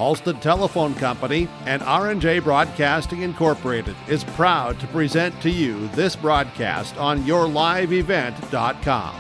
Halstead Telephone Company and R&J Broadcasting Incorporated is proud to present to you this broadcast on yourliveevent.com.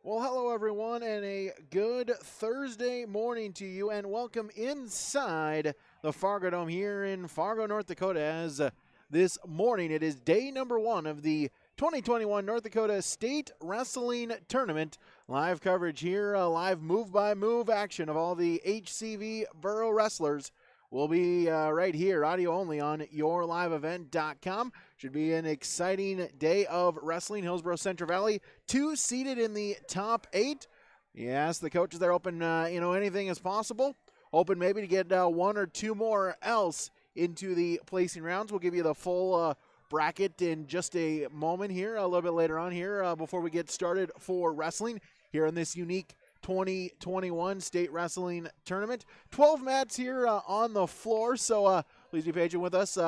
Well, hello everyone, and a good Thursday morning to you, and welcome inside the Fargo Dome here in Fargo, North Dakota, as this morning it is day number 1 of the 2021 North Dakota State Wrestling Tournament. Live coverage here, live move-by-move action of all the HCV Borough wrestlers will be right here, audio only, on yourliveevent.com. Should be an exciting day of wrestling. Hillsboro-Central Valley, 2 seated in the top 8. Yes, the coaches there open, anything is possible. Open maybe to get 1 or 2 more else into the placing rounds. We'll give you the full bracket in just a moment here, a little bit later on here, before we get started for wrestling here in this unique 2021 State Wrestling Tournament. 12 mats here on the floor, so please be patient with us.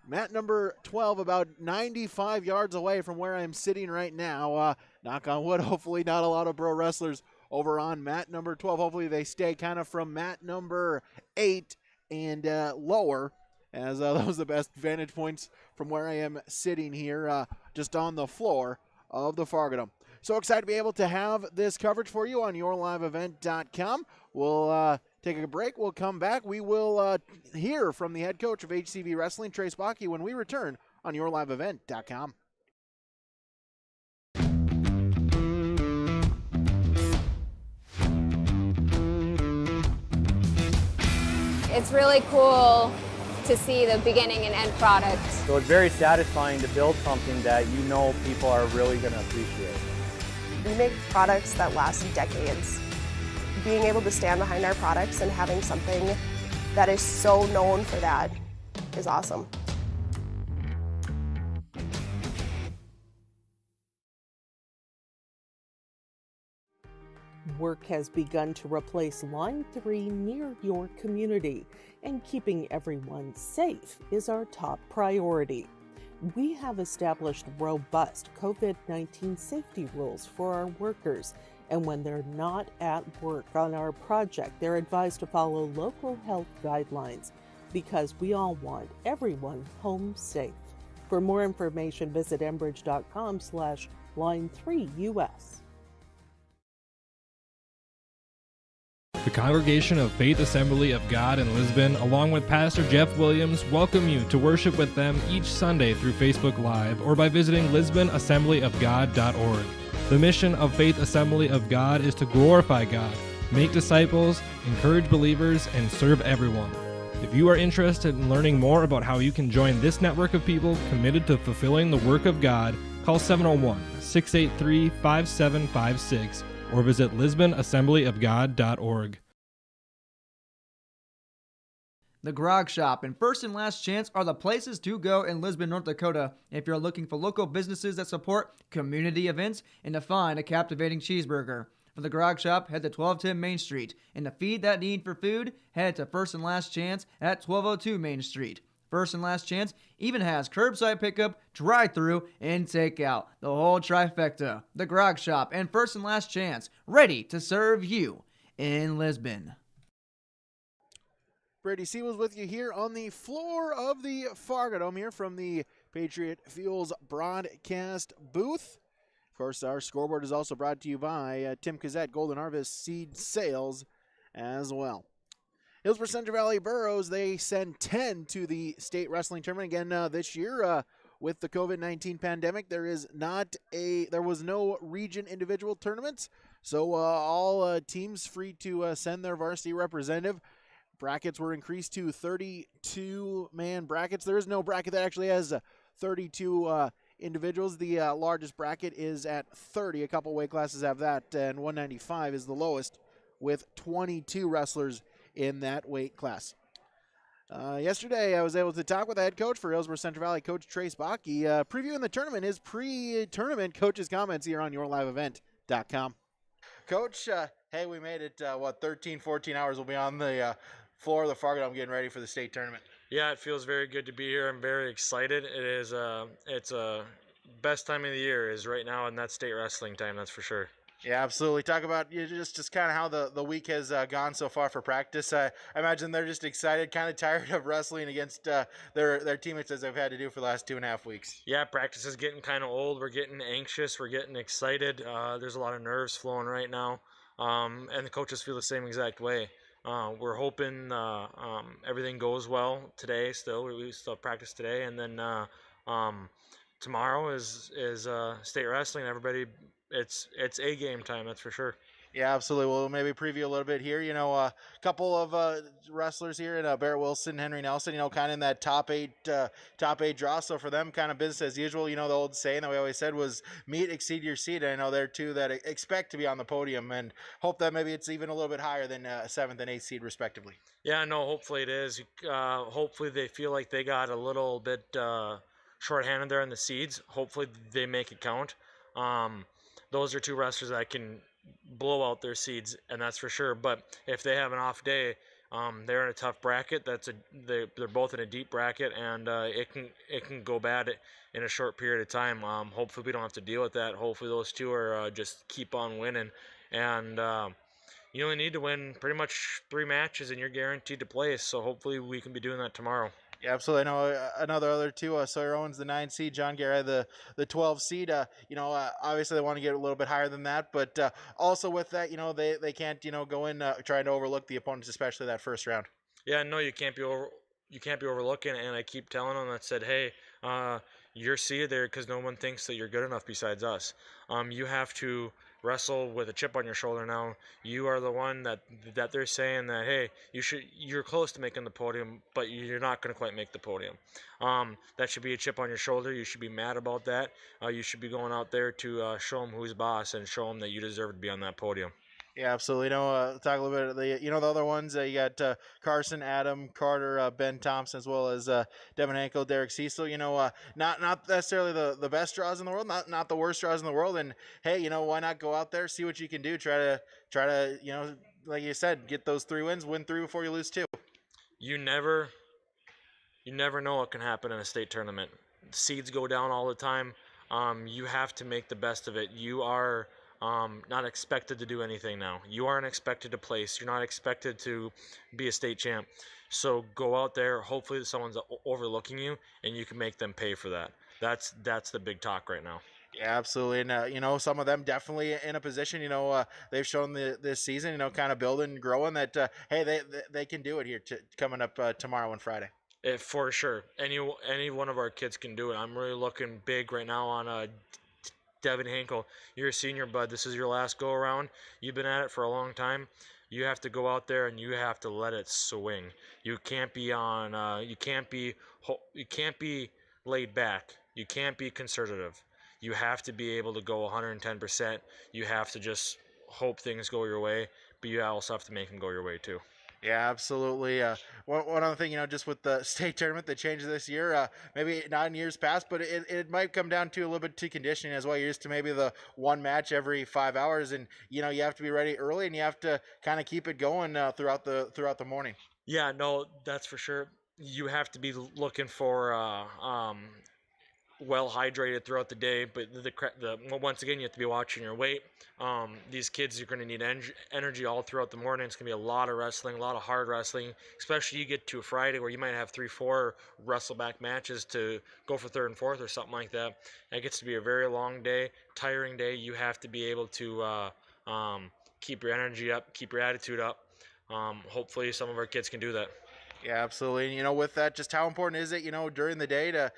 Mat number 12 about 95 yards away from where I'm sitting right now. Knock on wood, hopefully not a lot of pro wrestlers over on mat number 12. Hopefully they stay kind of from mat number 8 and lower, as those are the best vantage points from where I am sitting here just on the floor of the Fargo Dome. So excited to be able to have this coverage for you on yourliveevent.com. We'll take a break. We'll come back. We will hear from the head coach of HCV Wrestling, Trace Bakke, when we return on yourliveevent.com. It's really cool to see the beginning and end product. So it's very satisfying to build something that you know people are really going to appreciate. We make products that last decades. Being able to stand behind our products and having something that is so known for that is awesome. Work has begun to replace Line 3 near your community, and keeping everyone safe is our top priority. We have established robust COVID-19 safety rules for our workers, and when they're not at work on our project, they're advised to follow local health guidelines because we all want everyone home safe. For more information, visit enbridge.com/line3us. The Congregation of Faith Assembly of God in Lisbon, along with Pastor Jeff Williams, welcome you to worship with them each Sunday through Facebook Live or by visiting lisbonassemblyofgod.org. The mission of Faith Assembly of God is to glorify God, make disciples, encourage believers, and serve everyone. If you are interested in learning more about how you can join this network of people committed to fulfilling the work of God, call 701-683-5756 or visit lisbonassemblyofgod.org. The Grog Shop and First and Last Chance are the places to go in Lisbon, North Dakota if you're looking for local businesses that support community events and to find a captivating cheeseburger. For the Grog Shop, head to 1210 Main Street. And to feed that need for food, head to First and Last Chance at 1202 Main Street. First and Last Chance even has curbside pickup, drive-through, and takeout. The whole trifecta. The Grog Shop and First and Last Chance, ready to serve you in Lisbon. Brady Sewell's with you here on the floor of the Fargo Dome here from the Patriot Fuels broadcast booth. Of course, our scoreboard is also brought to you by Tim Cazzette, Golden Harvest Seed Sales as well. Hillsboro-Central Valley Boroughs, they send 10 to the state wrestling tournament again this year. With the COVID-19 pandemic, there was no region individual tournaments, so all teams free to send their varsity representative. Brackets were increased to 32-man brackets. There is no bracket that actually has 32 individuals. The largest bracket is at 30. A couple weight classes have that, and 195 is the lowest with 22 wrestlers in that weight class. Yesterday, I was able to talk with the head coach for Hillsboro-Central Valley, Coach Trace Bakke, previewing the tournament, his pre-tournament coach's comments here on yourliveevent.com. Coach, hey, we made it, 13, 14 hours. We'll be on the floor of the Fargo Dome getting ready for the state tournament. Yeah, it feels very good to be here. I'm very excited. It's best time of the year is right now, and that's state wrestling time, that's for sure. Yeah, absolutely. Talk about just kind of how the week has gone so far for practice. I imagine they're just excited, kind of tired of wrestling against their teammates as they've had to do for the last 2.5 weeks. Yeah, practice is getting kind of old. We're getting anxious. We're getting excited. There's a lot of nerves flowing right now, and the coaches feel the same exact way. We're hoping everything goes well today. We still have practice today, and then tomorrow is state wrestling. Everybody, it's a game time. That's for sure. Yeah, absolutely. We'll maybe preview a little bit here. A couple of wrestlers here in Barrett Wilson, Henry Nelson. Kind of in that top eight draw. So for them, kind of business as usual. The old saying that we always said was meet, exceed your seed. And I know they're two that expect to be on the podium and hope that maybe it's even a little bit higher than 7th and 8th seed respectively. Yeah, no. Hopefully it is. Hopefully they feel like they got a little bit shorthanded there in the seeds. Hopefully they make it count. Those are two wrestlers that can blow out their seeds, and that's for sure. But if they have an off day, they're in a tough bracket. They're both in a deep bracket, and it can go bad in a short period of time. Hopefully we don't have to deal with that. Hopefully those two are just keep on winning, and you only need to win pretty much 3 matches, and you're guaranteed to place. So hopefully we can be doing that tomorrow. Yeah, absolutely. I know other two. Sawyer Owens, the 9 seed, John Guerra, the 12 seed. Obviously they want to get a little bit higher than that, but also with that, they can't go in trying to overlook the opponents, especially that first round. Yeah, no, you can't be overlooking. And I keep telling them that said, hey, you're seated there because no one thinks that you're good enough besides us. You have to wrestle with a chip on your shoulder now. You are the one that they're saying that, hey, you're close to making the podium, but you're not going to quite make the podium. That should be a chip on your shoulder. You should be mad about that. You should be going out there to show them who's boss and show them that you deserve to be on that podium. Yeah, absolutely. Talk a little bit of the other ones. You got Carson, Adam, Carter, Ben Thompson, as well as Devin Hankel, Derek Cecil. Not necessarily the best draws in the world, not the worst draws in the world. And hey, why not go out there, see what you can do, try to like you said, get those 3 wins, win 3 before you lose 2. You never know what can happen in a state tournament. Seeds go down all the time. You have to make the best of it. You are not expected to do anything now. You aren't expected to place. You're not expected to be a state champ. So go out there. Hopefully someone's overlooking you, and you can make them pay for that. That's the big talk right now. Yeah, absolutely. And, some of them definitely in a position, they've shown this season, kind of building and growing that, hey, they can do it here coming up tomorrow and Friday. For sure. Any one of our kids can do it. I'm really looking big right now on Devin Hankel. You're a senior, bud. This is your last go around. You've been at it for a long time. You have to go out there and you have to let it swing. You can't be you can't be laid back. You can't be conservative. You have to be able to go 110%. You have to just hope things go your way, but you also have to make them go your way too. Yeah, absolutely. One other thing, just with the state tournament that changed this year, maybe not in years past, but it might come down to a little bit to conditioning as well. You're used to maybe the one match every 5 hours, and you have to be ready early, and you have to kind of keep it going throughout the morning. Yeah, no, that's for sure. You have to be looking for well hydrated throughout the day, but once again you have to be watching your weight. These kids are going to need energy all throughout the morning. It's going to be a lot of wrestling, a lot of hard wrestling, especially you get to a Friday where you might have 3-4 Wrestleback matches to go for 3rd and 4th or something like that. It gets to be a very long day, tiring day. You have to be able to keep your energy up, keep your attitude up. Hopefully some of our kids can do that. Yeah, absolutely. And, with that, just how important is it, during the day to,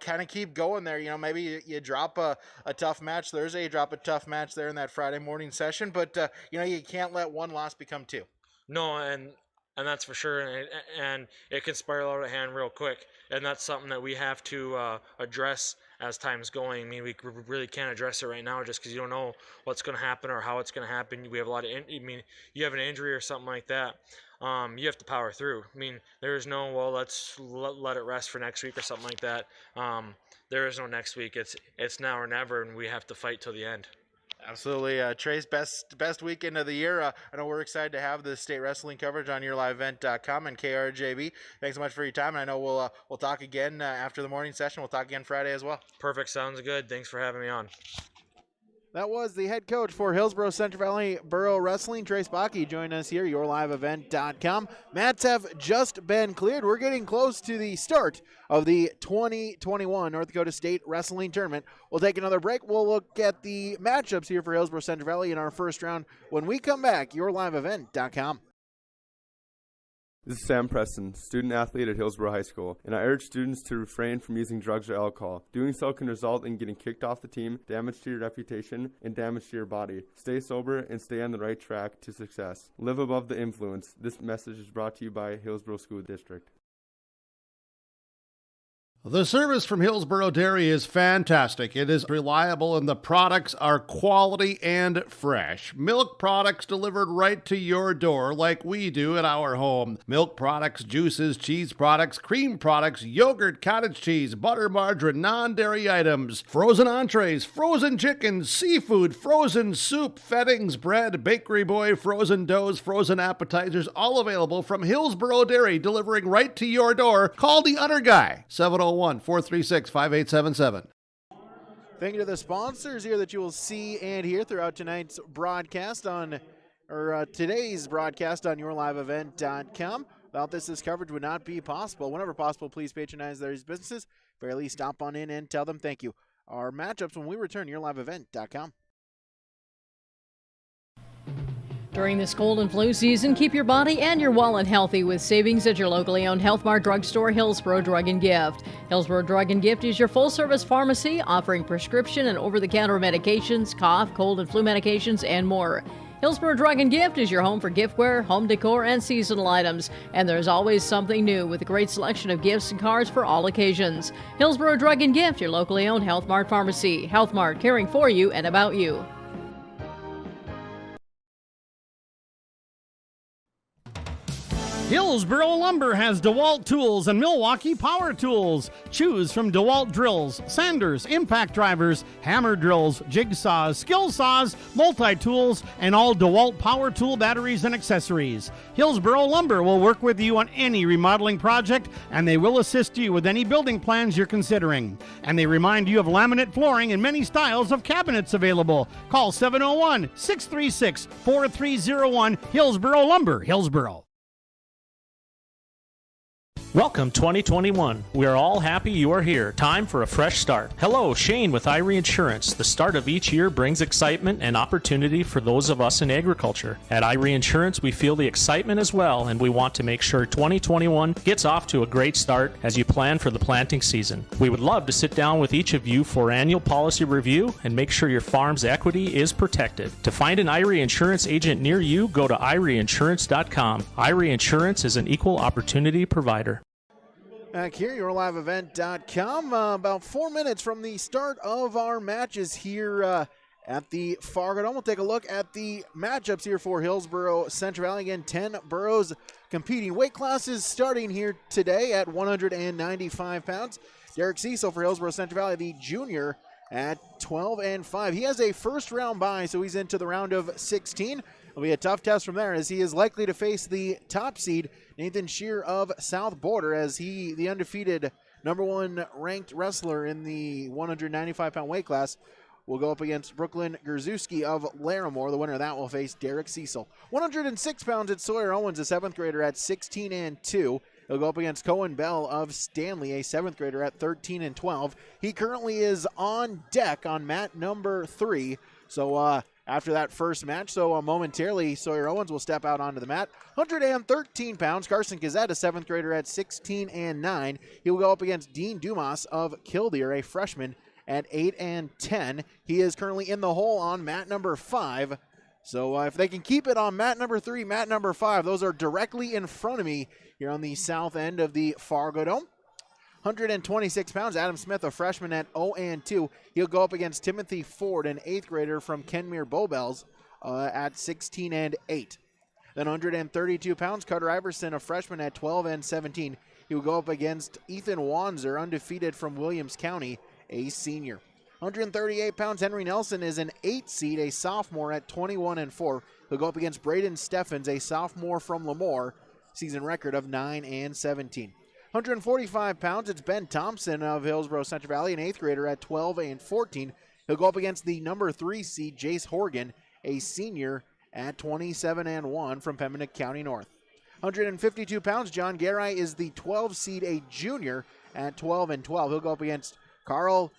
kind of keep going there? Maybe you drop a tough match Thursday, you drop a tough match there in that Friday morning session, but, you can't let one loss become 2. No, and that's for sure. And it can spiral out of hand real quick. And that's something that we have to address as time's going. I mean, we really can't address it right now just because you don't know what's going to happen or how it's going to happen. We have a lot of, you have an injury or something like that. You have to power through. I mean, there's no, well, let's let it rest for next week or something like that. There is no next week. It's now or never, and we have to fight till the end. Absolutely. Trey's best weekend of the year. I know we're excited to have the state wrestling coverage on YourLiveEvent.com and KRJB. Thanks so much for your time. And I know we'll talk again after the morning session. We'll talk again Friday as well. Perfect. Sounds good. Thanks for having me on. That was the head coach for Hillsboro-Central Valley Borough Wrestling, Trace Bakke, join us here, yourliveevent.com. Mats have just been cleared. We're getting close to the start of the 2021 North Dakota State Wrestling Tournament. We'll take another break. We'll look at the matchups here for Hillsboro-Central Valley in our first round when we come back, yourliveevent.com. This is Sam Preston, student athlete at Hillsboro High School, and I urge students to refrain from using drugs or alcohol. Doing so can result in getting kicked off the team, damage to your reputation, and damage to your body. Stay sober and stay on the right track to success. Live above the influence. This message is brought to you by Hillsboro School District. The service from Hillsboro Dairy is fantastic. It is reliable and the products are quality and fresh. Milk products delivered right to your door like we do at our home. Milk products, juices, cheese products, cream products, yogurt, cottage cheese, butter, margarine, non-dairy items, frozen entrees, frozen chicken, seafood, frozen soup, fettings, bread, bakery boy, frozen doughs, frozen appetizers, all available from Hillsboro Dairy, delivering right to your door. Call the Utter Guy, 701-436-5877. Thank you to the sponsors here that you will see and hear throughout tonight's broadcast today's broadcast on yourliveevent.com. Without this coverage would not be possible. Whenever possible, please patronize these businesses. Fairly stop on in and tell them thank you. Our matchups when we return, yourliveevent.com. During this cold and flu season, keep your body and your wallet healthy with savings at your locally owned Health Mart drugstore, Hillsboro Drug and Gift. Hillsboro Drug and Gift is your full-service pharmacy offering prescription and over-the-counter medications, cough, cold, and flu medications, and more. Hillsboro Drug and Gift is your home for giftware, home decor, and seasonal items. And there's always something new with a great selection of gifts and cards for all occasions. Hillsboro Drug and Gift, your locally owned Health Mart pharmacy. Health Mart, caring for you and about you. Hillsboro Lumber has DeWalt tools and Milwaukee power tools. Choose from DeWalt drills, sanders, impact drivers, hammer drills, jigsaws, skill saws, multi-tools, and all DeWalt power tool batteries and accessories. Hillsboro Lumber will work with you on any remodeling project, and they will assist you with any building plans you're considering. And they remind you of laminate flooring and many styles of cabinets available. Call 701-636-4301, Hillsboro Lumber, Hillsboro. Welcome 2021. We are all happy you are here. Time for a fresh start. Hello, Shane with Irie Insurance. The start of each year brings excitement and opportunity for those of us in agriculture. At Irie Insurance, we feel the excitement as well, and we want to make sure 2021 gets off to a great start as you plan for the planting season. We would love to sit down with each of you for annual policy review and make sure your farm's equity is protected. To find an Irie Insurance agent near you, go to IrieInsurance.com. Irie Insurance is an equal opportunity provider. Back here, yourliveevent.com. About 4 minutes from the start of our matches here at the Fargo Dome. We'll take a look at the matchups here for Hillsboro-Central Valley. Again, 10 boroughs competing. Weight classes starting here today at 195 pounds. Derek Cecil for Hillsboro-Central Valley, the junior, at 12-5. He has a first-round bye, so he's into the round of 16. It'll be a tough test from there as he is likely to face the top seed, Nathan Shear of South Border, as he, the undefeated #1 ranked wrestler in the 195-pound weight class, will go up against Brooklyn Grzewski of Larimore. The winner of that will face Derek Cecil. 106 pounds at Sawyer Owens, a 7th grader at 16-2. He'll go up against Cohen Bell of Stanley, a 7th grader at 13-12. He currently is on deck on mat number 3. So after that first match, momentarily Sawyer Owens will step out onto the mat. 113 pounds, Carson Gazette, a 7th grader at 16-9. He will go up against Dean Dumas of Killdeer, a freshman, at 8-10. He is currently in the hole on mat number 5. So if they can keep it on mat number 3, mat number 5, those are directly in front of me here on the south end of the Fargo Dome. 126 pounds, Adam Smith, a freshman at 0-2. He'll go up against Timothy Ford, an 8th grader from Kenmere Bowbells, at 16-8. Then 132 pounds, Carter Iverson, a freshman at 12-17. He will go up against Ethan Wanzer, undefeated from Williams County, a senior. 138 pounds, Henry Nelson is an 8 seed, a sophomore at 21-4. He'll go up against Braden Steffens, a sophomore from Lemoore, season record of 9-17. 145 pounds, it's Ben Thompson of Hillsboro-Central Valley, an 8th grader at 12-14. He'll go up against the number 3 seed, Jace Horgan, a senior at 27-1 from Pembina County North. 152 pounds, John Garai is the 12 seed, a junior at 12-12. He'll go up against Carl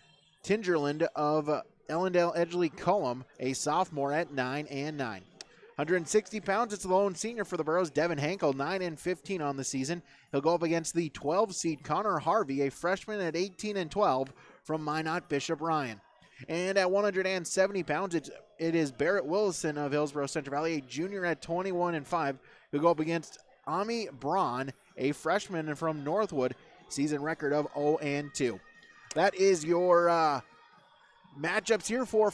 Tingerland of Ellendale Edgley Cullum, a sophomore at 9-9. 160 pounds, it's the lone senior for the Burros, Devin Hankel, 9-15 on the season. He'll go up against the 12 seed Connor Harvey, a freshman at 18-12 from Minot Bishop Ryan. And at 170 pounds, it is Barrett Willison of Hillsboro-Central Valley, a junior at 21-5. He'll go up against Ami Braun, a freshman from Northwood, season record of 0-2. That is your matchups here for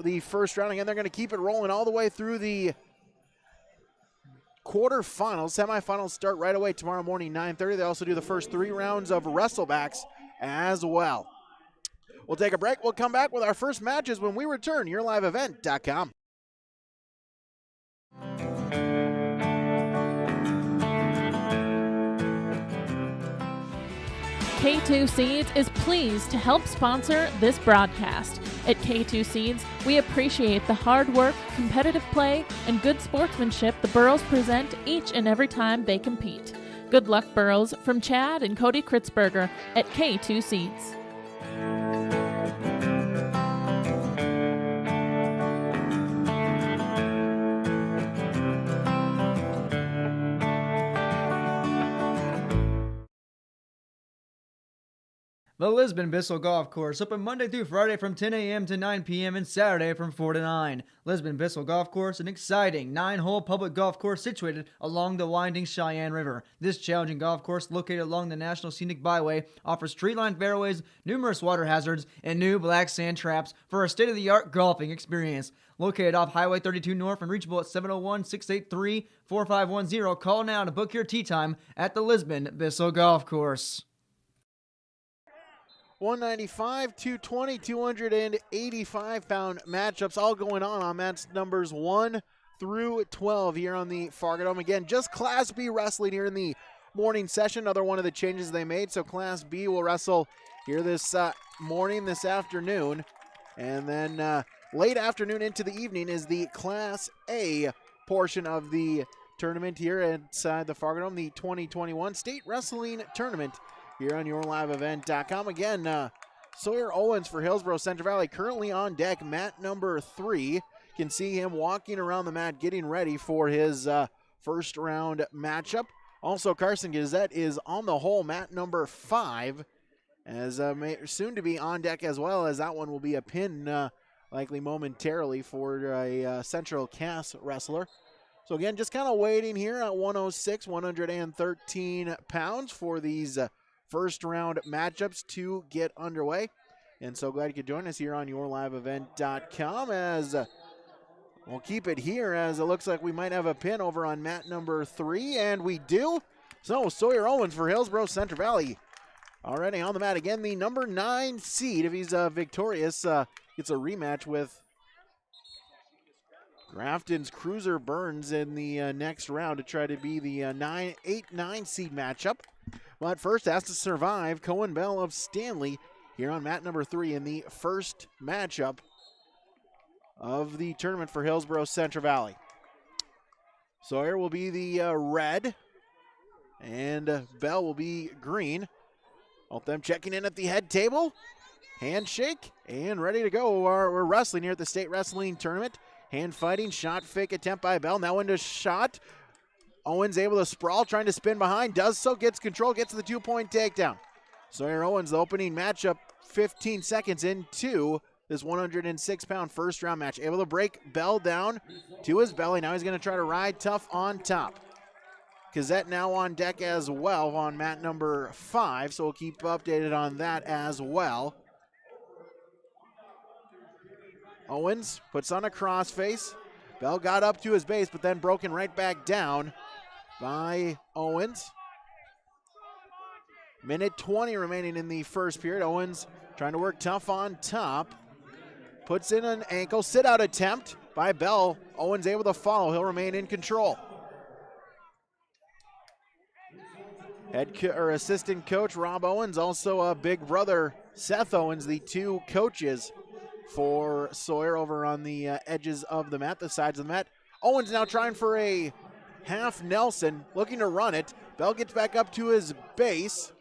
the first round. Again, they're going to keep it rolling all the way through the quarterfinals. Semifinals start right away tomorrow morning, 9:30. They also do the first 3 rounds of Wrestlebacks as well. We'll take a break. We'll come back with our first matches when we return. YourLiveEvent.com. K2 Seeds is pleased to help sponsor this broadcast. At K2 Seeds, we appreciate the hard work, competitive play, and good sportsmanship the Burros present each and every time they compete. Good luck, Burros, from Chad and Cody Kritzberger at K2 Seeds. The Lisbon-Bissell Golf Course, open Monday through Friday from 10 a.m. to 9 p.m. and Saturday from 4 to 9. Lisbon-Bissell Golf Course, an exciting 9-hole public golf course situated along the winding Cheyenne River. This challenging golf course, located along the National Scenic Byway, offers tree-lined fairways, numerous water hazards, and new black sand traps for a state-of-the-art golfing experience. Located off Highway 32 North and reachable at 701-683-4510. Call now to book your tee time at the Lisbon-Bissell Golf Course. 195, 220, 285-pound matchups all going on mats numbers 1 through 12 here on the Fargo Dome. Again, just Class B wrestling here in the morning session. Another one of the changes they made. So Class B will wrestle here this morning, this afternoon. And then late afternoon into the evening is the Class A portion of the tournament here inside the Fargo Dome, the 2021 State Wrestling Tournament here on YourLiveEvent.com. Again, Sawyer Owens for Hillsboro-Central Valley currently on deck, mat number 3. Can see him walking around the mat getting ready for his first round matchup. Also, Carson Gazette is on the hole, mat number 5, as soon to be on deck as well, as that one will be a pin likely momentarily for a Central Cass wrestler. So again, just kind of waiting here at 106, 113 pounds for these first round matchups to get underway. And so glad you could join us here on YourLiveEvent.com as we'll keep it here, as it looks like we might have a pin over on mat number 3, and we do. So Sawyer Owens for Hillsboro-Central Valley already on the mat. Again, the number 9 seed, if he's victorious, gets a rematch with Grafton's Cruiser Burns in the next round to try to be the 8-9 seed matchup. But first has to survive Cohen Bell of Stanley here on mat number 3 in the first matchup of the tournament for Hillsboro-Central Valley. Sawyer will be the red, and Bell will be green. Both them checking in at the head table. Handshake, and ready to go. We're wrestling here at the State Wrestling Tournament. Hand fighting, shot fake attempt by Bell. Now into shot. Owens able to sprawl, trying to spin behind. Does so, gets control, gets the 2-point takedown. Sawyer Owens, the opening matchup, 15 seconds into this 106-pound first-round match. Able to break Bell down to his belly. Now he's going to try to ride tough on top. Gazette now on deck as well on mat number 5, so we'll keep updated on that as well. Owens puts on a crossface. Bell got up to his base, but then broken right back down by Owens. Minute 20 remaining in the first period. Owens trying to work tough on top. Puts in an ankle sit-out attempt by Bell. Owens able to follow. He'll remain in control. Assistant coach Rob Owens, also big brother Seth Owens, the two coaches for Sawyer over on the edges of the mat, the sides of the mat. Owens now trying for a half Nelson, looking to run it. Bell gets back up to his base.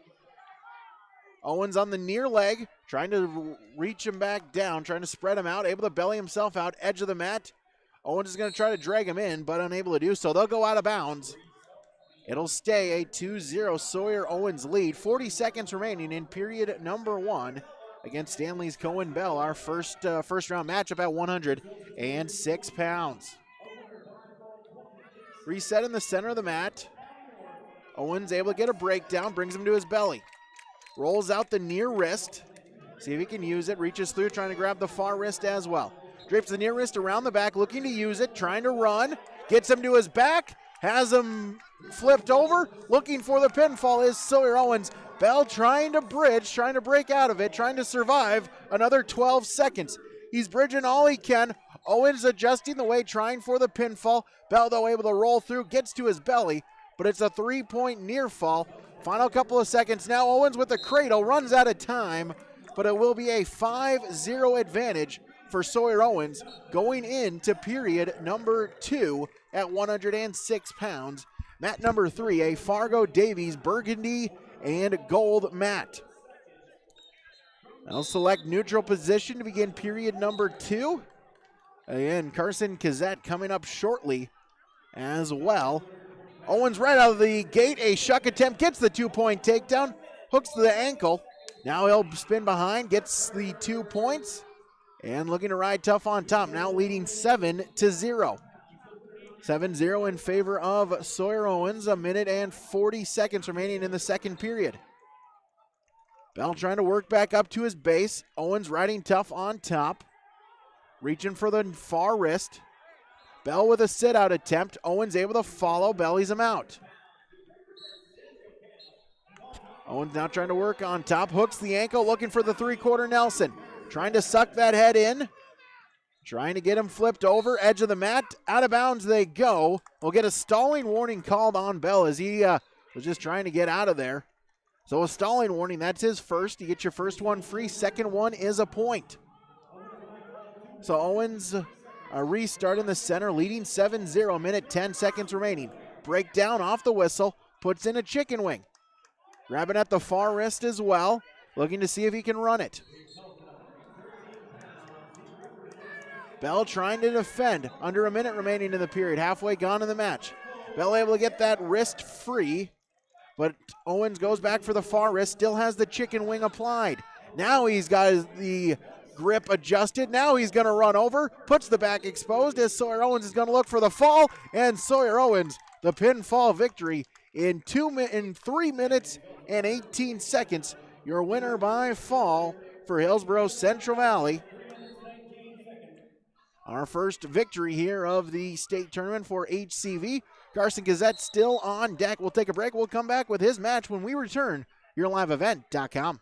Owens on the near leg, trying to reach him back down, trying to spread him out, able to belly himself out, edge of the mat. Owens is going to try to drag him in, but unable to do so. They'll go out of bounds. It'll stay a 2-0 Sawyer-Owens lead. 40 seconds remaining in period number 1 against Stanley's Cohen Bell, our first round matchup at 106 pounds. Reset in the center of the mat. Owens able to get a breakdown, brings him to his belly. Rolls out the near wrist. See if he can use it. Reaches through, trying to grab the far wrist as well. Drapes the near wrist around the back, looking to use it, trying to run. Gets him to his back, has him flipped over. Looking for the pinfall is Sawyer Owens. Bell trying to bridge, trying to break out of it, trying to survive another 12 seconds. He's bridging all he can. Owens adjusting the weight, trying for the pinfall. Bell, though, able to roll through, gets to his belly, but it's a 3-point near fall. Final couple of seconds now. Owens with the cradle, runs out of time, but it will be a 5-0 advantage for Sawyer Owens going into period number 2 at 106 pounds. Mat number 3, a Fargo Davies burgundy and gold mat. They'll select neutral position to begin period number 2. Again, Carson Kazette coming up shortly as well. Owens right out of the gate, a shuck attempt, gets the 2-point takedown, hooks to the ankle. Now he'll spin behind, gets the 2 points, and looking to ride tough on top, now leading 7-0. 7-0 in favor of Sawyer Owens, 1 minute and 40 seconds remaining in the second period. Bell trying to work back up to his base. Owens riding tough on top. Reaching for the far wrist. Bell with a sit-out attempt. Owens able to follow. Bellies him out. Owens now trying to work on top. Hooks the ankle, looking for the 3-quarter Nelson. Trying to suck that head in. Trying to get him flipped over. Edge of the mat. Out of bounds they go. We'll get a stalling warning called on Bell as he was just trying to get out of there. So a stalling warning, that's his first. You get your first one free. Second one is a point. So Owens a restart in the center, leading 7-0, minute 10 seconds remaining. Breakdown off the whistle, puts in a chicken wing. Grabbing at the far wrist as well, looking to see if he can run it. Bell trying to defend, under a minute remaining in the period, halfway gone in the match. Bell able to get that wrist free, but Owens goes back for the far wrist, still has the chicken wing applied. Now he's got the grip adjusted. Now he's going to run over, puts the back exposed as Sawyer Owens is going to look for the fall, and Sawyer Owens, the pinfall victory in 3 minutes and 18 seconds. Your winner by fall for Hillsboro-Central Valley. Our first victory here of the state tournament for HCV. Carson Gazette still on deck. We'll take a break. We'll come back with his match when we return. YourLiveEvent.com.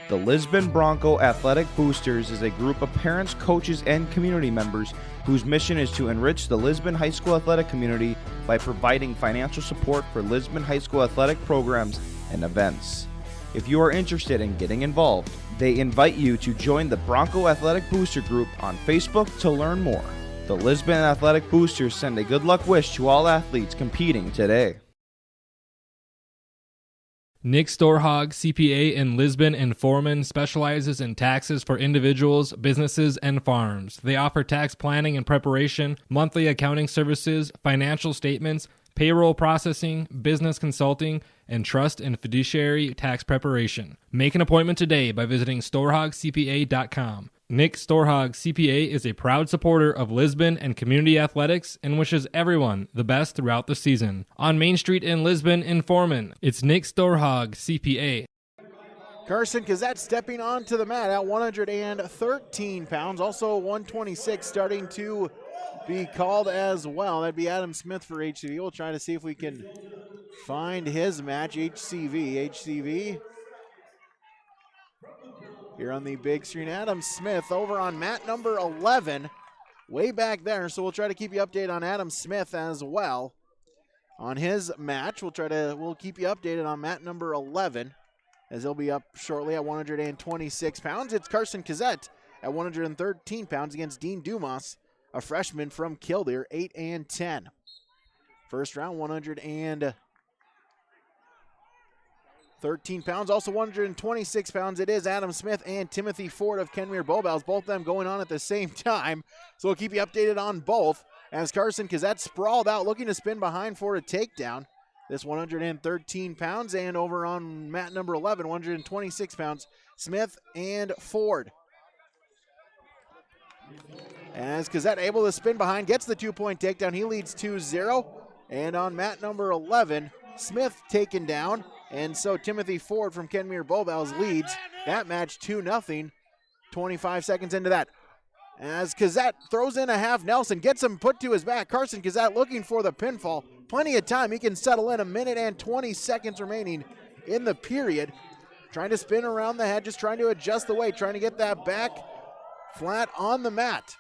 The Lisbon Bronco Athletic Boosters is a group of parents, coaches, and community members whose mission is to enrich the Lisbon High School athletic community by providing financial support for Lisbon High School athletic programs and events. If you are interested in getting involved, they invite you to join the Bronco Athletic Booster Group on Facebook to learn more. The Lisbon Athletic Boosters send a good luck wish to all athletes competing today. Nick Storhog, CPA in Lisbon and Foreman, specializes in taxes for individuals, businesses, and farms. They offer tax planning and preparation, monthly accounting services, financial statements, payroll processing, business consulting, and trust and fiduciary tax preparation. Make an appointment today by visiting storehogcpa.com. Nick Storhog, CPA, is a proud supporter of Lisbon and community athletics and wishes everyone the best throughout the season. On Main Street in Lisbon and Foreman, it's Nick Storhog, CPA. Carson Gazette stepping onto the mat at 113 pounds, also 126 starting to be called as well. That'd be Adam Smith for HCV. We'll try to see if we can find his match. HCV here on the big screen. Adam Smith over on mat number 11, way back there. So we'll try to keep you updated on Adam Smith as well. on his match. We'll keep you updated on mat number 11 as he'll be up shortly at 126 pounds. It's Carson Kazette at 113 pounds against Dean Dumas, a freshman from Killdeer, 8-10. First round, 113 pounds. Also 126 pounds, it is Adam Smith and Timothy Ford of Kenmere Bowbells, both of them going on at the same time. So we'll keep you updated on both as Carson Kazette sprawled out, looking to spin behind for a takedown. This 113 pounds, and over on mat number 11, 126 pounds, Smith and Ford. As Kazette able to spin behind, gets the 2-point takedown. He leads 2-0. And on mat number 11, Smith taken down. And so Timothy Ford from Kenmere Bowbells leads that match 2-0. 25 seconds into that. As Kazette throws in a half Nelson, gets him put to his back. Carson Kazette looking for the pinfall. Plenty of time. He can settle in. 1 minute and 20 seconds remaining in the period. Trying to spin around the head, just trying to adjust the weight, trying to get that back flat on the mat.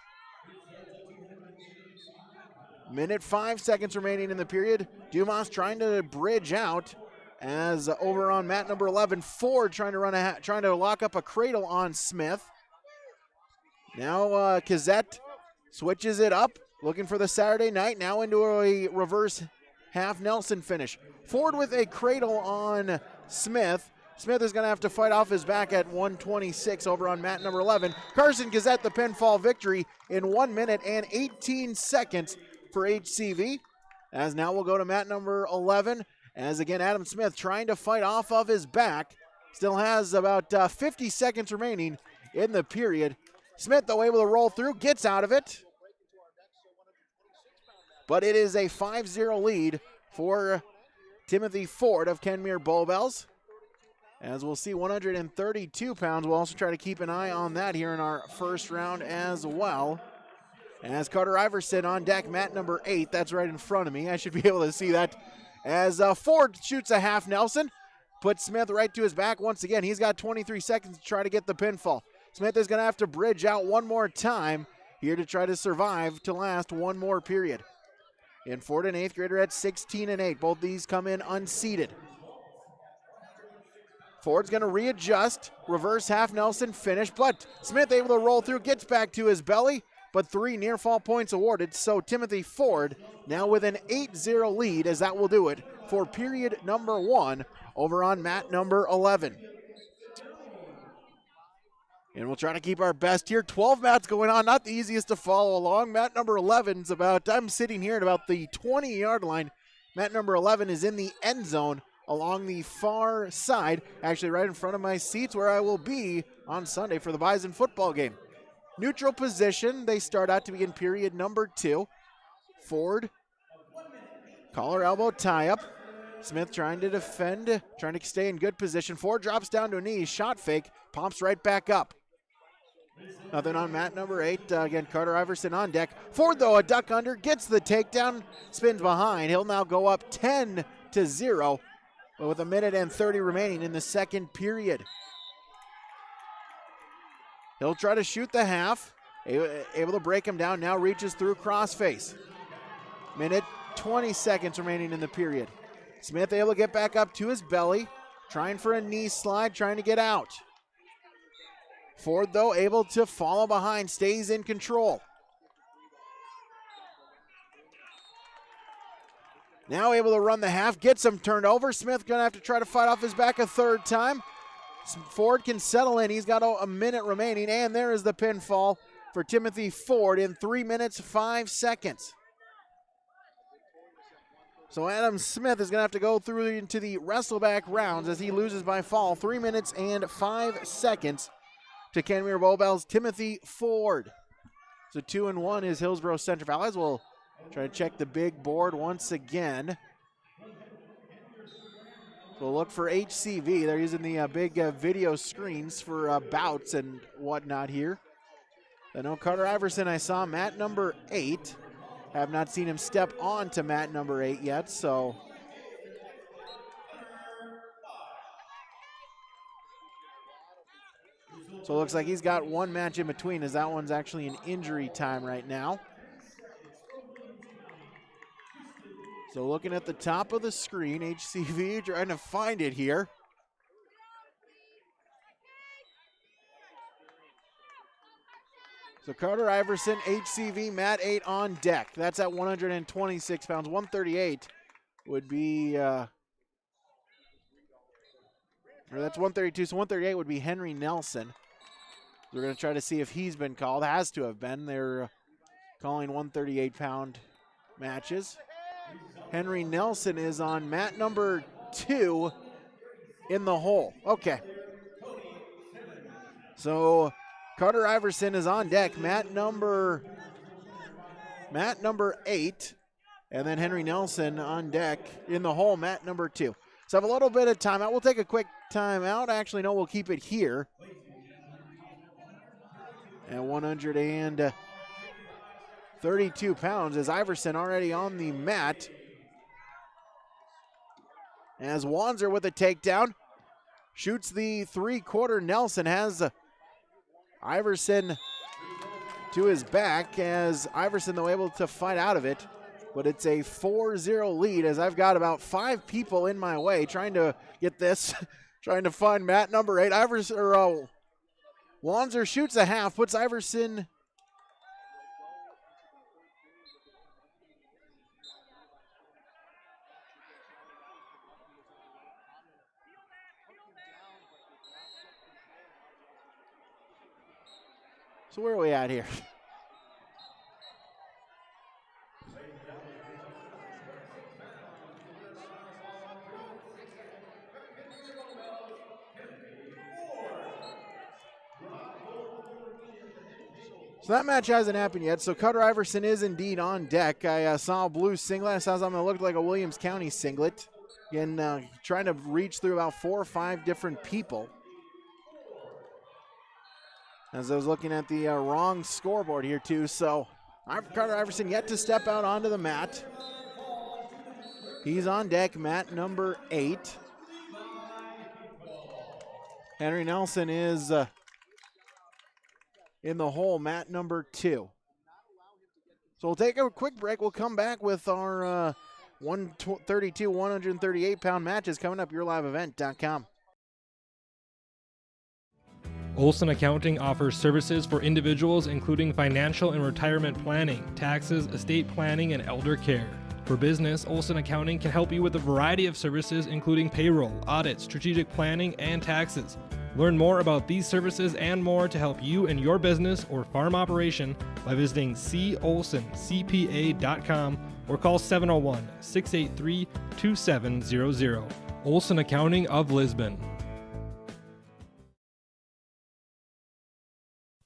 1 minute 5 seconds remaining in the period. Dumas trying to bridge out as over on mat number 11, Ford trying to lock up a cradle on Smith. Now Kazette switches it up, looking for the Saturday night, now into a reverse half Nelson finish. Ford with a cradle on Smith. Smith is going to have to fight off his back at 126 over on mat number 11. Carson Kazette the pinfall victory in 1 minute and 18 seconds for HCV. As now we'll go to mat number 11. As again, Adam Smith trying to fight off of his back. Still has about 50 seconds remaining in the period. Smith, though, able to roll through, gets out of it. But it is a 5-0 lead for Timothy Ford of Kenmere Bowbells. As we'll see, 132 pounds. We'll also try to keep an eye on that here in our first round as well. As Carter Iverson on deck, mat number 8. That's right in front of me. I should be able to see that. As Ford shoots a half Nelson, puts Smith right to his back once again. He's got 23 seconds to try to get the pinfall. Smith is going to have to bridge out one more time here to try to survive to last one more period. And Ford, an 8th grader, at 16-8. Both these come in unseeded. Ford's going to readjust, reverse half Nelson finish, but Smith able to roll through, gets back to his belly, but 3 near fall points awarded. So Timothy Ford now with an 8-0 lead, as that will do it for period number 1 over on mat number 11. And we'll try to keep our best here. 12 mats going on, not the easiest to follow along. Mat number 11's I'm sitting here at about the 20-yard line. Mat number 11 is in the end zone along the far side, actually right in front of my seats where I will be on Sunday for the Bison football game. Neutral position, they start out to begin period number 2. Ford, collar elbow tie up. Smith trying to defend, trying to stay in good position. Ford drops down to a knee, shot fake, pops right back up. Nothing on mat number 8. Again, Carter Iverson on deck. Ford, though, a duck under, gets the takedown, spins behind. He'll now go up 10-0 with 1 minute and 30 remaining in the second period. He'll try to shoot the half. Able to break him down. Now reaches through crossface. Minute 20 seconds remaining in the period. Smith able to get back up to his belly. Trying for a knee slide. Trying to get out. Ford, though, able to follow behind. Stays in control. Now able to run the half. Gets him turned over. Smith going to have to try to fight off his back a third time. Ford can settle in. He's got a minute remaining, and there is the pinfall for Timothy Ford in 3 minutes, 5 seconds. So Adam Smith is going to have to go through into the Wrestleback rounds as he loses by fall. 3 minutes and 5 seconds to Kenmere Bowbells' Timothy Ford. So 2-1 is Hillsboro-Central. As we'll try to check the big board once again. We'll look for HCV. They're using the big video screens for bouts and whatnot here. I know Carter Iverson, I saw mat number 8. Have not seen him step on to mat number 8 yet, so. So it looks like he's got one match in between, as that one's actually in injury time right now. So looking at the top of the screen, HCV trying to find it here. So Carter Iverson, HCV, mat 8 on deck. That's at 126 pounds. 138 would be, or that's 132, so 138 would be Henry Nelson. We're going to try to see if he's been called. Has to have been. They're calling 138-pound matches. Henry Nelson is on mat number 2 in the hole. Okay. So Carter Iverson is on deck, mat number 8, and then Henry Nelson on deck in the hole, mat number 2. So have a little bit of timeout. We'll take a quick timeout. Actually, no, we'll keep it here. At 132 pounds is Iverson already on the mat. As Wanzer with a takedown. Shoots the three-quarter. Nelson has Iverson to his back as Iverson, though, able to fight out of it. But it's a 4-0 lead as I've got about 5 people in my way trying to get this, trying to find mat number 8. Wanzer shoots a half, puts Iverson. So where are we at here? So that match hasn't happened yet. So Carter Iverson is indeed on deck. I saw a blue singlet. I saw something that looked like a Williams County singlet. Again, trying to reach through about 4 or 5 different people. As I was looking at the wrong scoreboard here too. So Carter Iverson yet to step out onto the mat. He's on deck, mat number 8. Henry Nelson is in the hole, mat number 2. So we'll take a quick break. We'll come back with our 132, 138-pound matches coming up, YourLiveEvent.com. Olson Accounting offers services for individuals including financial and retirement planning, taxes, estate planning, and elder care. For business, Olson Accounting can help you with a variety of services including payroll, audit, strategic planning, and taxes. Learn more about these services and more to help you and your business or farm operation by visiting colsoncpa.com or call 701-683-2700. Olson Accounting of Lisbon.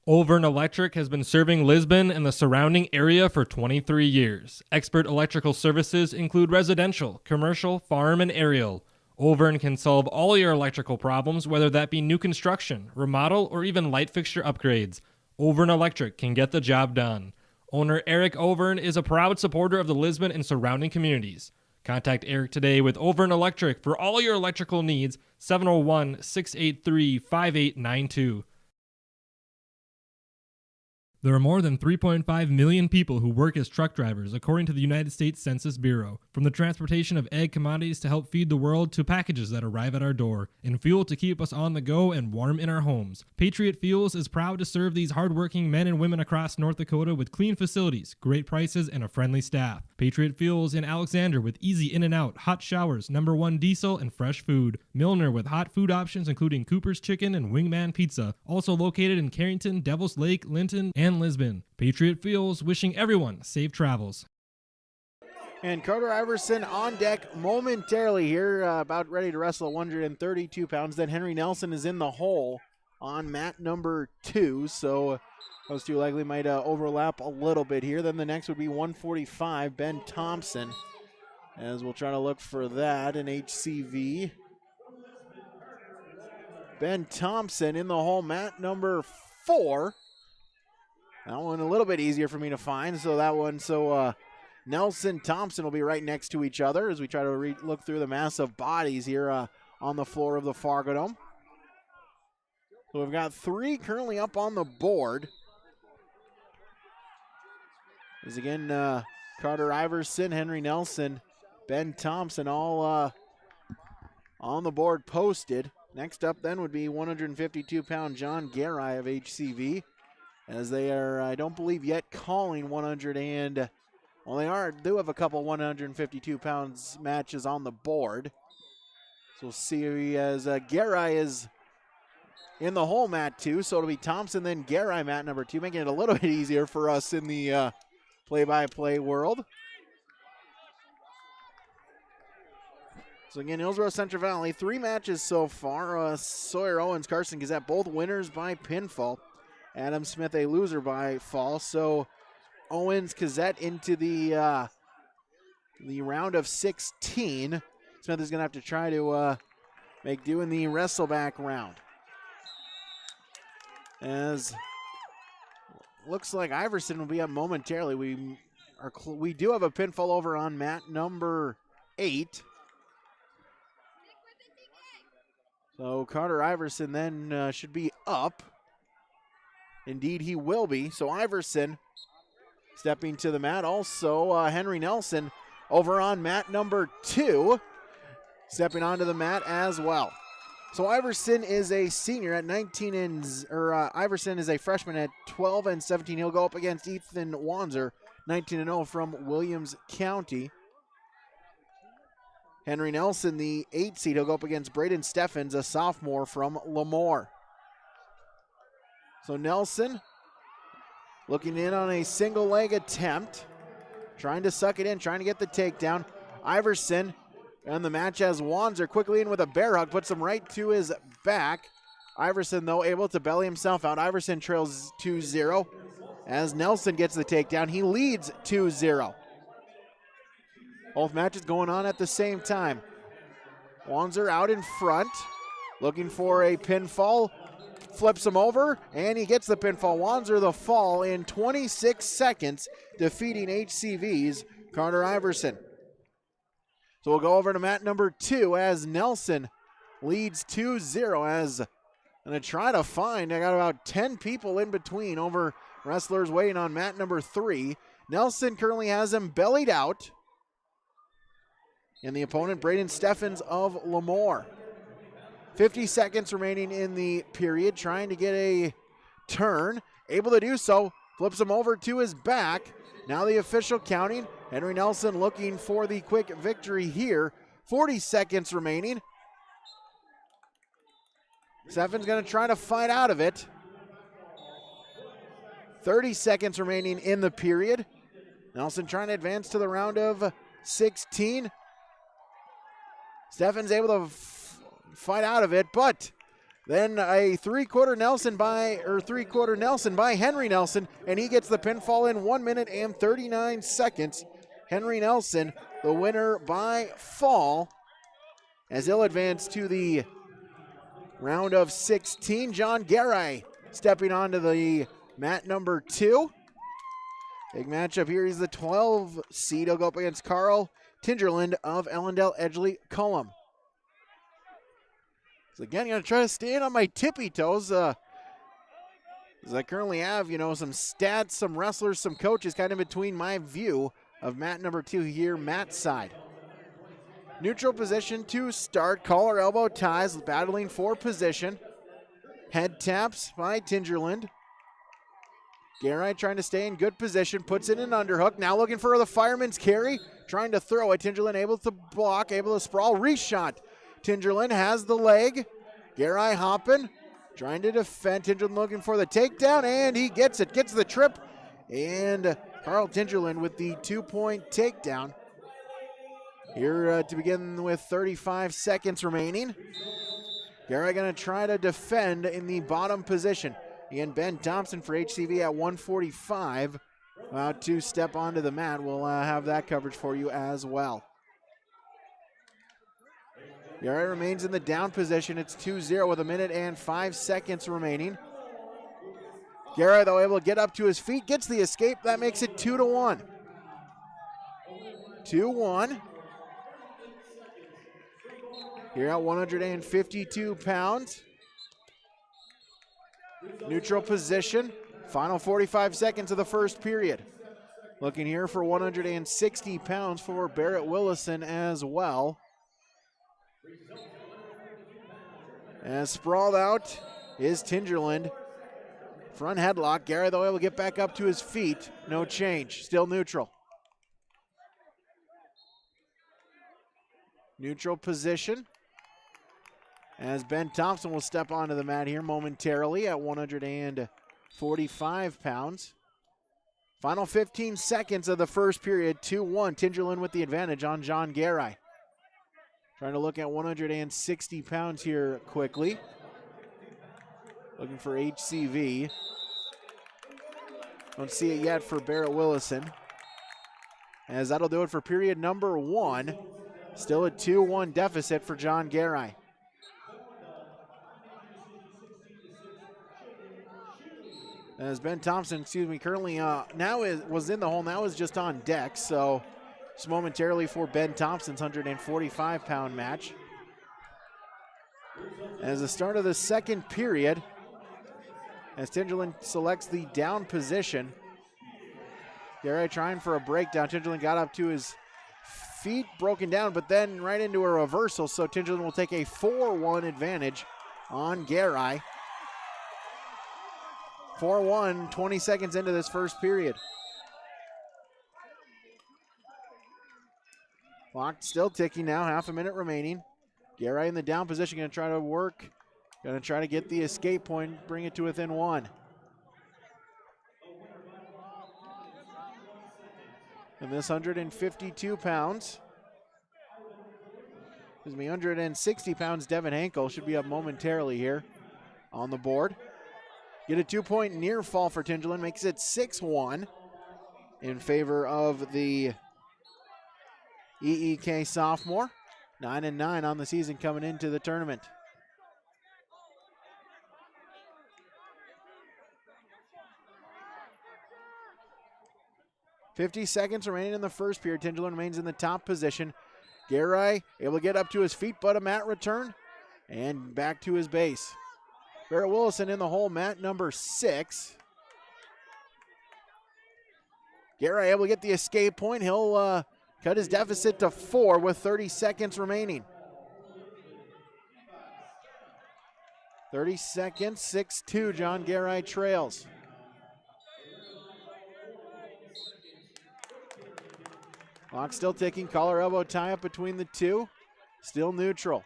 Overn Electric has been serving Lisbon and the surrounding area for 23 years. Expert electrical services include residential, commercial, farm, and aerial. Overn can solve all your electrical problems, whether that be new construction, remodel, or even light fixture upgrades. Overn Electric can get the job done. Owner Eric Overn is a proud supporter of the Lisbon and surrounding communities. Contact Eric today with Overn Electric for all your electrical needs, 701-683-5892. There are more than 3.5 million people who work as truck drivers, according to the United States Census Bureau. From the transportation of ag commodities to help feed the world to packages that arrive at our door, and fuel to keep us on the go and warm in our homes. Patriot Fuels is proud to serve these hardworking men and women across North Dakota with clean facilities, great prices, and a friendly staff. Patriot Fuels in Alexander with easy in and out, hot showers, #1 diesel, and fresh food. Milner with hot food options including Cooper's Chicken and Wingman Pizza. Also located in Carrington, Devils Lake, Linton, and Lisbon. Patriot Fuels wishing everyone safe travels. And Carter Iverson on deck momentarily here, about ready to wrestle at 132 pounds. Then Henry Nelson is in the hole on mat number 2. So those two likely might overlap a little bit here. Then the next would be 145, Ben Thompson. As we'll try to look for that in HCV. Ben Thompson in the hole, mat number 4. That one a little bit easier for me to find. So Nelson Thompson will be right next to each other as we try to look through the massive bodies here on the floor of the Fargo Dome. So we've got 3 currently up on the board. As again, Carter Iverson, Henry Nelson Ben Thompson all on the board posted. Next up then would be 152-pound John Garai of HCV, as they are, I don't believe, yet calling 100 and, well, they do have a couple 152 pounds matches on the board. So we'll see as Garai is in the hole mat 2, so it'll be Thompson, then Garai mat number 2, making it a little bit easier for us in the play-by-play world. So again, Hillsboro-Central Valley, 3 matches so far. Sawyer Owens, Carson Gazette, both winners by pinfall. Adam Smith, a loser by fall. So Owens, Gazette into the round of 16. Smith is going to have to try to make do in the Wrestleback round. As looks like Iverson will be up momentarily. We do have a pinfall over on mat number 8. So Carter Iverson then should be up. Indeed, he will be. So Iverson stepping to the mat. Also, Henry Nelson over on mat number 2, stepping onto the mat as well. So Iverson is a senior at 19 and, Iverson is a freshman at 12 and 17. He'll go up against Ethan Wanzer, 19-0 from Williams County. Henry Nelson, the 8 seed, he'll go up against Braden Steffens, a sophomore from Lemoore. So Nelson looking in on a single leg attempt, trying to suck it in, trying to get the takedown. Iverson and the match as Wanzer quickly in with a bear hug, puts him right to his back. Iverson, though, able to belly himself out. Iverson trails 2-0 as Nelson gets the takedown. He leads 2-0. Both matches going on at the same time. Wanzer out in front, looking for a pinfall. Flips him over, and he gets the pinfall. Wanzer the fall in 26 seconds, defeating HCV's Carter Iverson. So we'll go over to mat number 2 as Nelson leads 2-0 as I'm going to try to find, I got about 10 people in between over wrestlers waiting on mat number 3. Nelson currently has him bellied out. And the opponent, Braden Steffens of Lemoore. 50 seconds remaining in the period, trying to get a turn. Able to do so, flips him over to his back. Now the official counting. Henry Nelson looking for the quick victory here. 40 seconds remaining. Steffens going to try to fight out of it. 30 seconds remaining in the period. Nelson trying to advance to the round of 16. Steffens able to fight out of it, but then a three-quarter Nelson by Henry Nelson, and he gets the pinfall in 1 minute and 39 seconds. Henry Nelson, the winner by fall, as he'll advance to the round of 16. John Garai stepping onto the mat number 2. Big matchup here. He's the 12 seed. He'll go up against Carl Tingerland of Ellendale Edgley Cullum. So again, I'm going to try to stay in on my tippy toes. As I currently have, some stats, some wrestlers, some coaches kind of between my view of mat number 2 here, Matt's side. Neutral position to start. Collar elbow ties, battling for position. Head taps by Tingerland. Garai trying to stay in good position, puts in an underhook. Now looking for the fireman's carry, trying to throw it. Tingerland able to block, able to sprawl, reshot. Tingerland has the leg. Garai hopping, trying to defend. Tingerland looking for the takedown, and he gets it, gets the trip. And Carl Tingerland with the 2-point takedown. Here to begin with 35 seconds remaining. Garai going to try to defend in the bottom position. Again, Ben Thompson for HCV at 145. About to step onto the mat. We'll have that coverage for you as well. Garai remains in the down position. It's 2-0 with 1 minute and 5 seconds remaining. Garai, though, able to get up to his feet, gets the escape. That makes it 2-1. 2-1. Here at 152 pounds. Neutral position. Final 45 seconds of the first period. Looking here for 160 pounds for Barrett Willison as well. As sprawled out is Tingerland. Front headlock. Gary, though, able to get back up to his feet. No change. Still neutral. Neutral position. As Ben Thompson will step onto the mat here momentarily at 145 pounds. Final 15 seconds of the first period. 2-1. Tingerland with the advantage on John Garay. Trying to look at 160 pounds here quickly. Looking for HCV. Don't see it yet for Barrett Willison. As that'll do it for period number 1. Still a 2-1 deficit for John Garay. As Ben Thompson, currently was in the hole, now is just on deck. So just momentarily for Ben Thompson's 145-pound match. As the start of the second period, as Tingerland selects the down position. Garay trying for a breakdown. Tingerland got up to his feet, broken down, but then right into a reversal. So Tingerland will take a 4-1 advantage on Garay. 4-1, 20 seconds into this first period. Clock still ticking now, half a minute remaining. Garay in the down position, going to try to work. Going to try to get the escape point, bring it to within 1. And this 152 pounds, 160 pounds, Devin Hankel should be up momentarily here on the board. Get a 2-point near fall for Tingerland, makes it 6-1 in favor of the EEK sophomore. 9-9 on the season coming into the tournament. .50 seconds remaining in the first period. Tingerland remains in the top position. Garay able to get up to his feet, but a mat return and back to his base. Barrett Willison in the hole, mat number 6. Garay able to get the escape point. He'll cut his deficit to 4 with 30 seconds remaining. 30 seconds, 6-2, John Garay trails. Clock still ticking, collar elbow tie up between the two. Still neutral.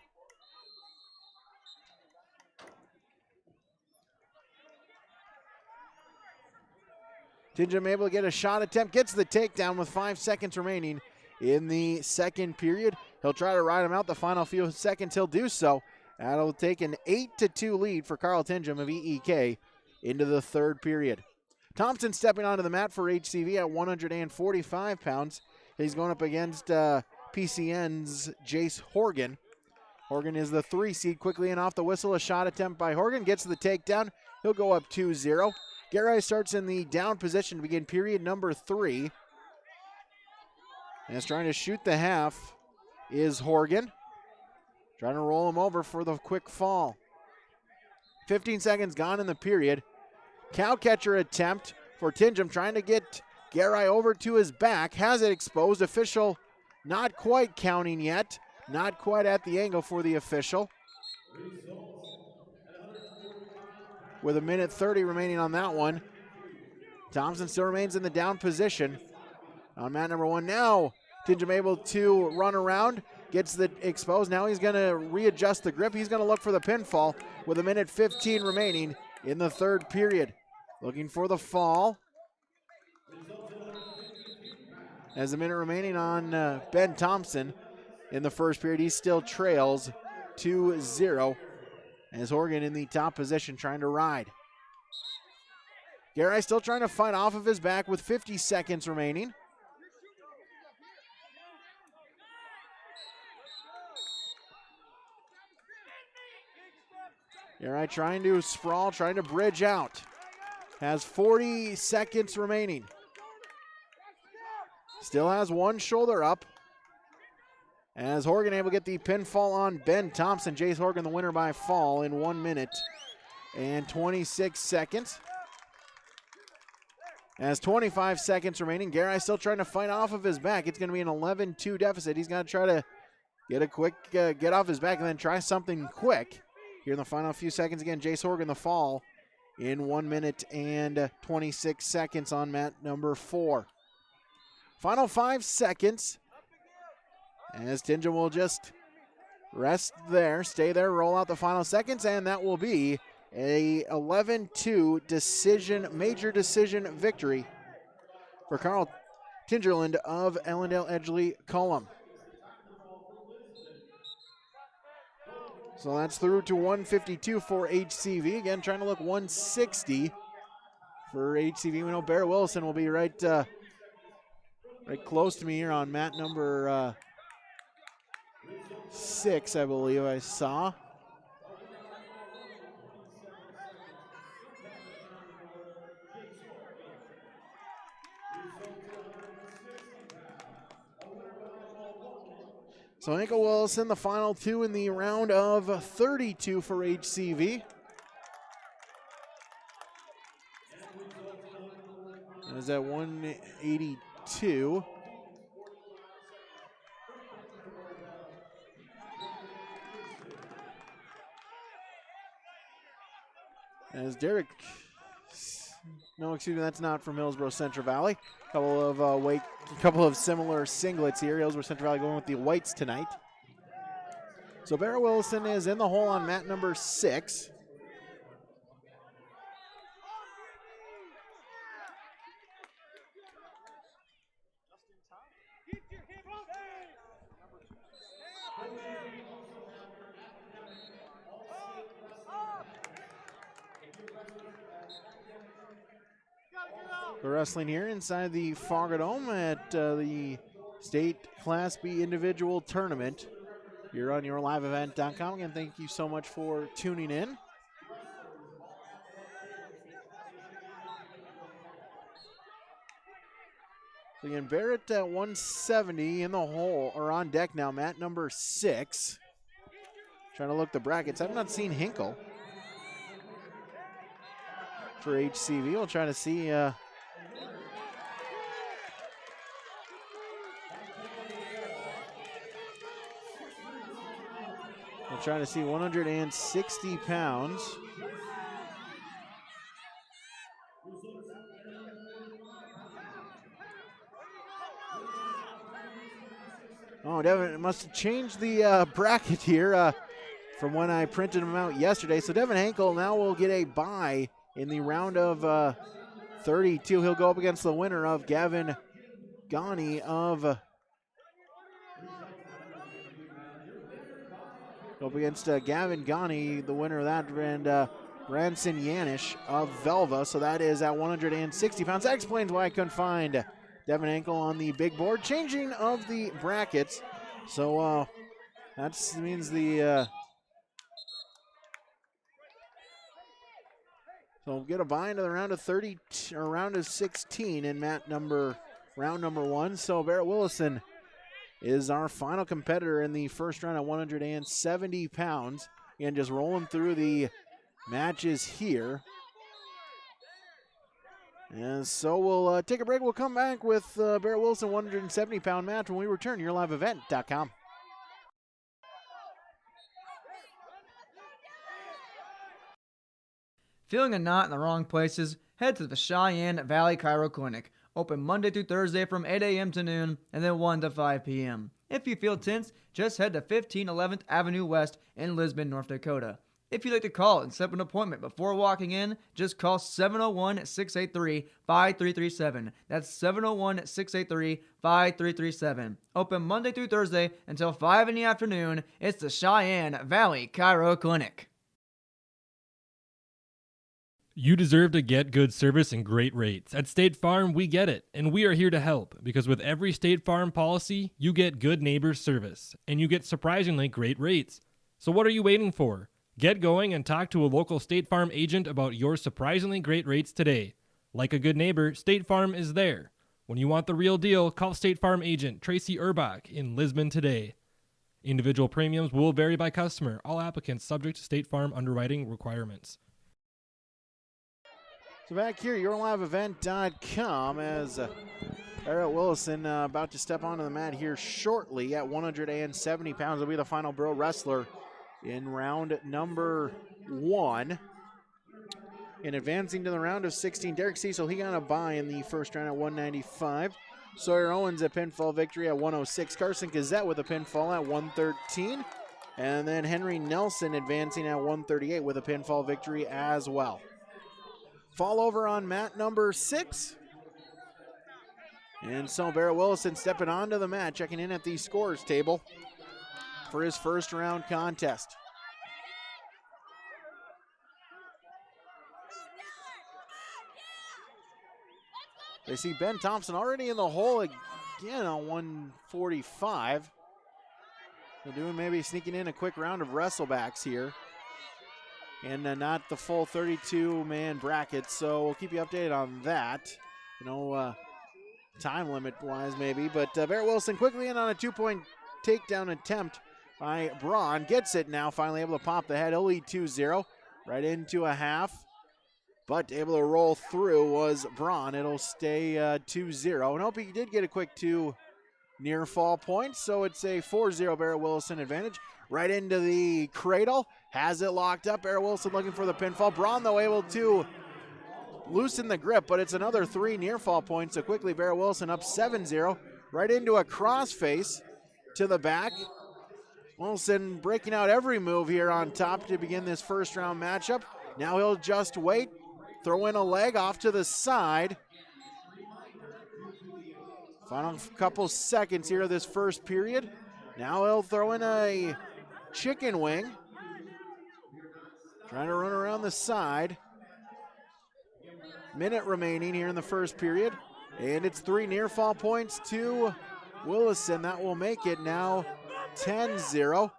Tingerland able to get a shot attempt, gets the takedown with 5 seconds remaining in the second period. He'll try to ride him out the final few seconds. He'll do so. That'll take an 8-2 lead for Carl Tingham of EEK into the third period. Thompson stepping onto the mat for HCV at 145 pounds. He's going up against PCN's Jace Horgan. Horgan is the 3 seed. Quickly and off the whistle, a shot attempt by Horgan. Gets the takedown. He'll go up 2-0. Garay starts in the down position to begin period number 3. And is trying to shoot the half is Horgan. Trying to roll him over for the quick fall. 15 seconds gone in the period. Cow catcher attempt for Tingham, trying to get Garay over to his back. Has it exposed. Official not quite counting yet. Not quite at the angle for the official. With a minute 30 remaining on that one. Thompson still remains in the down position. On mat number 1 now. Tingham able to run around. Gets the exposed. Now he's going to readjust the grip. He's going to look for the pinfall with a minute 15 remaining in the third period. Looking for the fall. As a minute remaining on Ben Thompson in the first period, he still trails 2-0 as Horgan in the top position trying to ride. Garay still trying to fight off of his back with 50 seconds remaining. Garay trying to sprawl, trying to bridge out. Has 40 seconds remaining. Still has one shoulder up. As Horgan able to get the pinfall on Ben Thompson. Jace Horgan the winner by fall in 1 minute and 26 seconds. As 25 seconds remaining, Garai still trying to fight off of his back. It's going to be an 11-2 deficit. He's going to try to get a quick get off his back and then try something quick. Here in the final few seconds again, Jace Horgan the fall in 1 minute and 26 seconds on mat number 4. Final 5 seconds as Tinja will just rest there, stay there, roll out the final seconds, and that will be a 11-2 decision, major decision victory for Carl Tingerland of Ellendale Edgeley Cullum. So that's through to 152 for HCV. Again, trying to look 160 for HCV. We know Bear Wilson will be right close to me here on mat number 6, I believe I saw. So Ankle Wilson, the final 2 in the round of 32 for HCV. That is at 182. As Derek, no, excuse me, that's not from Hillsboro-Central Valley. Couple of similar singlets here. Hillsboro-Central Valley going with the whites tonight. So Barrett Wilson is in the hole on mat number 6. The wrestling here inside the Fargo Dome at the State Class B Individual Tournament. You're on yourliveevent.com. Again, thank you so much for tuning in. So again, Barrett at 170 in the hole, or on deck now, mat number 6. Trying to look the brackets. I've not seen Hinkle for HCV. We'll try to see. We're trying to see 160 pounds. Oh, Devin must have changed the bracket here from when I printed them out yesterday. So Devin Hankel now will get a bye in the round of 32. He'll go up against the winner of Gavin Ghani of... Up against Gavin Ghani, the winner of that, and Ranson Yanish of Velva. So that is at 160 pounds. That explains why I couldn't find Devin Ankle on the big board. Changing of the brackets. So that means the... so we'll get a bye into the round of 30, or round of 16 in round number 1. So Barrett Willison is our final competitor in the first round at 170 pounds. Again, just rolling through the matches here. And so we'll take a break. We'll come back with Barrett Wilson 170-pound match when we return. YourLiveEvent.com. Feeling a knot in the wrong places? Head to the Cheyenne Valley Chiro Clinic. Open Monday through Thursday from 8 a.m. to noon and then 1 to 5 p.m. If you feel tense, just head to 1511th Avenue West in Lisbon, North Dakota. If you'd like to call and set up an appointment before walking in, just call 701-683-5337. That's 701-683-5337. Open Monday through Thursday until 5 in the afternoon. It's the Cheyenne Valley Chiro Clinic. You deserve to get good service and great rates. At State Farm, we get it, and we are here to help, because with every State Farm policy, you get good neighbor service, and you get surprisingly great rates. So what are you waiting for? Get going and talk to a local State Farm agent about your surprisingly great rates today. Like a good neighbor, State Farm is there. When you want the real deal, call State Farm agent Tracy Urbach in Lisbon today. Individual premiums will vary by customer. All applicants subject to State Farm underwriting requirements. So back here, yourliveevent.com as Barrett Willison about to step onto the mat here shortly at 170 pounds. Will be the final bro wrestler in round number 1. And advancing to the round of 16, Derek Cecil, he got a bye in the first round at 195. Sawyer Owens a pinfall victory at 106. Carson Gazette with a pinfall at 113. And then Henry Nelson advancing at 138 with a pinfall victory as well. Fall over on mat number 6. And so Barrett Willison stepping onto the mat, checking in at the scorers table for his first round contest. They see Ben Thompson already in the hole again on 145. They're doing maybe sneaking in a quick round of Wrestlebacks here. And not the full 32-man bracket, so we'll keep you updated on that. Time limit-wise maybe, but Barrett Willison quickly in on a 2-point takedown attempt by Braun. Gets it now, finally able to pop the head. He'll lead 2-0, right into a half. But able to roll through was Braun. It'll stay 2-0. And Opie did get a quick 2 near fall points, so it's a 4-0 Barrett Willison advantage. Right into the cradle, has it locked up. Barrett Willison looking for the pinfall. Braun, though, able to loosen the grip, but it's another 3 near fall points. So quickly, Barrett Willison up 7-0. Right into a crossface to the back. Willison breaking out every move here on top to begin this first round matchup. Now he'll just wait, throw in a leg off to the side. Final couple seconds here of this first period. Now he'll throw in a chicken wing. Trying to run around the side. Minute remaining here in the first period. And it's 3 near fall points to Willison. That will make it now 10-0.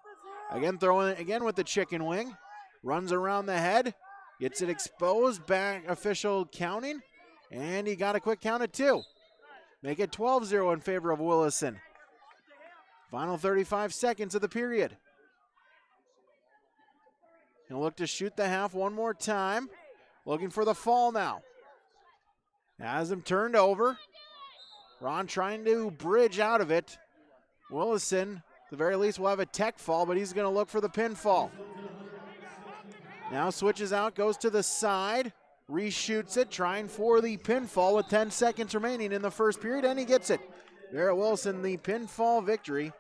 Again, throwing it again with the chicken wing. Runs around the head. Gets it exposed. Back official counting. And he got a quick count of 2. Make it 12-0 in favor of Willison. Final 35 seconds of the period. He'll look to shoot the half one more time. Looking for the fall now. Has him turned over. Ron trying to bridge out of it. Willison, at the very least, will have a tech fall, but he's going to look for the pinfall. Now switches out, goes to the side, reshoots it, trying for the pinfall with 10 seconds remaining in the first period, and he gets it. Barrett Willison, the pinfall victory.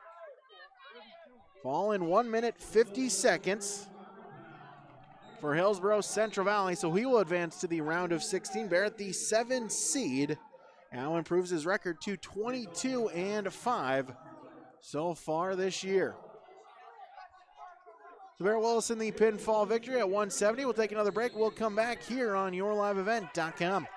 Fall in 1 minute, 50 seconds for Hillsboro-Central Valley, so he will advance to the round of 16. Barrett, the 7 seed, now improves his record to 22-5 so far this year. So Barrett Willison, the pinfall victory at 170. We'll take another break. We'll come back here on yourliveevent.com.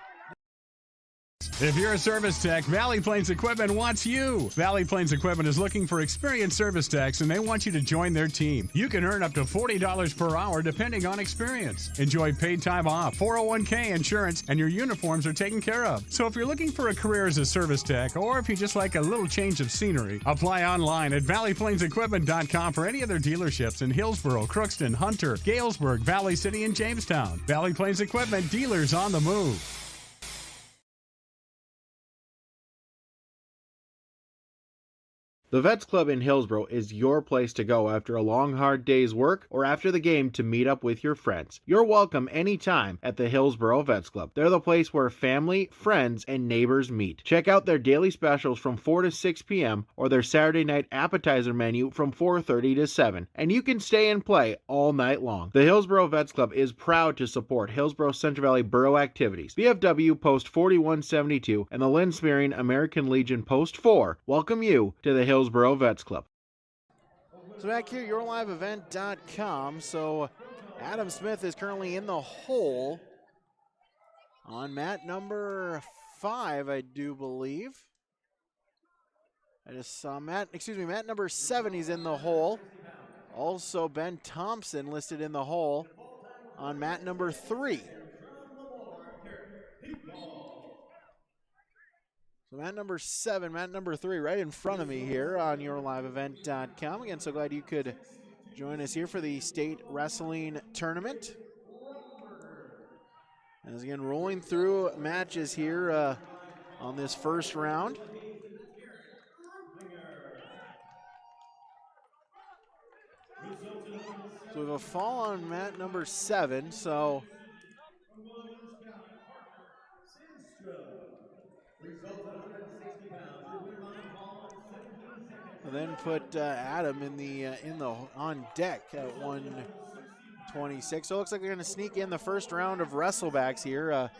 If you're a service tech, Valley Plains Equipment wants you. Valley Plains Equipment is looking for experienced service techs, and they want you to join their team. You can earn up to $40 per hour depending on experience. Enjoy paid time off, 401k insurance, and your uniforms are taken care of. So if you're looking for a career as a service tech, or if you just like a little change of scenery, apply online at valleyplainsequipment.com for any other dealerships in Hillsboro, Crookston, Hunter, Galesburg, Valley City, and Jamestown. Valley Plains Equipment, dealers on the move. The Vets Club in Hillsboro is your place to go after a long, hard day's work or after the game to meet up with your friends. You're welcome anytime at the Hillsboro Vets Club. They're the place where family, friends, and neighbors meet. Check out their daily specials from 4 to 6 p.m. or their Saturday night appetizer menu from 4:30 to 7. And you can stay and play all night long. The Hillsboro Vets Club is proud to support Hillsboro-Central Valley Borough activities. VFW Post 4172 and the Lynn Spearing American Legion Post 4 welcome you to the Hillsboro Vets Club. So back here, yourliveevent.com. So Adam Smith is currently in the hole on mat number 5, I do believe. I just saw mat number 7, he's in the hole. Also Ben Thompson listed in the hole on mat number 3. So mat number 7, mat number 3 right in front of me here on yourliveevent.com. Again, so glad you could join us here for the state wrestling tournament. As again, rolling through matches here on this first round. So we have a fall on mat number 7, so and then put Adam in the on deck at 126. So it looks like they're going to sneak in the first round of Wrestlebacks here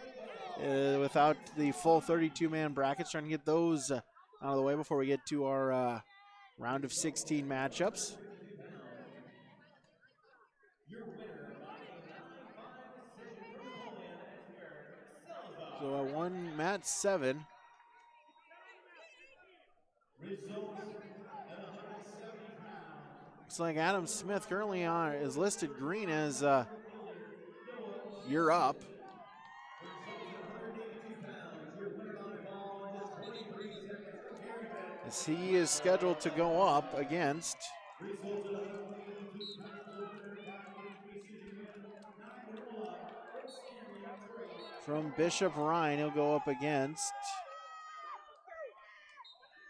without the full 32-man brackets, trying to get those out of the way before we get to our round of 16 matchups. So at mat 7. Looks like Adam Smith currently is listed green as you're up. As he is scheduled to go up against from Bishop Rhine, he'll go up against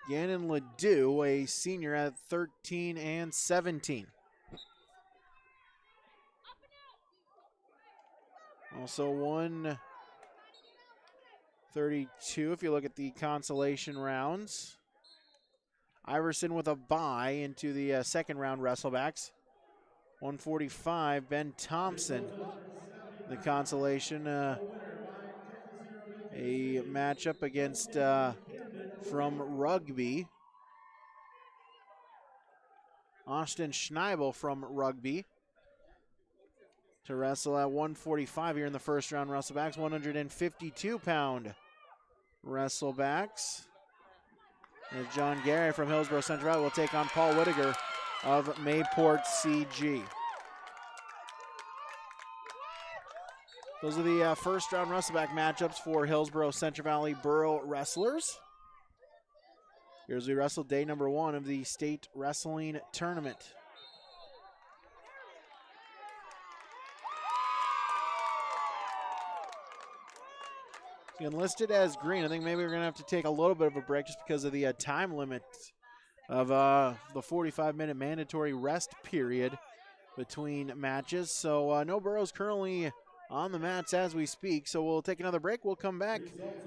Gannon Ledoux, a senior at 13 and 17. Also 132 if you look at the consolation rounds. Iverson with a bye into the second round Wrestlebacks. 145, Ben Thompson, the consolation. A matchup against from Rugby. Austin Schneibel from Rugby to wrestle at 145 here in the first round Wrestlebacks. 152-pound Wrestlebacks. And John Gary from Hillsboro-Central will take on Paul Whittaker of Mayport CG. Those are the first round Wrestleback matchups for Hillsboro-Central Valley Borough wrestlers. Here's we wrestle day number 1 of the state wrestling tournament. Listed as green. I think maybe we're going to have to take a little bit of a break just because of the time limit of the 45-minute mandatory rest period between matches. So no Boroughs currently on the mats as we speak. So we'll take another break. We'll come back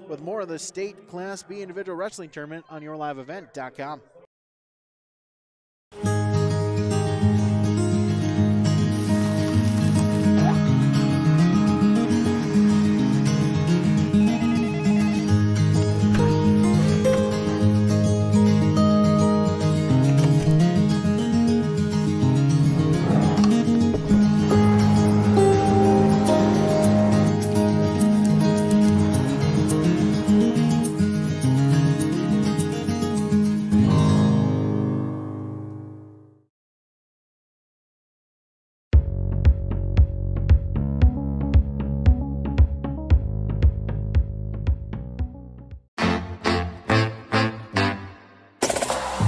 with more of the state Class B individual wrestling tournament on yourliveevent.com.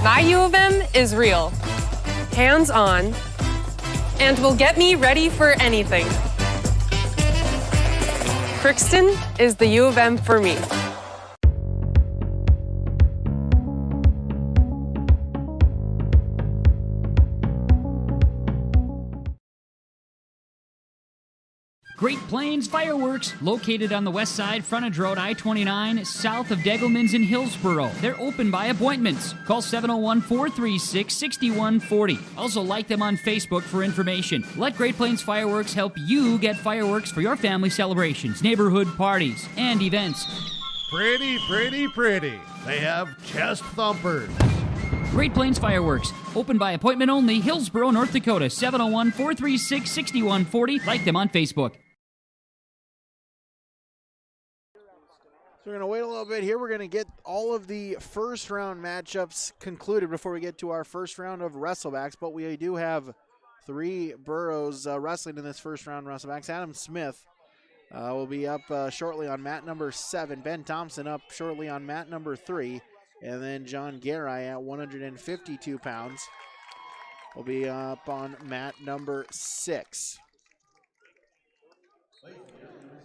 My U of M is real, hands-on, and will get me ready for anything. Crookston is the U of M for me. Great Plains Fireworks, located on the west side, frontage road I-29, south of Degelman's in Hillsboro. They're open by appointments. Call 701-436-6140. Also like them on Facebook for information. Let Great Plains Fireworks help you get fireworks for your family celebrations, neighborhood parties, and events. Pretty, pretty, pretty. They have chest thumpers. Great Plains Fireworks, open by appointment only, Hillsboro, North Dakota, 701-436-6140. Like them on Facebook. So we're going to wait a little bit here. We're going to get all of the first round matchups concluded before we get to our first round of Wrestlebacks. But we do have 3 boroughs wrestling in this first round Wrestlebacks. Adam Smith will be up shortly on mat number 7. Ben Thompson up shortly on mat number 3. And then John Garai at 152 pounds will be up on mat number 6.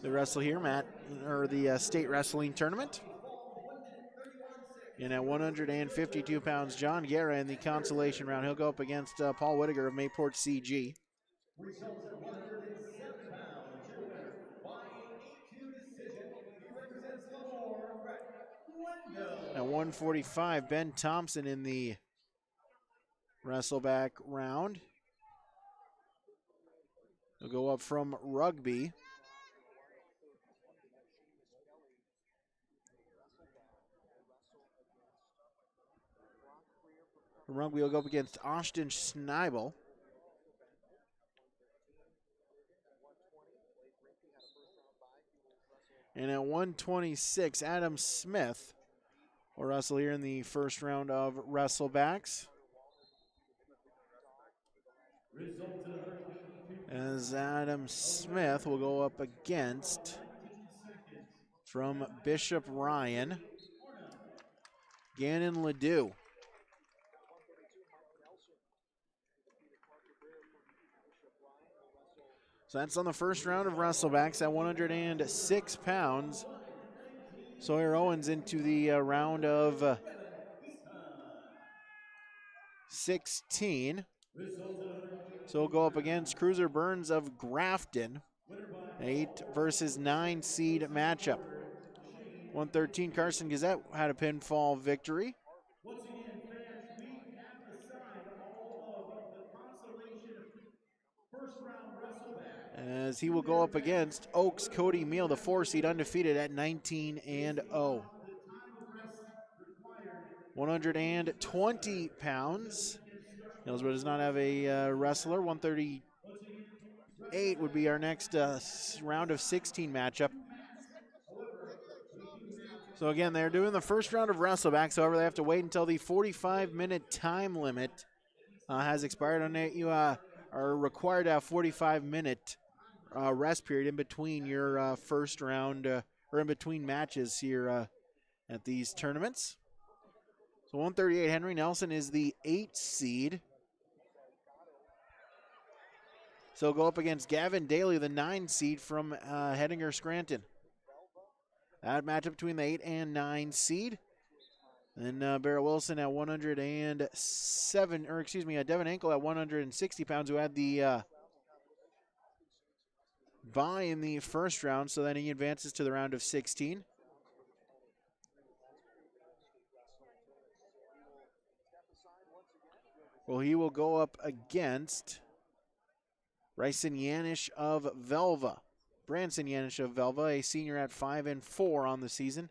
the wrestle here, the state wrestling tournament. And at 152 pounds, John Guerra in the consolation round. He'll go up against Paul Whittaker of Mayport CG. Results at 107 pounds. Your winner by 8-2 decision. He represents Lemoore, Wendell. At 145, Ben Thompson in the Wrestleback round. He'll go up from Rugby. From Rugby, will go up against Austin Schneibel. And at 126, Adam Smith will wrestle here in the first round of Wrestlebacks. As Adam Smith will go up against, from Bishop Ryan, Gannon Ledoux. So that's on the first round of Wrestlebacks at 106 pounds. Sawyer Owens into the round of 16. So we'll go up against Cruiser Burns of Grafton. 8 versus 9 seed matchup. 113, Carson Gazette had a pinfall victory. Once again, fans, we have assigned all of the consolation first round Wrestleback. As he will go up against Oaks Cody Meal, the 4 seed, undefeated at 19-0. 120 pounds. Hillsboro does not have a wrestler. 138 would be our next round of 16 matchup. So again, they're doing the first round of Wrestlebacks. However, they have to wait until the 45-minute time limit has expired. On it, you are required to have 45-minute rest period in between your first round or in between matches here at these tournaments. So 138, Henry Nelson is the 8 seed. So go up against Gavin Daly, the 9 seed from Hettinger Scranton. That matchup between the 8 and 9 seed. Then Barrett Wilson at 107, or excuse me, Devin Ankle at 160 pounds, who had the bye in the first round, so then he advances to the round of 16. Well, he will go up against Bryson Yanish of Velva. Branson Yanish of Velva, a senior at 5-4 on the season.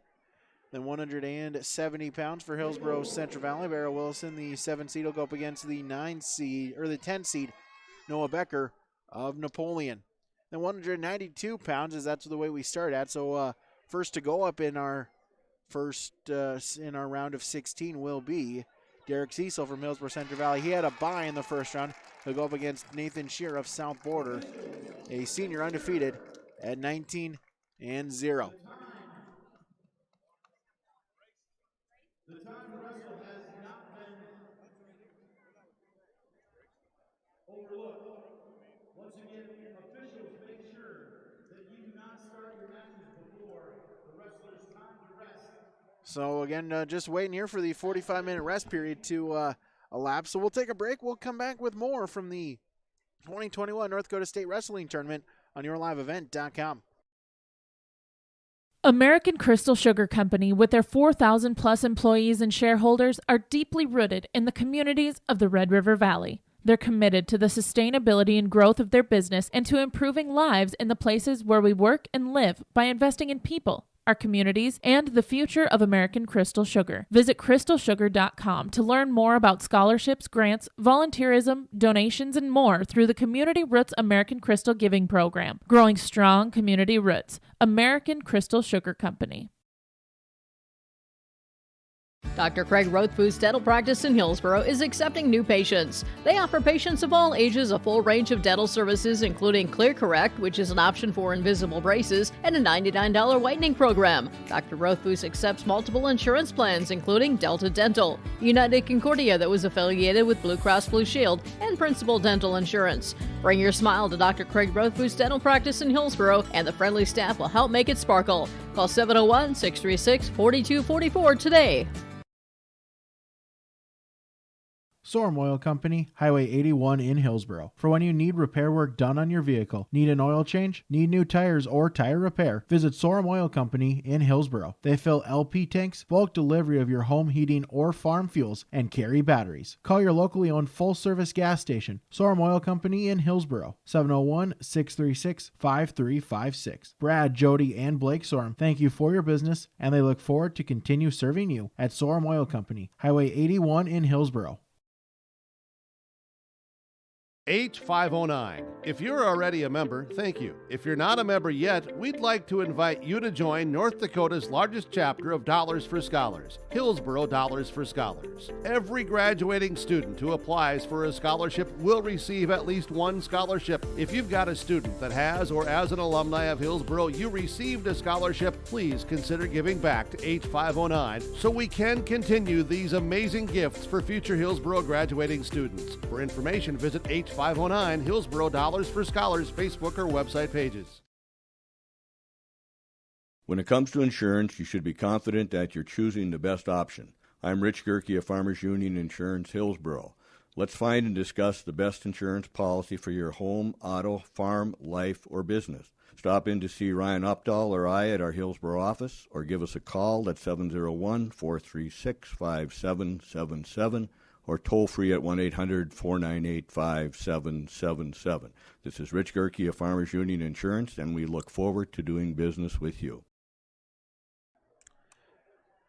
Then 170 pounds for Hillsboro-Central Valley. Barrett Wilson, the 7 seed, will go up against the 9 seed, or the 10 seed, Noah Becker of Napoleon. Then 192 pounds, as that's the way we start at. So first to go up in our round of 16 will be Derek Cecil from Hillsboro-Central Valley. He had a bye in the first round. He'll go up against Nathan Shear of South Border, a senior undefeated at 19-0. The time to wrestle has not been overlooked. Once again, officials make sure that you do not start your matches before the wrestler's time to rest. So again, just waiting here for the 45-minute rest period to elapse. So we'll take a break. We'll come back with more from the 2021 North Dakota State Wrestling Tournament on YourLiveEvent.com. American Crystal Sugar Company, with their 4,000 plus employees and shareholders, are deeply rooted in the communities of the Red River Valley. They're committed to the sustainability and growth of their business and to improving lives in the places where we work and live by investing in people, our communities, and the future of American Crystal Sugar. Visit crystalsugar.com to learn more about scholarships, grants, volunteerism, donations, and more through the Community Roots American Crystal Giving Program. Growing strong community roots. American Crystal Sugar Company. Dr. Craig Rothfuss Dental Practice in Hillsboro is accepting new patients. They offer patients of all ages a full range of dental services, including Clear Correct, which is an option for invisible braces, and a $99 whitening program. Dr. Rothfuss accepts multiple insurance plans, including Delta Dental, United Concordia that was affiliated with Blue Cross Blue Shield, and Principal Dental Insurance. Bring your smile to Dr. Craig Rothfuss Dental Practice in Hillsboro, and the friendly staff will help make it sparkle. Call 701-636-4244 today. Sorum Oil Company, Highway 81 in Hillsboro. For when you need repair work done on your vehicle, need an oil change, need new tires, or tire repair, visit Sorum Oil Company in Hillsboro. They fill LP tanks, bulk delivery of your home heating or farm fuels, and carry batteries. Call your locally owned full-service gas station, Sorum Oil Company in Hillsboro, 701-636-5356. Brad, Jody, and Blake Sorum thank you for your business, and they look forward to continue serving you at Sorum Oil Company, Highway 81 in Hillsboro. H509. If you're already a member, thank you. If you're not a member yet, we'd like to invite you to join North Dakota's largest chapter of Dollars for Scholars, Hillsboro Dollars for Scholars. Every graduating student who applies for a scholarship will receive at least one scholarship. If you've got a student that has, or as an alumni of Hillsboro, you received a scholarship, please consider giving back to H509 so we can continue these amazing gifts for future Hillsboro graduating students. For information, visit H509 Hillsboro Dollars for Scholars Facebook or website pages. When it comes to insurance, you should be confident that you're choosing the best option. I'm Rich Gerke of Farmers Union Insurance, Hillsboro. Let's find and discuss the best insurance policy for your home, auto, farm, life, or business. Stop in to see Ryan Updahl or I at our Hillsboro office, or give us a call at 701-436-5777, or toll free at 1-800-498-5777. This is Rich Gerke of Farmers Union Insurance, and we look forward to doing business with you.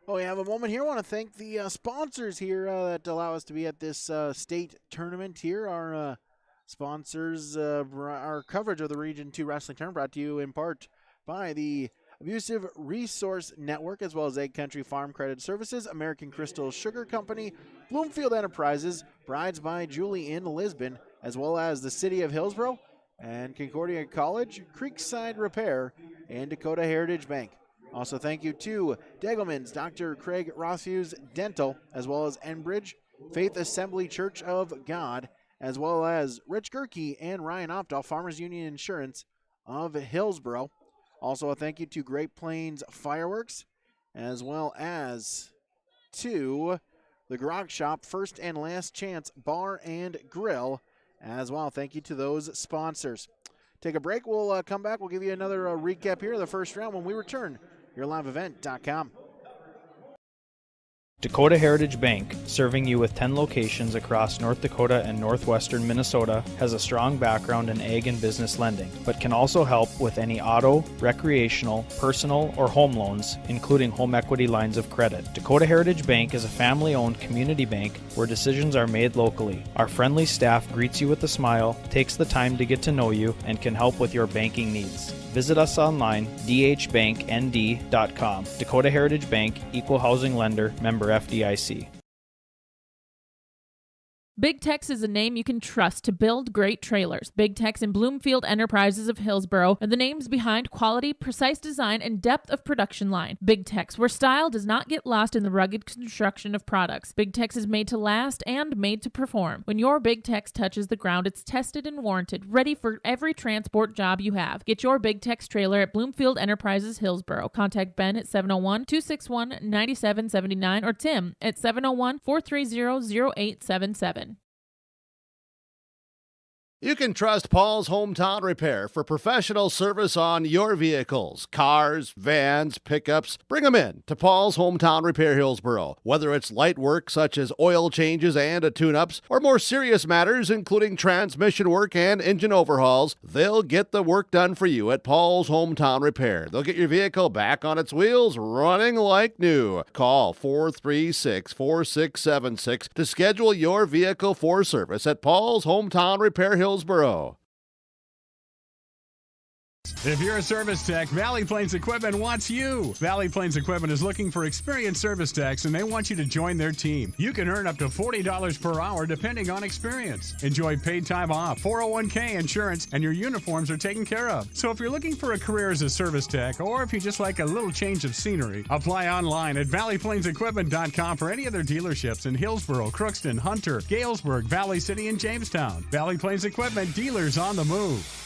Oh, we have a moment here. I want to thank the sponsors here that allow us to be at this state tournament here. Our sponsors, our coverage of the Region 2 Wrestling Tournament brought to you in part by the Abusive Resource Network, as well as Egg Country Farm Credit Services, American Crystal Sugar Company, Bloomfield Enterprises, Brides by Julie in Lisbon, as well as the City of Hillsboro and Concordia College, Creekside Repair, and Dakota Heritage Bank. Also, thank you to Degelman's Dr. Craig Rothfuss Dental, as well as Enbridge, Faith Assembly Church of God, as well as Rich Gerke and Ryan Opdahl, Farmers Union Insurance of Hillsboro. Also, a thank you to Great Plains Fireworks, as well as to the Grog Shop, First and Last Chance Bar and Grill, as well. Thank you to those sponsors. Take a break. We'll come back. We'll give you another recap here of the first round when we return. YourLiveEvent.com. Dakota Heritage Bank, serving you with 10 locations across North Dakota and northwestern Minnesota, has a strong background in ag and business lending, but can also help with any auto, recreational, personal, or home loans, including home equity lines of credit. Dakota Heritage Bank is a family-owned community bank where decisions are made locally. Our friendly staff greets you with a smile, takes the time to get to know you, and can help with your banking needs. Visit us online, dhbanknd.com. Dakota Heritage Bank, Equal Housing Lender, member FDIC. Big Tex is a name you can trust to build great trailers. Big Tex and Bloomfield Enterprises of Hillsboro are the names behind quality, precise design, and depth of production line. Big Tex, where style does not get lost in the rugged construction of products. Big Tex is made to last and made to perform. When your Big Tex touches the ground, it's tested and warranted, ready for every transport job you have. Get your Big Tex trailer at Bloomfield Enterprises Hillsboro. Contact Ben at 701-261-9779 or Tim at 701-430-0877. You can trust Paul's Hometown Repair for professional service on your vehicles, cars, vans, pickups. Bring them in to Paul's Hometown Repair Hillsboro. Whether it's light work such as oil changes and tune-ups, or more serious matters including transmission work and engine overhauls, they'll get the work done for you at Paul's Hometown Repair. They'll get your vehicle back on its wheels, running like new. Call 436-4676 to schedule your vehicle for service at Paul's Hometown Repair Hillsboro. If you're a service tech, Valley Plains Equipment wants you. Valley Plains Equipment is looking for experienced service techs, and they want you to join their team. You can earn up to $40 per hour depending on experience. Enjoy paid time off, 401k insurance, and your uniforms are taken care of. So if you're looking for a career as a service tech, or if you just like a little change of scenery, apply online at valleyplainsequipment.com for any of their dealerships in Hillsboro, Crookston, Hunter, Galesburg, Valley City, and Jamestown. Valley Plains Equipment, dealers on the move.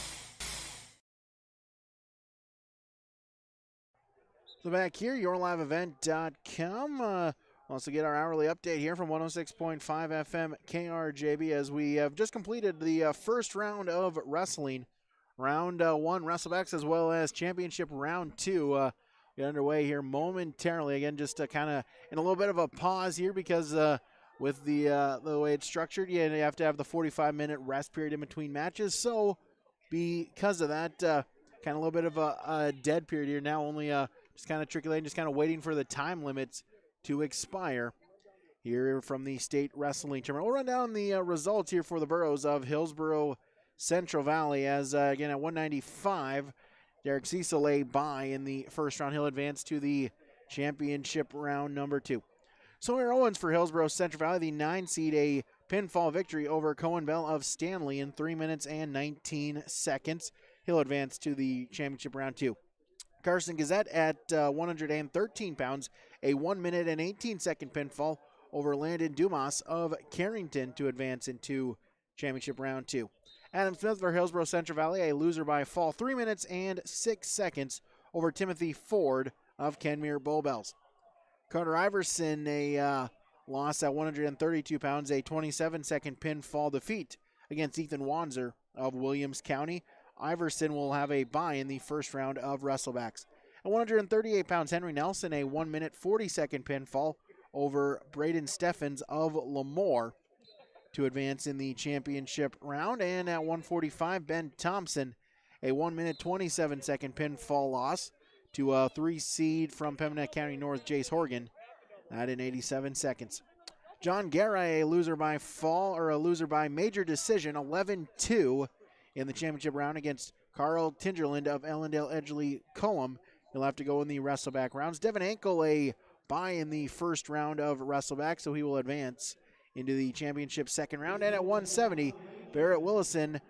So back here, yourliveevent.com. Also get our hourly update here from 106.5 FM KRJB as we have just completed the first round of wrestling. Round 1 Wrestlebacks as well as championship round 2. Get underway here momentarily. Again, just kind of in a little bit of a pause here because with the way it's structured, you have to have the 45-minute rest period in between matches. So because of that, kind of a little bit of a dead period here now, only just kind of trickling, just kind of waiting for the time limits to expire here from the state wrestling tournament. We'll run down the results here for the boroughs of Hillsboro-Central Valley as, again, at 195, Derek Cecil a bye in the first round. He'll advance to the championship round number 2. Sawyer Owens for Hillsboro-Central Valley, the 9 seed, a pinfall victory over Cohen Bell of Stanley in 3 minutes and 19 seconds. He'll advance to the championship round 2. Carson Gazette at 113 pounds, a 1 minute and 18 second pinfall over Landon Dumas of Carrington to advance into championship round 2. Adam Smith for Hillsboro-Central Valley, a loser by fall, 3 minutes and 6 seconds over Timothy Ford of Kenmere Bull Bells. Carter Iverson, a loss at 132 pounds, a 27 second pinfall defeat against Ethan Wanzer of Williams County. Iverson will have a bye in the first round of Wrestlebacks. At 138 pounds, Henry Nelson, a 1 minute 40 second pinfall over Braden Steffens of Lemoore to advance in the championship round. And at 145, Ben Thompson, a 1 minute 27 second pinfall loss to a 3 seed from Pembina County North, Jace Horgan, at in 87 seconds. John Garay, a loser by fall, or a loser by major decision, 11-2. In the championship round against Carl Tingerland of Ellendale Edgley Coam. He'll have to go in the Wrestleback rounds. Devin Ankle a bye in the first round of Wrestleback, so he will advance into the championship second round. And at 170, Barrett Willison,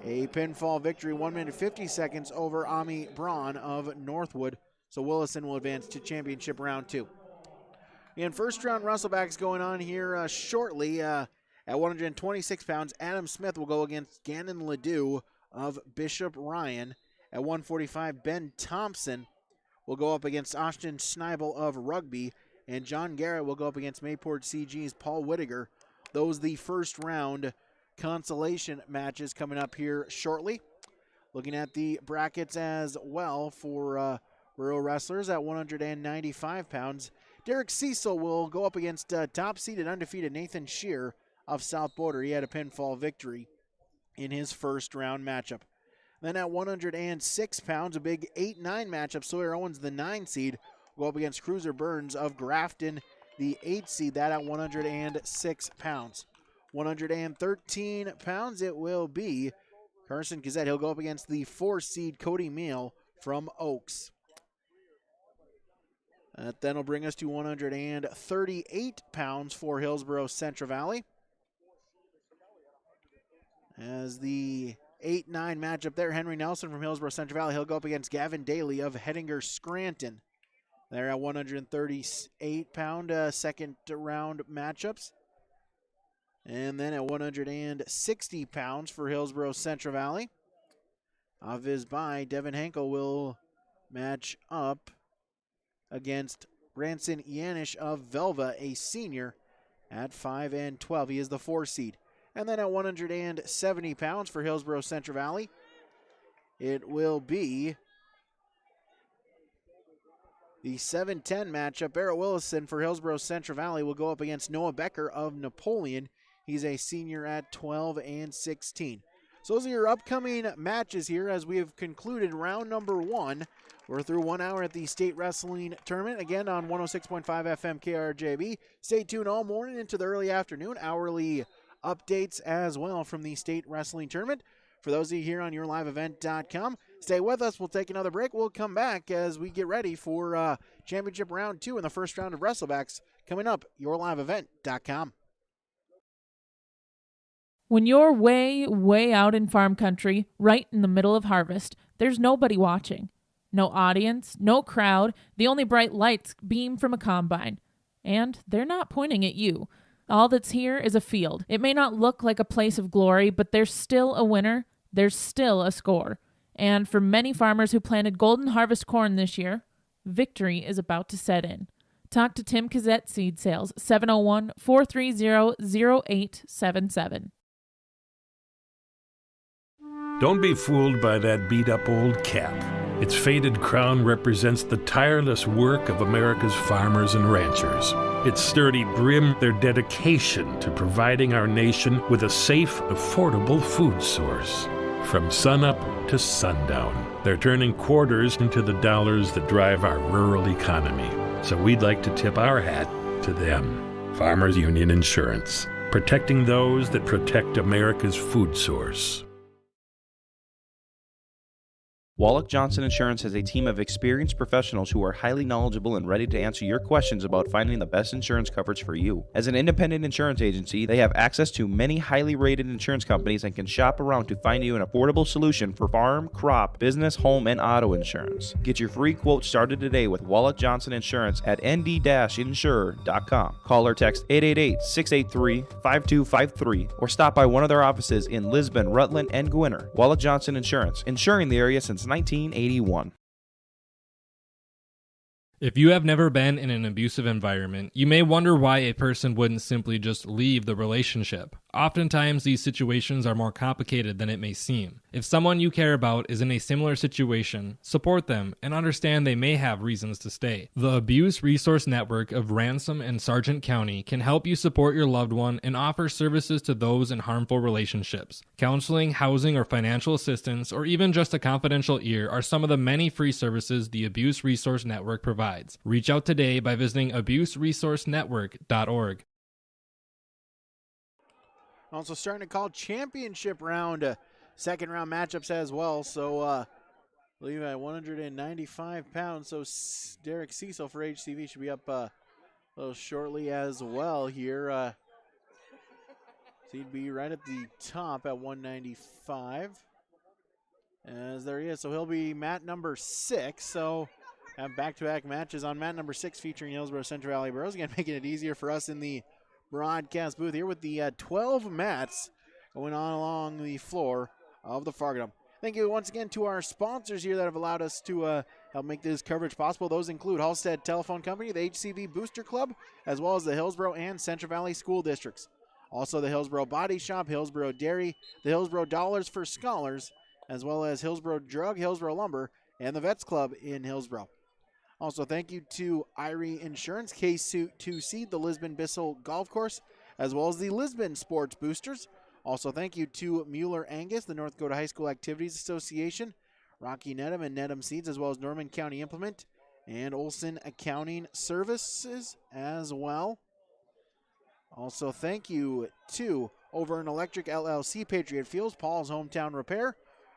a pinfall victory, 1 minute 50 seconds over Ami Braun of Northwood. So Willison will advance to championship round 2. And first round Wrestlebacks going on here shortly. At 126 pounds, Adam Smith will go against Gannon Ledoux of Bishop Ryan. At 145, Ben Thompson will go up against Austin Schneibel of Rugby. And John Garrett will go up against Mayport CG's Paul Whittaker. Those the first round consolation matches coming up here shortly. Looking at the brackets as well for rural wrestlers at 195 pounds. Derek Cecil will go up against top-seeded undefeated Nathan Shear of South Border. He had a pinfall victory in his first round matchup. Then at 106 pounds, a big 8-9 matchup. Sawyer Owens, the 9 seed, will go up against Cruiser Burns of Grafton, the 8 seed, that at 106 pounds. 113 pounds, it will be Carson Gazette. He'll go up against the 4 seed Cody Meal from Oaks. That then will bring us to 138 pounds for Hillsboro-Central Valley. As the 8-9 matchup there, Henry Nelson from Hillsboro-Central Valley, he'll go up against Gavin Daly of Hettinger Scranton. They're at 138-pound second round matchups. And then at 160 pounds for Hillsboro-Central Valley, of his bye, Devin Henkel will match up against Branson Yanish of Velva, a senior, at 5-12. He is the 4 seed. And then at 170 pounds for Hillsboro-Central Valley, it will be the 7-10 matchup. Barrett Willison for Hillsboro-Central Valley will go up against Noah Becker of Napoleon. He's a senior at 12-16. So those are your upcoming matches here as we have concluded round number 1. We're through 1 hour at the State Wrestling Tournament, again on 106.5 FM KRJB. Stay tuned all morning into the early afternoon, hourly updates as well from the State Wrestling Tournament. For those of you here on yourliveevent.com, Stay with us. We'll take another break. We'll come back as we get ready for Championship Round 2 in the first round of Wrestlebacks coming up, yourliveevent.com. When you're way, way out in farm country, right in the middle of harvest, there's nobody watching. No audience, no crowd, the only bright lights beam from a combine. And they're not pointing at you. All that's here is a field. It may not look like a place of glory, but there's still a winner. There's still a score. And for many farmers who planted golden harvest corn this year, victory is about to set in. Talk to Tim Kazette Seed Sales, 701-430-0877. Don't be fooled by that beat-up old cap. Its faded crown represents the tireless work of America's farmers and ranchers. Its sturdy brim, their dedication to providing our nation with a safe, affordable food source. From sunup to sundown, they're turning quarters into the dollars that drive our rural economy. So we'd like to tip our hat to them. Farmers Union Insurance, protecting those that protect America's food source. Wallach Johnson Insurance has a team of experienced professionals who are highly knowledgeable and ready to answer your questions about finding the best insurance coverage for you. As an independent insurance agency, they have access to many highly rated insurance companies and can shop around to find you an affordable solution for farm, crop, business, home, and auto insurance. Get your free quote started today with Wallach Johnson Insurance at nd-insurer.com. Call or text 888-683-5253 or stop by one of their offices in Lisbon, Rutland, and Gwinner. Wallach Johnson Insurance, insuring the area since 1981. If you have never been in an abusive environment, you may wonder why a person wouldn't simply just leave the relationship. Oftentimes, these situations are more complicated than it may seem. If someone you care about is in a similar situation, support them and understand they may have reasons to stay. The Abuse Resource Network of Ransom and Sargent County can help you support your loved one and offer services to those in harmful relationships. Counseling, housing, or financial assistance, or even just a confidential ear are some of the many free services the Abuse Resource Network provides. Reach out today by visiting abuseresourcenetwork.org. Also starting to call championship round, second round matchups as well. So I believe at 195 pounds. So Derek Cecil for HCV should be up a little shortly as well here. So he'd be right at the top at 195. As there he is. So he'll be mat number 6. So have back-to-back matches on mat number 6 featuring Hillsboro-Central Valley Burros. Again, making it easier for us in the broadcast booth here with the 12 mats going on along the floor of the Fargo Dome. Thank you once again to our sponsors here that have allowed us to help make this coverage possible. Those include Halstead Telephone Company, the HCV Booster Club, as well as the Hillsboro and Central Valley School Districts. Also the Hillsboro Body Shop, Hillsboro Dairy, the Hillsboro Dollars for Scholars, as well as Hillsboro Drug, Hillsboro Lumber, and the Vets Club in Hillsboro. Also, thank you to Irie Insurance, K2 the Lisbon Bissell Golf Course, as well as the Lisbon Sports Boosters. Also, thank you to Mueller Angus, the North Dakota High School Activities Association, Rocky Nedham and Nedham Seeds, as well as Norman County Implement, and Olson Accounting Services as well. Also, thank you to Over an Electric LLC, Patriot Fuels, Paul's Hometown Repair,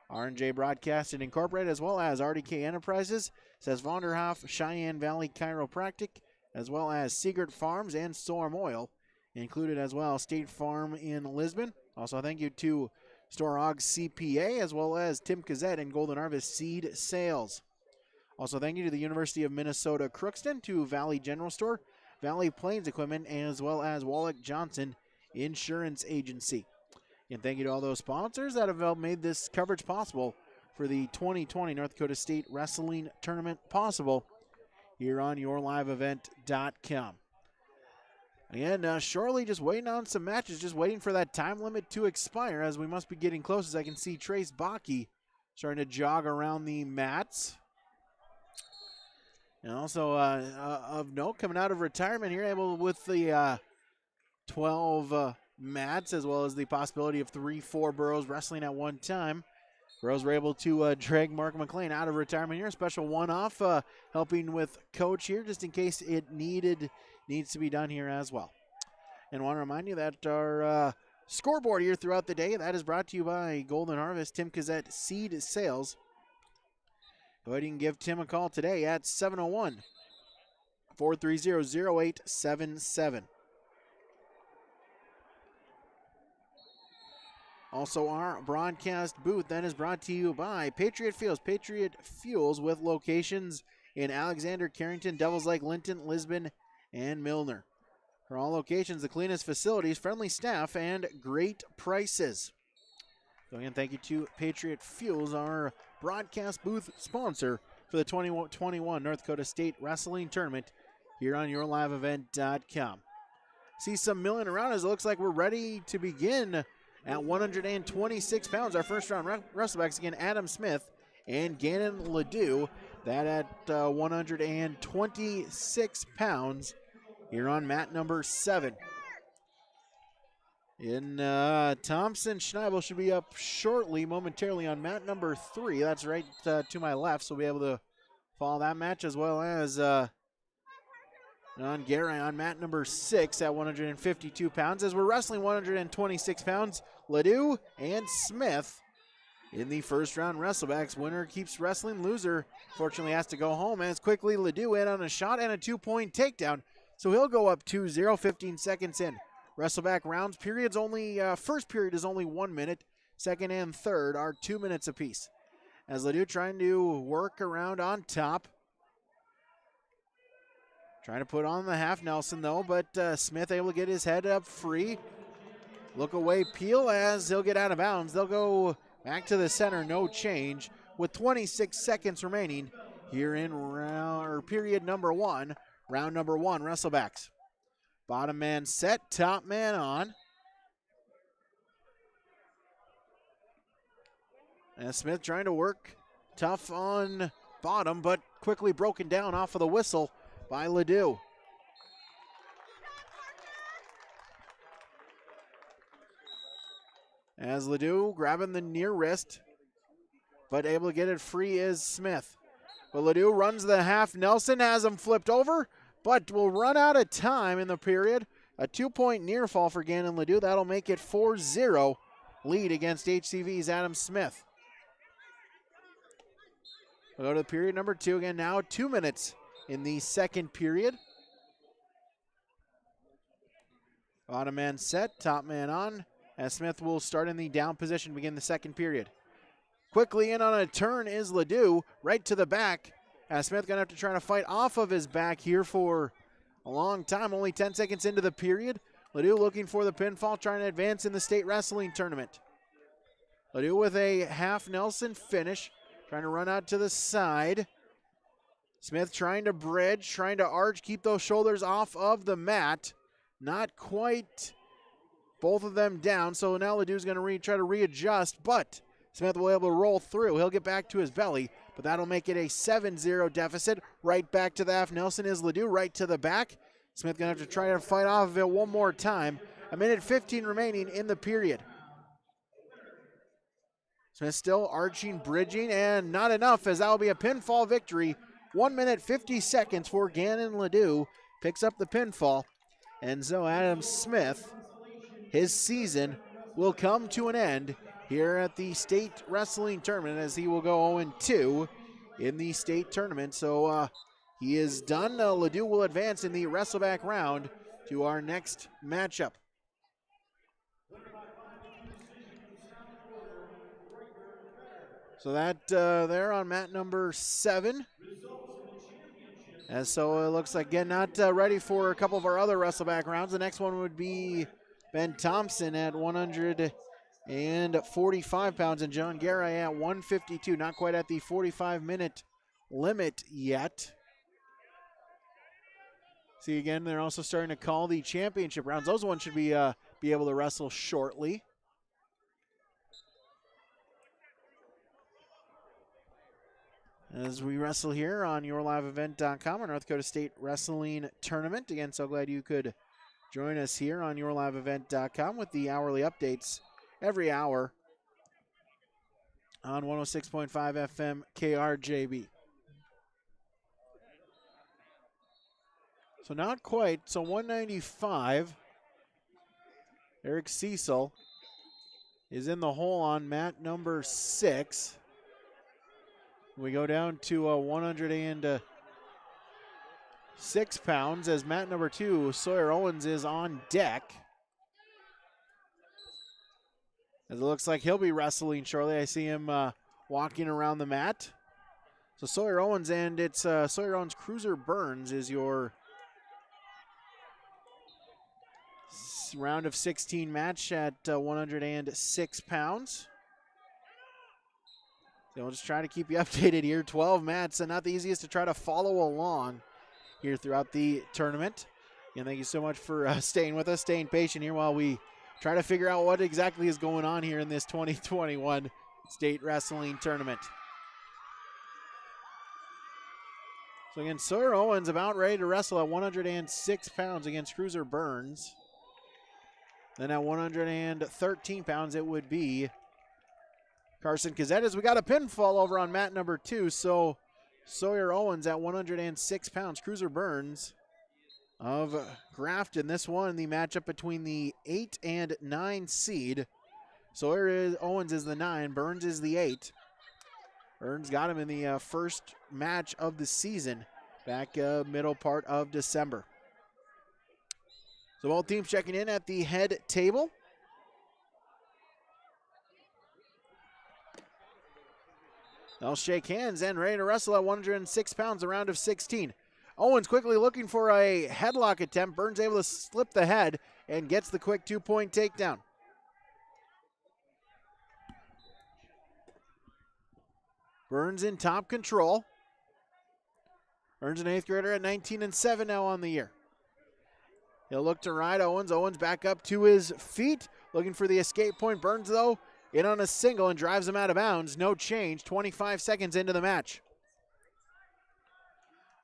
R&J Broadcasting Incorporated, as well as RDK Enterprises, says Vonderhoff, Cheyenne Valley Chiropractic, as well as Seegert Farms and Storm Oil, included as well State Farm in Lisbon. Also, thank you to Storhog CPA, as well as Tim Kazette and Golden Harvest Seed Sales. Also, thank you to the University of Minnesota Crookston, to Valley General Store, Valley Plains Equipment, as well as Wallach Johnson Insurance Agency. And thank you to all those sponsors that have helped made this coverage possible for the 2020 North Dakota State Wrestling Tournament possible here on yourliveevent.com. Again, shortly just waiting on some matches, just waiting for that time limit to expire as we must be getting close, as I can see Trace Bakke starting to jog around the mats. And also of note, coming out of retirement here, able with the 12 mats, as well as the possibility of 3-4 Burros wrestling at one time. Burros were able to drag Mark McLean out of retirement here. Special one-off helping with coach here, just in case it needs to be done here as well. And want to remind you that our scoreboard here throughout the day, that is brought to you by Golden Harvest, Tim Kazette Seed Sales, go ahead and give Tim a call today at 701-430-0877. Also, our broadcast booth then is brought to you by Patriot Fuels. Patriot Fuels with locations in Alexander, Carrington, Devils Lake, Linton, Lisbon, and Milner. For all locations, the cleanest facilities, friendly staff, and great prices. So again, thank you to Patriot Fuels, our broadcast booth sponsor for the 2021 North Dakota State Wrestling Tournament here on YourLiveEvent.com. See some milling around as it looks like we're ready to begin at 126 pounds. Our first round Wrestlebacks again, Adam Smith and Gannon Ledoux. That at 126 pounds here on mat number 7. Thompson Schneibel should be up shortly, momentarily on mat number 3. That's right to my left, so we'll be able to follow that match, as well as on Garay on mat number 6 at 152 pounds. As we're wrestling 126 pounds, Ledoux and Smith in the first round Wrestlebacks. Winner keeps wrestling, loser fortunately has to go home, as quickly Ledoux in on a shot and a 2-point takedown. So he'll go up 2-0, 15 seconds in. Wrestleback rounds, periods only, first period is only 1 minute. Second and third are 2 minutes apiece. As Ledoux trying to work around on top. Trying to put on the half Nelson though, but Smith able to get his head up free. Look away peel as he'll get out of bounds. They'll go back to the center, no change, with 26 seconds remaining here in period number 1, round number 1, Wrestlebacks. Bottom man set, top man on. And Smith trying to work tough on bottom, but quickly broken down off of the whistle by Ledoux. As Ledoux grabbing the near wrist, but able to get it free is Smith. But Ledoux runs the half. Nelson has him flipped over, but will run out of time in the period. A 2-point near fall for Gannon Ledoux. That'll make it 4-0 lead against HCV's Adam Smith. We'll go to the period number 2 again. Now 2 minutes in the second period. Bottom man set, top man on, as Smith will start in the down position to begin the second period. Quickly in on a turn is Ledoux, right to the back, as Smith going to have to try to fight off of his back here for a long time. Only 10 seconds into the period. Ledoux looking for the pinfall, trying to advance in the state wrestling tournament. Ledoux with a half Nelson finish, trying to run out to the side. Smith trying to bridge, trying to arch, keep those shoulders off of the mat. Not quite both of them down, so now Ledoux's going to try to readjust, but Smith will be able to roll through. He'll get back to his belly, but that'll make it a 7-0 deficit. Right back to the half Nelson is Ledoux, right to the back. Smith going to have to try to fight off of it one more time. 1:15 remaining in the period. Smith still arching, bridging, and not enough, as that will be a pinfall victory. 1 minute, 50 seconds for Gannon Ledoux. Picks up the pinfall. And so Adam Smith, his season will come to an end here at the state wrestling tournament, as he will go 0-2 in the state tournament. So he is done. Ledoux will advance in the Wrestleback round to our next matchup. So that there on mat number 7. And so it looks like, again, not ready for a couple of our other Wrestleback rounds. The next one would be Ben Thompson at 145 pounds and John Garay at 152. Not quite at the 45-minute limit yet. See, again, they're also starting to call the championship rounds. Those ones should be able to wrestle shortly. As we wrestle here on YourLiveEvent.com, our North Dakota State Wrestling Tournament. Again, so glad you could join us here on YourLiveEvent.com with the hourly updates every hour on 106.5 FM KRJB. So not quite. So 195. Eric Cecil is in the hole on mat number 6. We go down to 106 pounds as mat number 2, Sawyer Owens, is on deck. As it looks like he'll be wrestling shortly. I see him walking around the mat. So Sawyer Owens, and it's Sawyer Owens Cruiser Burns is your round of 16 match at 106 pounds. So we'll just try to keep you updated here. 12 mats, and not the easiest to try to follow along here throughout the tournament. And thank you so much for staying with us, staying patient here while we try to figure out what exactly is going on here in this 2021 state wrestling tournament. So again, Sawyer Owens about ready to wrestle at 106 pounds against Cruiser Burns. Then at 113 pounds, it would be Carson Cazetas. We got a pinfall over on mat number 2, so Sawyer Owens at 106 pounds. Cruiser Burns of Grafton. This one, the matchup between the 8 and 9 seed. Owens is the 9, Burns is the 8. Burns got him in the first match of the season back middle part of December. So both teams checking in at the head table. They'll shake hands and ready to wrestle at 106 pounds, a round of 16. Owens quickly looking for a headlock attempt. Burns able to slip the head and gets the quick 2-point takedown. Burns in top control. Burns an 8th grader at 19-7 now on the year. He'll look to ride Owens. Owens back up to his feet, looking for the escape point. Burns, though, in on a single and drives him out of bounds. No change, 25 seconds into the match.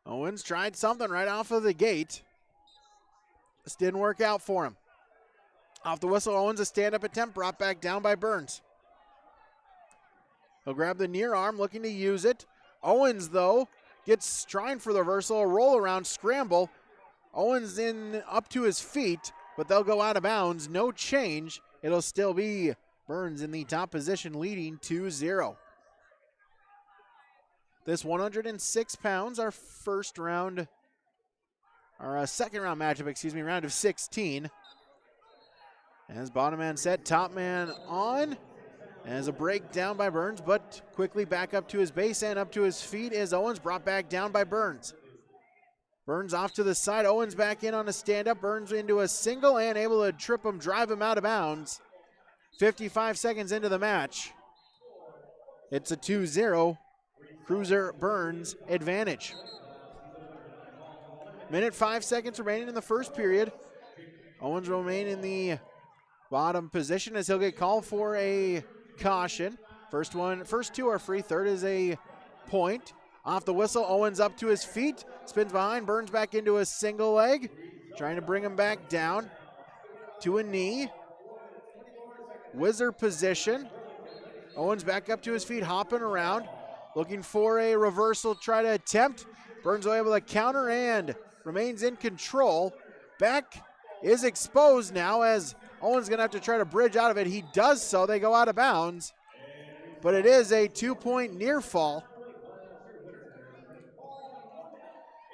Owens tried something right off of the gate. This didn't work out for him. Off the whistle, Owens a stand-up attempt brought back down by Burns. He'll grab the near arm, looking to use it. Owens, though, gets trying for the reversal, a roll around, scramble. Owens in up to his feet, but they'll go out of bounds. No change. It'll still be Burns in the top position, leading 2-0. This 106 pounds, our second round matchup, round of 16. As bottom man set, top man on. As a break down by Burns, but quickly back up to his base and up to his feet is Owens, brought back down by Burns. Burns off to the side, Owens back in on a stand-up, Burns into a single and able to trip him, drive him out of bounds. 55 seconds into the match. It's a 2-0 Cruiser Burns advantage. Minute 5 seconds remaining in the first period. Owens will remain in the bottom position as he'll get called for a caution. First two are free, third is a point. Off the whistle, Owens up to his feet, spins behind, Burns back into a single leg, trying to bring him back down to a knee. Whizzer position. Owens back up to his feet, hopping around, looking for a reversal, try to attempt. Burns will able to counter and remains in control. Back is exposed now as Owens gonna have to try to bridge out of it. He does so, they go out of bounds, but it is a 2-point near fall.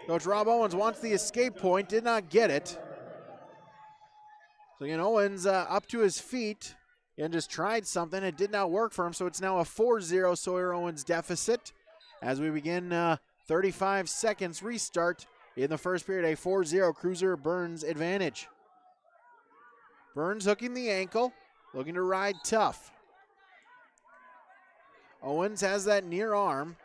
Coach Rob Owens wants the escape point, did not get it. So again, Owens up to his feet and just tried something. It did not work for him, so it's now a 4-0 Sawyer Owens deficit. As we begin 35 seconds restart in the first period, a 4-0 Cruiser Burns advantage. Burns hooking the ankle, looking to ride tough. Owens has that near arm.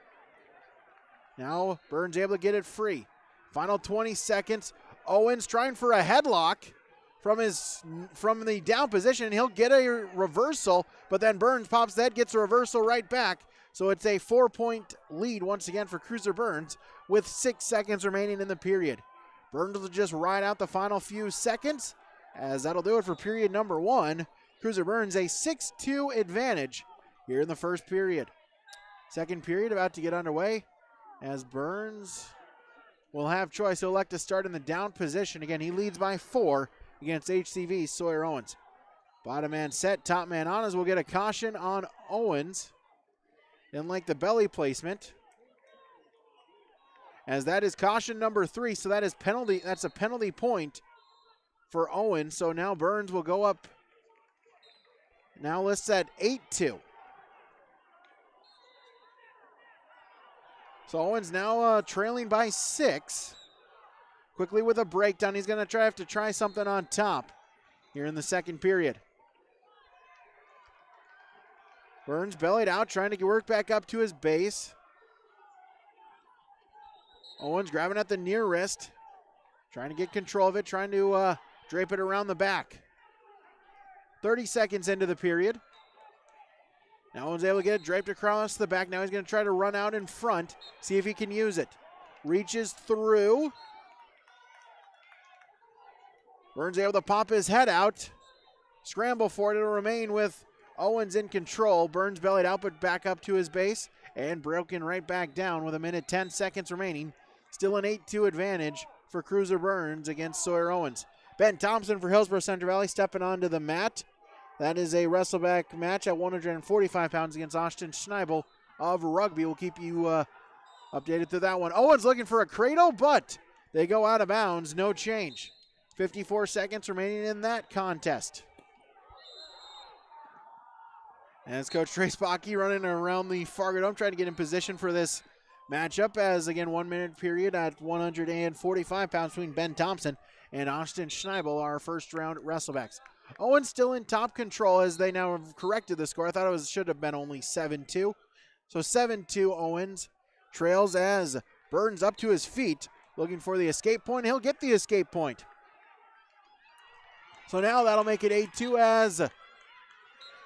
Now Burns able to get it free. Final 20 seconds. Owens trying for a headlock from the down position, and he'll get a reversal, but then Burns pops the head, gets a reversal right back. So it's a 4-point lead once again for Cruiser Burns with 6 seconds remaining in the period. Burns will just ride out the final few seconds, as that'll do it for period number 1. Cruiser Burns a 6-2 advantage here in the first period. Second period about to get underway as Burns will have choice. He'll elect to start in the down position. Again, he leads by 4 against HCV Sawyer Owens. Bottom man set, top man on as we'll get a caution on Owens. Didn't like the belly placement. as that is caution number 3. So that's a penalty point for Owens. So now Burns will go up. Now let's set 8-2. So Owens now trailing by 6. Quickly with a breakdown. He's going to have to try something on top here in the second period. Burns bellied out, trying to work back up to his base. Owens grabbing at the near wrist, trying to get control of it, trying to drape it around the back. 30 seconds into the period. Now Owens able to get it draped across the back. Now he's going to try to run out in front, see if he can use it. Reaches through. Burns able to pop his head out. Scramble for it. It'll remain with Owens in control. Burns bellied out, but back up to his base and broken right back down with 1:10 seconds remaining. Still an 8-2 advantage for Cruiser Burns against Sawyer Owens. Ben Thompson for Hillsboro-Central Valley stepping onto the mat. That is a Wrestleback match at 145 pounds against Austin Schneibel of Rugby. We'll keep you updated through that one. Owens looking for a cradle, but they go out of bounds. No change. 54 seconds remaining in that contest. As Coach Trace Bakke running around the Fargo Dome trying to get in position for this matchup, as again 1 minute period at 145 pounds between Ben Thompson and Austin Schneibel, our first round Wrestlebacks. Owens still in top control as they now have corrected the score. I thought it should have been only 7-2. So 7-2 Owens trails as Burns up to his feet looking for the escape point. He'll get the escape point. So now that'll make it 8-2 as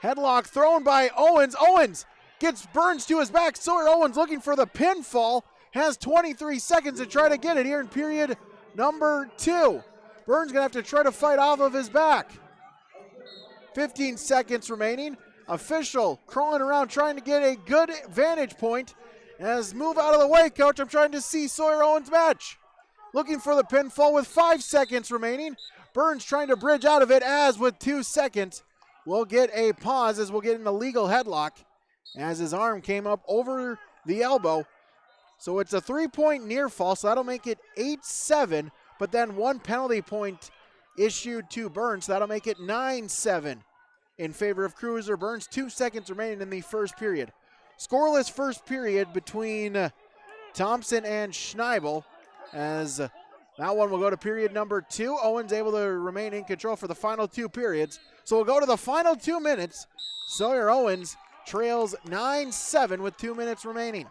headlock thrown by Owens. Owens gets Burns to his back. Sawyer Owens looking for the pinfall. Has 23 seconds to try to get it here in period number 2. Burns going to have to try to fight off of his back. 15 seconds remaining. Official crawling around trying to get a good vantage point. As move out of the way, coach. I'm trying to see Sawyer Owens' match. Looking for the pinfall with 5 seconds remaining. Burns trying to bridge out of it as with 2 seconds. We'll get a pause as we'll get an illegal headlock as his arm came up over the elbow. So it's a 3-point near fall, so that'll make it 8-7, but then 1 penalty point issued to Burns. So that'll make it 9-7 in favor of Cruiser Burns. 2 seconds remaining in the first period. Scoreless first period between Thompson and Schneibel as that one will go to period number 2. Owens able to remain in control for the final 2 periods. So we'll go to the final 2 minutes. Sawyer Owens trails 9-7 with 2 minutes remaining.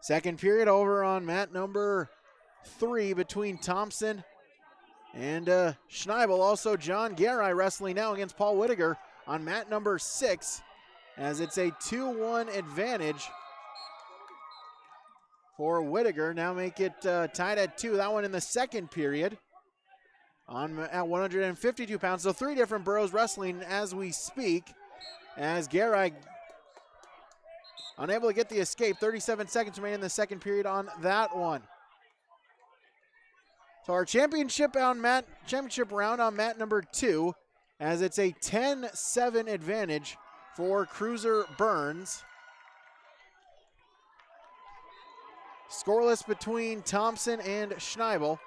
Second period over on mat number 3 between Thompson and Schneibel. Also John Garai wrestling now against Paul Whittaker on mat number 6 as it's a 2-1 advantage for Whittaker. Now make it tied at 2. That one in the second period at 152 pounds. So 3 different boroughs wrestling as we speak. As Garai unable to get the escape. 37 seconds remaining in the second period on that one. So our championship round on mat number 2 as it's a 10-7 advantage for Cruiser Burns. Scoreless between Thompson and Schneibel.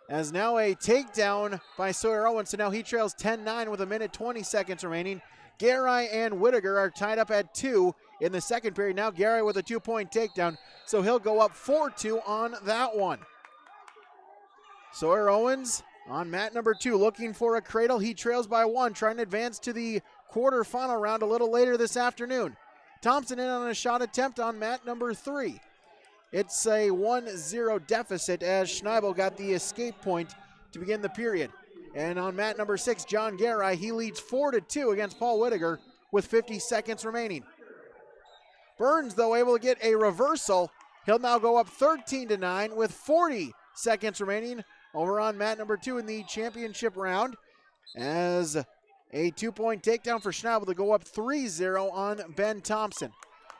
As now a takedown by Sawyer Owens, so now he trails 10-9 with 1:20 seconds remaining. Garai and Whittaker are tied up at 2 in the second period. Now Garai with a 2-point takedown, so he'll go up 4-2 on that one. Sawyer Owens on mat number 2 looking for a cradle. He trails by 1, trying to advance to the quarterfinal round a little later this afternoon. Thompson in on a shot attempt on mat number 3. It's a 1-0 deficit as Schneibel got the escape point to begin the period. And on mat number 6, John Garai, he leads 4-2 against Paul Whittaker with 50 seconds remaining. Burns, though, able to get a reversal. He'll now go up 13-9 with 40 seconds remaining over on mat number 2 in the championship round. As a 2-point takedown for Schneibel to go up 3-0 on Ben Thompson.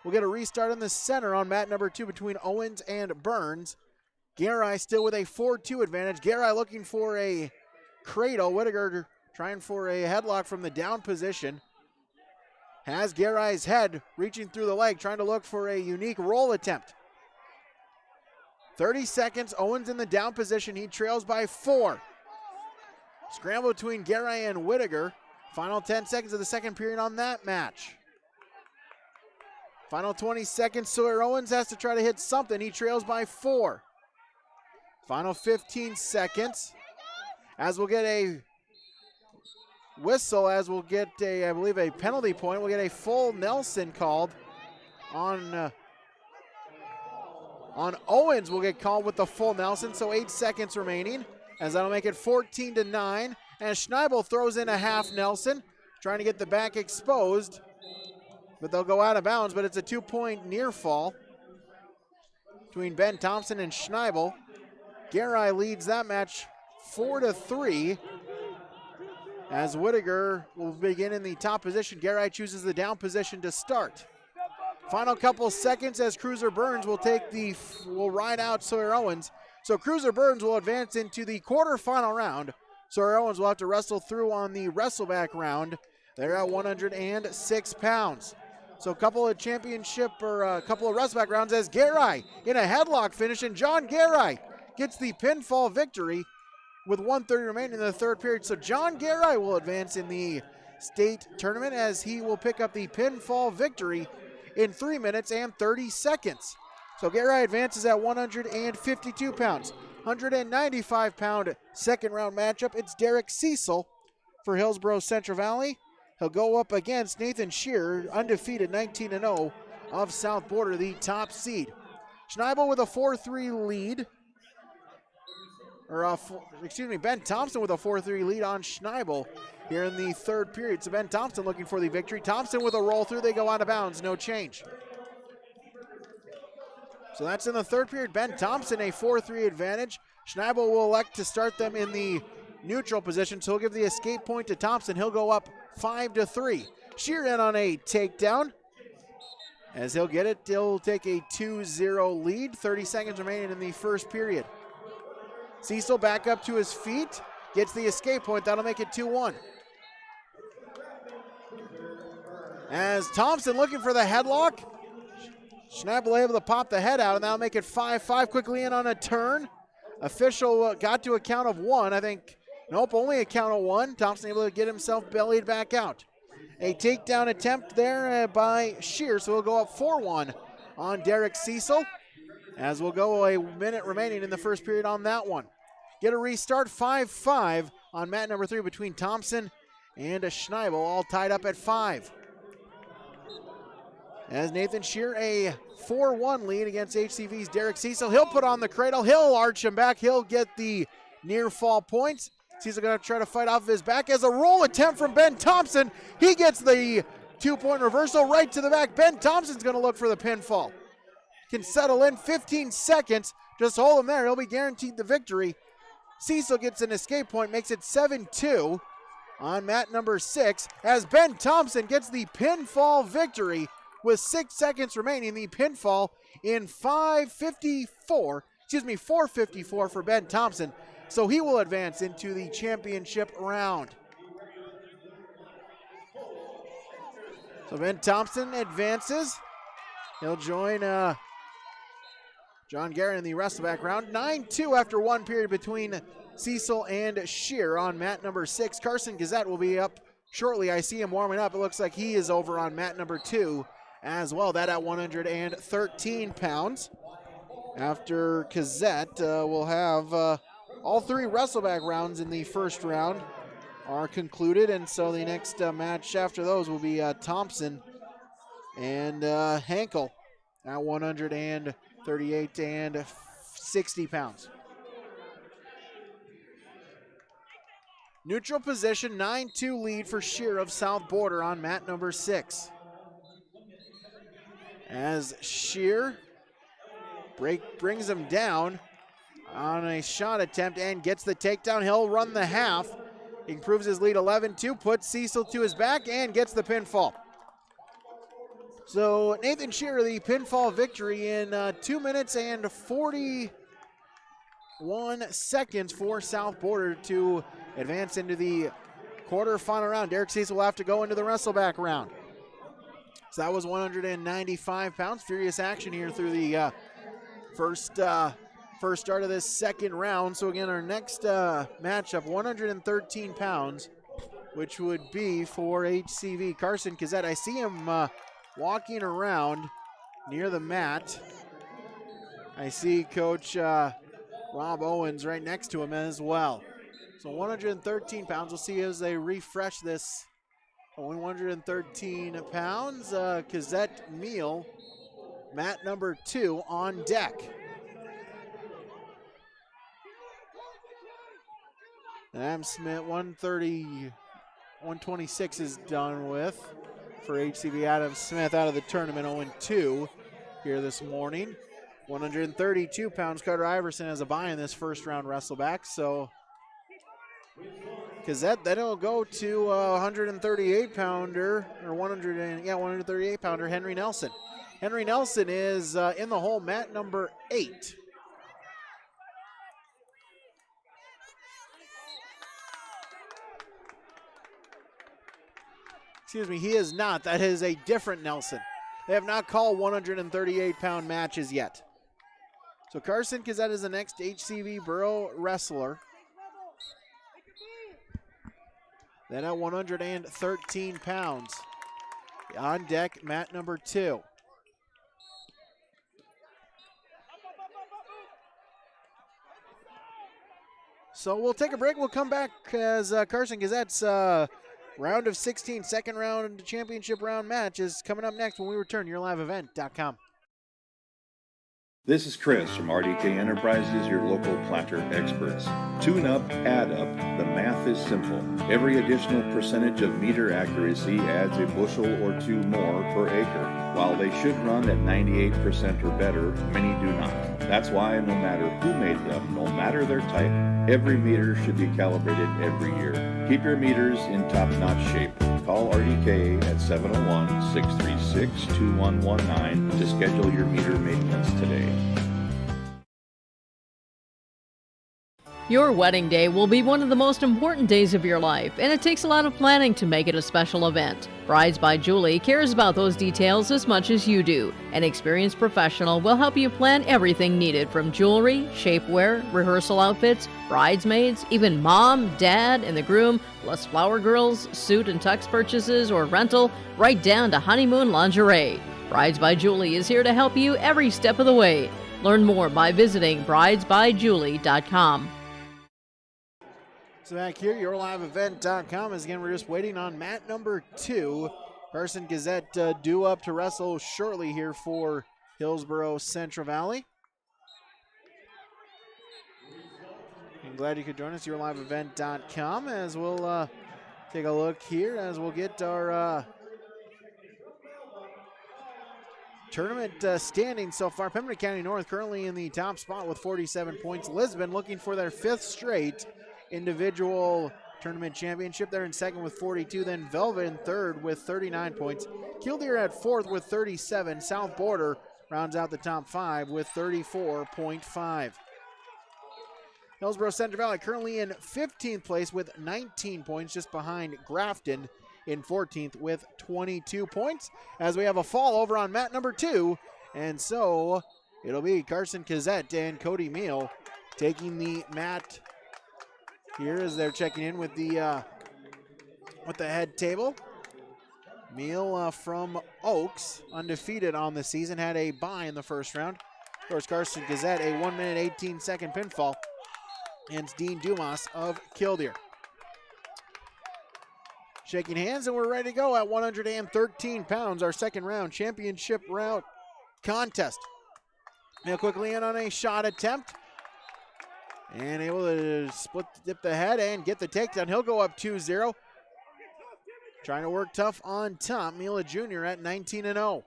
We'll get a restart in the center on mat number 2 between Owens and Burns. Garai still with a 4-2 advantage. Garai looking for a cradle. Whittaker trying for a headlock from the down position. has Garai's head reaching through the leg, trying to look for a unique roll attempt. 30 seconds, Owens in the down position. He trails by 4. Scramble between Garay and Whittaker. Final 10 seconds of the second period on that match. Final 20 seconds, Sawyer Owens has to try to hit something. He trails by 4. Final 15 seconds, as we'll get a whistle, as we'll get a, I believe, a penalty point. We'll get a full Nelson called on Owens. Will get called with the full Nelson, so 8 seconds remaining, as that'll make it 14-9. And Schneibel throws in a half Nelson, trying to get the back exposed, but they'll go out of bounds, but it's a 2-point near fall between Ben Thompson and Schneibel. Garay leads that match 4-3, as Whittaker will begin in the top position. Garay chooses the down position to start. Final couple seconds as Cruiser Burns will ride out Sawyer Owens. So Cruiser Burns will advance into the quarterfinal round. Sawyer Owens will have to wrestle through on the Wrestleback round. They're at 106 pounds. So a couple of Wrestleback rounds as Garay in a headlock finish, and John Garay gets the pinfall victory with 1:30 remaining in the third period. So John Garay will advance in the state tournament, as he will pick up the pinfall victory in 3 minutes and 30 seconds. So Garay advances at 152 pounds. 195-pound second round matchup. It's Derek Cecil for Hillsboro-Central Valley. He'll go up against Nathan Shearer, undefeated 19-0 of South Border, the top seed. Schneibel with a 4-3 lead. Ben Thompson with a 4-3 lead on Schneibel here in the third period. So Ben Thompson looking for the victory. Thompson with a roll through. They go out of bounds. No change. So that's in the third period. Ben Thompson, a 4-3 advantage. Schneibel will elect to start them in the neutral position, so he'll give the escape point to Thompson. He'll go up 5-3. Shear in on a takedown. As he'll get it, he'll take a 2-0 lead. 30 seconds remaining in the first period. Cecil back up to his feet, gets the escape point. That'll make it 2-1. As Thompson looking for the headlock. Schneibel able to pop the head out, and that'll make it 5-5. Quickly in on a turn. Official got to a count of 1. I think, nope, only a count of 1. Thompson able to get himself bellied back out. A takedown attempt there by Shear, so we'll go up 4-1 on Derek Cecil, as we'll go a minute remaining in the first period on that one. Get a restart, 5-5 on mat number 3 between Thompson and Schneibel, all tied up at 5. As Nathan Shear, a 4-1 lead against HCV's Derek Cecil. He'll put on the cradle. He'll arch him back. He'll get the near fall points. Cecil going to try to fight off of his back as a roll attempt from Ben Thompson. He gets the 2-point reversal right to the back. Ben Thompson's going to look for the pinfall. Can settle in 15 seconds. Just hold him there. He'll be guaranteed the victory. Cecil gets an escape point, makes it 7-2 on mat number 6, as Ben Thompson gets the pinfall victory with 6 seconds remaining. The pinfall in 4:54 for Ben Thompson. So he will advance into the championship round. So Ben Thompson advances. He'll join John Garrett in the Wrestleback round. 9-2 after 1 period between Cecil and Shear on mat number 6. Carson Gazette will be up shortly. I see him warming up. It looks like he is over on mat number 2 as well. That at 113 pounds. After Gazette, we'll have all 3 Wrestleback rounds in the first round are concluded, and so the next match after those will be Thompson and Hankel at 138 and 60 pounds. Neutral position, 9-2 lead for Shear of South Border on mat number 6. As Shear brings him down on a shot attempt and gets the takedown. He'll run the half. He improves his lead 11-2, puts Cecil to his back, and gets the pinfall. So Nathan Shearer, the pinfall victory in 2 minutes and 41 seconds for South Border to advance into the quarterfinal round. Derek Cecil will have to go into the Wrestleback round. So that was 195 pounds. Furious action here through the first start of this second round. So again, our next matchup, 113 pounds, which would be for HCV. Carson Kazette, I see him walking around near the mat. I see Coach Rob Owens right next to him as well. So 113 pounds. We'll see as they refresh this. 113 pounds. Kazette Meal, mat number 2 on deck. And Adam Smith, 126 is done with for HCV. Adam Smith out of the tournament, 0-2 here this morning. 132 pounds. Carter Iverson has a bye in this first round Wrestleback. So Kazette, then it'll go to 138 pounder, or 138 pounder Henry Nelson. Henry Nelson is in the hole, mat number 8. Excuse me, he is not. That is a different Nelson. They have not called 138-pound matches yet. So Carson Kazette is the next HCV Borough wrestler. Then at 113 pounds. On deck, mat number 2. So we'll take a break. We'll come back as Carson Gazette's round of 16, second round championship round match is coming up next when we return. YourLiveEvent.com. This is Chris from RDK Enterprises, your local planter experts. Tune up, add up. The math is simple. Every additional percentage of meter accuracy adds a bushel or 2 more per acre. While they should run at 98% or better, many do not. That's why no matter who made them, no matter their type, every meter should be calibrated every year. Keep your meters in top-notch shape. Call RDK at 701-636-2119 to schedule your meter maintenance today. Your wedding day will be one of the most important days of your life, and it takes a lot of planning to make it a special event. Brides by Julie cares about those details as much as you do. An experienced professional will help you plan everything needed, from jewelry, shapewear, rehearsal outfits, bridesmaids, even mom, dad, and the groom, plus flower girls, suit and tux purchases or rental, right down to honeymoon lingerie. Brides by Julie is here to help you every step of the way. Learn more by visiting bridesbyjulie.com. So back here, YourLiveEvent.com is again, we're just waiting on mat number 2. Carson Gazette due up to wrestle shortly here for Hillsboro-Central Valley. I'm glad you could join us, YourLiveEvent.com, as we'll take a look here as we'll get our tournament standings so far. Pembina County North currently in the top spot with 47 points. Lisbon looking for their 5th straight individual tournament championship. They're in second with 42. Then Velvet in third with 39 points. Killdeer at 4th with 37. South Border rounds out the top 5 with 34.5. Hillsboro-Central Valley currently in 15th place with 19 points, just behind Grafton in 14th with 22 points, as we have a fall over on mat number 2. And so it'll be Carson Kazette and Cody Meal taking the mat here as they're checking in with the head table. Meal from Oaks, undefeated on the season, had a bye in the first round. Of course, Carson Gazette, a 1-minute, 18-second pinfall against Dean Dumas of Killdeer. Shaking hands, and we're ready to go at 113 pounds, our second round championship round contest. Meal quickly in on a shot attempt. And able to dip the head and get the takedown. He'll go up 2-0. Trying to work tough on top. Mila Jr. at 19-0.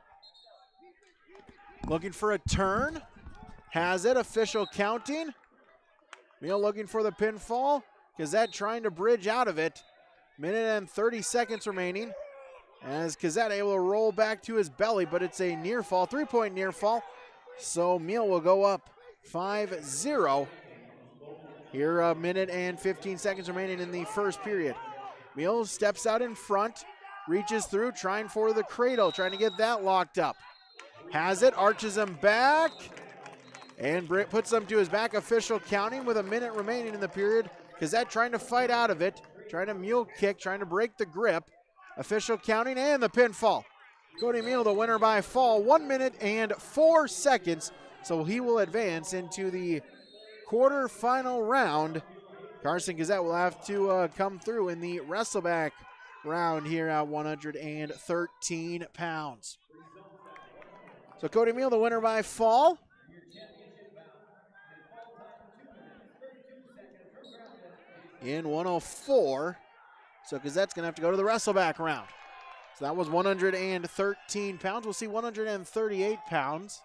Looking for a turn. Has it. Official counting. Meal looking for the pinfall. Kazette trying to bridge out of it. Minute and 30 seconds remaining. As Kazette able to roll back to his belly, but it's a near fall, 3-point near fall. So Meal will go up 5-0. Here, a minute and 15 seconds remaining in the first period. Meal steps out in front, reaches through, trying for the cradle, trying to get that locked up. Has it, arches him back, and puts him to his back. Official counting with a minute remaining in the period. Gazette trying to fight out of it, trying to mule kick, trying to break the grip. Official counting and the pinfall. Cody Meal, the winner by fall, 1 minute and 4 seconds. So he will advance into the quarterfinal round. Carson Gazette will have to come through in the Wrestleback round here at 113 pounds. So Cody Meal, the winner by fall. In 104. So Gazette's going to have to go to the Wrestleback round. So that was 113 pounds. We'll see 138 pounds.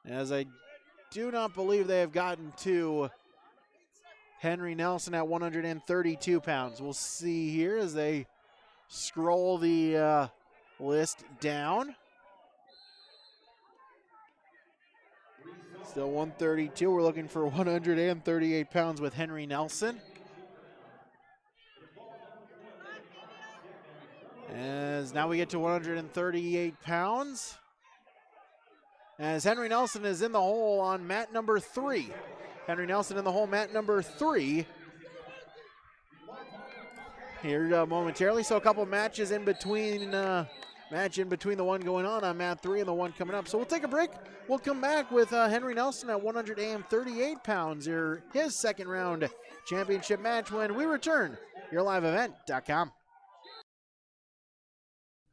As I do not believe they have gotten to Henry Nelson at 132 pounds. We'll see here as they scroll the list down. Still 132. We're looking for 138 pounds with Henry Nelson. As now we get to 138 pounds. As Henry Nelson is in the hole on mat number 3. Henry Nelson in the hole, mat number 3. Here momentarily, so a couple matches in between, match in between the one going on mat 3 and the one coming up. So we'll take a break. We'll come back with Henry Nelson at 138 pounds. His second round championship match when we return. YourLiveEvent.com.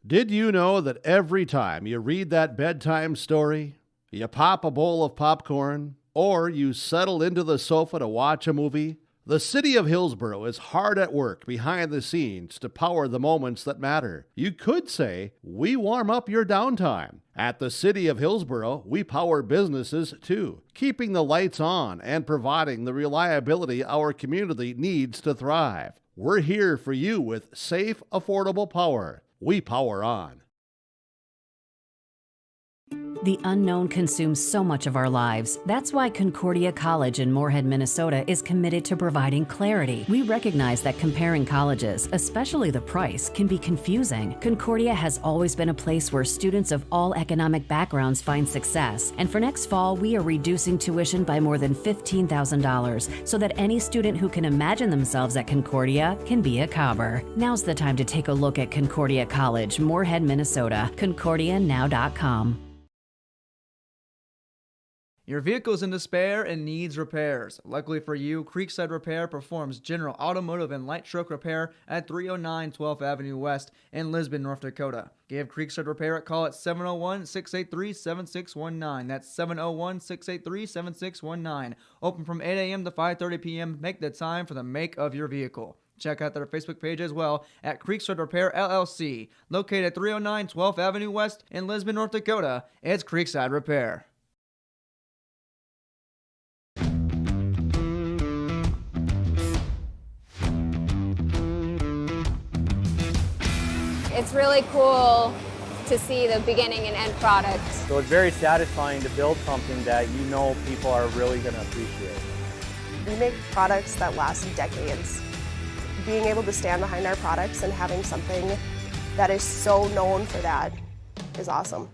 Did you know that every time you read that bedtime story, you pop a bowl of popcorn, or you settle into the sofa to watch a movie? The city of Hillsboro is hard at work behind the scenes to power the moments that matter. You could say, we warm up your downtime. At the city of Hillsboro, we power businesses too, keeping the lights on and providing the reliability our community needs to thrive. We're here for you with safe, affordable power. We power on. The unknown consumes so much of our lives. That's why Concordia College in Moorhead, Minnesota is committed to providing clarity. We recognize that comparing colleges, especially the price, can be confusing. Concordia has always been a place where students of all economic backgrounds find success. And for next fall, we are reducing tuition by more than $15,000 so that any student who can imagine themselves at Concordia can be a Cobber. Now's the time to take a look at Concordia College, Moorhead, Minnesota. ConcordiaNow.com. Your vehicle's in despair and needs repairs. Luckily for you, Creekside Repair performs general automotive and light truck repair at 309 12th Avenue West in Lisbon, North Dakota. Give Creekside Repair a call at 701-683-7619. That's 701-683-7619. Open from 8 a.m. to 5:30 p.m. Make the time for the make of your vehicle. Check out their Facebook page as well at Creekside Repair LLC. Located at 309 12th Avenue West in Lisbon, North Dakota. It's Creekside Repair. It's really cool to see the beginning and end product. So it's very satisfying to build something that you know people are really going to appreciate. We make products that last decades. Being able to stand behind our products and having something that is so known for that is awesome.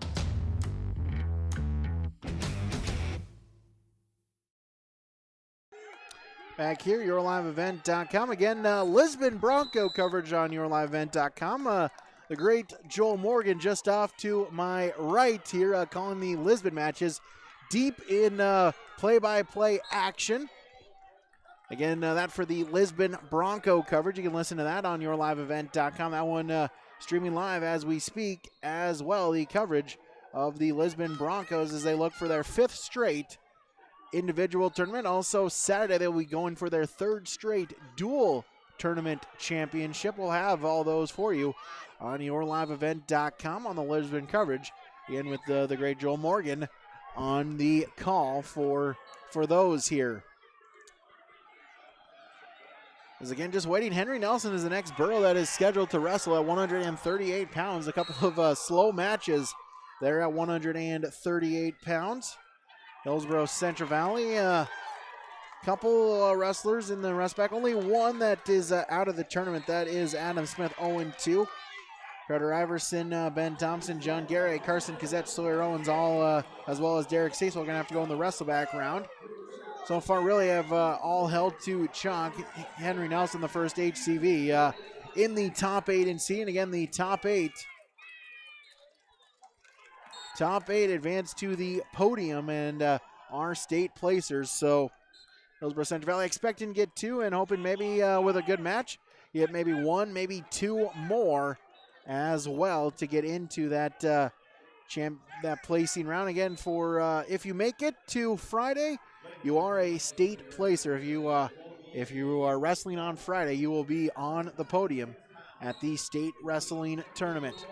Back here, YourLiveEvent.com. Again, Lisbon Bronco coverage on YourLiveEvent.com. The great Joel Morgan just off to my right here, calling the Lisbon matches, deep in play-by-play action. Again, that for the Lisbon Bronco coverage. You can listen to that on YourLiveEvent.com. That one streaming live as we speak as well. The coverage of the Lisbon Broncos as they look for their 5th straight individual tournament. Also, Saturday they'll be going for their 3rd straight dual tournament championship. We'll have all those for you on YourLiveEvent.com on the Lisbon coverage. Again, with the great Joel Morgan on the call for those here. As again, just waiting. Henry Nelson is the next Burrow that is scheduled to wrestle at 138 pounds. A couple of slow matches there at 138 pounds. Hillsboro-Central Valley couple wrestlers in the Wrestleback. Only one that is out of the tournament. That is Adam Smith, 0-2. Carter Iverson, Ben Thompson, John Garrett, Carson Kazette, Sawyer Owens, all as well as Derek Cecil are going to have to go in the Wrestleback round. So far, really have all held to chalk. Henry Nelson, the first HCV, in the top 8 in C. And again, the top eight advance to the podium and are state placers. So Hillsboro-Central Valley expecting to get 2 and hoping maybe with a good match, get maybe 1, maybe 2 more as well to get into that that placing round. Again, for if you make it to Friday, you are a state placer. If you are wrestling on Friday, you will be on the podium at the state wrestling tournament.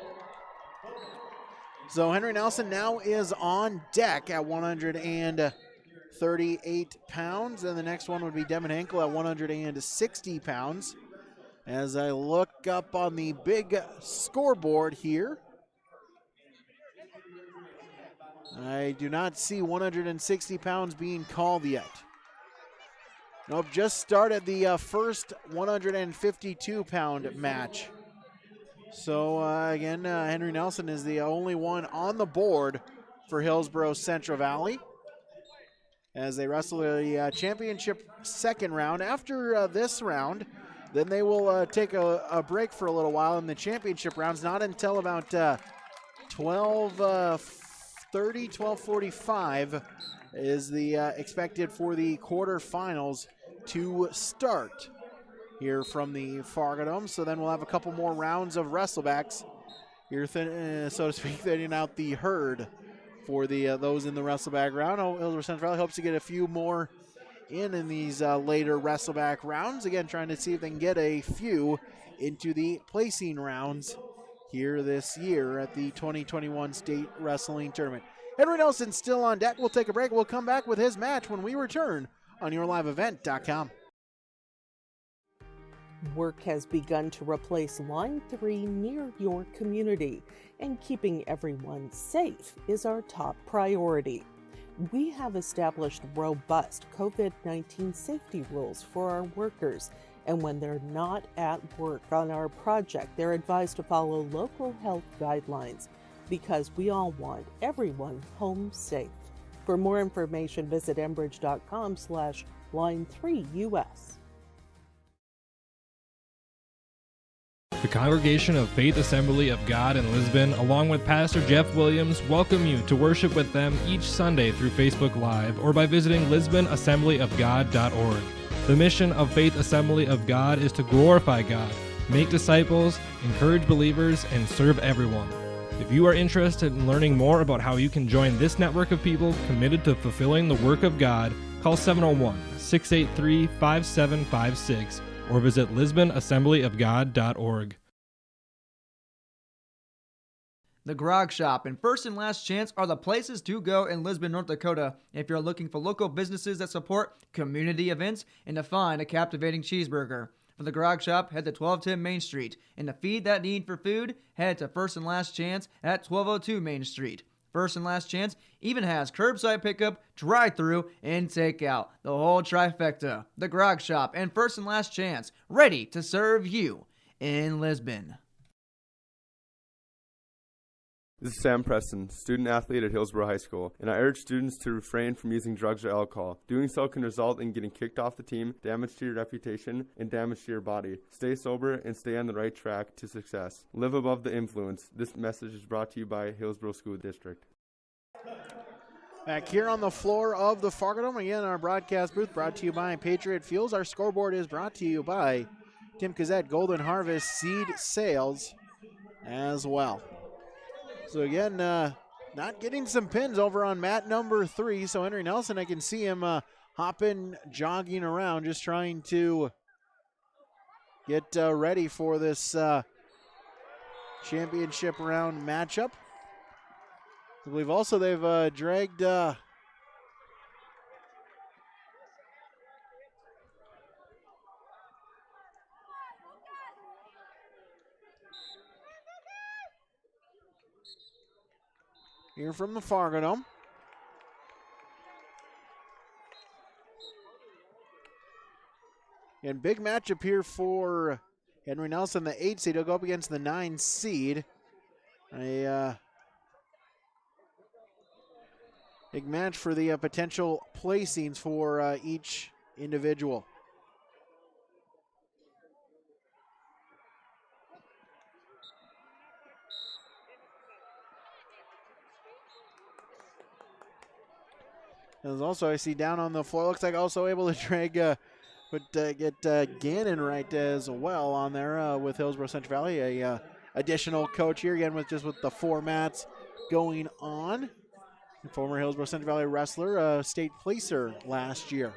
So Henry Nelson now is on deck at 138 pounds, and the next one would be Devin Henkel at 160 pounds. As I look up on the big scoreboard here, I do not see 160 pounds being called yet. Nope, just started the first 152-pound match. So again, Henry Nelson is the only one on the board for Hillsboro-Central Valley as they wrestle the championship second round. After this round, then they will take a break for a little while in the championship rounds, not until about 12:45 is the expected for the quarterfinals to start here from the Fargo Dome. So then we'll have a couple more rounds of Wrestlebacks here, so to speak, thinning out the herd for the those in the Wrestleback round. Hillsboro-Central Valley hopes to get a few more in these later Wrestleback rounds. Again, trying to see if they can get a few into the placing rounds here this year at the 2021 State Wrestling Tournament. Henry Nelson still on deck. We'll take a break. We'll come back with his match when we return on YourLiveEvent.com. Work has begun to replace Line 3 near your community, and keeping everyone safe is our top priority. We have established robust COVID-19 safety rules for our workers, and when they're not at work on our project, they're advised to follow local health guidelines because we all want everyone home safe. For more information, visit enbridge.com/line3us. The Congregation of Faith Assembly of God in Lisbon, along with Pastor Jeff Williams, welcome you to worship with them each Sunday through Facebook Live or by visiting LisbonAssemblyofGod.org. The mission of Faith Assembly of God is to glorify God, make disciples, encourage believers, and serve everyone. If you are interested in learning more about how you can join this network of people committed to fulfilling the work of God, call 701-683-5756 or visit LisbonAssemblyofGod.org. The Grog Shop and First and Last Chance are the places to go in Lisbon, North Dakota if you're looking for local businesses that support community events and to find a captivating cheeseburger. For the Grog Shop, head to 1210 Main Street. And to feed that need for food, head to First and Last Chance at 1202 Main Street. First and Last Chance even has curbside pickup, drive-thru, and takeout. The whole trifecta. The Grog Shop and First and Last Chance, ready to serve you in Lisbon. This is Sam Preston, student athlete at Hillsboro High School, and I urge students to refrain from using drugs or alcohol. Doing so can result in getting kicked off the team, damage to your reputation, and damage to your body. Stay sober and stay on the right track to success. Live above the influence. This message is brought to you by Hillsboro School District. Back here on the floor of the Fargo Dome, again, our broadcast booth brought to you by Patriot Fuels. Our scoreboard is brought to you by Tim Kazette, Golden Harvest Seed Sales as well. So again, not getting some pins over on mat number 3. So Henry Nelson, I can see him hopping, jogging around, just trying to get ready for this championship round matchup. I believe also they've dragged here from the Fargo Dome. And big matchup here for Henry Nelson, the 8 seed. He'll go up against the 9 seed. A big match for the potential placings for each individual. There's also, I see down on the floor, looks like also able to drag, get Gannon right as well on there with Hillsboro-Central Valley. A additional coach here again with the formats going on. Former Hillsboro-Central Valley wrestler, state placer last year.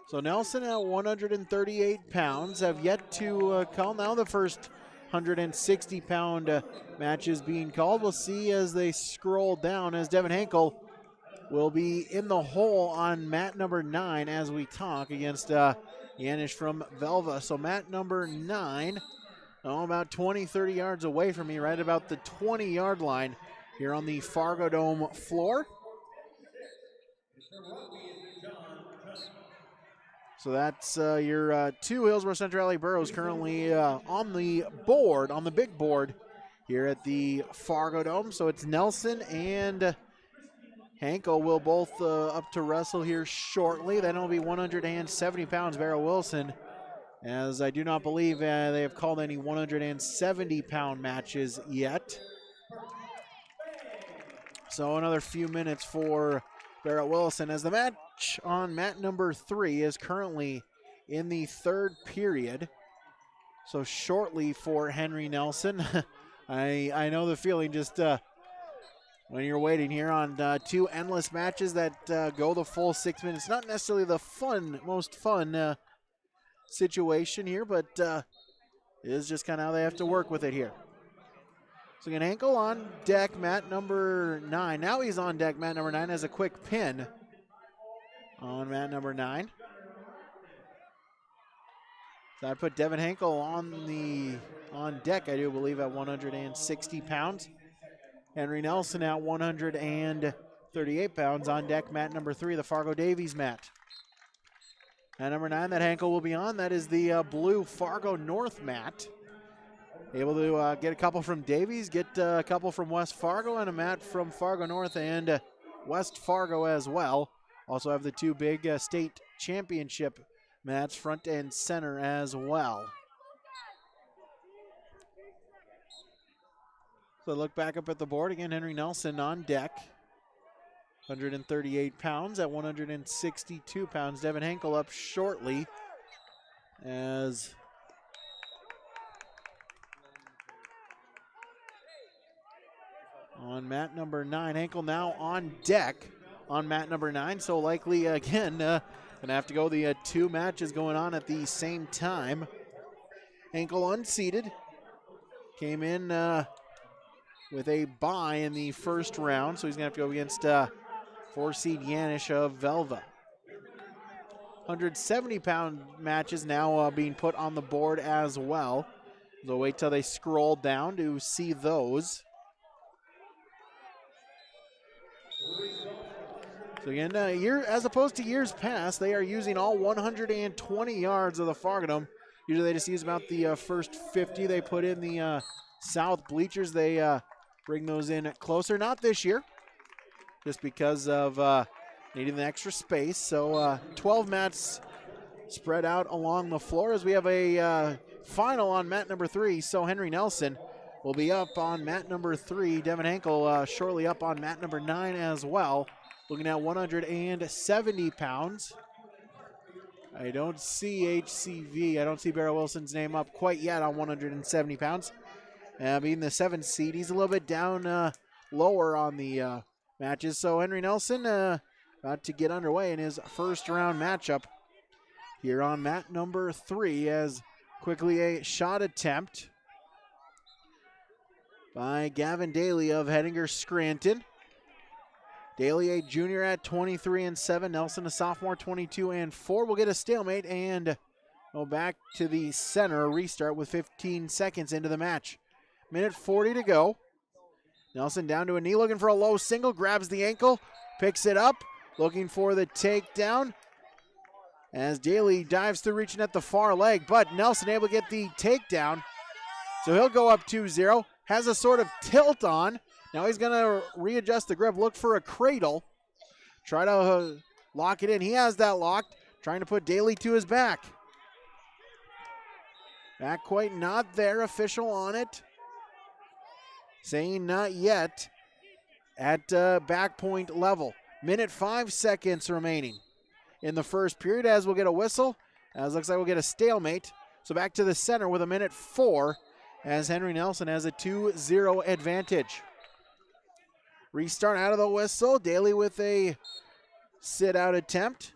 So Nelson at 138 pounds have yet to call now the first 160-pound matches being called. We'll see as they scroll down as Devin Henkel will be in the hole on mat number 9 as we talk against Yanish from Velva. So mat number 9, about 20, 30 yards away from me, right about the 20-yard line here on the Fargo Dome floor. So that's your 2 Hillsboro-Central Valley Burros currently on the board, on the big board here at the Fargo Dome. So it's Nelson and Henkel will both up to wrestle here shortly. Then it'll be 170 pounds, Barrow Wilson, as I do not believe they have called any 170-pound matches yet. So another few minutes for Barrett Wilson as the match on mat number 3 is currently in the 3rd period. So shortly for Henry Nelson. I know the feeling just when you're waiting here on 2 endless matches that go the full 6 minutes. Not necessarily the most fun situation here, but it is just kind of how they have to work with it here. So again, Henkel on deck, mat number 9. Now he's on deck, mat number 9, as a quick pin on mat number 9. So I put Devin Henkel on deck, I do believe, at 160 pounds. Henry Nelson at 138 pounds on deck, mat number 3, the Fargo Davies mat. Mat number 9 that Henkel will be on, that is the blue Fargo North mat. Able to get a couple from Davies, get a couple from West Fargo, and a mat from Fargo North and West Fargo as well. Also have the 2 big state championship mats front and center as well. So look back up at the board again. Henry Nelson on deck, 138 pounds at 162 pounds. Devin Henkel up shortly as on mat number 9. Henkel now on deck on mat number 9. So likely again gonna have to go the 2 matches going on at the same time. Henkel unseated, came in with a bye in the first round, so he's gonna have to go against 4-seed Yanish of Velva. 170-pound matches now being put on the board as well. So wait till they scroll down to see those. So again, as opposed to years past, they are using all 120 yards of the Fargo Dome. Usually they just use about the first 50 they put in the south bleachers. They bring those in closer. Not this year, just because of needing the extra space. So 12 mats spread out along the floor as we have a final on mat number 3. So Henry Nelson will be up on mat number 3. Devin Henkel shortly up on mat number 9 as well. Looking at 170 pounds. I don't see HCV. I don't see Barrow Wilson's name up quite yet on 170 pounds. Being the 7th seed, he's a little bit down lower on the matches. So Henry Nelson about to get underway in his first round matchup here on mat number 3 as quickly a shot attempt by Gavin Daly of Hettinger Scranton. Daly, a junior at 23-7. Nelson, a sophomore, 22-4. We'll get a stalemate and go back to the center. Restart with 15 seconds into the match. Minute 40 to go. Nelson down to a knee, looking for a low single. Grabs the ankle, picks it up, looking for the takedown. as Daly dives through, reaching at the far leg, but Nelson able to get the takedown. So he'll go up 2-0. Has a sort of tilt on. Now he's going to readjust the grip, look for a cradle. Try to lock it in. He has that locked. Trying to put Daly to his back. Not quite not there. Official on it. Saying not yet at back point level. Minute 5 seconds remaining in the first period as we'll get a whistle. As looks like we'll get a stalemate. So back to the center with a minute 4 as Henry Nelson has a 2-0 advantage. Restart out of the whistle. Daly with a sit-out attempt.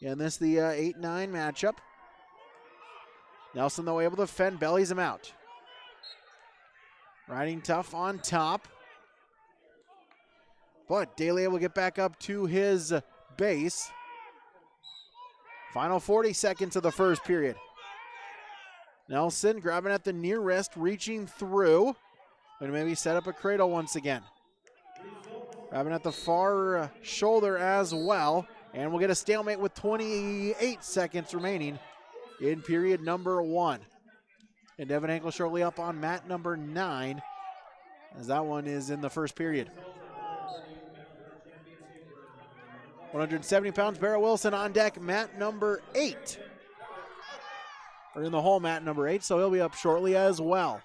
And this the 8-9 matchup. Nelson, though, able to fend, bellies him out. Riding tough on top. But Daly able to get back up to his base. Final 40 seconds of the first period. Nelson grabbing at the near wrist, reaching through. And maybe set up a cradle once again. Grabbing at the far shoulder as well. And we'll get a stalemate with 28 seconds remaining in period number 1. And Devin Henkel shortly up on mat number 9, as that one is in the first period. 170 pounds, Barrett Wilson on deck, mat number 8. Or in the hole, mat number 8, so he'll be up shortly as well.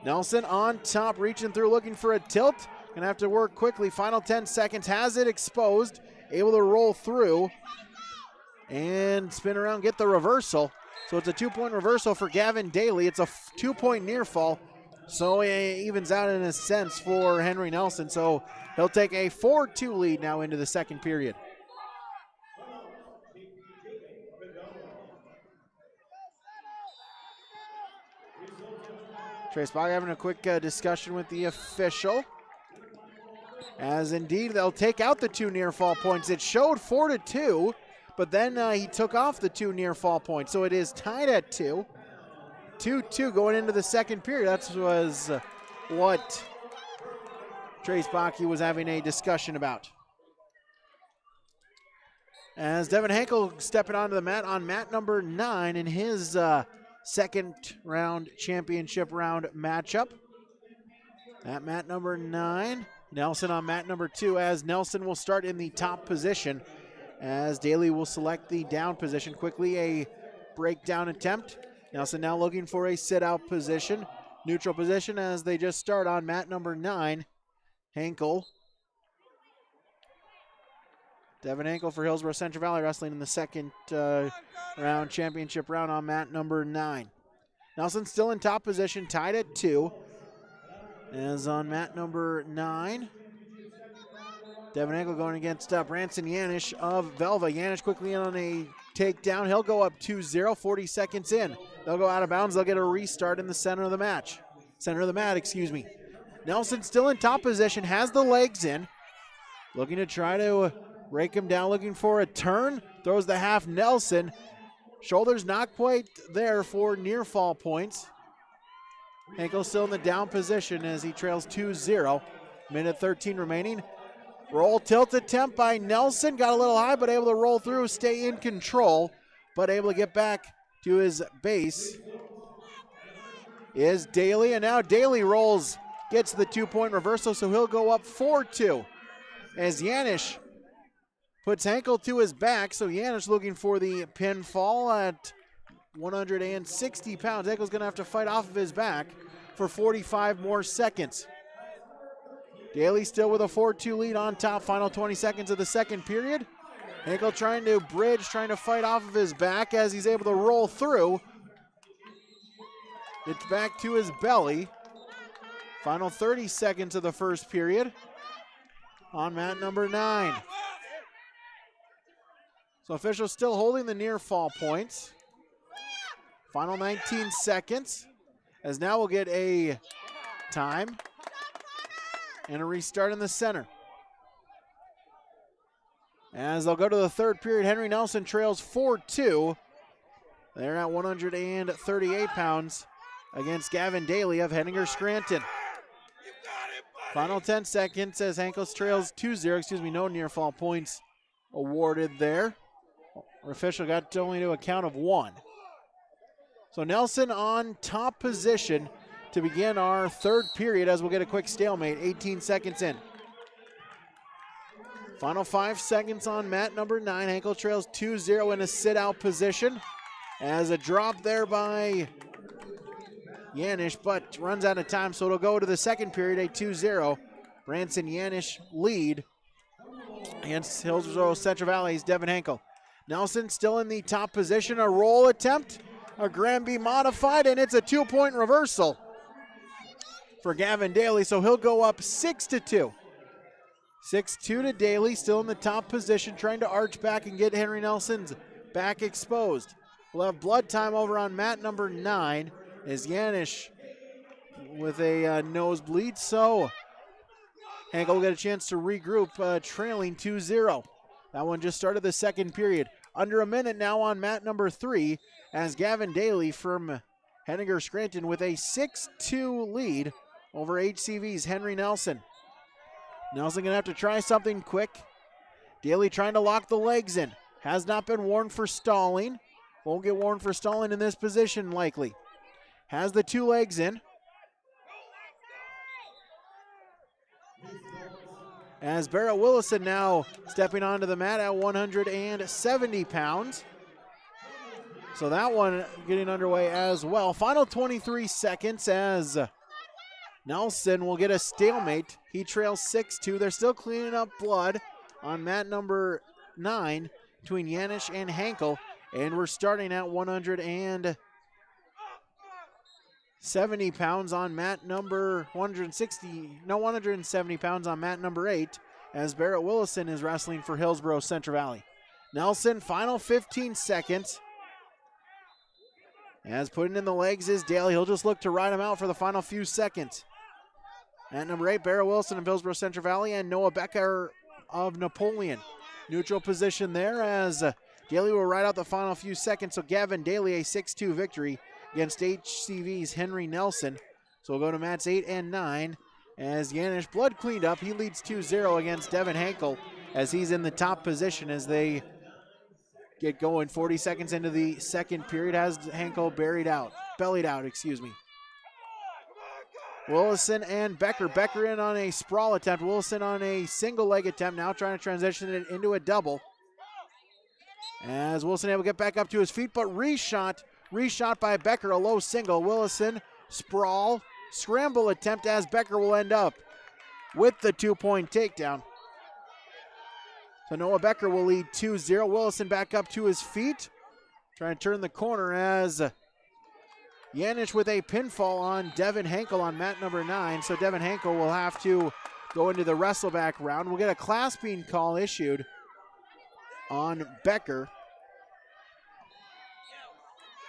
Nelson on top, reaching through, looking for a tilt. Gonna have to work quickly. Final 10 seconds. Has it exposed. Able to roll through and spin around, get the reversal. So it's a 2-point reversal for Gavin Daly. It's a 2-point near fall. So it evens out in a sense for Henry Nelson. So he'll take a 4-2 lead now into the second period. Trace Bogg having a quick discussion with the official. As indeed they'll take out the 2 near fall points. It showed 4-2, but then he took off the 2 near fall points. So it is tied at 2. 2-2 going into the second period. That was what Trace Bocke was having a discussion about. As Devin Henkel stepping onto the mat on mat number 9 in his second round championship round matchup. At mat number 9. Nelson on mat number 2, as Nelson will start in the top position as Daly will select the down position. Quickly a breakdown attempt. Nelson now looking for a sit-out position, neutral position as they just start on mat number 9. Henkel. Devin Henkel for Hillsboro-Central Valley Wrestling in the second round championship round on mat number 9. Nelson still in top position, tied at 2. As on mat number 9, Devin Henkel going against Branson Yanish of Velva. Yanish quickly in on a takedown. He'll go up 2-0, 40 seconds in. They'll go out of bounds. They'll get a restart in the center of the match. Center of the mat, excuse me. Nelson still in top position, has the legs in. Looking to try to rake him down, looking for a turn. Throws the half Nelson. Shoulders not quite there for near fall points. Henkel still in the down position as he trails 2-0. Minute 13 remaining. Roll tilt attempt by Nelson. Got a little high, but able to roll through, stay in control, but able to get back to his base is Daly. And now Daly rolls, gets the 2-point reversal, so he'll go up 4-2. As Yanish puts Henkel to his back, so Yanish looking for the pinfall at 160 pounds. Henkel's going to have to fight off of his back for 45 more seconds. Daly still with a 4-2 lead on top. Final 20 seconds of the second period. Henkel trying to bridge, trying to fight off of his back as he's able to roll through. It's back to his belly. Final 30 seconds of the first period on mat number 9. So officials still holding the near fall points. Final 19 seconds, as now we'll get a time and a restart in the center. As they'll go to the third period, Henry Nelson trails 4-2. They're at 138 pounds against Gavin Daly of Henninger Scranton. Final 10 seconds as Henkel trails 2-0, no near fall points awarded there. Our official got only to a count of 1. So Nelson on top position to begin our third period as we'll get a quick stalemate, 18 seconds in. Final 5 seconds on mat number 9. Henkel trails 2-0 in a sit-out position. As a drop there by Yanish, but runs out of time, so it'll go to the second period, a 2-0. Branson Yanish lead against Hillsboro-Central Valley's Devin Henkel. Nelson still in the top position, a roll attempt, a Granby modified, and it's a 2-point reversal for Gavin Daly, so he'll go up 6-2. 6-2 to Daly, still in the top position, trying to arch back and get Henry Nelson's back exposed. We'll have blood time over on mat number 9 as Yanish with a nosebleed, so Henkel will get a chance to regroup, trailing 2-0. That one just started the second period. Under a minute now on mat number 3 as Gavin Daly from Henniger Scranton with a 6-2 lead over HCV's Henry Nelson. Nelson gonna have to try something quick. Daly trying to lock the legs in. Has not been warned for stalling. Won't get warned for stalling in this position likely. Has the 2 legs in. As Barrett Willison now stepping onto the mat at 170 pounds. So that one getting underway as well. Final 23 seconds as Nelson will get a stalemate. He trails 6-2. They're still cleaning up blood on mat number 9 between Yanish and Henkel. And we're starting at 170 pounds on mat number 170 pounds on mat number 8 as Barrett Willison is wrestling for Hillsboro-Central Valley. Nelson, final 15 seconds. As putting in the legs is Daly. He'll just look to ride him out for the final few seconds. At number 8, Barrett Wilson of Hillsboro-Central Valley and Noah Becker of Napoleon. Neutral position there as Daly will ride out the final few seconds. So Gavin Daly, a 6-2 victory against HCV's Henry Nelson. So we'll go to mats 8 and 9 as Yanish blood cleaned up. He leads 2-0 against Devin Henkel as he's in the top position as they get going. 40 seconds into the second period has Henkel bellied out. Willison and Becker. Becker in on a sprawl attempt. Willison on a single leg attempt. Now trying to transition it into a double. As Willison able to get back up to his feet, but reshot by Becker, a low single. Willison, sprawl, scramble attempt as Becker will end up with the 2-point takedown. So Noah Becker will lead 2-0. Willison back up to his feet. Trying to turn the corner as Yanish with a pinfall on Devin Henkel on mat number 9. So Devin Henkel will have to go into the Wrestleback round. We'll get a clasping call issued on Becker.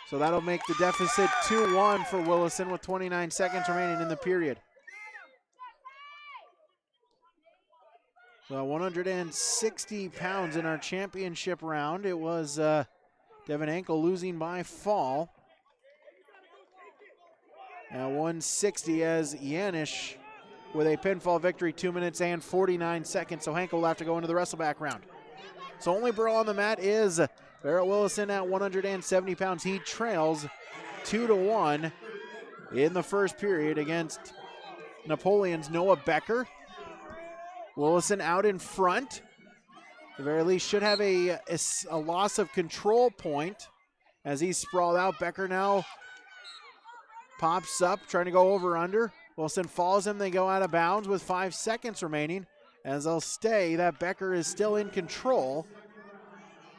So that'll make the deficit 2-1 for Willison with 29 seconds remaining in the period. So 160 pounds in our championship round. It was Devin Henkel losing by fall. At 160 as Yanish with a pinfall victory, 2 minutes and 49 seconds. So Henkel will have to go into the Wrestleback round. So only brawl on the mat is Barrett Willison at 170 pounds. He trails 2-1 in the first period against Napoleon's Noah Becker. Willison out in front. At the very least should have a loss of control point as he's sprawled out. Becker now pops up, trying to go over under. Willison falls him. They go out of bounds with 5 seconds remaining. As they'll stay, that Becker is still in control.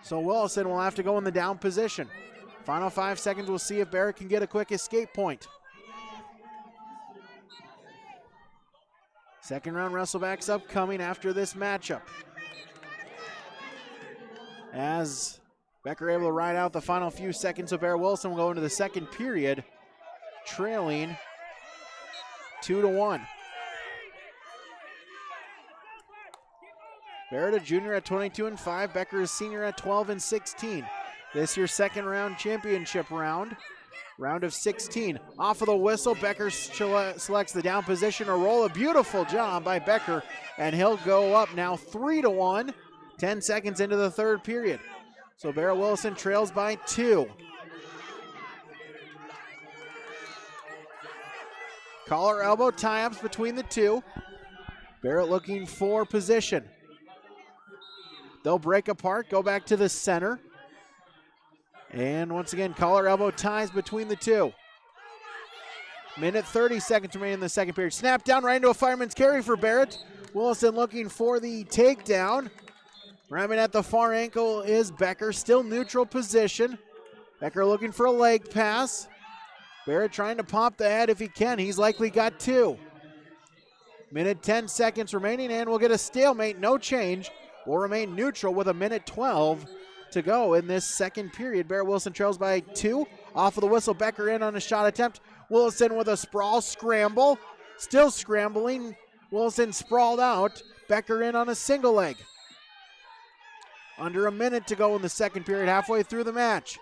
So Willison will have to go in the down position. Final 5 seconds, we'll see if Barrett can get a quick escape point. Second round Wrestlebacks upcoming after this matchup. As Becker able to ride out the final few seconds, so Barrett Wilson will go into the second period, trailing 2-1. Barrett a junior at 22-5. Becker is senior at 12-16. This your second round championship round. Round of 16. Off of the whistle, Becker selects the down position or roll. A beautiful job by Becker, and he'll go up now 3-1. 10 seconds into the third period. So Barrett Wilson trails by 2. Collar elbow tie-ups between the two. Barrett looking for position. They'll break apart, go back to the center. And once again, collar elbow ties between the two. Minute 30 seconds remaining in the second period. Snap down right into a fireman's carry for Barrett. Wilson looking for the takedown. Grabbing at the far ankle is Becker, still neutral position. Becker looking for a leg pass. Barrett trying to pop the head if he can. He's likely got 2. Minute 10 seconds remaining, and we'll get a stalemate, no change. We'll remain neutral with a minute 12 to go in this second period. Barrett Wilson trails by 2. Off of the whistle, Becker in on a shot attempt. Wilson with a sprawl scramble. Still scrambling. Wilson sprawled out. Becker in on a single leg. Under a minute to go in the second period, halfway through the match.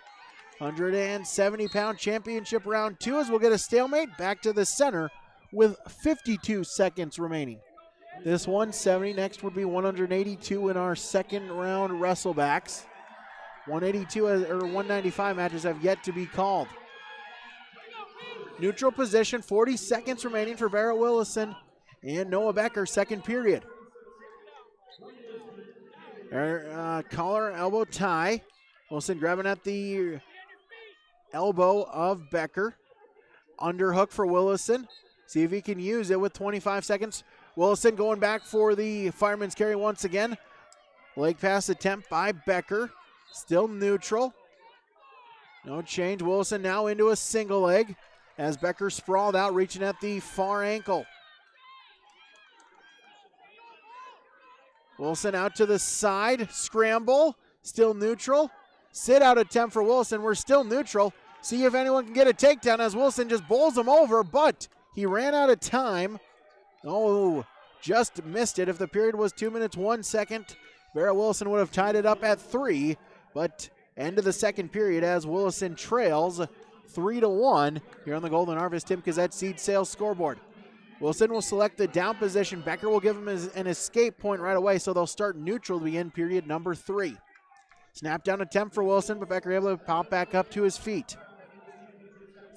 170-pound championship round 2 as we'll get a stalemate back to the center with 52 seconds remaining. This 170, next would be 182 in our second round Wrestlebacks. 182 or 195 matches have yet to be called. Neutral position, 40 seconds remaining for Barrett Wilson and Noah Becker, second period. Collar elbow tie. Wilson grabbing at the elbow of Becker. Underhook for Willison. See if he can use it with 25 seconds. Wilson going back for the fireman's carry once again. Leg pass attempt by Becker. Still neutral. No change. Wilson now into a single leg as Becker sprawled out, reaching at the far ankle. Wilson out to the side. Scramble. Still neutral. Sit out attempt for Wilson. We're still neutral. See if anyone can get a takedown as Wilson just bowls him over, but he ran out of time. Oh, just missed it. If the period was 2 minutes, 1 second, Barrett Wilson would have tied it up at 3. But end of the second period as Wilson trails 3-1 here on the Golden Harvest Tim Kazette Seed Sales scoreboard. Wilson will select the down position. Becker will give him an escape point right away, so they'll start neutral to begin period number 3. Snap down attempt for Wilson, but Becker able to pop back up to his feet.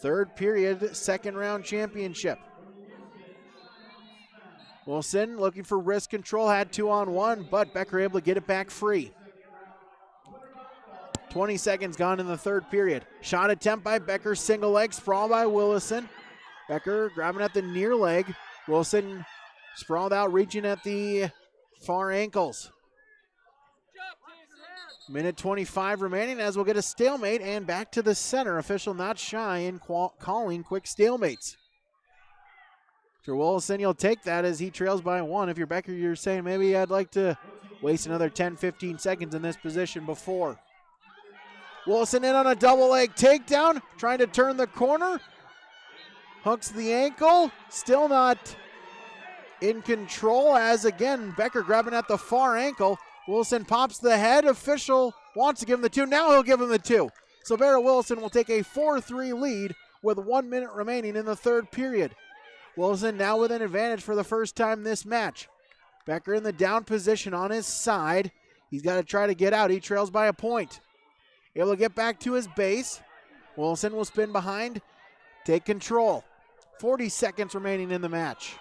Third period, second round championship. Wilson looking for wrist control, had 2-on-1, but Becker able to get it back free. 20 seconds gone in the third period. Shot attempt by Becker, single leg, sprawl by Willison. Becker grabbing at the near leg. Wilson sprawled out, reaching at the far ankles. Minute 25 remaining as we'll get a stalemate and back to the center. Official not shy in calling quick stalemates. For Willison, you'll take that as he trails by 1. If you're Becker, you're saying maybe I'd like to waste another 10-15 seconds in this position before. Wilson in on a double leg takedown, trying to turn the corner. Hooks the ankle, still not in control as again Becker grabbing at the far ankle. Wilson pops the head. Official wants to give him the 2. Now he'll give him the 2. So Barrett Wilson will take a 4-3 lead with 1 minute remaining in the third period. Wilson now with an advantage for the first time this match. Becker in the down position on his side. He's got to try to get out. He trails by a point. Able to get back to his base. Wilson will spin behind, take control. 40 seconds remaining in the match.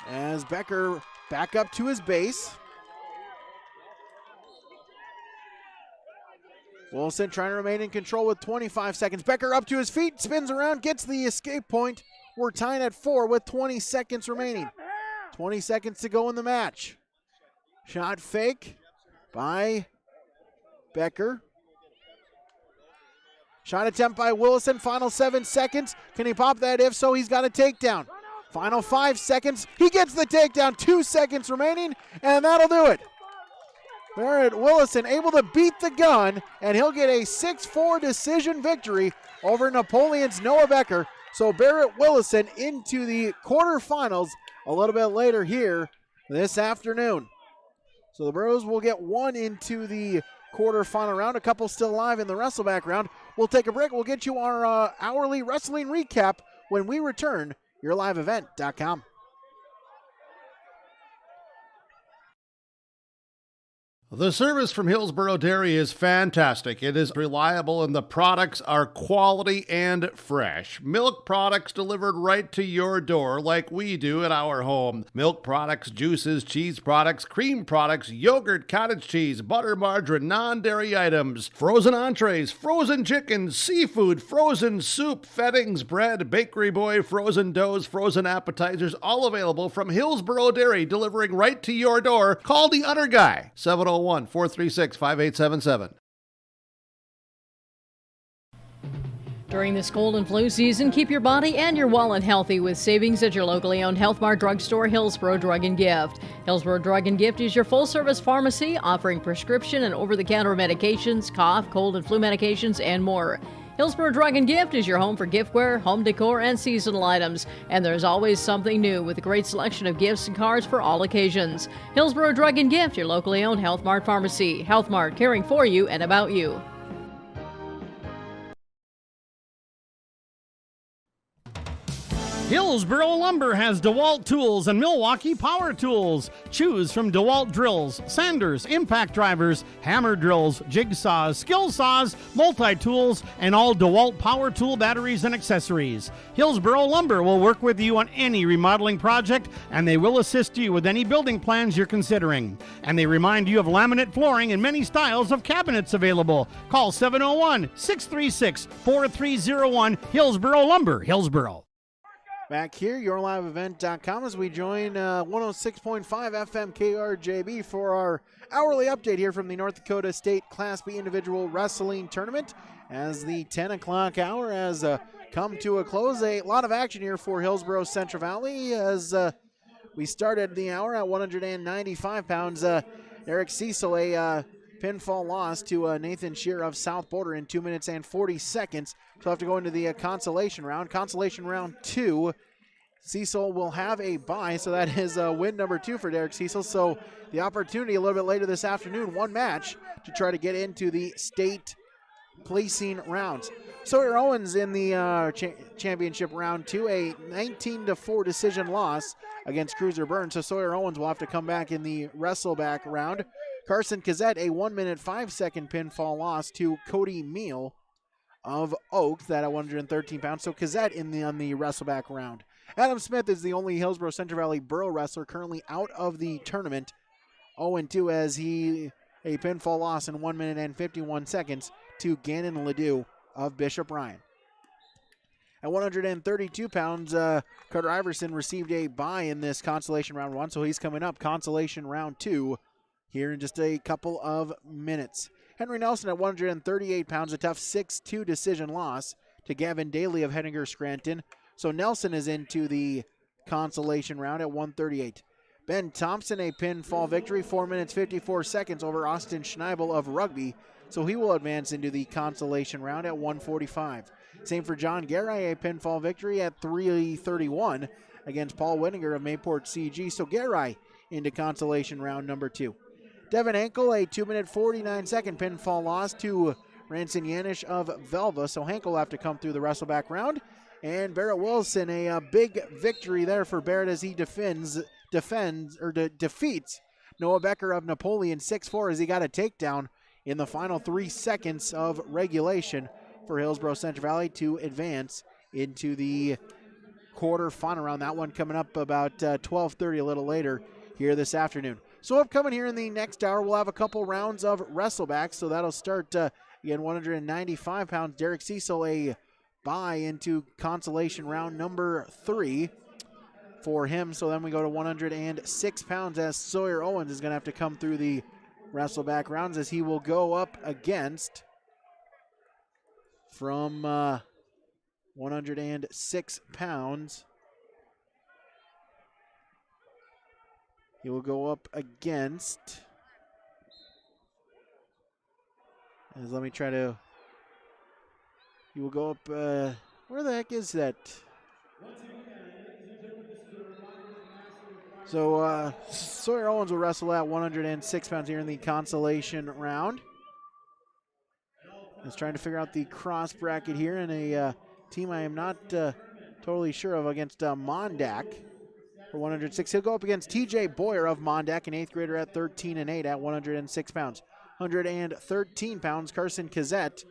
As Becker back up to his base. Wilson trying to remain in control with 25 seconds. Becker up to his feet, spins around, gets the escape point. We're tying at 4 with 20 seconds remaining. 20 seconds to go in the match. Shot fake by Becker. Shot attempt by Willison. Final 7 seconds. Can he pop that? If so, he's got a takedown. Final 5 seconds. He gets the takedown. 2 seconds remaining, and that'll do it. Barrett Willison able to beat the gun, and he'll get a 6-4 decision victory over Napoleon's Noah Becker. So Barrett Willison into the quarterfinals a little bit later here this afternoon. So the Bros will get 1 into the quarterfinal round. A couple still alive in the Wrestleback round. We'll take a break. We'll get you our hourly wrestling recap when we return. YourLiveEvent.com. The service from Hillsboro Dairy is fantastic. It is reliable and the products are quality and fresh. Milk products delivered right to your door like we do at our home. Milk products, juices, cheese products, cream products, yogurt, cottage cheese, butter, margarine, non-dairy items, frozen entrees, frozen chicken, seafood, frozen soup, fettings, bread, bakery boy, frozen doughs, frozen appetizers, all available from Hillsboro Dairy, delivering right to your door. Call the Udder Guy, 701-436-5877. During this cold and flu season, keep your body and your wallet healthy with savings at your locally owned Health Mart drugstore, Hillsboro Drug and Gift. Hillsboro Drug and Gift is your full-service pharmacy offering prescription and over-the-counter medications, cough, cold and flu medications, and more. Hillsboro Drug and Gift is your home for giftware, home decor, and seasonal items. And there's always something new with a great selection of gifts and cards for all occasions. Hillsboro Drug and Gift, your locally owned Health Mart pharmacy. Health Mart, caring for you and about you. Hillsboro Lumber has DeWalt tools and Milwaukee power tools. Choose from DeWalt drills, sanders, impact drivers, hammer drills, jigsaws, skill saws, multi-tools, and all DeWalt power tool batteries and accessories. Hillsboro Lumber will work with you on any remodeling project, and they will assist you with any building plans you're considering. And they remind you of laminate flooring and many styles of cabinets available. Call 701-636-4301, Hillsboro Lumber, Hillsboro. Back here, yourliveevent.com as we join 106.5 FM KRJB for our hourly update here from the North Dakota State Class B Individual Wrestling Tournament as the 10 o'clock hour has come to a close. A lot of action here for Hillsboro-Central Valley as we started the hour at 195 pounds. Eric Cecil, a pinfall loss to Nathan Shear of South Border in 2 minutes and 40 seconds. So we'll have to go into the consolation round. Consolation round 2. Cecil will have a bye, so that is win number 2 for Derek Cecil. So the opportunity a little bit later this afternoon, one match to try to get into the state placing rounds. Sawyer Owens in the championship round 2, a 19-4 decision loss against Cruiser Burns. So Sawyer Owens will have to come back in the Wrestleback round. Carson Kazette, a 1 minute 5 second pinfall loss to Cody Meal of Oaks, that at 113 pounds. So Kazette on the Wrestleback round. Adam Smith is the only Hillsboro-Central Valley Borough wrestler currently out of the tournament. 0-2 as he a pinfall loss in 1 minute and 51 seconds to Gannon Ledoux of Bishop Ryan. At 132 pounds, Carter Iverson received a bye in this consolation round 1, so he's coming up consolation round 2 here in just a couple of minutes. Henry Nelson at 138 pounds, a tough 6-2 decision loss to Gavin Daly of Hettinger Scranton. So Nelson is into the consolation round at 138. Ben Thompson, a pinfall victory, 4 minutes 54 seconds over Austin Schneibel of Rugby. So he will advance into the consolation round at 145. Same for John Garay, a pinfall victory at 3:31 against Paul Wittinger of Mayport CG. So Garay into consolation round number 2. Devin Hankel, a 2 minute 49 second pinfall loss to Ranson Yanish of Velva. So Hankel will have to come through the Wrestleback round. And Barrett Wilson, a big victory there for Barrett as he defeats Noah Becker of Napoleon 6-4 as he got a takedown in the final 3 seconds of regulation for Hillsboro-Central Valley to advance into the quarterfinal round. That one coming up about 12:30 a little later here this afternoon. So upcoming here in the next hour, we'll have a couple rounds of Wrestlebacks. So that'll start, again, 195 pounds. Derek Cecil, a bye into consolation round number 3 for him. So then we go to 106 pounds as Sawyer Owens is going to have to come through the Wrestleback rounds as he will go up against from 106 pounds. He will go up against, let me try to, he will go up, where the heck is that? So Sawyer Owens will wrestle at 106 pounds here in the consolation round. Just trying to figure out the cross bracket here in a team I am not totally sure of against Mondak. for 106. He'll go up against TJ Boyer of Mondak, an 8th grader at 13-8 at 106 pounds. 113 pounds, Carson Kazette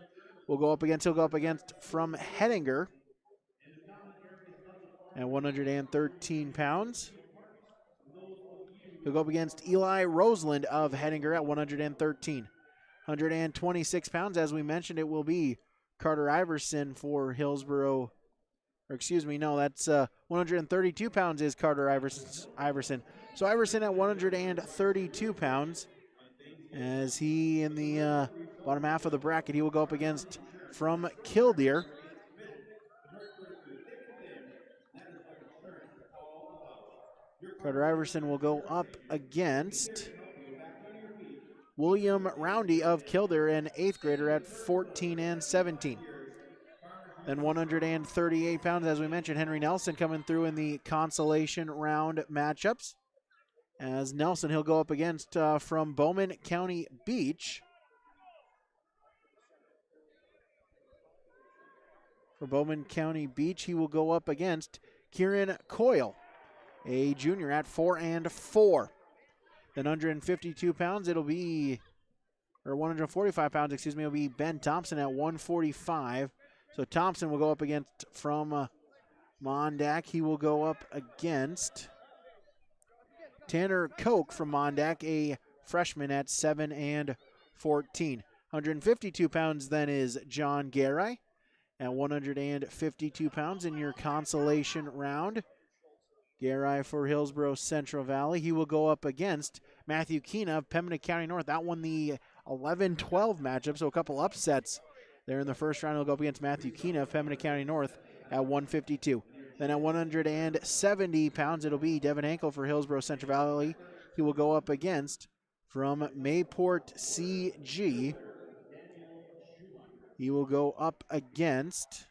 he'll go up against from Hettinger at 113 pounds. He'll go up against Eli Roseland of Hettinger at 113. 126 pounds, as we mentioned, it will be Carter Iverson for Hillsboro. Or excuse me, no, that's 132 pounds is Carter Iverson. So Iverson at 132 pounds. As he in the bottom half of the bracket, he will go up against from Killdeer. Carter Iverson will go up against William Roundy of Killdeer, an 8th grader at 14-17. Then 138 pounds, as we mentioned, Henry Nelson coming through in the consolation round matchups. As Nelson, he'll go up against from Bowman County Beach. For Bowman County Beach, he will go up against Kieran Coyle, a junior at 4-4. Then 152 pounds, it'll be, or 145 pounds, excuse me, it'll be Ben Thompson at 145. So Thompson will go up against from Mondak. He will go up against Tanner Koch from Mondak, a freshman at 7-14. 152 pounds then is John Garay at 152 pounds in your consolation round. Garay for Hillsboro-Central Valley. He will go up against Matthew Keena of Pembina County North. That won the 11-12 matchup, so a couple upsets there in the first round. He'll go up against Matthew Keena of Pembina County North at 152. Then at 170 pounds, it'll be Devin Hankel for Hillsboro-Central Valley. He will go up against from Mayport CG. He will go up against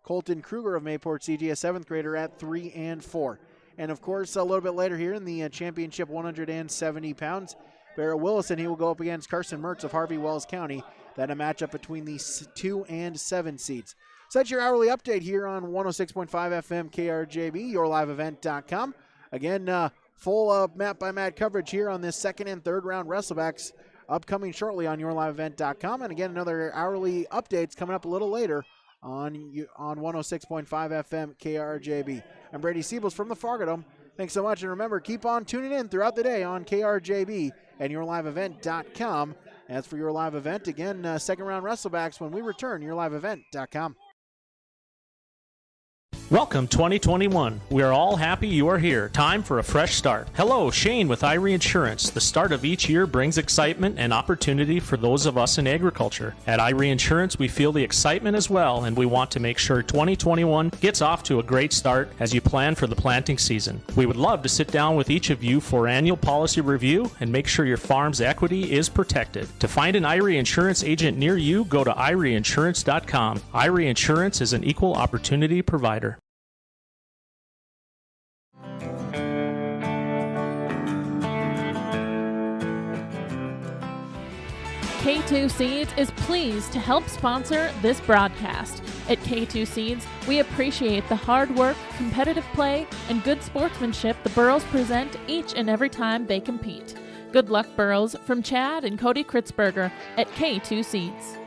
Colton Kruger of Mayport CG, a 7th grader at 3-4. And of course, a little bit later here in the championship, 170 pounds, Barrett Willison, he will go up against Carson Mertz of Harvey Wells County. Then a matchup between the 2 and 7 seeds. So that's your hourly update here on 106.5 FM KRJB, yourliveevent.com. Again, full mat-by-mat coverage here on this 2nd and 3rd round Wrestlebacks upcoming shortly on yourliveevent.com. And again, another hourly updates coming up a little later on 106.5 FM KRJB. I'm Brady Siebels from the Fargo Dome. Thanks so much, and remember, keep on tuning in throughout the day on KRJB and yourliveevent.com. As for Your Live Event, again, 2nd round Wrestlebacks when we return, yourliveevent.com. Welcome 2021. We are all happy you are here. Time for a fresh start. Hello, Shane with Irie Insurance. The start of each year brings excitement and opportunity for those of us in agriculture. At Irie Insurance, we feel the excitement as well, and we want to make sure 2021 gets off to a great start as you plan for the planting season. We would love to sit down with each of you for annual policy review and make sure your farm's equity is protected. To find an Irie Insurance agent near you, go to IrieInsurance.com. Irie Insurance is an equal opportunity provider. K2 Seeds is pleased to help sponsor this broadcast. At K2 Seeds, we appreciate the hard work, competitive play, and good sportsmanship the Burros present each and every time they compete. Good luck, Burros, from Chad and Cody Kritzberger at K2 Seeds.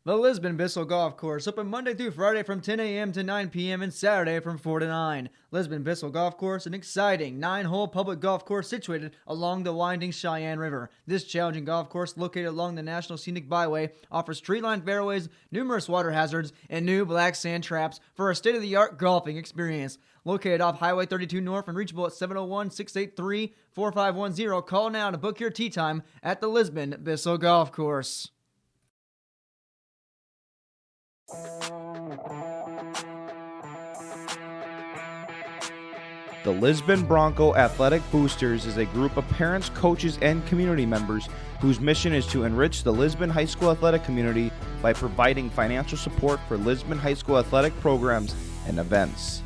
The Lisbon-Bissell Golf Course, open Monday through Friday from 10 a.m. to 9 p.m. and Saturday from 4 to 9. Lisbon-Bissell Golf Course, an exciting 9-hole public golf course situated along the winding Cheyenne River. This challenging golf course, located along the National Scenic Byway, offers tree-lined fairways, numerous water hazards, and new black sand traps for a state-of-the-art golfing experience. Located off Highway 32 North and reachable at 701-683-4510. Call now to book your tee time at the Lisbon-Bissell Golf Course. The Lisbon Bronco Athletic Boosters is a group of parents, coaches, and community members whose mission is to enrich the Lisbon High School athletic community by providing financial support for Lisbon High School athletic programs and events.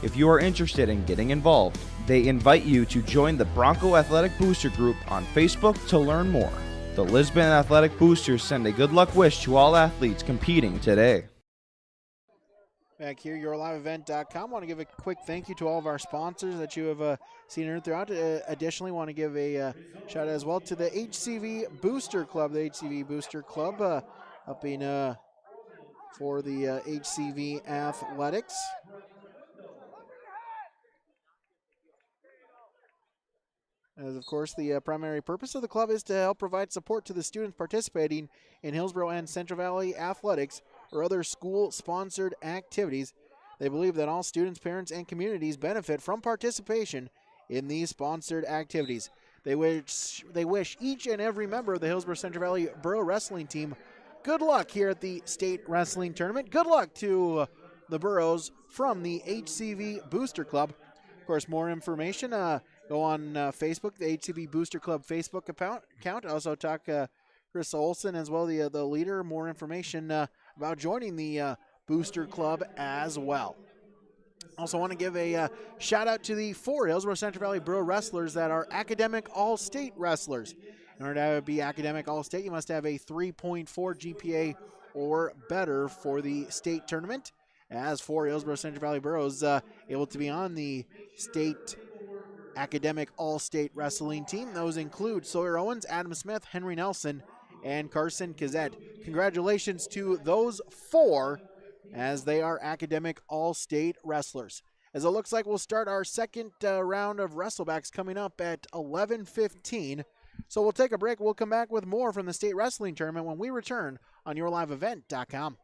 If you are interested in getting involved, they invite you to join the Bronco Athletic Booster Group on Facebook to learn more. The Lisbon Athletic Boosters send a good luck wish to all athletes competing today. Back here, yourliveevent.com. Want to give a quick thank you to all of our sponsors that you have seen here throughout. Additionally, want to give a shout out as well to the HCV Booster Club. The HCV Booster Club helping for the HCV Athletics. As, of course, the primary purpose of the club is to help provide support to the students participating in Hillsboro and Central Valley athletics or other school-sponsored activities. They believe that all students, parents, and communities benefit from participation in these sponsored activities. They wish each and every member of the Hillsboro-Central Valley Borough Wrestling Team good luck here at the state wrestling tournament. Good luck to the Boroughs from the HCV Booster Club. Of course, more information, go on Facebook, the HCV Booster Club Facebook account. Also talk Chris Olson as well, the leader. More information about joining the Booster Club as well. Also want to give a shout out to the 4 Hillsboro-Central Valley Borough wrestlers that are academic all-state wrestlers. In order to be academic all-state, you must have a 3.4 GPA or better for the state tournament. As 4 Hillsboro-Central Valley Boroughs able to be on the state academic all-state wrestling team. Those include Sawyer Owens, Adam Smith, Henry Nelson, and Carson Kazet. Congratulations to those 4 as they are academic all-state wrestlers. As it looks like we'll start our second round of Wrestlebacks coming up at 11:15. So we'll take a break. We'll come back with more from the state wrestling tournament when we return on yourliveevent.com.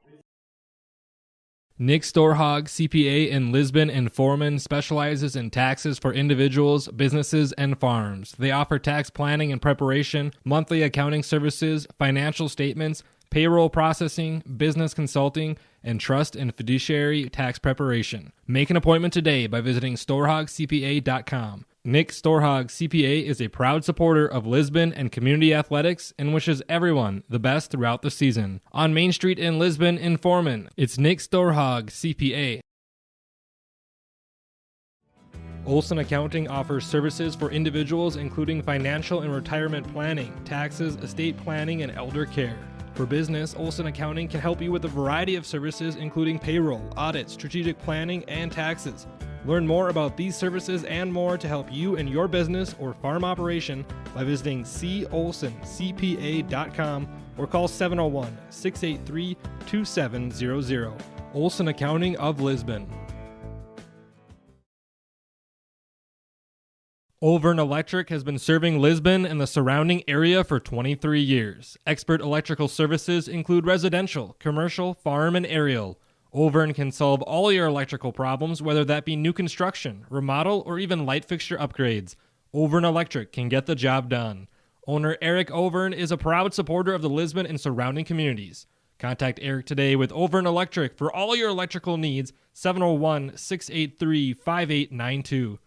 Nick Storhog, CPA in Lisbon and Foreman, specializes in taxes for individuals, businesses, and farms. They offer tax planning and preparation, monthly accounting services, financial statements, payroll processing, business consulting, and trust and fiduciary tax preparation. Make an appointment today by visiting storhogcpa.com. Nick Storhog, CPA, is a proud supporter of Lisbon and community athletics and wishes everyone the best throughout the season. On Main Street in Lisbon in Foreman, it's Nick Storhog, CPA. Olson Accounting offers services for individuals including financial and retirement planning, taxes, estate planning, and elder care. For business, Olson Accounting can help you with a variety of services including payroll, audit, strategic planning, and taxes. Learn more about these services and more to help you in your business or farm operation by visiting colsoncpa.com or call 701-683-2700. Olson Accounting of Lisbon. Overn Electric has been serving Lisbon and the surrounding area for 23 years. Expert electrical services include residential, commercial, farm, and aerial. Overn can solve all your electrical problems, whether that be new construction, remodel, or even light fixture upgrades. Overn Electric can get the job done. Owner Eric Overn is a proud supporter of the Lisbon and surrounding communities. Contact Eric today with Overn Electric for all your electrical needs, 701-683-5892.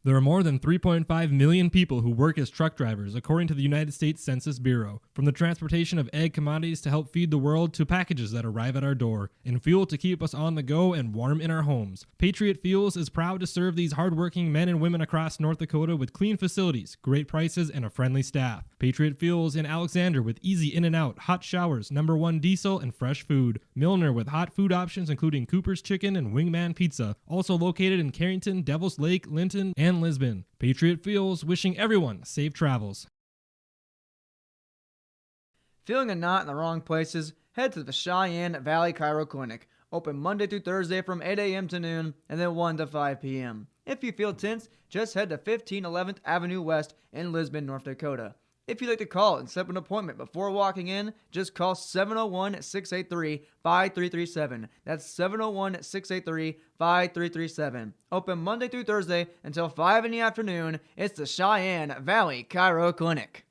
There are more than 3.5 million people who work as truck drivers, according to the United States Census Bureau. From the transportation of ag commodities to help feed the world to packages that arrive at our door, and fuel to keep us on the go and warm in our homes. Patriot Fuels is proud to serve these hardworking men and women across North Dakota with clean facilities, great prices, and a friendly staff. Patriot Fuels in Alexander with easy in and out, hot showers, #1 diesel, and fresh food. Milner with hot food options including Cooper's Chicken and Wingman Pizza. Also located in Carrington, Devils Lake, Linton, and Lisbon. Patriot Fuels wishing everyone safe travels. Feeling a knot in the wrong places? Head to the Cheyenne Valley Chiro Clinic. Open Monday through Thursday from 8 a.m. to noon and then 1 to 5 p.m. If you feel tense, just head to 15 11th Avenue West in Lisbon, North Dakota. If you'd like to call and set up an appointment before walking in, just call 701-683-5337. That's 701-683-5337. Open Monday through Thursday until 5 in the afternoon. It's the Cheyenne Valley Chiro Clinic.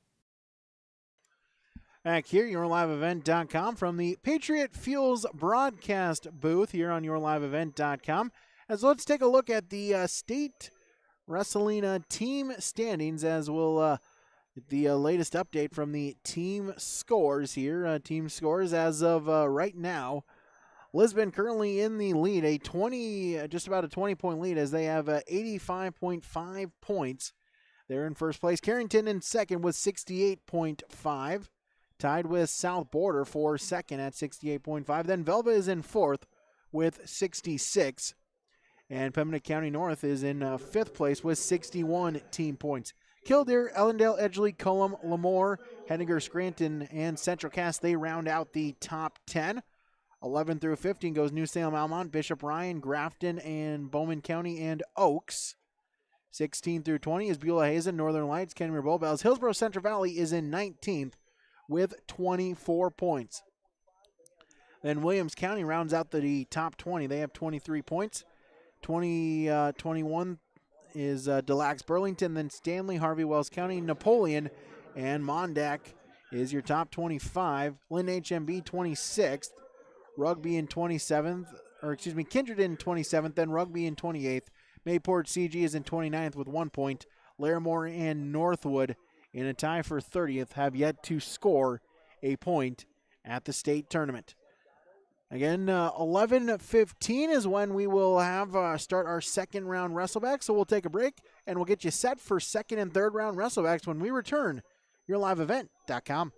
Back here, yourliveevent.com from the Patriot Fuels broadcast booth here on yourliveevent.com. As let's take a look at the state wrestling team standings as we'll the latest update from the team scores here. Team scores as of right now. Lisbon currently in the lead, just about a 20-point lead as they have 85.5 points. They're in first place. Carrington in second with 68.5. Tied with South Border for second at 68.5. Then Velva is in fourth with 66. And Pembina County North is in fifth place with 61 team points. Killdeer, Ellendale, Edgeley, Cullum, Lemoore, Henniger, Scranton, and Central Cass, they round out the top 10. 11 through 15 goes New Salem, Almont, Bishop Ryan, Grafton, and Bowman County, and Oaks. 16 through 20 is Beulah Hazen, Northern Lights, Kenmure Bull Bells. Hillsboro-Central Valley is in 19th with 24 points. Then Williams County rounds out the top 20. They have 23 points. 21 is Des Lacs, Burlington, then Stanley, Harvey, Wells County, Napoleon, and Mondack is your top 25. Lynn HMB 26th. Rugby in 27th, Kindred in 27th, then Rugby in 28th. Mayport CG is in 29th with 1 point. Larimore and Northwood in a tie for 30th have yet to score a point at the state tournament. Again, 11:15 is when we will have start our second round Wrestleback, so we'll take a break and we'll get you set for second and third round Wrestlebacks when we return. YourLiveEvent.com.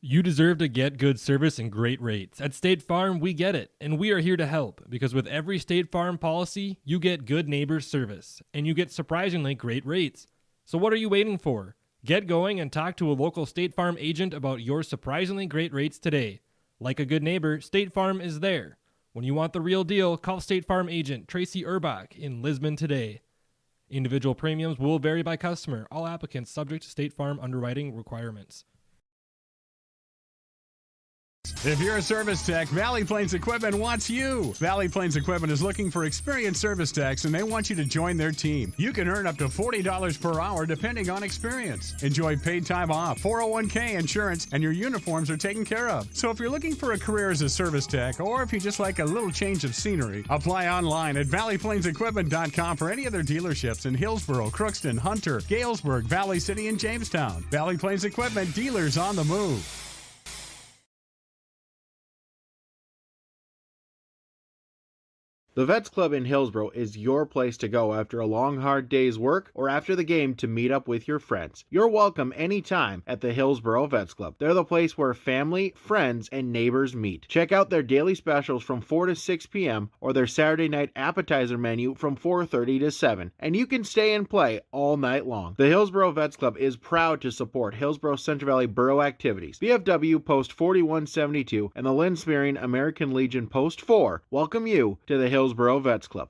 You deserve to get good service and great rates. At State Farm, we get it, and we are here to help, because with every State Farm policy, you get good neighbor service, and you get surprisingly great rates. So what are you waiting for? Get going and talk to a local State Farm agent about your surprisingly great rates today. Like a good neighbor, State Farm is there. When you want the real deal, call State Farm agent Tracy Urbach in Lisbon today. Individual premiums will vary by customer. All applicants subject to State Farm underwriting requirements. If you're a service tech, Valley Plains Equipment wants you. Valley Plains Equipment is looking for experienced service techs, and they want you to join their team. You can earn up to $40 per hour depending on experience. Enjoy paid time off, 401k insurance, and your uniforms are taken care of. So if you're looking for a career as a service tech, or if you just like a little change of scenery, apply online at valleyplainsequipment.com for any other dealerships in Hillsboro, Crookston, Hunter, Galesburg, Valley City, and Jamestown. Valley Plains Equipment, dealers on the move. The Vets Club in Hillsboro is your place to go after a long, hard day's work or after the game to meet up with your friends. You're welcome anytime at the Hillsboro Vets Club. They're the place where family, friends, and neighbors meet. Check out their daily specials from 4 to 6 p.m. or their Saturday night appetizer menu from 4:30 to 7. And you can stay and play all night long. The Hillsboro Vets Club is proud to support Hillsboro-Central Valley Borough activities. BFW Post 4172 and the Lynn Smearing American Legion Post 4 welcome you to the Hillsboro Vets Club.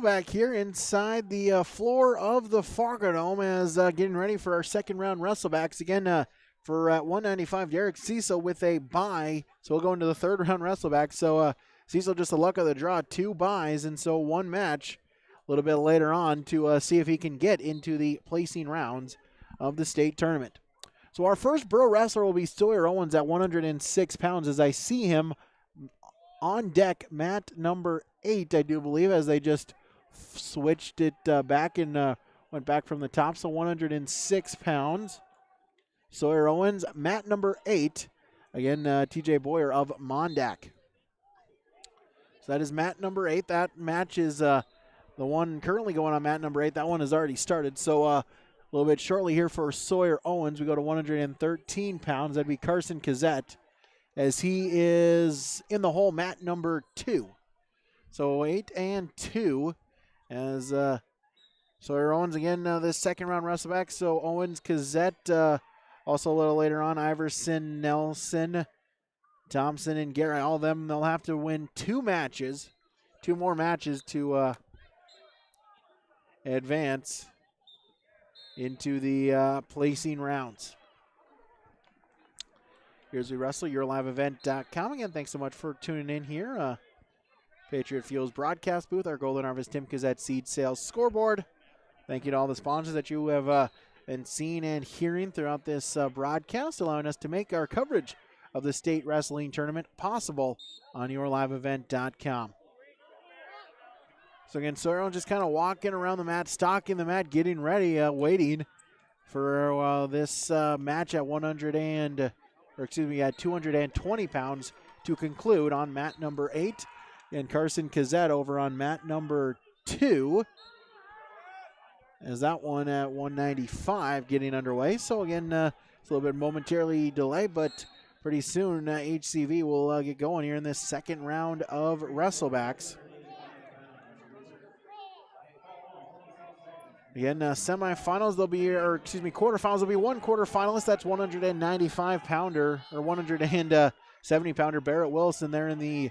Back here inside the floor of the Fargo Dome as getting ready for our second round Wrestlebacks. Again, for 195, Derek Cecil with a bye. So we'll go into the third round Wrestleback. So Cecil just the luck of the draw, 2 byes, and so 1 match a little bit later on to see if he can get into the placing rounds of the state tournament. So our first bro wrestler will be Sawyer Owens at 106 pounds as I see him on deck, mat number 8, I do believe, as they just switched it back and went back from the top. So 106 pounds. Sawyer Owens, mat number 8. Again, TJ Boyer of Mondack. So that is mat number 8. That match is the one currently going on mat number 8. That one has already started. So a little bit shortly here for Sawyer Owens. We go to 113 pounds. That'd be Carson Kazette as he is in the hole, mat number 2. So 8 and 2. As Sawyer Owens, again, this second round Wrestleback. So Owens, Kazette, also a little later on, Iverson, Nelson, Thompson, and Garrett. All of them, they'll have to win 2 more matches to advance into the placing rounds. Here's We Wrestle, YourLiveEvent.com. Again, thanks so much for tuning in here. Patriot Fuels broadcast booth, our Golden Harvest Tim Kazette Seed Sales scoreboard. Thank you to all the sponsors that you have been seeing and hearing throughout this broadcast, allowing us to make our coverage of the state wrestling tournament possible on YourLiveEvent.com. So again, Sawyer just kind of walking around the mat, stalking the mat, getting ready, waiting for this match at 220 pounds to conclude on mat number 8. And Carson Kazette over on mat number 2. As that one at 195 getting underway. So again, it's a little bit momentarily delayed, but pretty soon HCV will get going here in this second round of Wrestlebacks. Again, semifinals, quarterfinals, there'll be one quarterfinalist. That's 195-pounder, or 170-pounder Barrett Wilson there in the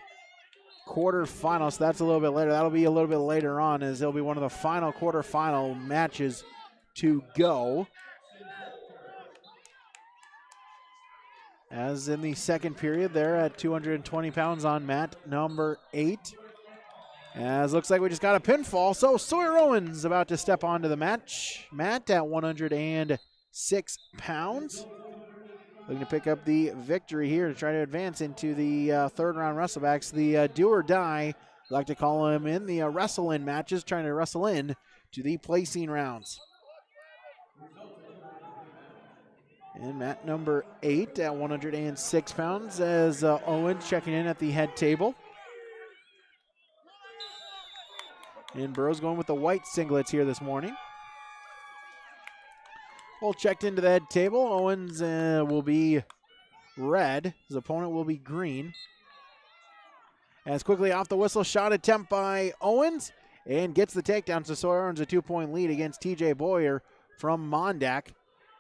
quarterfinals. So that's a little bit later. That'll be a little bit later on, as it'll be one of the final quarterfinal matches to go. As in the second period there at 220 pounds on mat number 8. As looks like we just got a pinfall, so Sawyer Owens about to step onto the match. Mat at 106 pounds. Looking to pick up the victory here to try to advance into the third round Wrestlebacks. The do or die, like to call them in the wrestle-in matches, trying to wrestle in to the placing rounds. And mat number 8 at 106 pounds as Owens checking in at the head table. And Burrow's going with the white singlets here this morning. Well, checked into the head table. Owens will be red. His opponent will be green. As quickly off the whistle, shot attempt by Owens. And gets the takedown, so Sawyer earns a 2-point lead against TJ Boyer from Mondak.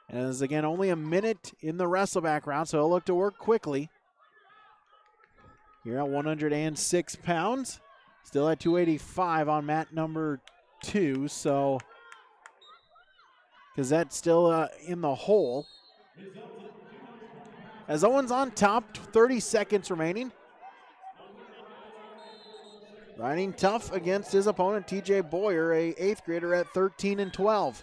As again, only a minute in the Wrestleback round, so he'll look to work quickly. Here at 106 pounds. Still at 285 on mat number 2, so Cazette's still in the hole. As Owens on top, 30 seconds remaining. Riding tough against his opponent, TJ Boyer, a 8th grader at 13-12.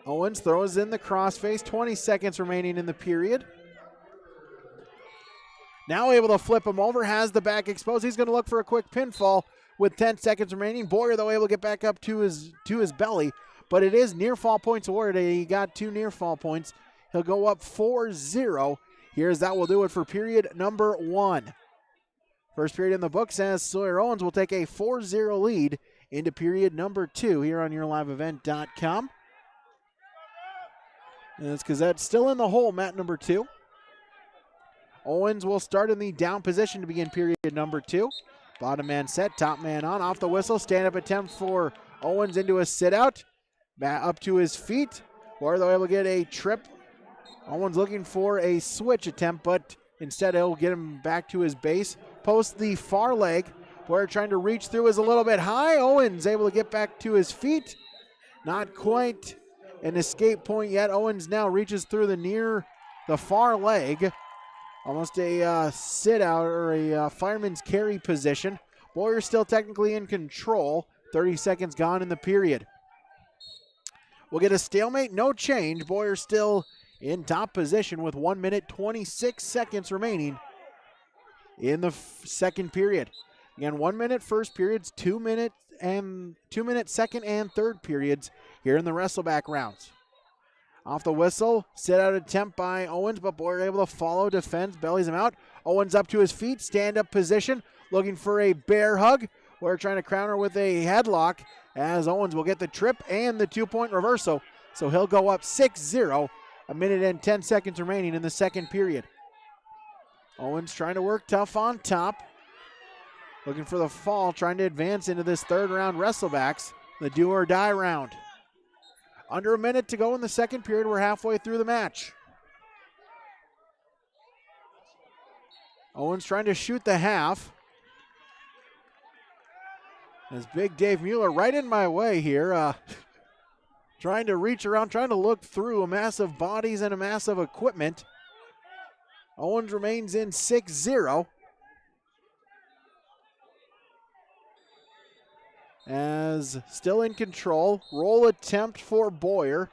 Owens throws in the crossface, 20 seconds remaining in the period. Now able to flip him over, has the back exposed. He's going to look for a quick pinfall with 10 seconds remaining. Boyer, though, able to get back up to his belly, but it is near fall points awarded. He got 2 near fall points. He'll go up 4-0. Here's that will do it for period number 1. First period in the books as Sawyer Owens will take a 4-0 lead into period number 2 here on YourLiveEvent.com. And it's Cazette still in the hole, mat number 2. Owens will start in the down position to begin period number 2. Bottom man set, top man on, off the whistle. Stand-up attempt for Owens into a sit-out. Back up to his feet. Or they'll able to get a trip. Owens looking for a switch attempt, but instead he'll get him back to his base. Post the far leg. Boyer trying to reach through is a little bit high. Owens able to get back to his feet. Not quite an escape point yet. Owens now reaches through the far leg. Almost a sit-out or a fireman's carry position. Boyer still technically in control. 30 seconds gone in the period. We'll get a stalemate, no change. Boyer still in top position with 1 minute, 26 seconds remaining in the second period. Again, 1 minute first periods, 2 minute second and third periods here in the Wrestleback rounds. Off the whistle, sit-out attempt by Owens, but Boyer able to follow, defends, bellies him out. Owens up to his feet, stand-up position, looking for a bear hug. Boyer trying to counter with a headlock, as Owens will get the trip and the 2-point reversal. So he'll go up 6-0, 1 minute and 10 seconds remaining in the second period. Owens trying to work tough on top. Looking for the fall, trying to advance into this third round Wrestlebacks, the do or die round. Under a minute to go in the second period. We're halfway through the match. Owens trying to shoot the half. As Big Dave Mueller right in my way here. trying to reach around, trying to look through a mass of bodies and a mass of equipment. Owens remains in 6-0. As still in control, roll attempt for Boyer.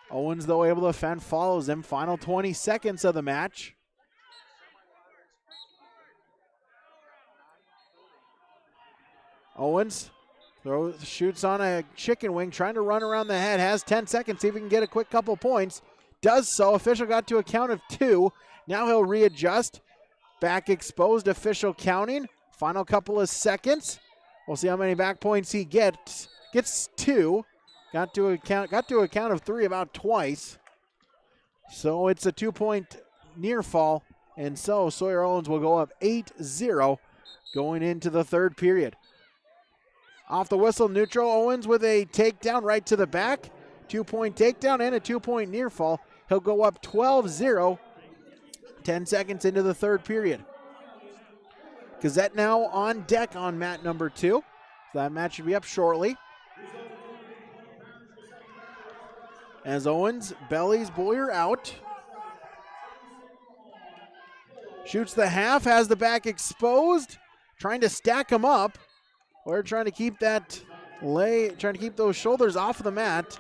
Owens, though, able to defend, follows him. Final 20 seconds of the match. Owens shoots on a chicken wing, trying to run around the head, has 10 seconds, see if he can get a quick couple points. Does so, official got to a count of 2. Now he'll readjust. Back exposed, official counting. Final couple of seconds. We'll see how many back points he gets. Gets 2. Got to a count of 3 about twice. So it's a 2-point near fall. And so Sawyer Owens will go up 8-0 going into the third period. Off the whistle, neutral. Owens with a takedown right to the back. 2-point takedown and a 2-point near fall. He'll go up 12-0. 10 seconds into the third period. Gazette now on deck on mat number 2. So that match should be up shortly. As Owens bellies Boyer out. Shoots the half, has the back exposed. Trying to stack him up. We're trying to keep trying to keep those shoulders off of the mat.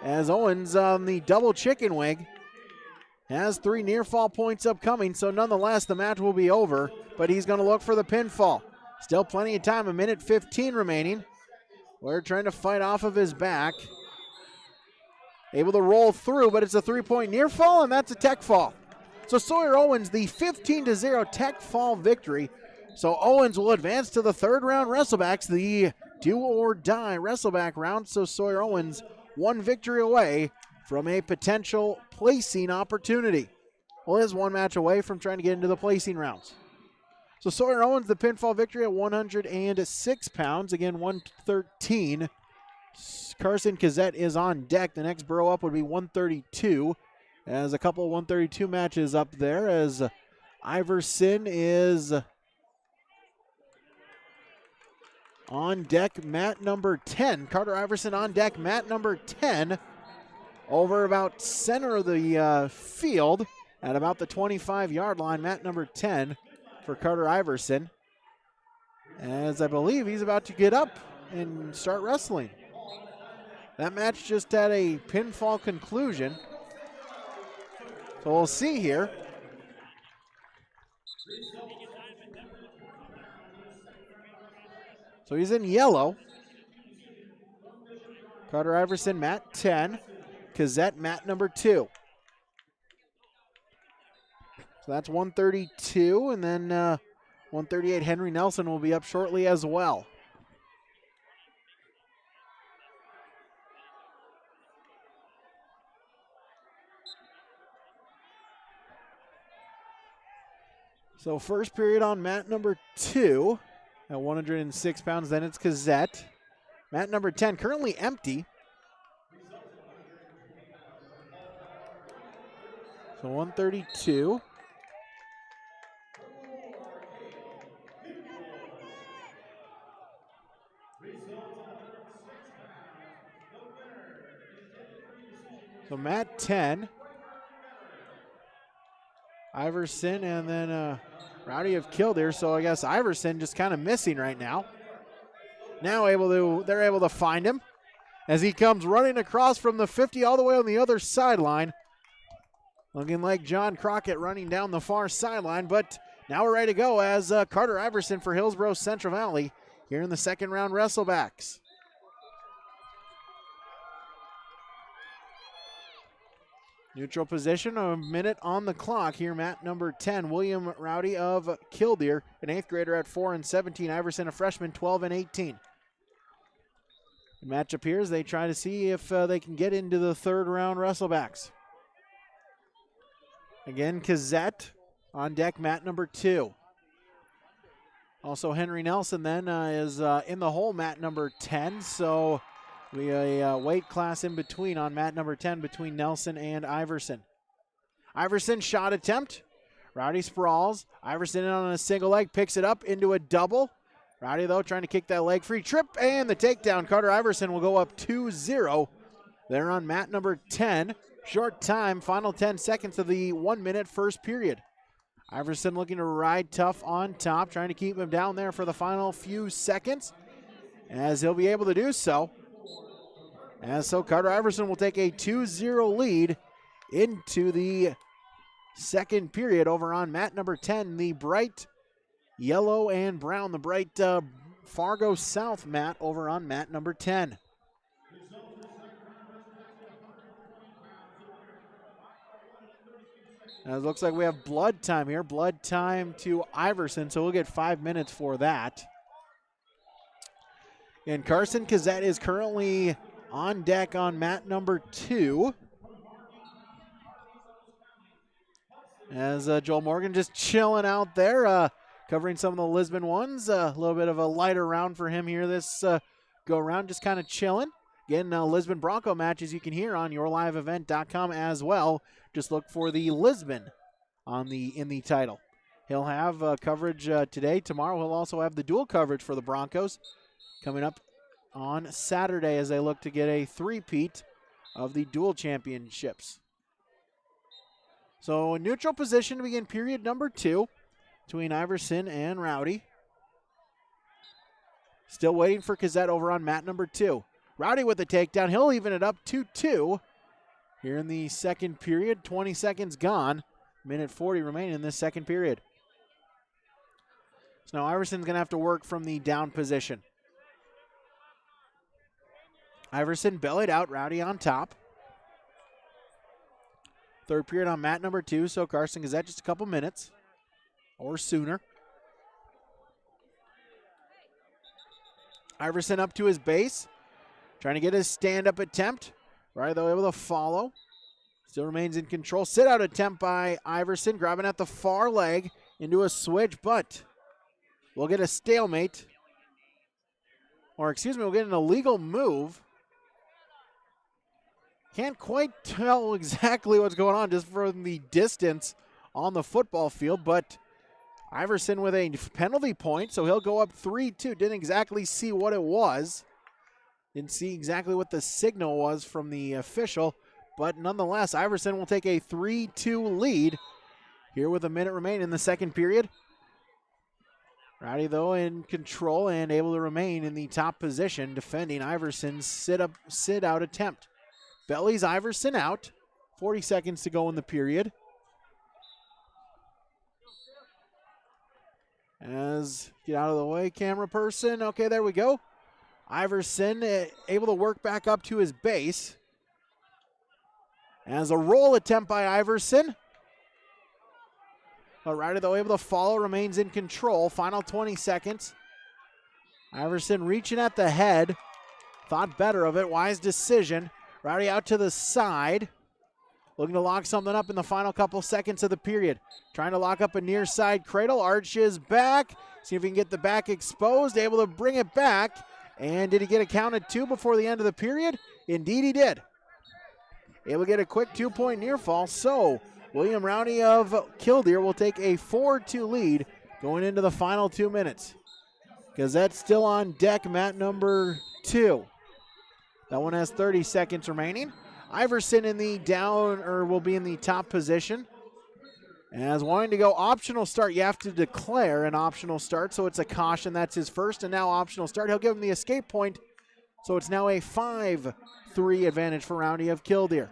As Owens on the double chicken wing has 3 near fall points upcoming, so nonetheless the match will be over, but he's going to look for the pinfall. Still plenty of time, 1:15 remaining. We're trying to fight off of his back. Able to roll through, but it's a 3-point near fall, and that's a tech fall. So Sawyer Owens, the 15-0 tech fall victory. So Owens will advance to the third round Wrestlebacks, the do or die Wrestleback round. So Sawyer Owens 1 victory away from a potential placing opportunity. Well, is 1 match away from trying to get into the placing rounds. So Sawyer Owens, the pinfall victory at 106 pounds. Again, 113. Carson Cassette is on deck. The next borough up would be 132. As a couple of 132 matches up there, as Iverson is on deck, mat number 10. Carter Iverson on deck, mat number 10. Over about center of the field at about the 25-yard line, mat number 10 for Carter Iverson. As I believe he's about to get up and start wrestling. That match just had a pinfall conclusion. So we'll see here. So he's in yellow. Carter Iverson, mat 10. Cassette, mat number 2. So that's 132, and then 138, Henry Nelson will be up shortly as well. So first period on mat number 2 at 106 pounds. Then it's Cassette. Mat number 10 currently empty. So 132. So mat 10. Iverson and then Rowdy have killed here, so I guess Iverson just kind of missing right now. Now they're able to find him as he comes running across from the 50 all the way on the other sideline. Looking like John Crockett running down the far sideline, but now we're ready to go as Carter Iverson for Hillsboro-Central Valley here in the second round Wrestlebacks. Neutral position, a minute on the clock here. Mat number 10, William Rowdy of Killdeer, an 8th grader at 4 and 17. Iverson, a freshman, 12 and 18. The match appears they try to see if they can get into the third round Wrestlebacks. Again, Cassette on deck, mat number 2. Also, Henry Nelson then is in the hole, mat number 10. So we a weight class in between on mat number 10 between Nelson and Iverson. Iverson shot attempt. Rowdy sprawls. Iverson in on a single leg, picks it up into a double. Rowdy, though, trying to kick that leg free. Trip and the takedown. Carter Iverson will go up 2-0. there on mat number 10. Short time, final 10 seconds of the 1 minute first period. Iverson looking to ride tough on top, trying to keep him down there for the final few seconds, as he'll be able to do so. And so Carter Iverson will take a 2-0 lead into the second period over on mat number 10, the bright yellow and brown, the bright Fargo South mat over on mat number 10. Now it looks like we have blood time here. Blood time to Iverson, so we'll get 5 minutes for that. And Carson Kazette is currently on deck on mat number 2. As Joel Morgan just chilling out there, covering some of the Lisbon ones. A little bit of a lighter round for him here this go around, just kind of chilling. Again, Lisbon Bronco matches you can hear on yourliveevent.com as well. Just look for the Lisbon in the title. He'll have coverage today. Tomorrow he'll also have the dual coverage for the Broncos coming up on Saturday as they look to get a three-peat of the dual championships. So a neutral position to begin period number 2 between Iverson and Rowdy. Still waiting for Kazette over on mat number 2. Rowdy with the takedown. He'll even it up 2-2 here in the second period. 20 seconds gone. Minute 40 remaining in this second period. So now Iverson's going to have to work from the down position. Iverson bellied out. Rowdy on top. Third period on mat number 2. So Carson Gazette just a couple minutes or sooner. Iverson up to his base. Trying to get his stand-up attempt. Right, though, able to follow. Still remains in control. Sit-out attempt by Iverson, grabbing at the far leg into a switch, but we'll get a stalemate. Or, excuse me, we'll get an illegal move. Can't quite tell exactly what's going on just from the distance on the football field, but Iverson with a penalty point, so he'll go up 3-2. Didn't exactly see what it was. Didn't see exactly what the signal was from the official, but nonetheless, Iverson will take a 3-2 lead here with a minute remaining in the second period. Rowdy, though, in control and able to remain in the top position, defending Iverson's sit-out attempt. Bellies Iverson out. 40 seconds to go in the period. As, get out of the way, camera person. Okay, there we go. Iverson able to work back up to his base. As a roll attempt by Iverson. Rowdy, though, able to follow, remains in control. Final 20 seconds. Iverson reaching at the head. Thought better of it. Wise decision. Rowdy out to the side. Looking to lock something up in the final couple seconds of the period. Trying to lock up a near side cradle. Arches back. See if he can get the back exposed. Able to bring it back. And did he get a count at 2 before the end of the period? Indeed he did. Able to get a quick 2-point near fall. So William Rowdy of Killdeer will take a 4-2 lead going into the final 2 minutes. Gazette's still on deck, mat number 2. That one has 30 seconds remaining. Iverson in the down, or will be in the top position. As wanting to go optional start, you have to declare an optional start, so it's a caution. That's his first, and now optional start. He'll give him the escape point, so it's now a 5-3 advantage for Rowdy of Killdeer.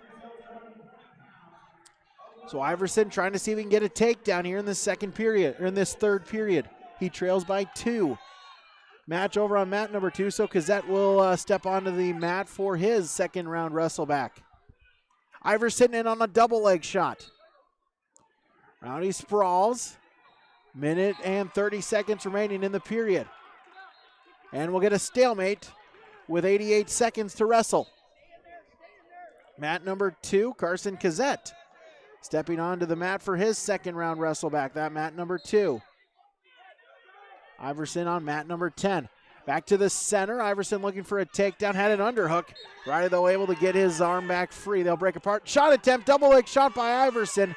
So Iverson trying to see if he can get a takedown here in this second period, or in this third period. He trails by 2. Match over on mat number 2, so Kazette will step onto the mat for his second round Wrestleback. Iverson in on a double leg shot. Rowdy sprawls. Minute and 30 seconds remaining in the period. And we'll get a stalemate with 88 seconds to wrestle. Mat number 2, Carson Kazette, stepping onto the mat for his second round Wrestleback. That mat number 2. Iverson on mat number 10. Back to the center. Iverson looking for a takedown. Had an underhook. Rowdy, though, able to get his arm back free. They'll break apart. Shot attempt. Double leg shot by Iverson.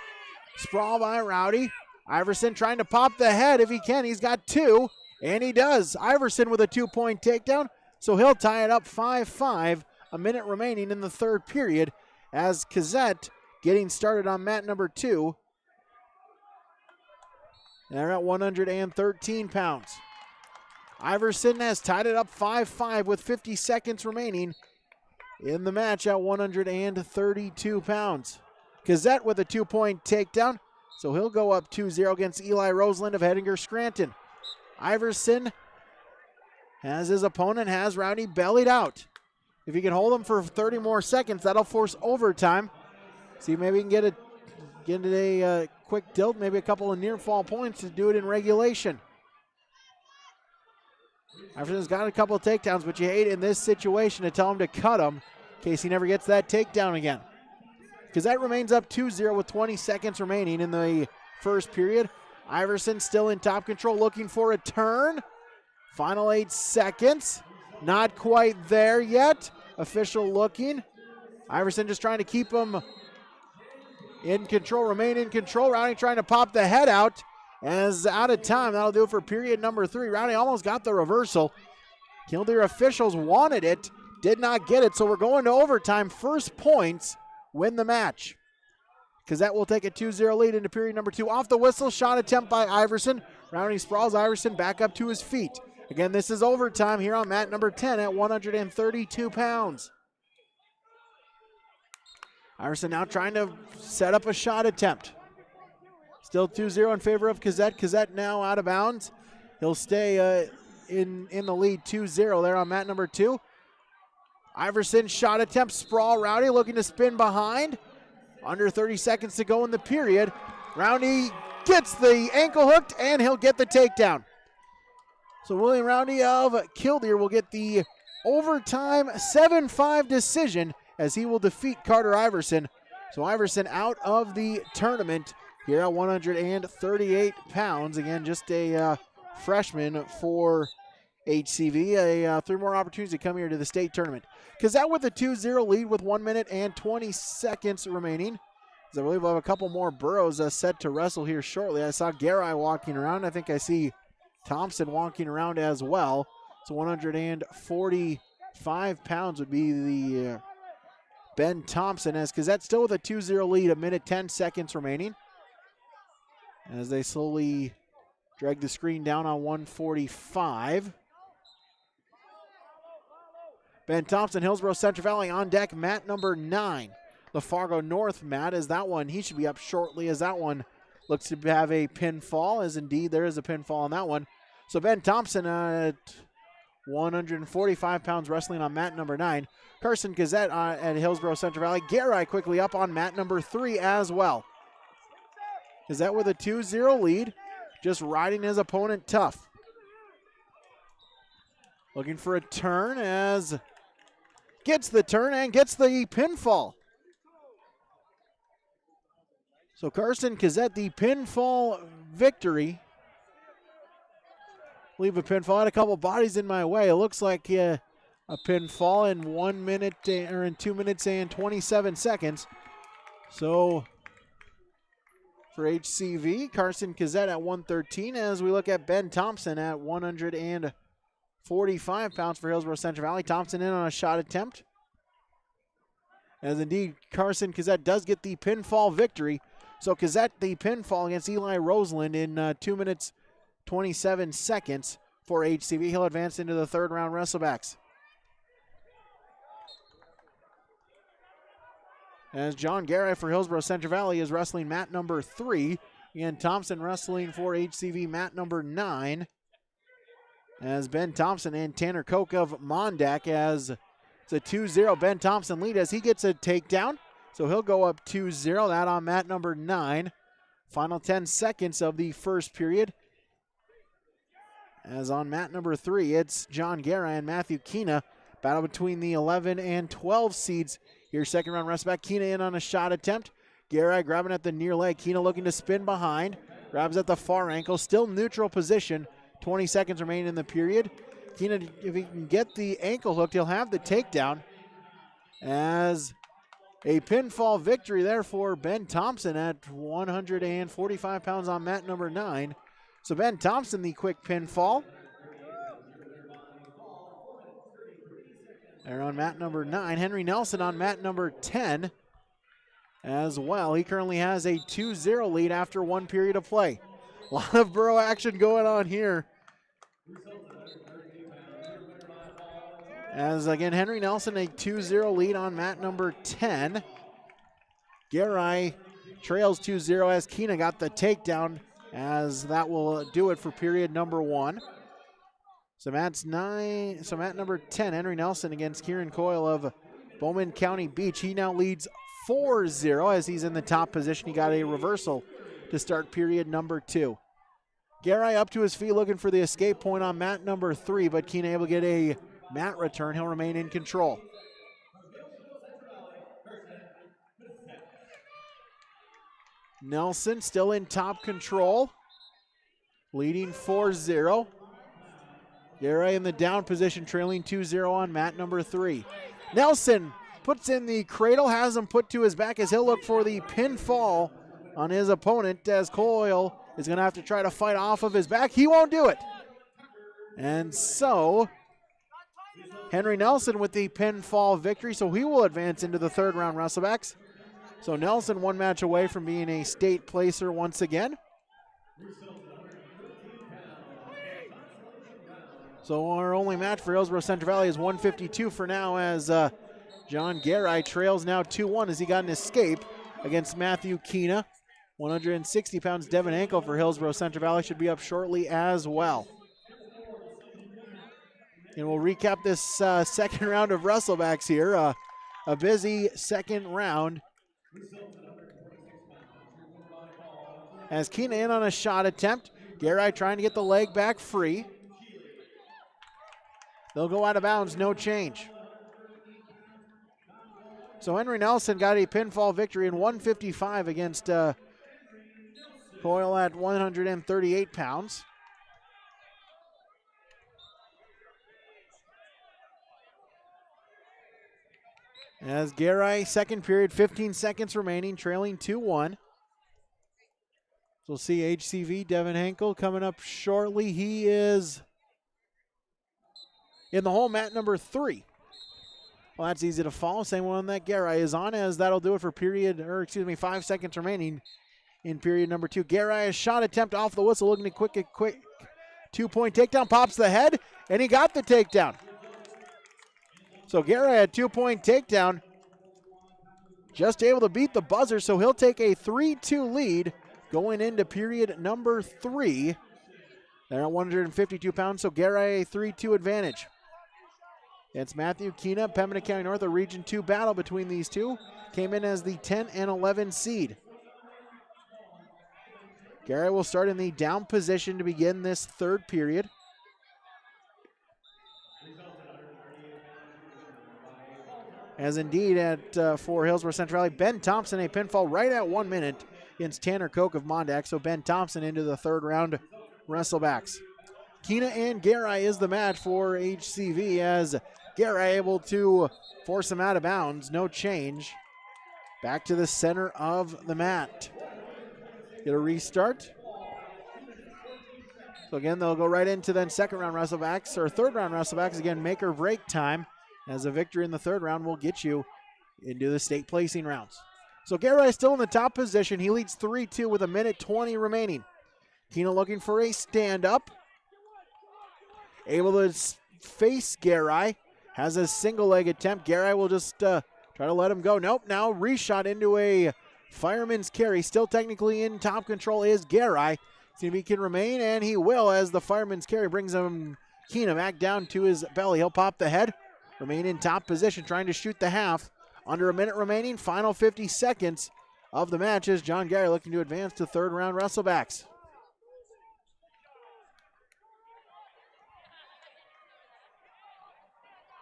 Sprawl by Rowdy. Iverson trying to pop the head if he can. He's got 2, and he does. Iverson with a 2-point takedown, so he'll tie it up 5-5 a minute remaining in the third period as Kazette getting started on mat number 2. They're at 113 pounds. Iverson has tied it up 5-5 with 50 seconds remaining in the match at 132 pounds. Kazette with a 2-point takedown, so he'll go up 2-0 against Eli Roseland of Hettinger Scranton. Iverson has his opponent, has Rowdy bellied out. If he can hold him for 30 more seconds, that'll force overtime. See, maybe he can get a quick tilt, maybe a couple of near fall points to do it in regulation. Iverson's got a couple of takedowns, but you hate in this situation to tell him to cut him in case he never gets that takedown again. Because that remains up 2-0 with 20 seconds remaining in the first period. Iverson still in top control, looking for a turn. Final 8 seconds. Not quite there yet. Official looking. Iverson just trying to keep him in control, remain in control. Rowdy trying to pop the head out. As out of time, that'll do it for period number 3. Rowdy almost got the reversal. Killdeer officials wanted it, did not get it, so we're going to overtime. First points win the match. Because that will take a 2-0 lead into period number 2. Off the whistle, shot attempt by Iverson. Rowdy sprawls Iverson back up to his feet. Again, this is overtime here on mat number 10 at 132 pounds. Iverson now trying to set up a shot attempt. Still 2-0 in favor of Kazette. Kazette now out of bounds. He'll stay in the lead 2-0 there on mat number 2. Iverson shot attempt, sprawl. Rowdy looking to spin behind. Under 30 seconds to go in the period. Rowdy gets the ankle hooked and he'll get the takedown. So William Rowdy of Killdeer will get the overtime 7-5 decision as he will defeat Carter Iverson. So Iverson out of the tournament here at 138 pounds. Again, just a freshman for HCV. 3 more opportunities to come here to the state tournament. Kazette with a 2-0 lead with 1 minute and 20 seconds remaining. As I believe we'll have a couple more Burrows set to wrestle here shortly. I saw Garai walking around. I think I see Thompson walking around as well. So 145 pounds would be the Ben Thompson, as Kazette still with a 2-0 lead, 1 minute 10 seconds remaining. As they slowly drag the screen down on 145. Ben Thompson, Hillsboro-Central Valley on deck, mat number 9. The Fargo North mat is that one. He should be up shortly as that one looks to have a pinfall, as indeed there is a pinfall on that one. So Ben Thompson at 145 pounds wrestling on mat number 9. Carson Kazette at Hillsboro-Central Valley. Garai quickly up on mat number 3 as well. Kazette with a 2-0 lead, just riding his opponent tough. Looking for a turn as gets the turn and gets the pinfall. So Carson Kazette, the pinfall victory. Leave a pinfall. I had a couple bodies in my way. It looks like a pinfall in 1 minute or in 2 minutes and 27 seconds. So for HCV, Carson Kazette at 113 as we look at Ben Thompson at 145 pounds for Hillsboro-Central Valley. Thompson in on a shot attempt. As indeed Carson Kazette does get the pinfall victory. So Kazette the pinfall against Eli Roseland in 2 minutes 27 seconds for HCV. He'll advance into the third round Wrestlebacks. As John Garai for Hillsboro-Central Valley is wrestling mat number 3. Again, Thompson wrestling for HCV mat number 9. As Ben Thompson and Tanner Koch of Mondak as it's a 2-0 Ben Thompson lead as he gets a takedown. So he'll go up 2-0, that on mat number 9. Final 10 seconds of the first period. As on mat number 3, it's John Garai and Matthew Kina. Battle between the 11 and 12 seeds. Here, second round Wrestleback. Kina in on a shot attempt. Garai grabbing at the near leg. Kina looking to spin behind. Grabs at the far ankle. Still neutral position. 20 seconds remaining in the period. Kina, if he can get the ankle hooked, he'll have the takedown. As a pinfall victory there for Ben Thompson at 145 pounds on mat number 9. So Ben Thompson, the quick pinfall. They're on mat number 9. Henry Nelson on mat number 10 as well. He currently has a 2-0 lead after one period of play. A lot of borough action going on here. As again, Henry Nelson a 2-0 lead on mat number 10. Garai trails 2-0 as Keena got the takedown, as that will do it for period number 1. So mat number 10, Henry Nelson against Kieran Coyle of Bowman County Beach. He now leads 4-0 as he's in the top position. He got a reversal to start period number 2. Garai up to his feet looking for the escape point on mat number 3, but Keena able to get a mat return. He'll remain in control. Nelson still in top control, leading 4-0. Garai in the down position, trailing 2-0 on mat number 3. Nelson puts in the cradle, has him put to his back as he'll look for the pinfall on his opponent, as Coyle is going to have to try to fight off of his back. He won't do it. And so Henry Nelson with the pinfall victory, so he will advance into the third round Wrestlebacks. So Nelson one match away from being a state placer once again. So our only match for Hillsboro-Central Valley is 152 for now, as John Garai trails now 2-1 as he got an escape against Matthew Keena. 160 pounds Devin Ankle for Hillsboro-Central Valley should be up shortly as well. And we'll recap this second round of Wrestlebacks here. A busy second round. As Keena in on a shot attempt. Garai trying to get the leg back free. They'll go out of bounds, no change. So Henry Nelson got a pinfall victory in 155 against Coyle at 138 pounds. As Garai, second period, 15 seconds remaining, trailing 2-1. So we'll see HCV, Devin Henkel, coming up shortly. He is in the hole, mat number 3. Well, that's easy to follow. Same one that Garai is on, as that'll do it for 5 seconds remaining in period number 2. Garai, a shot attempt off the whistle, looking to quick 2-point takedown, pops the head, and he got the takedown. So Garai, a 2-point takedown, just able to beat the buzzer, so he'll take a 3-2 lead going into period number 3. They're at 152 pounds, so Garai a 3-2 advantage. It's Matthew Keena, Pembina County North, a Region 2 battle between these two. Came in as the 10 and 11 seed. Garai will start in the down position to begin this third period. As indeed for Hillsboro-Central Valley, Ben Thompson, a pinfall right at 1 minute against Tanner Koch of Mondack. So Ben Thompson into the third round Wrestlebacks. Keena and Garai is the match for HCV, as Garai able to force him out of bounds. No change. Back to the center of the mat. Get a restart. So again, they'll go right into then second round Wrestlebacks, or third round Wrestlebacks. Again, make or break time, as a victory in the third round will get you into the state placing rounds. So Garai still in the top position. He leads 3-2 with 1:20 remaining. Keena looking for a stand-up. Able to face Garai. Has a single leg attempt. Garai will just try to let him go. Nope, now reshot into a fireman's carry. Still technically in top control is Garai. See if he can remain, and he will, as the fireman's carry brings him Keena back down to his belly. He'll pop the head. Remain in top position, trying to shoot the half. Under a minute remaining, final 50 seconds of the match as John Garai looking to advance to third round Wrestlebacks.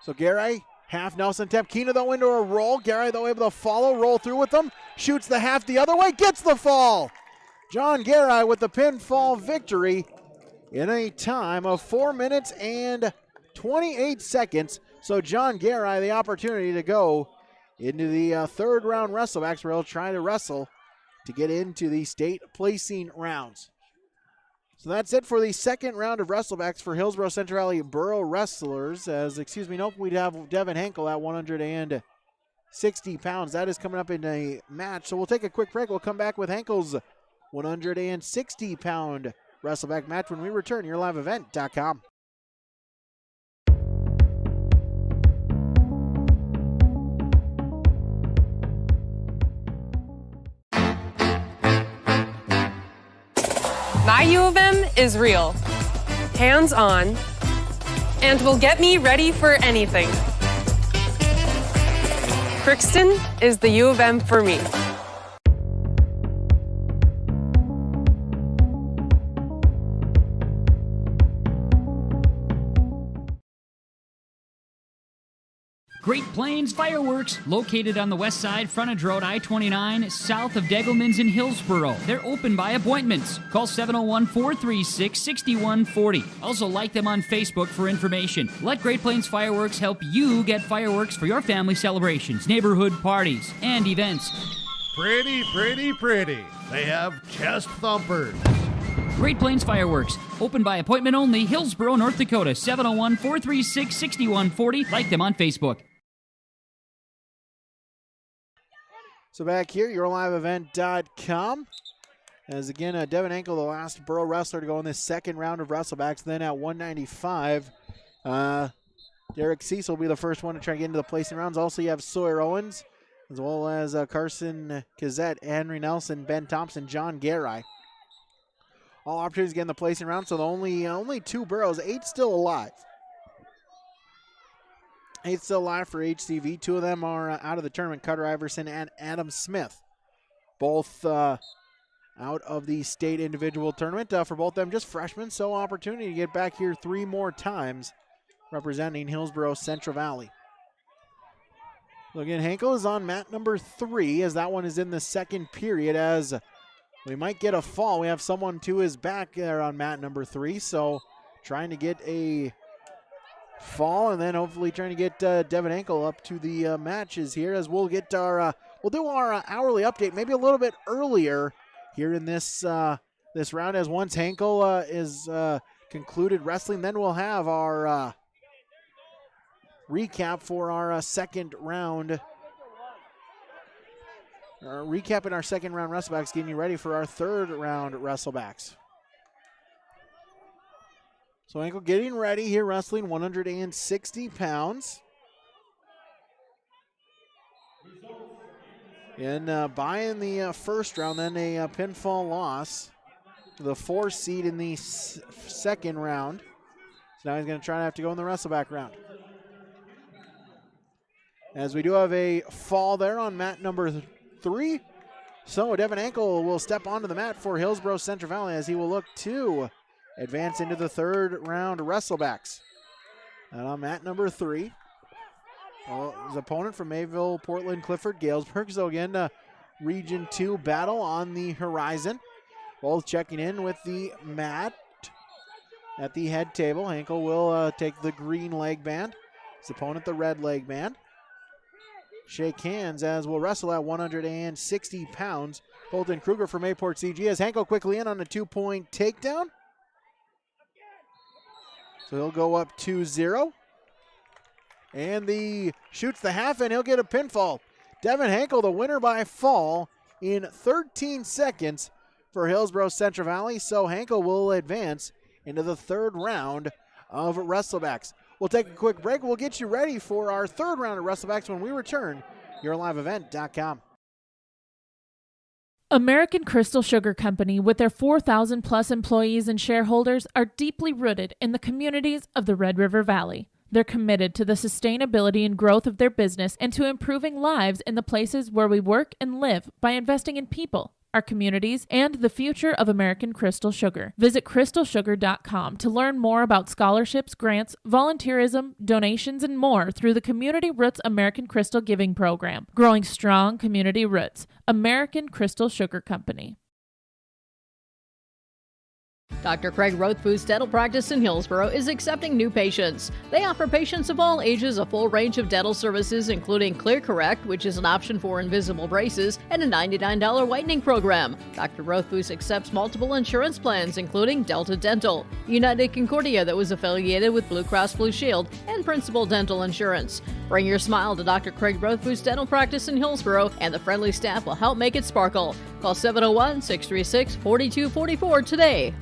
So Garai, half Nelson attempt. Keena though into a roll. Garai though able to follow, roll through with them. Shoots the half the other way, gets the fall. John Garai with the pinfall victory in a time of 4 minutes and 28 seconds. So John Garai the opportunity to go into the third round Wrestlebacks, where he'll try to wrestle to get into the state placing rounds. So that's it for the second round of Wrestlebacks for Hillsboro-Central Valley Borough Wrestlers. We'd have Devin Henkel at 160 pounds. That is coming up in a match. So we'll take a quick break. We'll come back with Henkel's 160-pound Wrestleback match when we return. YourLiveEvent.com. My U of M is real, hands-on, and will get me ready for anything. Crookston is the U of M for me. Great Plains Fireworks, located on the west side, frontage road I-29, south of Degelman's in Hillsboro. They're open by appointments. Call 701-436-6140. Also like them on Facebook for information. Let Great Plains Fireworks help you get fireworks for your family celebrations, neighborhood parties, and events. Pretty, pretty, pretty. They have chest thumpers. Great Plains Fireworks, open by appointment only, Hillsboro, North Dakota, 701-436-6140. Like them on Facebook. So back here, YourLiveEvent.com. As again, Devin Henkel, the last Borough wrestler to go in this second round of Wrestlebacks. Then at 195, Derek Cecil will be the first one to try to get into the placing rounds. Also, you have Sawyer Owens, as well as Carson Kazette, Henry Nelson, Ben Thompson, John Garai. All opportunities to get in the placing round, so the only two Boroughs, 8 still alive. 8 still alive for HCV. 2 of them are out of the tournament, Carter Iverson and Adam Smith. Both out of the state individual tournament. For both of them, just freshmen, so opportunity to get back here 3 more times representing Hillsboro-Central Valley. So again, Henkel is on mat number 3 as that one is in the second period as we might get a fall. We have someone to his back there on mat number 3, so trying to get a fall and then hopefully trying to get Devin Henkel up to the matches here as we'll get our we'll do our hourly update maybe a little bit earlier here in this this round as once Henkel is concluded wrestling, then we'll have our recap for our second round. Recapping our second round Wrestlebacks, getting you ready for our third round Wrestlebacks. So Henkel getting ready here, wrestling 160 pounds. And buying the first round, then a pinfall loss to the 4 seed in the second round. So now he's going to try to have to go in the Wrestleback round. As we do have a fall there on mat number 3. So Devin Henkel will step onto the mat for Hillsboro-Central Valley as he will look to advance into the third round Wrestlebacks. And on mat number 3, his opponent from Mayville, Portland, Clifford, Galesburg. So again, Region 2 battle on the horizon. Both checking in with the mat at the head table. Henkel will take the green leg band. His opponent the red leg band. Shake hands as we'll wrestle at 160 pounds. Colton Kruger from Mayport CG as Henkel quickly in on a 2-point takedown. So he'll go up 2-0. And shoots the half and he'll get a pinfall. Devin Henkel, the winner by fall in 13 seconds for Hillsboro-Central Valley. So Henkel will advance into the third round of Wrestlebacks. We'll take a quick break. We'll get you ready for our third round of Wrestlebacks when we return. YourLiveEvent.com. American Crystal Sugar Company, with their 4,000 plus employees and shareholders, are deeply rooted in the communities of the Red River Valley. They're committed to the sustainability and growth of their business and to improving lives in the places where we work and live by investing in people, our communities, and the future of American Crystal Sugar. Visit crystalsugar.com to learn more about scholarships, grants, volunteerism, donations, and more through the Community Roots American Crystal Giving Program. Growing strong community roots. American Crystal Sugar Company. Dr. Craig Rothfuss Dental Practice in Hillsboro is accepting new patients. They offer patients of all ages a full range of dental services, including Clear Correct, which is an option for invisible braces, and a $99 whitening program. Dr. Rothfuss accepts multiple insurance plans, including Delta Dental, United Concordia that was affiliated with Blue Cross Blue Shield, and Principal Dental Insurance. Bring your smile to Dr. Craig Rothfuss Dental Practice in Hillsboro, and the friendly staff will help make it sparkle. Call 701-636-4244 today.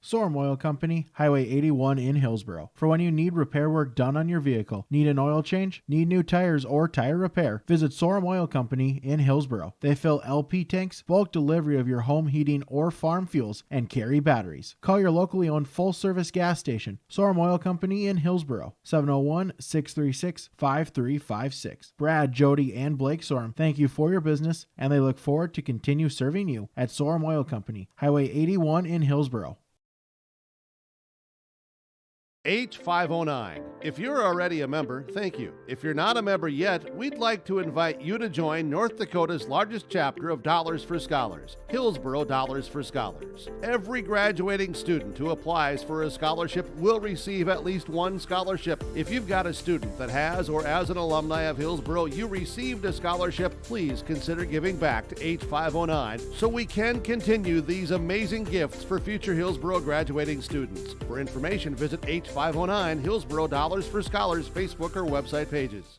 Sorum Oil Company, Highway 81 in Hillsboro. For when you need repair work done on your vehicle, need an oil change, need new tires, or tire repair, visit Sorum Oil Company in Hillsboro. They fill LP tanks, bulk delivery of your home heating or farm fuels, and carry batteries. Call your locally owned full-service gas station, Sorum Oil Company in Hillsboro, 701-636-5356. Brad, Jody, and Blake Sorum thank you for your business, and they look forward to continue serving you at Sorum Oil Company, Highway 81 in Hillsboro. H509. If you're already a member, thank you. If you're not a member yet, we'd like to invite you to join North Dakota's largest chapter of Dollars for Scholars, Hillsboro Dollars for Scholars. Every graduating student who applies for a scholarship will receive at least one scholarship. If you've got a student that has, or as an alumni of Hillsboro, you received a scholarship, please consider giving back to H509 so we can continue these amazing gifts for future Hillsboro graduating students. For information, visit H509 Hillsboro Dollars for Scholars Facebook or website pages.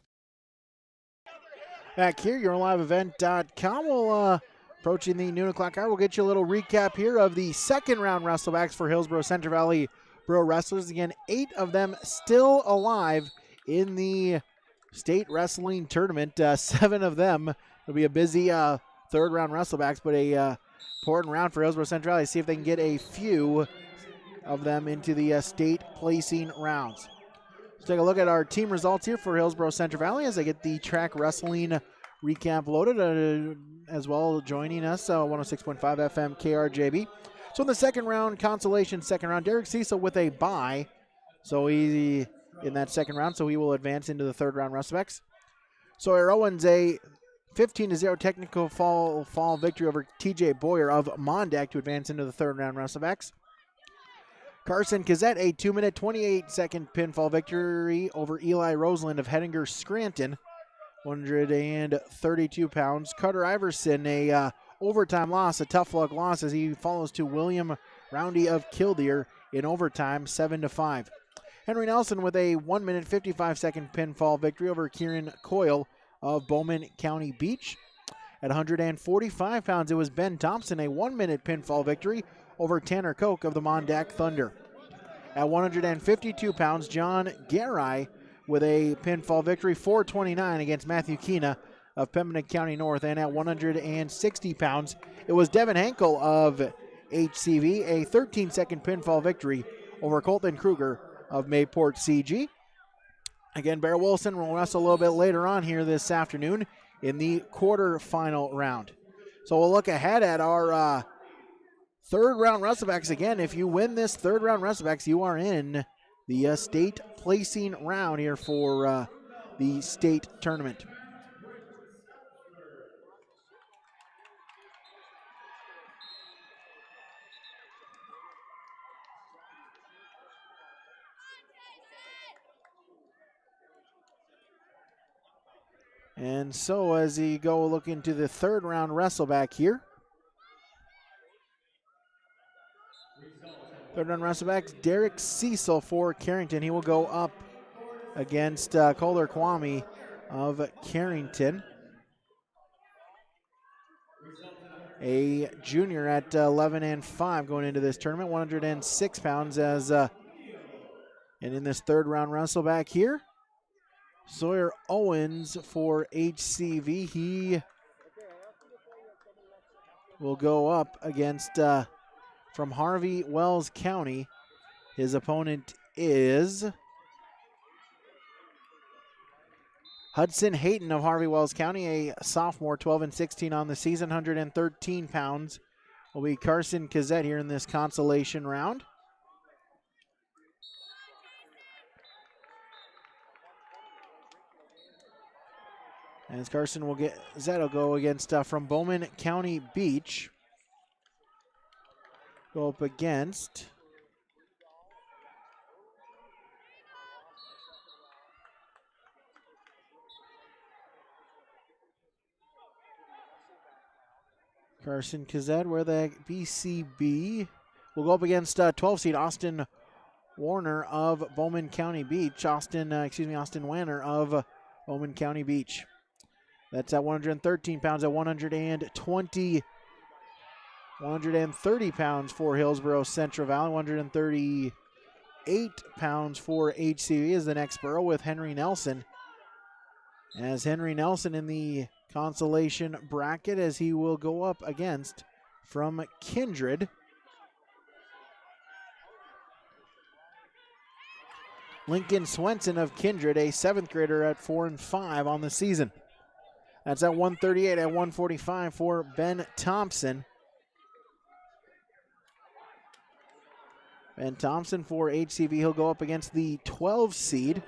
Back here, YourLiveEvent.com. We'll approaching the noon o'clock hour. We'll get you a little recap here of the second round Wrestlebacks for Hillsboro-Central Valley Bro Wrestlers. Again, 8 of them still alive in the state wrestling tournament. 7 of them. It'll be a busy third round Wrestlebacks, but a important round for Hillsboro-Central Valley. See if they can get a few of them into the state placing rounds. Let's take a look at our team results here for Hillsboro-Central Valley as I get the track wrestling recap loaded, as well joining us, 106.5 FM KRJB. So in the second round, Consolation second round, Derek Cecil with a bye. So he in that second round, so he will advance into the third round Wrestlebacks. Sawyer Owens, a 15-0 technical fall victory over TJ Boyer of Mondack to advance into the third round Wrestlebacks. Carson Kazette, a 2-minute, 28-second pinfall victory over Eli Roseland of Hettinger Scranton, 132 pounds. Carter Iverson, a overtime loss, a tough luck loss as he follows to William Roundy of Killdeer in overtime, 7-5. Henry Nelson with a 1-minute, 55-second pinfall victory over Kieran Coyle of Bowman County Beach. At 145 pounds, it was Ben Thompson, a 1-minute pinfall victory over Tanner Koch of the Mondack Thunder. At 152 pounds, John Garai with a pinfall victory, 429 against Matthew Keena of Pembina County North. And at 160 pounds, it was Devin Henkel of HCV, a 13-second pinfall victory over Colton Kruger of Mayport CG. Again, Bear Wilson will wrestle a little bit later on here this afternoon in the quarterfinal round. So we'll look ahead at our third round Wrestlebacks. Again, if you win this third round Wrestlebacks, you are in the state placing round here for the state tournament. And so as you go look into the third round Wrestleback here. Third round Wrestlebacks, Derek Cecil for Carrington. He will go up against Kohler Kwame of Carrington. A junior at 11-5 going into this tournament, 106 pounds as and in this third round Wrestleback here. Sawyer Owens for HCV. He will go up against from Harvey Wells County. His opponent is Hudson Hayton of Harvey Wells County, a sophomore, 12-16 on the season, 113 pounds. Will be Carson Kazette here in this consolation round. As Carson will get, Zed will go against from Bowman County Beach. go up against Carson Kazet, where the BCB will go up against 12 seed Austin Warner of Bowman County Beach. Austin Wanner of Bowman County Beach. That's at 113 pounds. At 130 pounds for Hillsboro-Central Valley. 138 pounds for HCV is the next borough with Henry Nelson. As Henry Nelson in the consolation bracket, as he will go up against from Kindred. Lincoln Swenson of Kindred, a 7th grader at 4-5 on the season. That's at 138. At 145 for Ben Thompson. Ben Thompson for HCV, he'll go up against the 12 seed.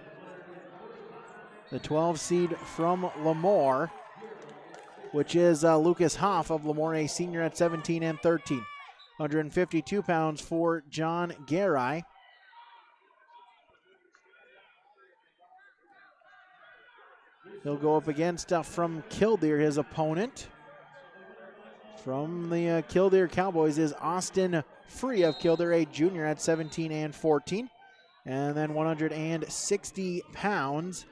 The 12 seed from Lemoore, which is Lucas Hoff of Lemoore, a senior at 17 and 13. 152 pounds for John Garai. He'll go up against from Killdeer, his opponent. From the Killdeer Cowboys is Austin Free of Killdeer, a junior at 17 and 14. And then 160 pounds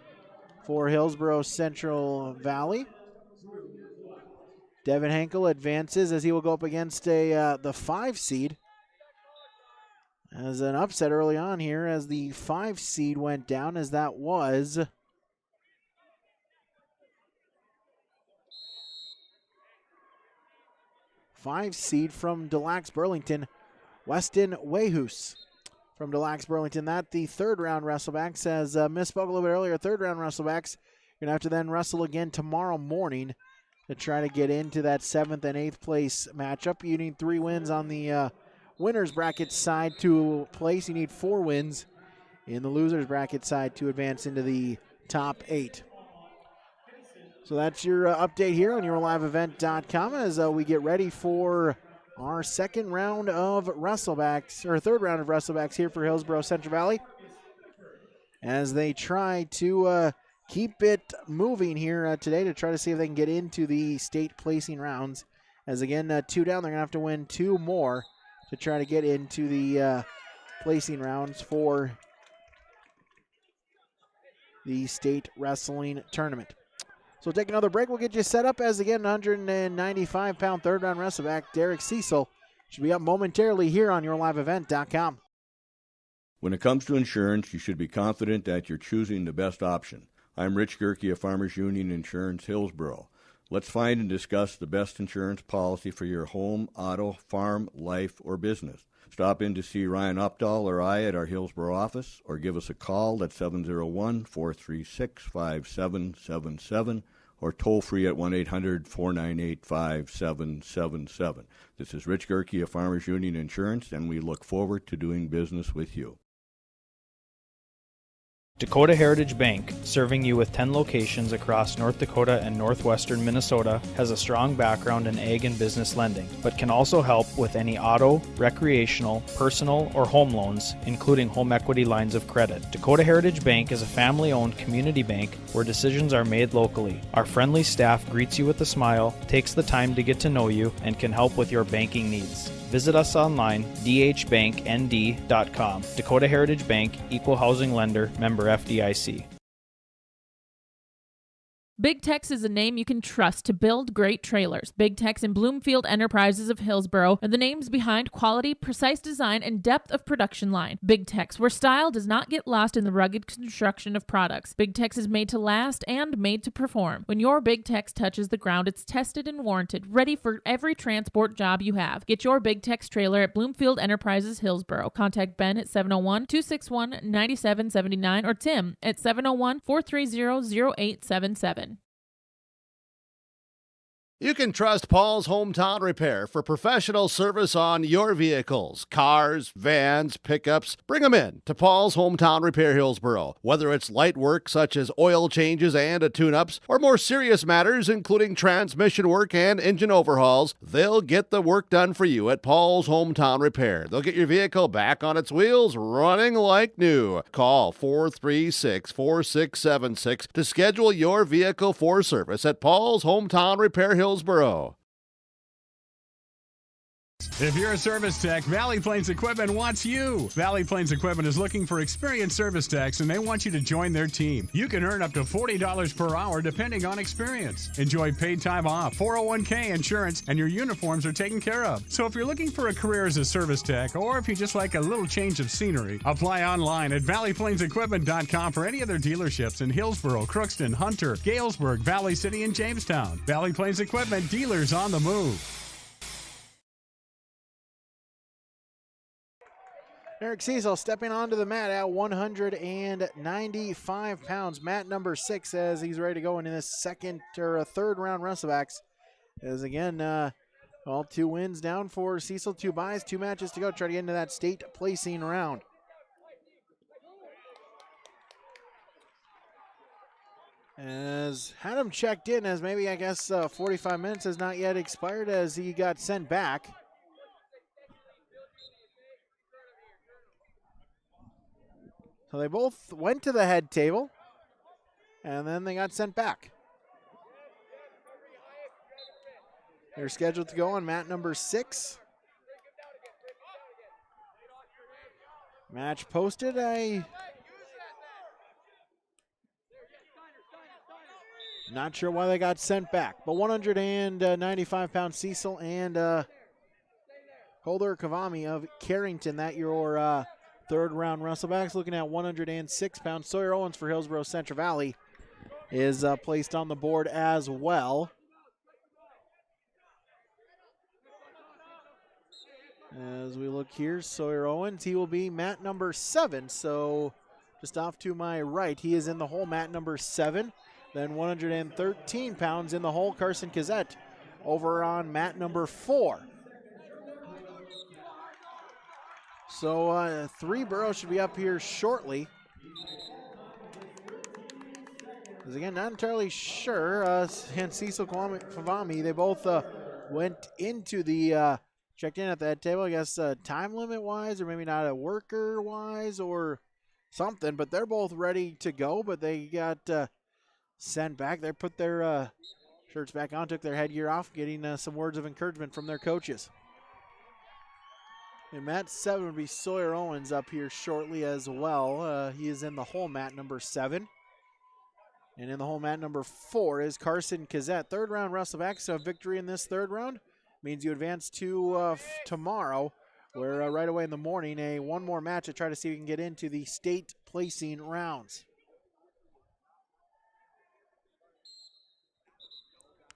for Hillsboro-Central Valley. Devin Henkel advances as he will go up against the 5 seed. As an upset early on here as the 5 seed went down, as that was 5 seed from Des Lacs Burlington, Weston Wayhoos. From Des Lacs Burlington, that the 3rd round Wrestlebacks, as misspoke a little bit earlier, 3rd round Wrestlebacks. You're going to have to then wrestle again tomorrow morning to try to get into that 7th and 8th place matchup. You need 3 wins on the winner's bracket side to place. You need 4 wins in the loser's bracket side to advance into the top 8. So that's your update here on YourLiveEvent.com as we get ready for our 2nd round of Wrestlebacks, or 3rd round of Wrestlebacks here for Hillsboro-Central Valley, as they try to keep it moving here today to try to see if they can get into the state placing rounds. As again, 2 down, they're going to have to win 2 more to try to get into the placing rounds for the state wrestling tournament. So we'll take another break. We'll get you set up as, again, 195-pound 3rd round Wrestleback Derek Cecil should be up momentarily here on YourLiveEvent.com. When it comes to insurance, you should be confident that you're choosing the best option. I'm Rich Gerke of Farmers Union Insurance, Hillsboro. Let's find and discuss the best insurance policy for your home, auto, farm, life, or business. Stop in to see Ryan Updahl or I at our Hillsboro office, or give us a call at 701-436-5777, or toll free at 1-800-498-5777. This is Rich Gerke of Farmers Union Insurance, and we look forward to doing business with you. Dakota Heritage Bank, serving you with 10 locations across North Dakota and northwestern Minnesota, has a strong background in ag and business lending, but can also help with any auto, recreational, personal, or home loans, including home equity lines of credit. Dakota Heritage Bank is a family-owned community bank where decisions are made locally. Our friendly staff greets you with a smile, takes the time to get to know you, and can help with your banking needs. Visit us online, dhbanknd.com. Dakota Heritage Bank, Equal Housing Lender, member FDIC. Big Tex is a name you can trust to build great trailers. Big Tex and Bloomfield Enterprises of Hillsboro are the names behind quality, precise design, and depth of production line. Big Tex, where style does not get lost in the rugged construction of products. Big Tex is made to last and made to perform. When your Big Tex touches the ground, it's tested and warranted, ready for every transport job you have. Get your Big Tex trailer at Bloomfield Enterprises Hillsboro. Contact Ben at 701-261-9779 or Tim at 701-430-0877. You can trust Paul's Hometown Repair for professional service on your vehicles, cars, vans, pickups. Bring them in to Paul's Hometown Repair Hillsboro. Whether it's light work such as oil changes and tune-ups, or more serious matters including transmission work and engine overhauls, they'll get the work done for you at Paul's Hometown Repair. They'll get your vehicle back on its wheels, running like new. Call 436-4676 to schedule your vehicle for service at Paul's Hometown Repair Hillsboro. If you're a service tech, Valley Plains Equipment wants you. Valley Plains Equipment is looking for experienced service techs, and they want you to join their team. You can earn up to $40 per hour depending on experience. Enjoy paid time off, 401k insurance, and your uniforms are taken care of. So if you're looking for a career as a service tech, or if you just like a little change of scenery, apply online at valleyplainsequipment.com for any other dealerships in Hillsboro, Crookston, Hunter, Galesburg, Valley City, and Jamestown. Valley Plains Equipment, dealers on the move. Eric Cecil stepping onto the mat at 195 pounds. Mat number 6 says he's ready to go into this third round Wrestlebacks. As again, all 2 wins down for Cecil, 2 buys, 2 matches to go. Try to get into that state placing round. As had him checked in, as maybe 45 minutes has not yet expired as he got sent back. So they both went to the head table, and then they got sent back. They're scheduled to go on mat number 6. Match posted. Not sure why they got sent back, but 195-pound Cecil and Holder Kavami of Carrington, that your third round Wrestlebacks. Looking at 106 pounds. Sawyer Owens for Hillsboro-Central Valley is placed on the board as well. As we look here, Sawyer Owens, he will be mat number 7. So just off to my right, he is in the hole, mat number 7. Then 113 pounds in the hole, Carson Kazette over on mat number 4. So 3 burrows should be up here shortly. Because again, not entirely sure. And Cecil Kavami, they both went into the, checked in at that table, I guess time limit wise, or maybe not a worker wise or something, but they're both ready to go, but they got sent back. They put their shirts back on, took their headgear off, getting some words of encouragement from their coaches. And mat 7 would be Sawyer Owens up here shortly as well. He is in the hole, mat number 7. And in the hole, mat number 4 is Carson Kazette. Third round Wrestlebacks. So victory in this third round means you advance to tomorrow, where right away in the morning, one more match to try to see if you can get into the state placing rounds.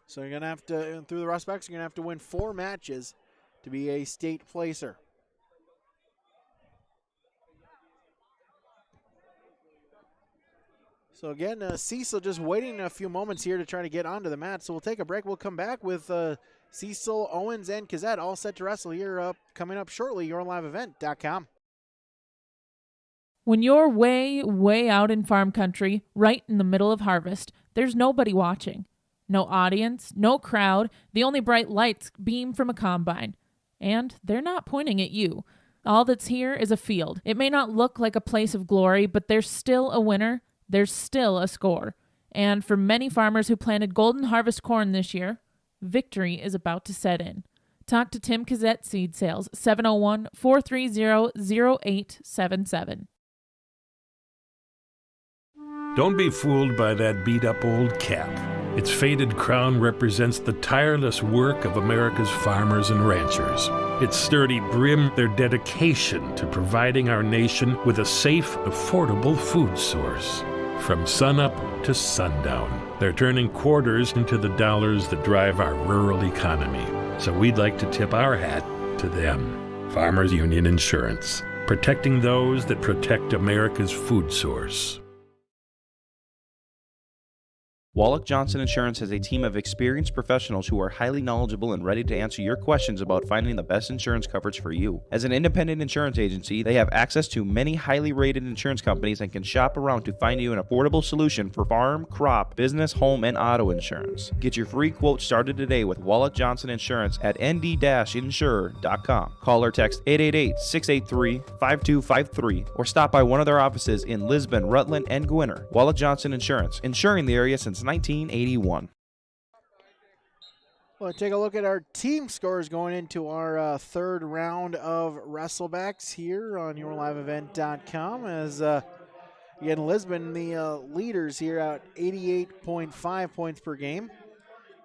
So you're going to have to, through the Wrestlebacks, you're going to have to win 4 matches to be a state placer. So again, Cecil just waiting a few moments here to try to get onto the mat. So we'll take a break. We'll come back with Cecil, Owens, and Kazette all set to wrestle here coming up shortly, yourliveevent.com. When you're way, way out in farm country, right in the middle of harvest, there's nobody watching. No audience, no crowd, the only bright lights beam from a combine. And they're not pointing at you. All that's here is a field. It may not look like a place of glory, but there's still a winner. There's still a score. And for many farmers who planted golden harvest corn this year, victory is about to set in. Talk to Tim Kazette Seed Sales, 701-430-0877. Don't be fooled by that beat-up old cap. Its faded crown represents the tireless work of America's farmers and ranchers. Its sturdy brim, their dedication to providing our nation with a safe, affordable food source. From sunup to sundown, they're turning quarters into the dollars that drive our rural economy. So we'd like to tip our hat to them. Farmers Union Insurance, protecting those that protect America's food source. Wallach Johnson Insurance has a team of experienced professionals who are highly knowledgeable and ready to answer your questions about finding the best insurance coverage for you. As an independent insurance agency, they have access to many highly rated insurance companies and can shop around to find you an affordable solution for farm, crop, business, home, and auto insurance. Get your free quote started today with Wallach Johnson Insurance at nd-insurer.com. Call or text 888-683-5253 or stop by one of their offices in Lisbon, Rutland, and Gwinner. Wallach Johnson Insurance, insuring the area since 1981. Well, take a look at our team scores going into our third round of Wrestlebacks here on yourliveevent.com. As again, Lisbon, the leaders here at 88.5 points per game.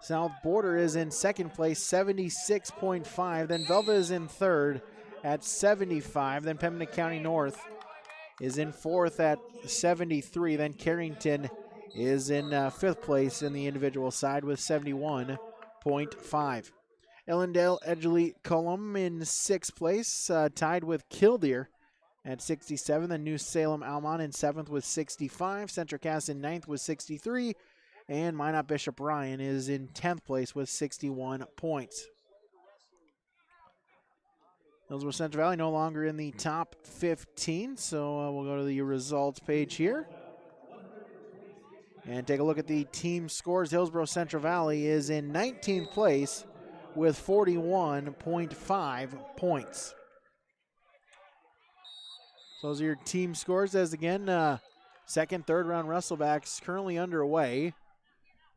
South Border is in second place, 76.5. Then Velva is in third at 75. Then Pembina County North is in fourth at 73. Then Carrington is in fifth place in the individual side with 71.5. Ellendale, Edgeley, Cullum in sixth place, tied with Killdeer at 67. Then New Salem, Almont in seventh with 65. Central Cass in ninth with 63. And Minot Bishop Ryan is in 10th place with 61 points. Hillsboro-Central Valley no longer in the top 15, so we'll go to the results page here. And take a look at the team scores. Hillsboro-Central Valley is in 19th place with 41.5 points. So those are your team scores. As again, second, third round Wrestlebacks currently underway.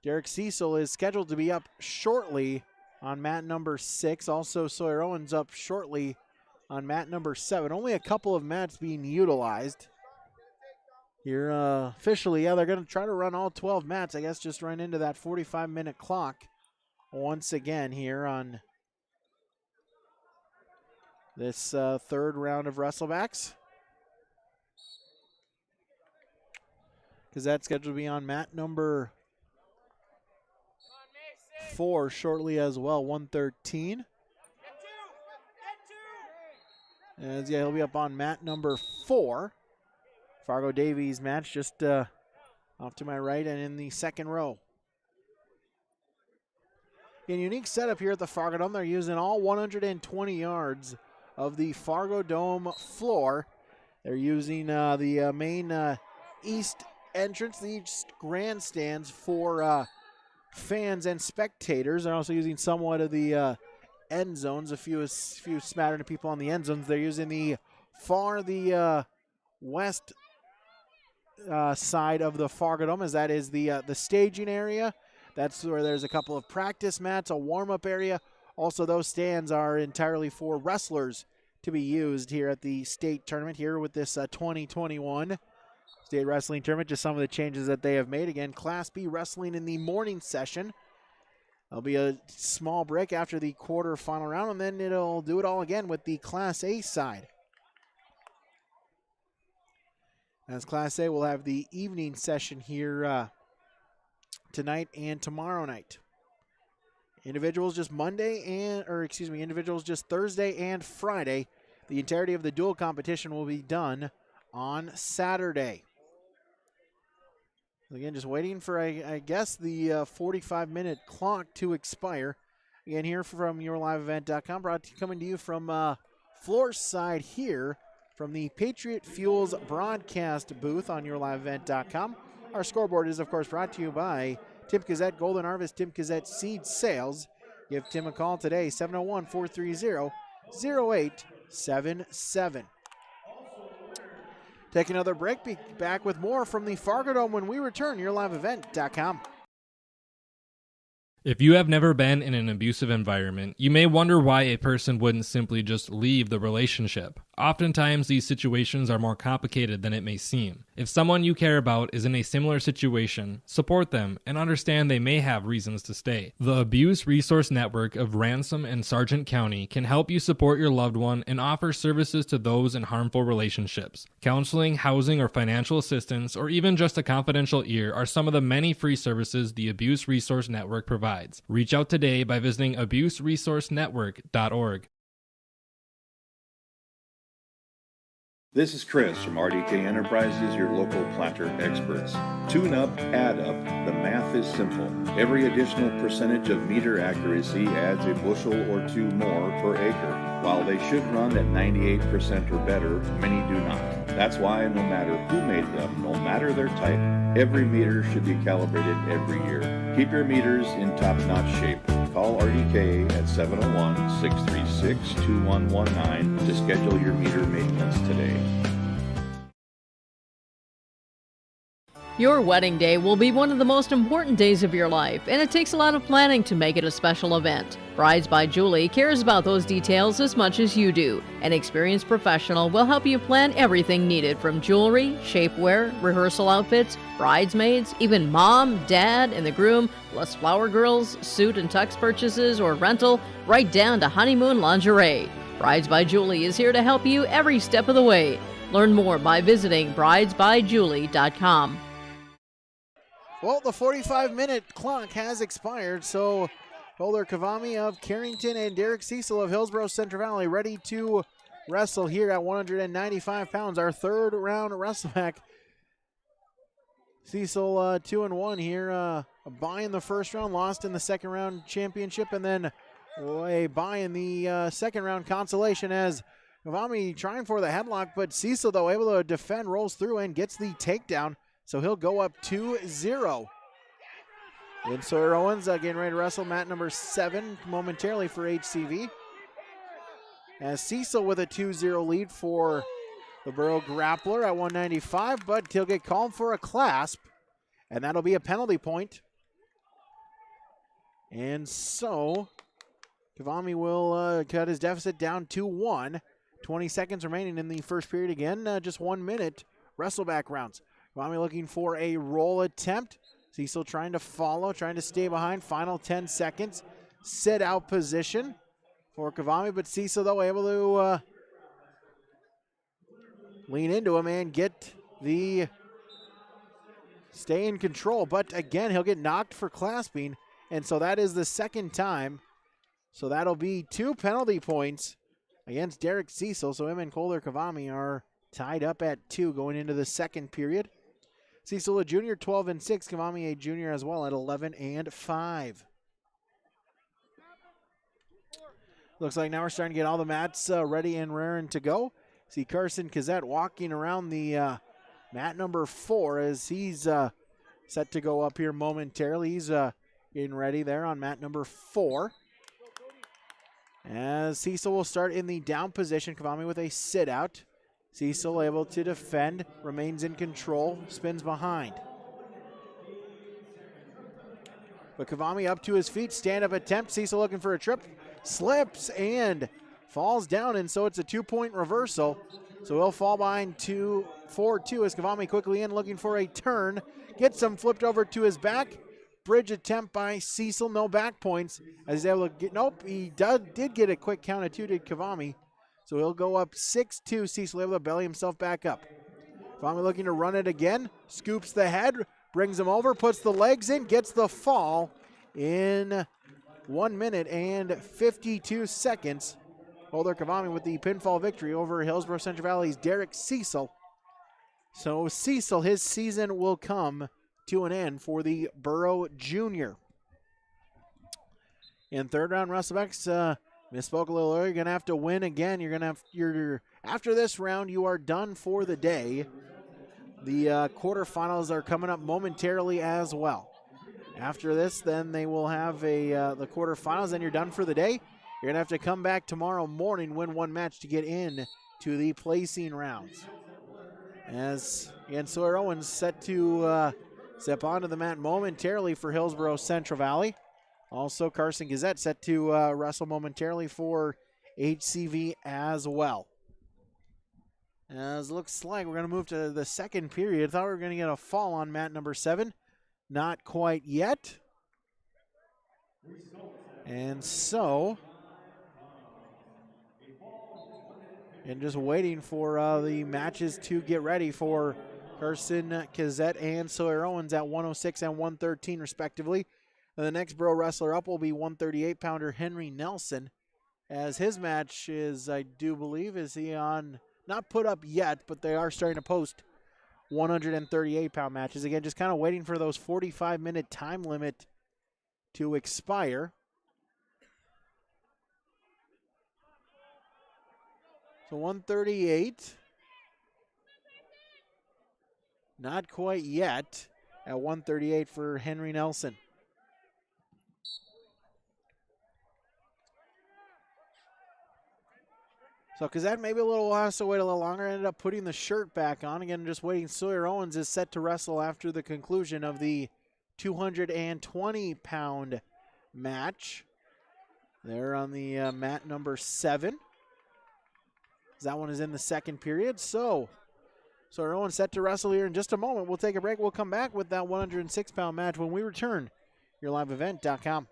Derek Cecil is scheduled to be up shortly on mat number 6. Also, Sawyer Owens up shortly on mat number 7. Only a couple of mats being utilized. Here officially, yeah, they're going to try to run all 12 mats. I guess just run into that 45-minute clock once again here on this third round of Wrestlebacks. Because that's scheduled to be on mat number 4 shortly as well, 113. As yeah, he'll be up on mat number 4. Fargo Davies match just off to my right and in the second row. In unique setup here at the Fargo Dome, they're using all 120 yards of the Fargo Dome floor. They're using the main east entrance, the east grandstands for fans and spectators. They're also using somewhat of the end zones, a few smattering of people on the end zones. They're using the west side of the Fargo Dome, as that is the staging area. That's where there's a couple of practice mats, a warm-up area. Also, those stands are entirely for wrestlers to be used here at the state tournament here with this 2021 state wrestling tournament. Just some of the changes that they have made. Again, Class B wrestling in the morning session. There'll be a small break after the quarterfinal round, and then it'll do it all again with the Class A side. As Class A will have the evening session here tonight and tomorrow night. Individuals just individuals just Thursday and Friday. The entirety of the dual competition will be done on Saturday. Again, just waiting for, I guess, the 45-minute clock to expire. Again, here from yourliveevent.com, coming to you from floor side here from the Patriot Fuels broadcast booth on yourliveevent.com. Our scoreboard is, of course, brought to you by Tim Kazette Golden Harvest, Tim Kazette Seed Sales. Give Tim a call today, 701-430-0877. Take another break. Be back with more from the Fargo Dome when we return. yourliveevent.com. If you have never been in an abusive environment, you may wonder why a person wouldn't simply just leave the relationship. Oftentimes, these situations are more complicated than it may seem. If someone you care about is in a similar situation, support them and understand they may have reasons to stay. The Abuse Resource Network of Ransom and Sargent County can help you support your loved one and offer services to those in harmful relationships. Counseling, housing, or financial assistance, or even just a confidential ear are some of the many free services the Abuse Resource Network provides. Reach out today by visiting abuseresourcenetwork.org. This is Chris from RDK Enterprises, your local planter experts. Tune up, add up. The math is simple. Every additional percentage of meter accuracy adds a bushel or two more per acre. While they should run at 98% or better, many do not. That's why no matter who made them, no matter their type, every meter should be calibrated every year. Keep your meters in top-notch shape. Call RDK at 701-636-2119 to schedule your meter maintenance today. Your wedding day will be one of the most important days of your life, and it takes a lot of planning to make it a special event. Brides by Julie cares about those details as much as you do. An experienced professional will help you plan everything needed, from jewelry, shapewear, rehearsal outfits, bridesmaids, even mom, dad, and the groom, plus flower girls, suit and tux purchases or rental, right down to honeymoon lingerie. Brides by Julie is here to help you every step of the way. Learn more by visiting bridesbyjulie.com. Well, the 45-minute clock has expired, so Holder Kavami of Carrington and Derek Cecil of Hillsboro-Central Valley ready to wrestle here at 195 pounds. Our third round Wrestleback. Cecil 2-1 here, a bye in the first round, lost in the second round championship, and then a bye in the second round consolation as Kavami trying for the headlock, but Cecil, though, able to defend, rolls through and gets the takedown. So he'll go up 2-0. And Sawyer Owens getting ready to wrestle mat number 7 momentarily for HCV. As Cecil with a 2-0 lead for the Borough Grappler at 195, but he'll get called for a clasp, and that'll be a penalty point. And so Kavami will cut his deficit down to 1. 20 seconds remaining in the first period again, just 1 minute. Wrestleback rounds. Kavami looking for a roll attempt. Cecil trying to follow, trying to stay behind. Final 10 seconds. Sit out position for Kavami, but Cecil, though, able to lean into him and get the stay in control. But again, he'll get knocked for clasping, and so that is the second time. So that'll be 2 penalty points against Derek Cecil. So him and Colder Kavami are tied up at 2 going into the second period. Cecil a junior, 12-6. Kavami a junior as well at 11-5. Looks like now we're starting to get all the mats ready and raring to go. See Carson Kazette walking around the mat number 4 as he's set to go up here momentarily. He's getting ready there on mat number 4. As Cecil will start in the down position. Kavami with a sit out. Cecil able to defend, remains in control, spins behind. But Kavami up to his feet, stand-up attempt. Cecil looking for a trip, slips and falls down, and so it's a 2-point reversal. So he'll fall behind 4-2 as Kavami quickly in, looking for a turn. Gets him flipped over to his back. Bridge attempt by Cecil, no back points. As he's able to get, nope, he did get a quick count of 2, did Kavami. So he'll go up 6-2. Cecil able to belly himself back up. Kavami looking to run it again. Scoops the head, brings him over, puts the legs in, gets the fall in 1 minute and 52 seconds. Holder Kavami with the pinfall victory over Hillsboro-Central Valley's Derek Cecil. So Cecil, his season will come to an end for the Borough Junior. In third round Wrestlebacks, misspoke a little earlier. You're gonna have to win again. After this round, you are done for the day. The quarterfinals are coming up momentarily as well. After this, then they will have the quarterfinals. Then you're done for the day. You're gonna have to come back tomorrow morning, win 1 match to get in to the placing rounds. As again, Sawyer Owens set to step onto the mat momentarily for Hillsboro-Central Valley. Also, Carson Gazette set to wrestle momentarily for HCV as well. As it looks like we're going to move to the second period. Thought we were going to get a fall on mat number 7. Not quite yet. And so, and just waiting for the matches to get ready for Carson Gazette and Sawyer Owens at 106 and 113 respectively. And the next Borough wrestler up will be 138-pounder Henry Nelson, as his match is, I do believe, is he on not put up yet, but they are starting to post 138-pound matches. Again, just kind of waiting for those 45-minute time limit to expire. So 138. Not quite yet at 138 for Henry Nelson. So Kazette maybe a little has to wait a little longer. Ended up putting the shirt back on. Again, just waiting. Sawyer Owens is set to wrestle after the conclusion of the 220-pound match. They're on the mat number 7. That one is in the second period. So Sawyer Owens set to wrestle here in just a moment. We'll take a break. We'll come back with that 106-pound match when we return. YourLiveEvent.com.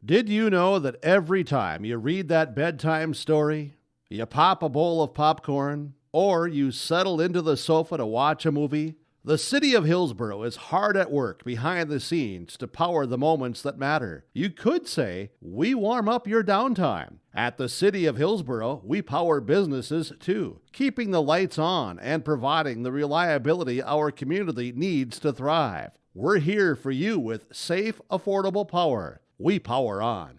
Did you know that every time you read that bedtime story, you pop a bowl of popcorn, or you settle into the sofa to watch a movie? The city of Hillsboro is hard at work behind the scenes to power the moments that matter. You could say, we warm up your downtime. At the city of Hillsboro, we power businesses too, keeping the lights on and providing the reliability our community needs to thrive. We're here for you with safe, affordable power. We power on.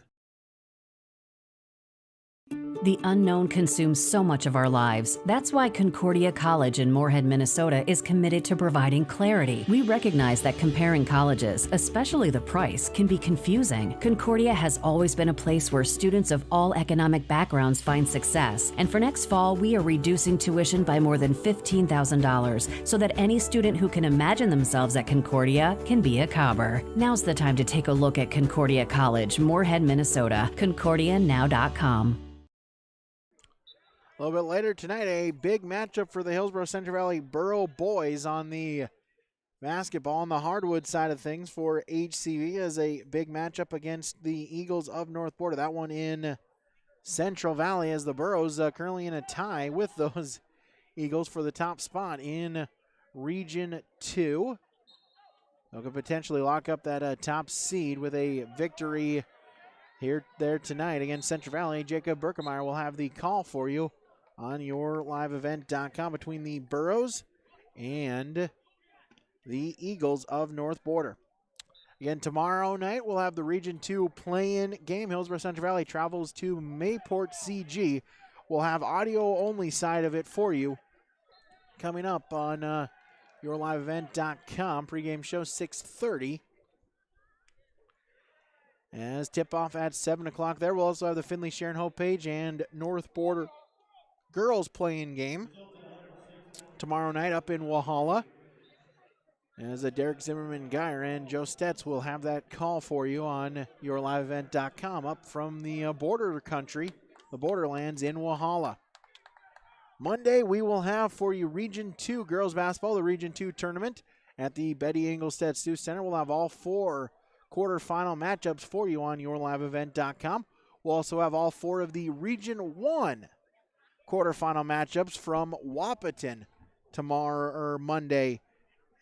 The unknown consumes so much of our lives. That's why Concordia College in Moorhead, Minnesota is committed to providing clarity. We recognize that comparing colleges, especially the price, can be confusing. Concordia has always been a place where students of all economic backgrounds find success. And for next fall, we are reducing tuition by more than $15,000 so that any student who can imagine themselves at Concordia can be a Cobber. Now's the time to take a look at Concordia College, Moorhead, Minnesota. ConcordiaNow.com. A little bit later tonight, a big matchup for the Hillsboro-Central Valley Borough boys on the basketball on the hardwood side of things for HCV as a big matchup against the Eagles of North Border. That one in Central Valley as the Boroughs currently in a tie with those Eagles for the top spot in Region 2. They could potentially lock up that top seed with a victory there tonight against Central Valley. Jacob Berkemeyer will have the call for you on YourLiveEvent.com between the Boroughs and the Eagles of North Border. Again, tomorrow night we'll have the Region 2 play-in game. Hillsboro-Central Valley travels to Mayport CG. We'll have audio-only side of it for you coming up on YourLiveEvent.com. Pre-game show 6:30. As tip-off at 7 o'clock there, we'll also have the Finley Sharon Hope Page and North Border girls playing game tomorrow night up in Walhalla. As Derek Zimmerman Geyer and Joe Stetz will have that call for you on YourLiveEvent.com up from the border country, the borderlands in Walhalla. Monday, we will have for you Region 2 girls basketball, the Region 2 tournament at the Betty Engelstedt Stu Center. We'll have all 4 quarterfinal matchups for you on YourLiveEvent.com. We'll also have all 4 of the Region 1 quarterfinal matchups from Wahpeton tomorrow or Monday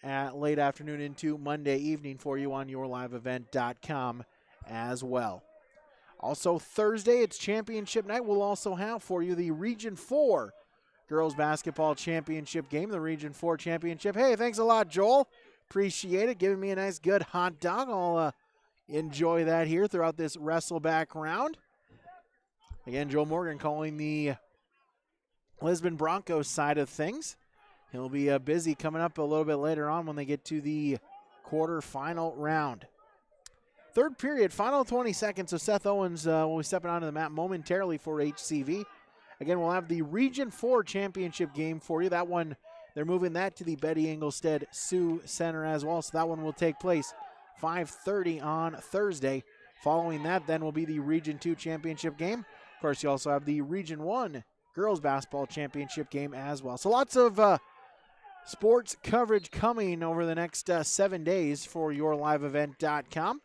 at late afternoon into Monday evening for you on YourLiveEvent.com as well. Also Thursday, it's championship night. We'll also have for you the Region 4 girls basketball championship game, the Region 4 championship. Hey, thanks a lot, Joel. Appreciate it. Giving me a nice, good hot dog. I'll enjoy that here throughout this Wrestleback round. Again, Joel Morgan calling the Lisbon Broncos side of things. He'll be busy coming up a little bit later on when they get to the quarterfinal round. Third period, final 20 seconds, so Seth Owens will be stepping onto the mat momentarily for HCV. Again, we'll have the Region 4 championship game for you. That one, they're moving that to the Betty Engelstedt Sioux Center as well, so that one will take place 5:30 on Thursday. Following that, then, will be the Region 2 championship game. Of course, you also have the Region 1 girls basketball championship game as well. So lots of sports coverage coming over the next 7 days for YourLiveEvent.com.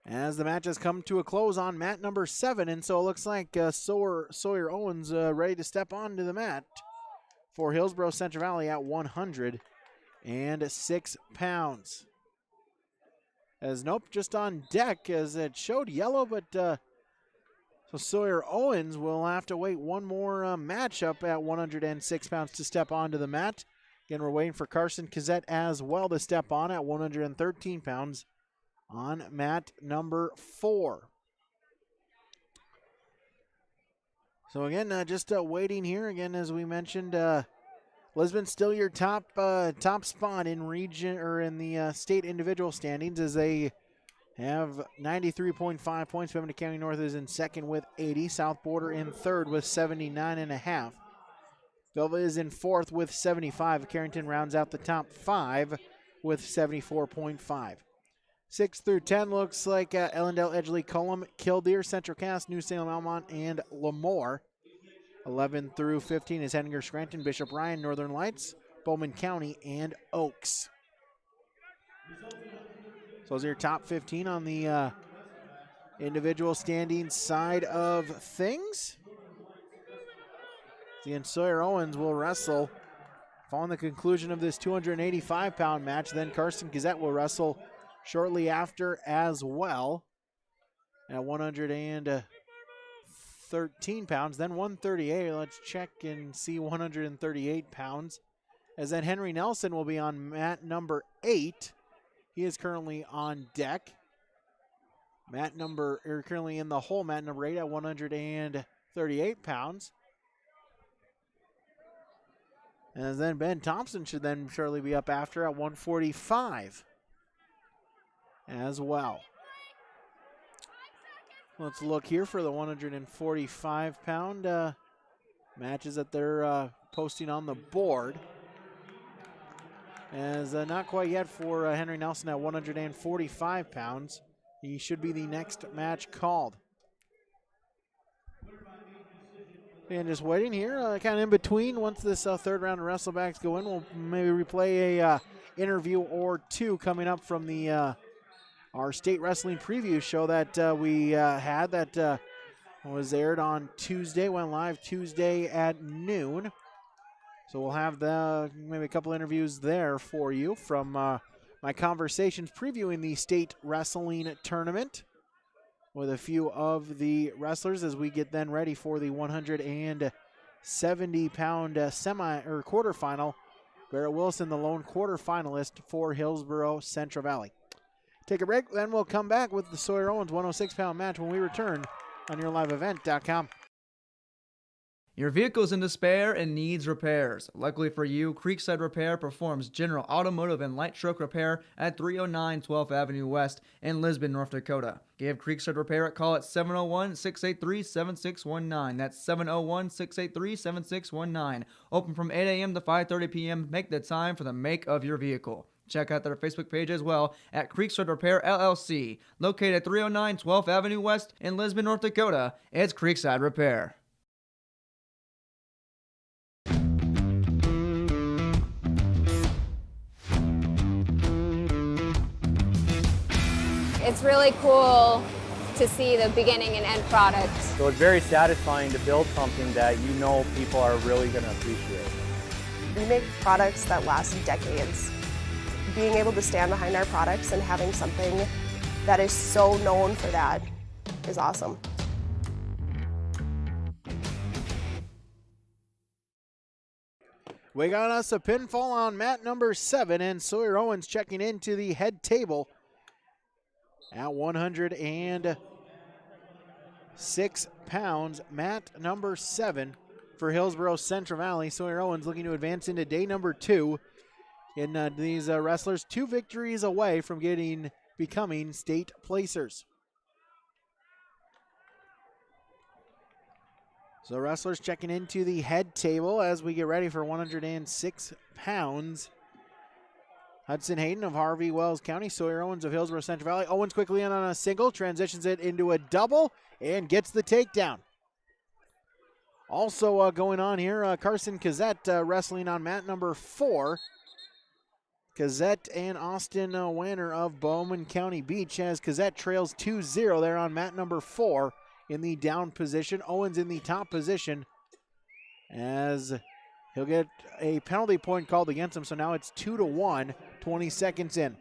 As the match has come to a close on mat number 7, and so it looks like Sawyer Owens ready to step onto the mat for Hillsboro-Central Valley at 106 pounds. As nope, just on deck as it showed yellow, but So Sawyer Owens will have to wait one more matchup at 106 pounds to step onto the mat. Again, we're waiting for Carson Kazette as well to step on at 113 pounds on mat number 4. So again, just waiting here. Again, as we mentioned, Lisbon still your top spot in region or in the state individual standings as they have 93.5 points. Pembina County North is in second with 80. South Border in third with 79.5. Vilva is in fourth with 75. Carrington rounds out the top 5 with 74.5. 6 through 10 looks like Ellendale, Edgeley, Cullum, Killdeer, Central Cass, New Salem, Almont, and Lemoore. 11 through 15 is Henninger, Scranton, Bishop Ryan, Northern Lights, Bowman County, and Oaks. So those are your top 15 on the individual standing side of things. Again, Sawyer Owens will wrestle following the conclusion of this 285-pound match. Then Carson Gazette will wrestle shortly after as well at 113 pounds. Then 138. Let's check and see 138 pounds. As then Henry Nelson will be on mat number 8. He is currently on deck. Currently in the hole, mat number 8 at 138 pounds. And then Ben Thompson should then surely be up after at 145 as well. Let's look here for the 145-pound matches that they're posting on the board. As not quite yet for Henry Nelson at 145 pounds. He should be the next match called. And just waiting here, kind of in between. Once this third round of Wrestlebacks go in, we'll maybe replay a interview or two coming up from the our state wrestling preview show that we had that was aired on Tuesday, went live Tuesday at noon. So we'll have maybe a couple interviews there for you from my conversations previewing the state wrestling tournament with a few of the wrestlers as we get then ready for the 170-pound quarterfinal. Barrett Wilson, the lone quarterfinalist for Hillsboro-Central Valley. Take a break, then we'll come back with the Sawyer Owens 106-pound match when we return on YourLiveEvent.com. Your vehicle's in despair and needs repairs. Luckily for you, Creekside Repair performs general automotive and light truck repair at 309 12th Avenue West in Lisbon, North Dakota. Give Creekside Repair a call at 701-683-7619. That's 701-683-7619. Open from 8 a.m. to 5:30 p.m. Make the time for the make of your vehicle. Check out their Facebook page as well at Creekside Repair LLC. Located at 309 12th Avenue West in Lisbon, North Dakota. It's Creekside Repair. It's really cool to see the beginning and end product. So it's very satisfying to build something that you know people are really going to appreciate. We make products that last decades. Being able to stand behind our products and having something that is so known for that is awesome. We got us a pinfall on mat number 7, and Sawyer Owens checking into the head table at 106 pounds. Mat number 7 for Hillsboro-Central Valley. Sawyer Owens looking to advance into day number 2. In these wrestlers 2 victories away from becoming state placers. So wrestlers checking into the head table as we get ready for 106 pounds. Hudson Hayden of Harvey Wells County, Sawyer Owens of Hillsboro-Central Valley. Owens quickly in on a single, transitions it into a double, and gets the takedown. Also going on here, Carson Kazette wrestling on mat number 4. Kazette and Austin Wanner of Bowman County Beach as Kazette trails 2-0 there on mat number 4 in the down position. Owens in the top position as he'll get a penalty point called against him, so now it's 2-1, 20 seconds in.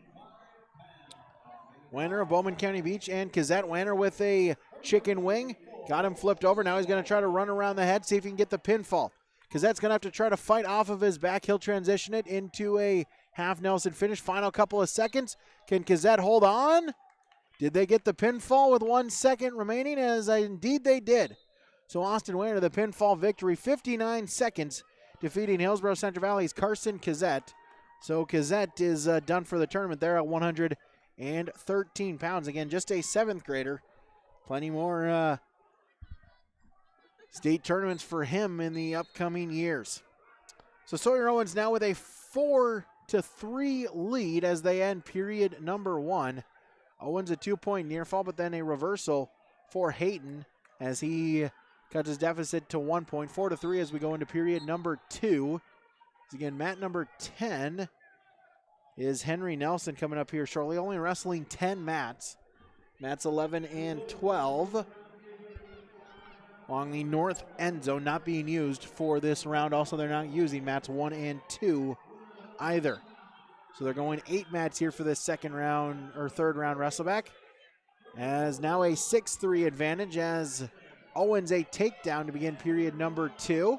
Wanner of Bowman County Beach and Kazette. Wanner with a chicken wing Got him flipped over. Now he's going to try to run around the head, see if he can get the pinfall. Cazette's going to have to try to fight off of his back. He'll transition it into a half Nelson finish. Final couple of seconds. Can Cazette hold on? Did they get the pinfall with 1 second remaining? As indeed they did. So Austin Wayner, the pinfall victory, 59 seconds, defeating Hillsboro-Central Valley's Carson Cazette. So Cazette is done for the tournament there at 113 pounds. Again, just a 7th grader. Plenty more state tournaments for him in the upcoming years. So Sawyer Owens now with a 4-3 lead as they end period number 1. Owens a 2-point near fall, but then a reversal for Hayton as he cuts his deficit to 1 point. 4-3 as we go into period number 2. As again, mat number 10 is Henry Nelson coming up here shortly, only wrestling 10 mats. Mats 11 and 12 along the north end zone, not being used for this round. Also, they're not using mats 1 and 2 either. So they're going 8 mats here for this third round Wrestleback. As now a 6-3 advantage as Owens a takedown to begin period number 2.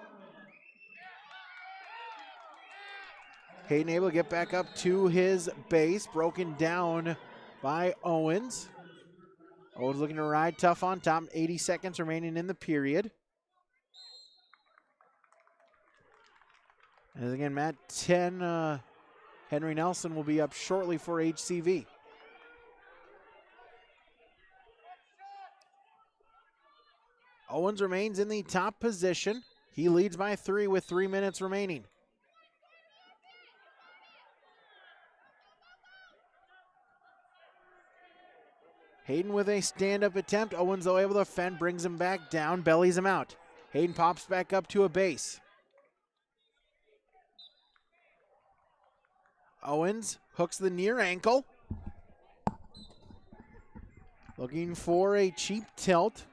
Hayden able to get back up to his base, broken down by Owens. Owens looking to ride tough on top, 80 seconds remaining in the period. As again, mat 10, Henry Nelson will be up shortly for HCV. Owens remains in the top position. He leads by 3 with 3 minutes remaining. Hayden with a stand-up attempt. Owens, though, able to fend, brings him back down, bellies him out. Hayden pops back up to a base. Owens hooks the near ankle. Looking for a cheap tilt.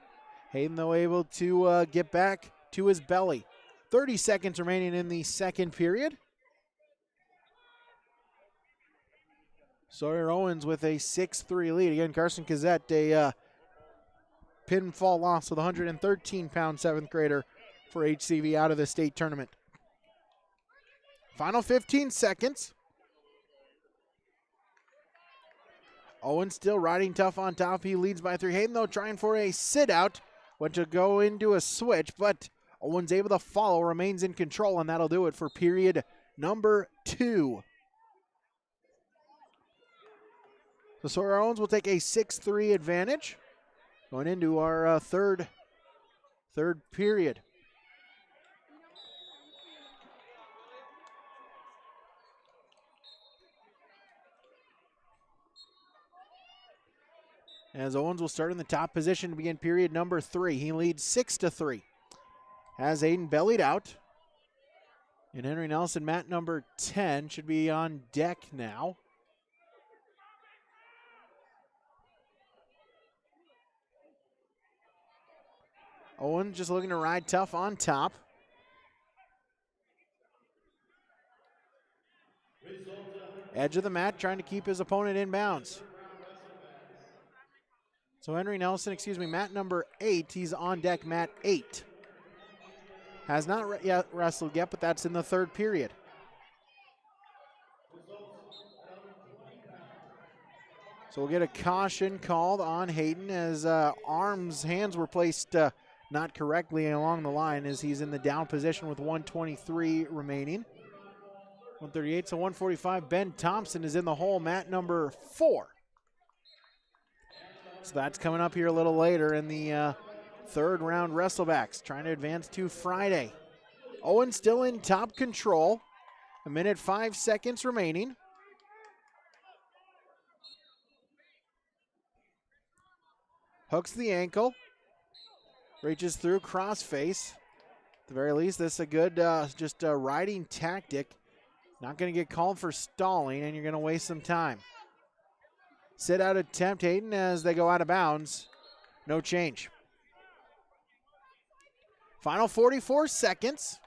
Hayden, though, able to get back to his belly. 30 seconds remaining in the second period. Sawyer Owens with a 6-3 lead. Again, Carson Cazette, a pinfall loss with 113-pound 7th grader for HCV out of the state tournament. Final 15 seconds. Owens still riding tough on top. He leads by 3. Hayden, though, trying for a sit-out. Went to go into a switch, but Owens able to follow, remains in control, and that'll do it for period number 2. So Sawyer Owens will take a 6-3 advantage going into our third period. As Owens will start in the top position to begin period number 3. He leads 6-3. Has Aiden bellied out. And Henry Nelson, mat number 10, should be on deck now. Owens just looking to ride tough on top. Edge of the mat, trying to keep his opponent in bounds. So Henry Nelson, mat number 8. He's on deck, mat 8. Has not wrestled yet, but that's in the third period. So we'll get a caution called on Hayden as hands were placed not correctly along the line as he's in the down position with 1:23 remaining. 138, so 145. Ben Thompson is in the hole, mat number 4. So that's coming up here a little later in the third round Wrestlebacks, trying to advance to Friday. Owen still in top control. 1 minute 5 seconds remaining. Hooks the ankle. Reaches through crossface. At the very least, this is a good just riding tactic. Not going to get called for stalling, and you're going to waste some time. Sit out attempt, Hayden, as they go out of bounds. No change. Final 44 seconds.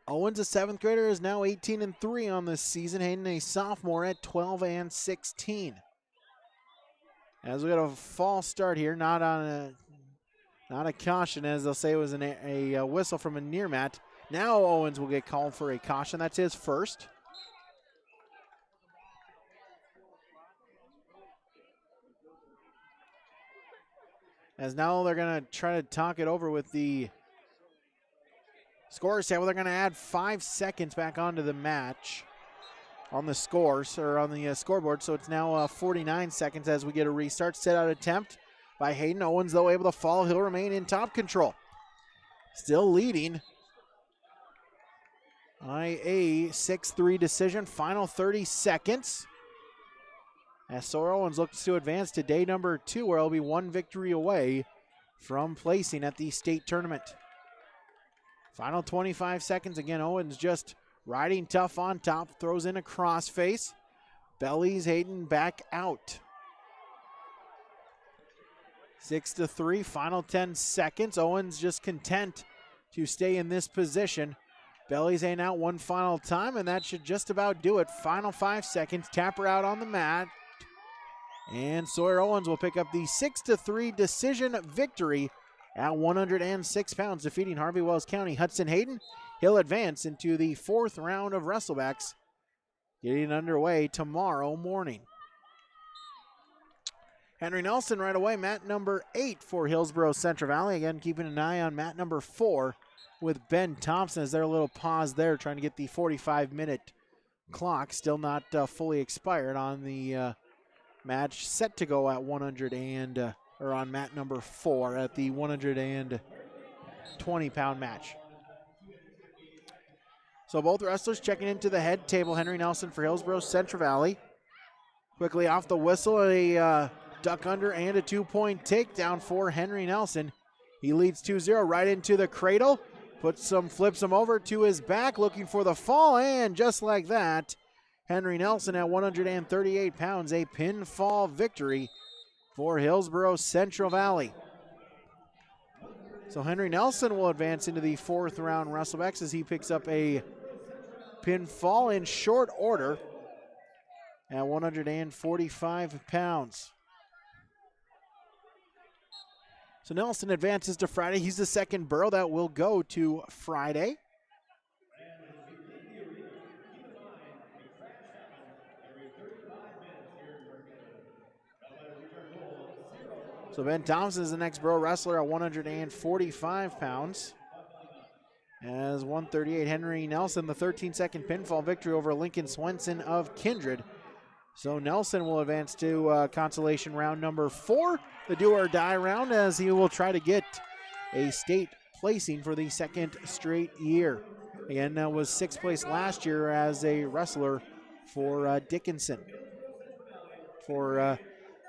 Owens, a 7th grader, is now 18-3 on this season. Hayden, a sophomore, at 12-16. As we got a false start here, not a caution, as they'll say it was a whistle from a near mat. Now Owens will get called for a caution. That's his first. As now they're going to try to talk it over with the scorers table. They're going to add 5 seconds back onto the match on the scores, or on the scoreboard. So it's now 49 seconds as we get a restart. Set out attempt by Hayden. Owens, though, able to follow. He'll remain in top control. Still leading by a 6-3 decision. Final 30 seconds. As Sawyer Owens looks to advance to day number 2, where he'll be 1 victory away from placing at the state tournament. Final 25 seconds. Again, Owens just riding tough on top. Throws in a crossface. Bellies Hayden back out. 6-3. Final 10 seconds. Owens just content to stay in this position. Bellies Hayden out one final time, and that should just about do it. Final 5 seconds. Tapper out on the mat. And Sawyer Owens will pick up the 6-3 decision victory at 106 pounds, defeating Harvey Wells County. Hudson Hayden, he'll advance into the 4th round of Wrestlebacks, getting underway tomorrow morning. Henry Nelson right away, mat number 8 for Hillsboro-Central Valley. Again, keeping an eye on mat number 4 with Ben Thompson as their little pause there, trying to get the 45-minute clock still not fully expired on the match set to go at on mat number 4 at the 120-pound match. So both wrestlers checking into the head table. Henry Nelson for Hillsboro-Central Valley. Quickly off the whistle, a duck under and a 2-point takedown for Henry Nelson. He leads 2-0 right into the cradle. Flips him over to his back, looking for the fall, and just like that, Henry Nelson at 138 pounds, a pinfall victory for Hillsboro-Central Valley. So Henry Nelson will advance into the 4th round Wrestlebacks as he picks up a pinfall in short order at 145 pounds. So Nelson advances to Friday. He's the second borough that will go to Friday. So Ben Thompson is the next borough wrestler at 145 pounds. As 138, Henry Nelson, the 13-second pinfall victory over Lincoln Swenson of Kindred. So Nelson will advance to consolation round number 4, the do or die round, as he will try to get a state placing for the 2nd straight year. Again, was 6th place last year as a wrestler for Dickinson. Him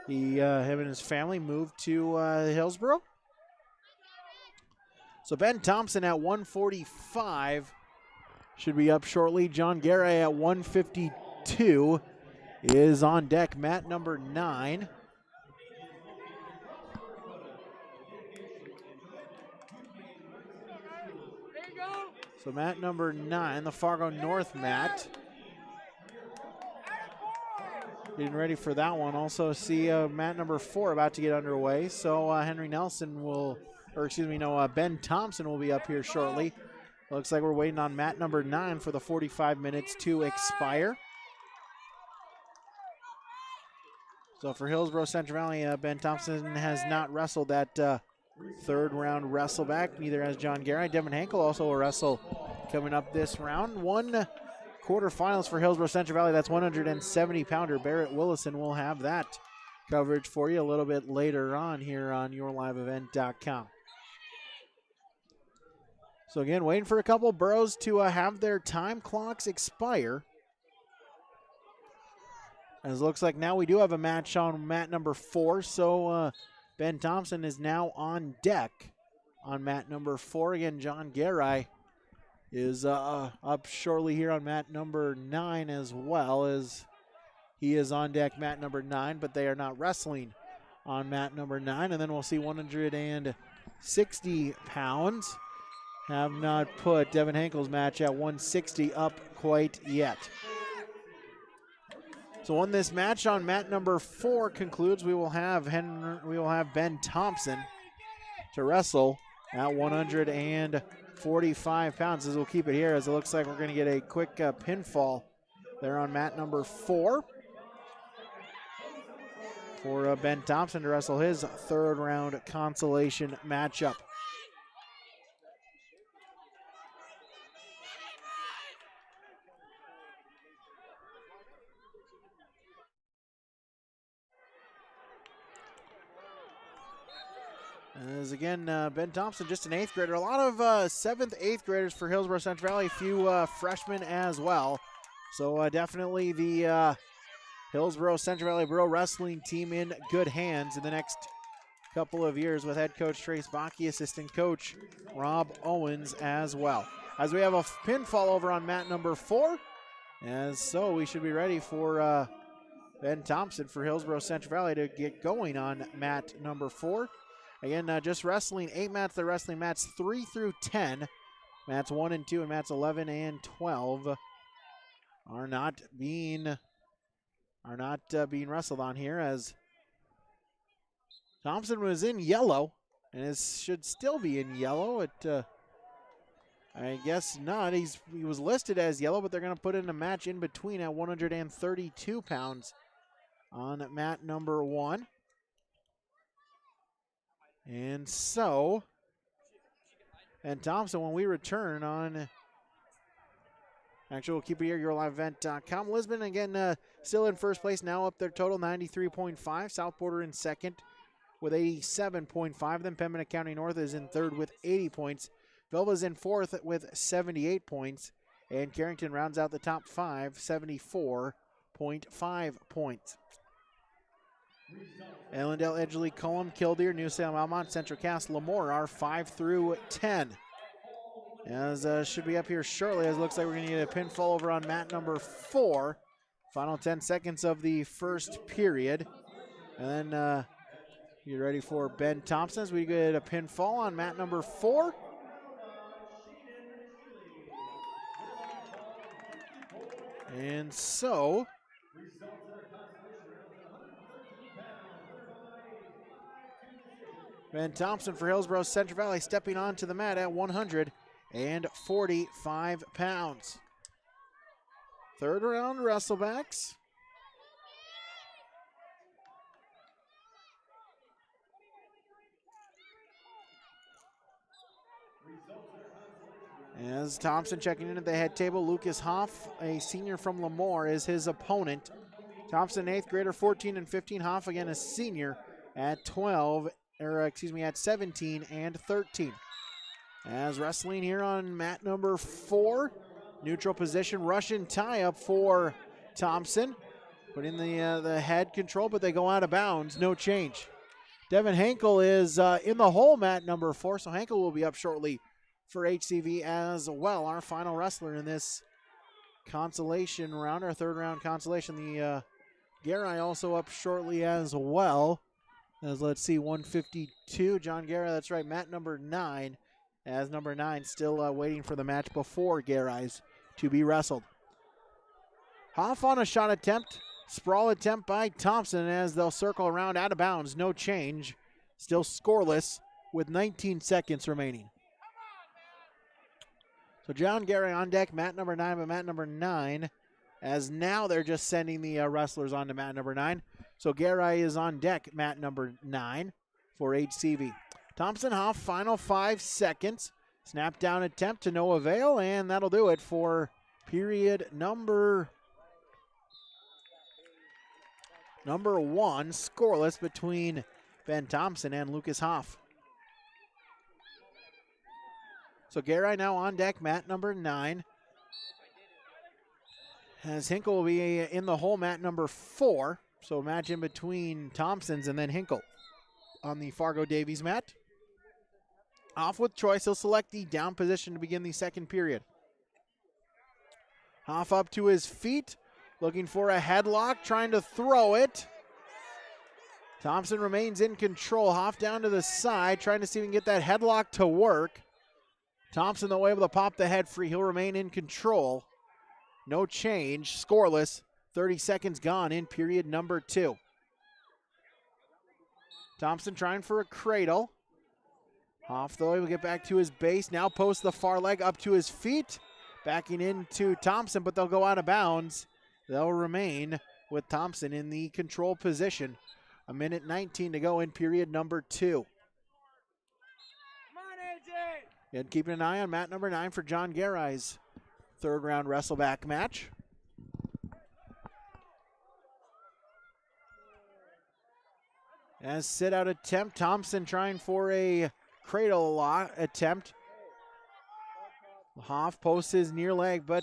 and his family moved to Hillsboro. So Ben Thompson at 145 should be up shortly. John Garay at 152 is on deck. Mat number 9. So mat number 9, the Fargo North mat. Getting ready for that one. Also see mat number 4 about to get underway. So Ben Thompson will be up here shortly. Looks like we're waiting on mat number 9 for the 45 minutes to expire. So for Hillsboro-Central Valley, Ben Thompson has not wrestled that 3rd round Wrestleback. Neither has John Garay. Devin Hankel also will wrestle coming up this round. 1 quarterfinals for Hillsboro-Central Valley. That's 170-pounder. Barrett Willison will have that coverage for you a little bit later on here on YourLiveEvent.com. So again, waiting for a couple boroughs to have their time clocks expire. As it looks like now we do have a match on mat number 4. So Ben Thompson is now on deck on mat number 4. Again, John Garay is up shortly here on mat number 9 as well, as he is on deck mat number 9, but they are not wrestling on mat number 9. And then we'll see 160 pounds. Have not put Devin Hankel's match at 160 up quite yet. So when this match on mat number 4 concludes, we will have Ben Thompson to wrestle at 145 pounds. As we'll keep it here, as it looks like we're going to get a quick pinfall there on mat number 4 for Ben Thompson to wrestle his third round consolation matchup. As again, Ben Thompson, just an 8th grader. A lot of 7th, 8th graders for Hillsboro-Central Valley, a few freshmen as well. So definitely the Hillsboro-Central Valley Pro Wrestling team in good hands in the next couple of years with head coach Trace Bakke, assistant coach Rob Owens as well. As we have a pinfall over on mat number 4, as so we should be ready for Ben Thompson for Hillsboro-Central Valley to get going on mat number 4. Again, just wrestling 8 mats. They're wrestling mats 3 through 10. Mats 1 and 2 and mats 11 and 12 are not being wrestled on here, as Thompson was in yellow and should still be in yellow. I guess not. He was listed as yellow, but they're going to put in a match in between at 132 pounds on mat number 1. And so, and Thompson, when we return on, actually we'll keep it here, YourLiveEvent.com. Lisbon, again, still in first place, now up their total, 93.5. South Border in second with 87.5. Then Pembina County North is in third with 80 points. Vilva's in fourth with 78 points. And Carrington rounds out the top 5, 74.5 points. Ellendale, Edgeley, Cullum, Kildare, New Salem, Almont, Central Cass, Lemoore are 5 through 10. As should be up here shortly, as it looks like we're going to get a pinfall over on mat number 4. Final 10 seconds of the first period. And then get ready for Ben Thompson as we get a pinfall on mat number 4. And so, Ben Thompson for Hillsboro-Central Valley stepping onto the mat at 145 pounds. Third round Wrestlebacks. As Thompson checking in at the head table, Lucas Hoff, a senior from Lemoore, is his opponent. Thompson, 8th grader, 14 and 15. Hoff, again, a senior at 17 and 13. As wrestling here on mat number 4, neutral position, Russian tie-up for Thompson. Put in the head control, but they go out of bounds, no change. Devin Henkel is in the hole, mat number 4, so Henkel will be up shortly for HCV as well. Our final wrestler in this consolation round, our third round consolation. The Garai also up shortly as well. As let's see, 152, John Garai, that's right, mat number 9. As number 9 still waiting for the match before Garai's to be wrestled. Hoff on a shot attempt, sprawl attempt by Thompson as they'll circle around out of bounds, no change. Still scoreless with 19 seconds remaining. So John Garai on deck, mat number 9, but mat number 9, as now they're just sending the wrestlers on to mat number 9. So Garai is on deck, mat number 9 for HCV. Thompson Hoff, final 5 seconds. Snap down attempt to no avail, and that'll do it for period number 1, scoreless between Ben Thompson and Lucas Hoff. So Garai now on deck, mat number 9. As Hinkle will be in the hole, mat number 4. So a match in between Thompson's and then Hinkle on the Fargo Davies mat. Off with choice, he'll select the down position to begin the second period. Hoff up to his feet, looking for a headlock, trying to throw it. Thompson remains in control. Hoff down to the side, trying to see if he can get that headlock to work. Thompson, though, able to pop the head free. He'll remain in control. No change, scoreless 30 seconds gone in period number 2. Thompson trying for a cradle. Hoff, though, will get back to his base. Now posts the far leg up to his feet. Backing into Thompson, but they'll go out of bounds. They'll remain with Thompson in the control position. 1:19 to go in period number 2. And keeping an eye on mat number 9 for John Garai's third round Wrestleback match. As sit out attempt, Thompson trying for a cradle attempt. Hoff posts his near leg, but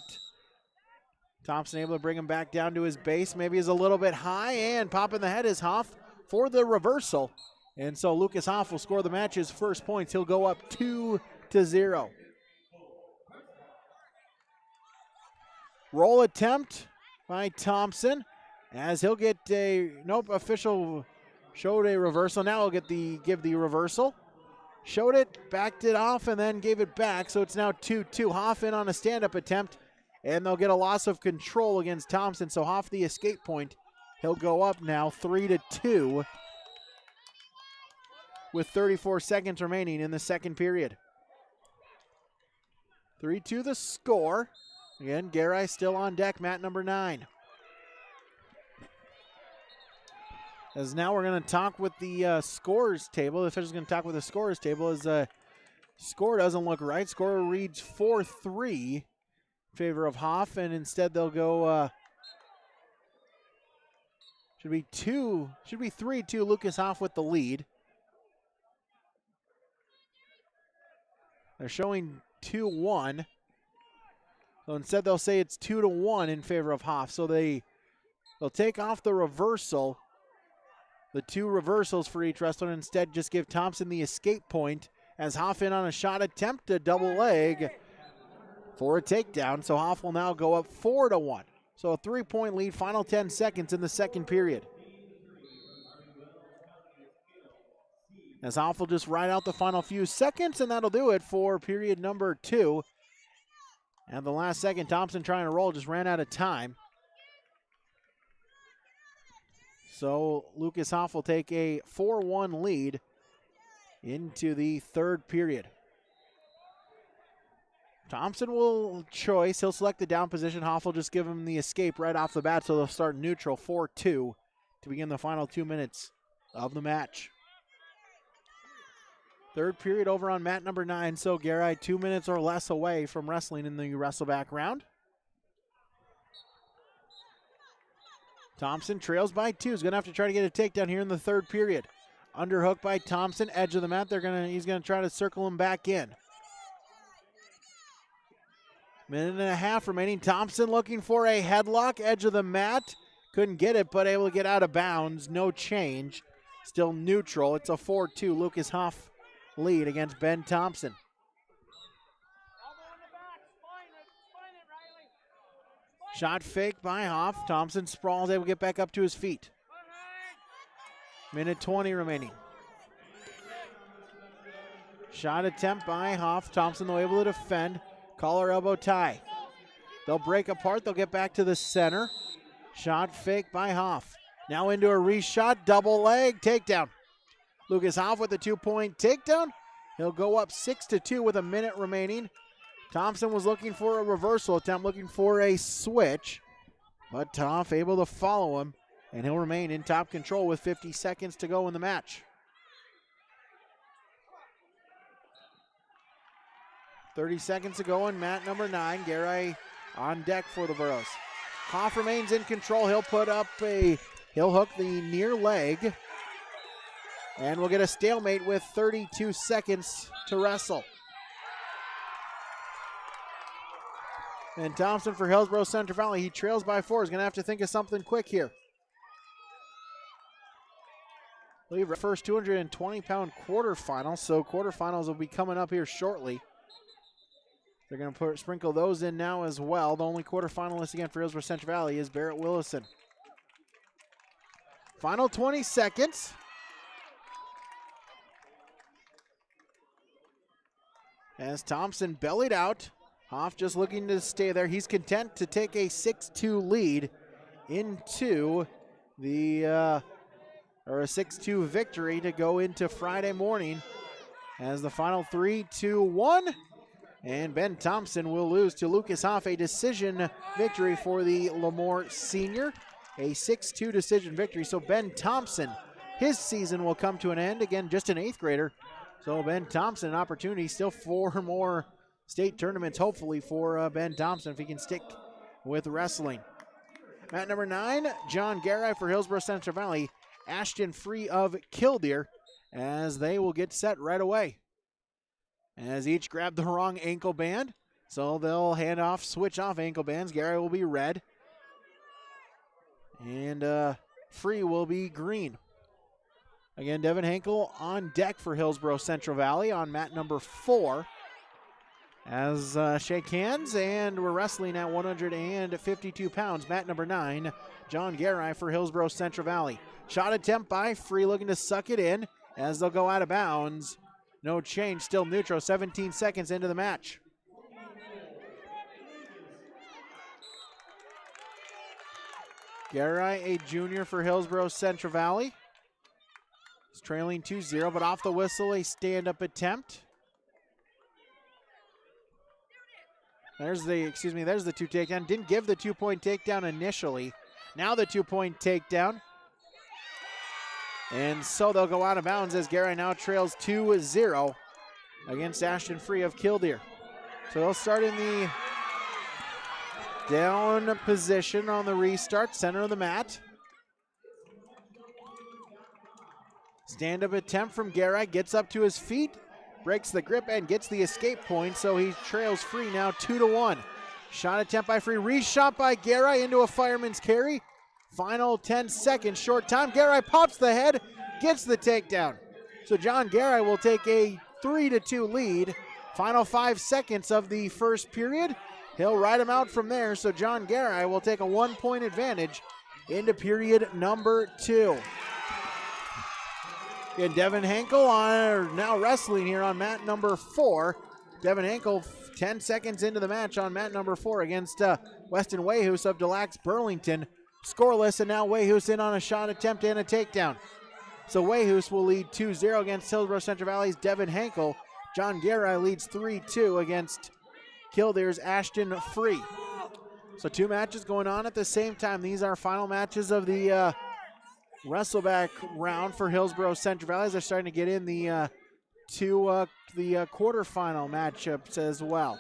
Thompson able to bring him back down to his base. Maybe is a little bit high, and popping the head is Hoff for the reversal. And so Lucas Hoff will score the match's first points. He'll go up 2-0. Roll attempt by Thompson, as he'll get a, official showed a reversal. Now he'll give the reversal. Showed it, backed it off, and then gave it back. So it's now 2-2. Hoff in on a stand-up attempt, and they'll get a loss of control against Thompson. So Hoff the escape point. He'll go up now 3-2 with 34 seconds remaining in the second period. 3-2 the score. Again, Garai still on deck, mat number 9. As now we're going to talk with the scores table. The official's going to talk with the scores table as score doesn't look right. Score reads 4-3 in favor of Hoff, and instead they'll go, should be 3-2 Lucas Hoff with the lead. They're showing 2-1. So instead they'll say it's 2-1 in favor of Hoff. So they'll take off the reversal, the 2 reversals for each wrestler, and instead just give Thompson the escape point as Hoff in on a shot attempt, a double leg for a takedown. So Hoff will now go up 4-1. So a 3-point lead, final 10 seconds in the second period. As Hoff will just ride out the final few seconds, and that'll do it for period number 2. And the last second, Thompson trying to roll, just ran out of time. So Lucas Hoff will take a 4-1 lead into the third period. Thompson will choice. He'll select the down position. Hoff will just give him the escape right off the bat, so they'll start neutral 4-2 to begin the final 2 minutes of the match. Third period over on mat number 9, so Garai 2 minutes or less away from wrestling in the Wrestleback round. Thompson trails by 2. He's going to have to try to get a takedown here in the third period. Underhook by Thompson, edge of the mat. He's going to try to circle him back in. Minute and a half remaining. Thompson looking for a headlock, edge of the mat. Couldn't get it, but able to get out of bounds. No change. Still neutral. It's a 4-2 Lucas Hoff lead against Ben Thompson. Shot fake by Hoff. Thompson sprawls, able to get back up to his feet. Minute 20 remaining. Shot attempt by Hoff. Thompson though able to defend. Collar elbow tie. They'll break apart. They'll get back to the center. Shot fake by Hoff. Now into a reshot. Double leg takedown. Lucas Hoff with a 2-point takedown. He'll go up 6-2 with a minute remaining. Thompson was looking for a reversal attempt, looking for a switch. But Hoff able to follow him, and he'll remain in top control with 50 seconds to go in the match. 30 seconds to go in mat number 9. Garai on deck for the Burros. Hoff remains in control. He'll hook the near leg. And we'll get a stalemate with 32 seconds to wrestle. And Thompson for Hillsboro-Central Valley. He trails by 4. He's going to have to think of something quick here. I believe first 220-pound quarterfinals. So quarterfinals will be coming up here shortly. They're going to sprinkle those in now as well. The only quarterfinalist again for Hillsboro-Central Valley is Barrett Willison. Final 20 seconds. As Thompson bellied out. Hoff just looking to stay there. He's content to take a 6-2 lead into the or a 6-2 victory to go into Friday morning as the final 3-2-1. And Ben Thompson will lose to Lucas Hoff, a decision victory for the Lemoore senior. A 6-2 decision victory. So Ben Thompson, his season will come to an end. Again, just an 8th grader. So Ben Thompson, an opportunity. Still 4 more state tournaments, hopefully, for Ben Thompson if he can stick with wrestling. Mat number 9, John Garai for Hillsboro-Central Valley. Ashton Free of Killdeer, as they will get set right away. As each grab the wrong ankle band. So they'll hand off, switch off ankle bands. Garai will be red. And Free will be green. Again, Devin Henkel on deck for Hillsboro-Central Valley on mat number 4. As shake hands, and we're wrestling at 152 pounds. Mat number 9, John Garai for Hillsboro-Central Valley. Shot attempt by Free, looking to suck it in as they'll go out of bounds. No change, still neutral, 17 seconds into the match. Garai, a junior for Hillsboro-Central Valley. He's trailing 2-0, but off the whistle, a stand-up attempt. There's the 2 takedown. Didn't give the 2-point takedown initially. Now the 2-point takedown. And so they'll go out of bounds as Garai now trails 2-0 against Ashton Free of Killdeer. So they'll start in the down position on the restart, center of the mat. Stand-up attempt from Garai, gets up to his feet, breaks the grip and gets the escape point, so he trails Free now 2-1. Shot attempt by Free, reshot by Garai into a fireman's carry. Final 10 seconds, short time. Garai pops the head, gets the takedown. So John Garai will take a 3-2 lead. Final 5 seconds of the first period. He'll ride him out from there, so John Garai will take a 1-point advantage into period number 2. And Devin Henkel now wrestling here on mat number 4. Devin Henkel 10 seconds into the match on mat number 4 against Weston Wayhoos of Delax Burlington. Scoreless, and now Wayhoos in on a shot attempt and a takedown. So Wayhoos will lead 2-0 against Hillsboro-Central Valley's Devin Henkel. John Garai leads 3-2 against Killdeer's Ashton Free. So 2 matches going on at the same time. These are final matches of the Wrestleback round for Hillsboro-Central Valley. They're starting to get in the quarterfinal matchups as well.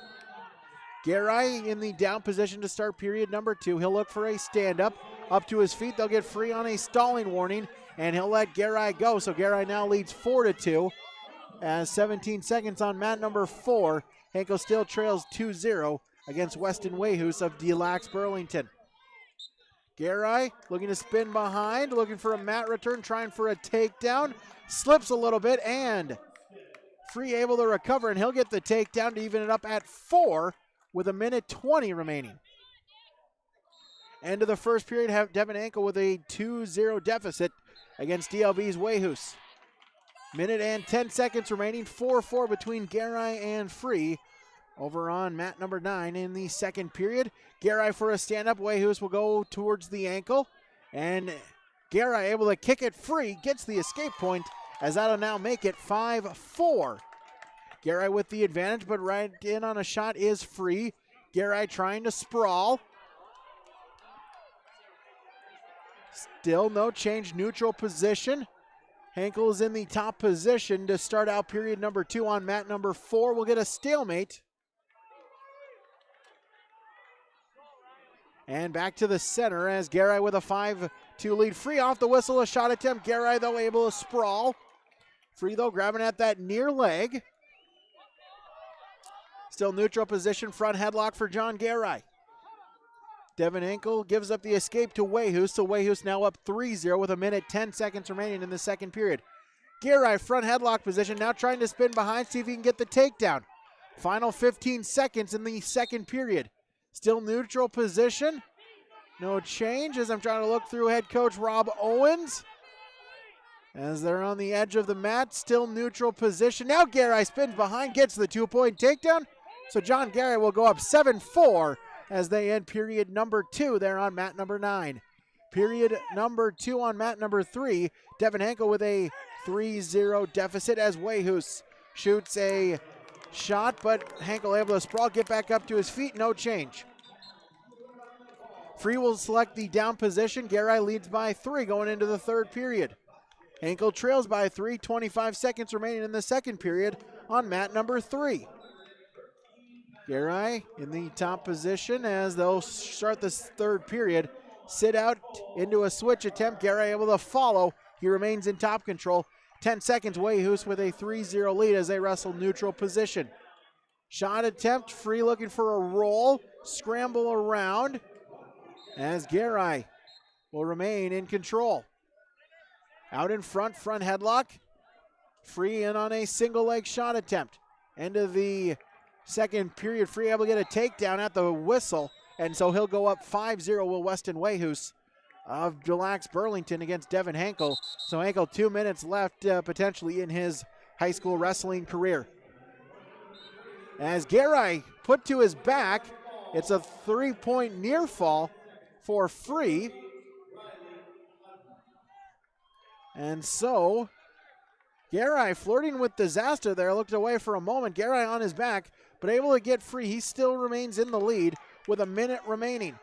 Garai in the down position to start period number 2. He'll look for a stand-up. Up to his feet, they'll get Free on a stalling warning, and he'll let Garai go. So Garai now leads 4-2. As 17 seconds on mat number 4, Henkel still trails 2-0 against Weston Wayhoos of Delax Burlington. Garai looking to spin behind, looking for a mat return, trying for a takedown. Slips a little bit, and Free able to recover, and he'll get the takedown to even it up at 4 with 1:20 remaining. End of the first period, have Devin Henkel with a 2-0 deficit against DLB's Wayhoos. 1:10 seconds remaining, 4-4 between Garai and Free. Over on mat number 9 in the second period. Garai for a stand-up. Wayhoos will go towards the ankle. And Garai able to kick it free. Gets the escape point as that'll now make it 5-4. Garai with the advantage, but right in on a shot is Free. Garai trying to sprawl. Still no change, neutral position. Henkel is in the top position to start out period number 2 on mat number 4. We'll get a stalemate. And back to the center as Garai with a 5-2 lead. Free off the whistle, a shot attempt. Garai, though, able to sprawl. Free, though, grabbing at that near leg. Still neutral position, front headlock for John Garai. Devin Henkel gives up the escape to Wayhoos, so Wayhoos now up 3-0 with 1:10 seconds remaining in the second period. Garai front headlock position, now trying to spin behind, see if he can get the takedown. Final 15 seconds in the second period. Still neutral position. No change as I'm trying to look through head coach Rob Owens. As they're on the edge of the mat, still neutral position. Now Garai spins behind, gets the 2-point takedown. So John Garai will go up 7-4 as they end period number 2 there on mat number 9. period number 2 on mat number 3. Devin Henkel with a 3-0 deficit as Wayhus shoots a shot, but Henkel able to sprawl, get back up to his feet, no change. Free will select the down position. Garay leads by 3 going into the third period. Henkel trails by 3, 25 seconds remaining in the second period on mat number 3. Garay in the top position as they'll start this third period. Sit out into a switch attempt. Garay able to follow. He remains in top control. 10 seconds, Wayhus with a 3-0 lead as they wrestle neutral position. Shot attempt, Free looking for a roll. Scramble around as Garay will remain in control. Out in front headlock. Free in on a single leg shot attempt. End of the second period, Free able to get a takedown at the whistle, and so he'll go up 5-0, Will Weston Wayhus of Mille Lacs Burlington against Devin Henkel. So Henkel, 2 minutes left potentially in his high school wrestling career. As Garay put to his back, it's a 3-point near fall for Free. And so Garay flirting with disaster there, looked away for a moment. Garay on his back, but able to get free. He still remains in the lead with a minute remaining.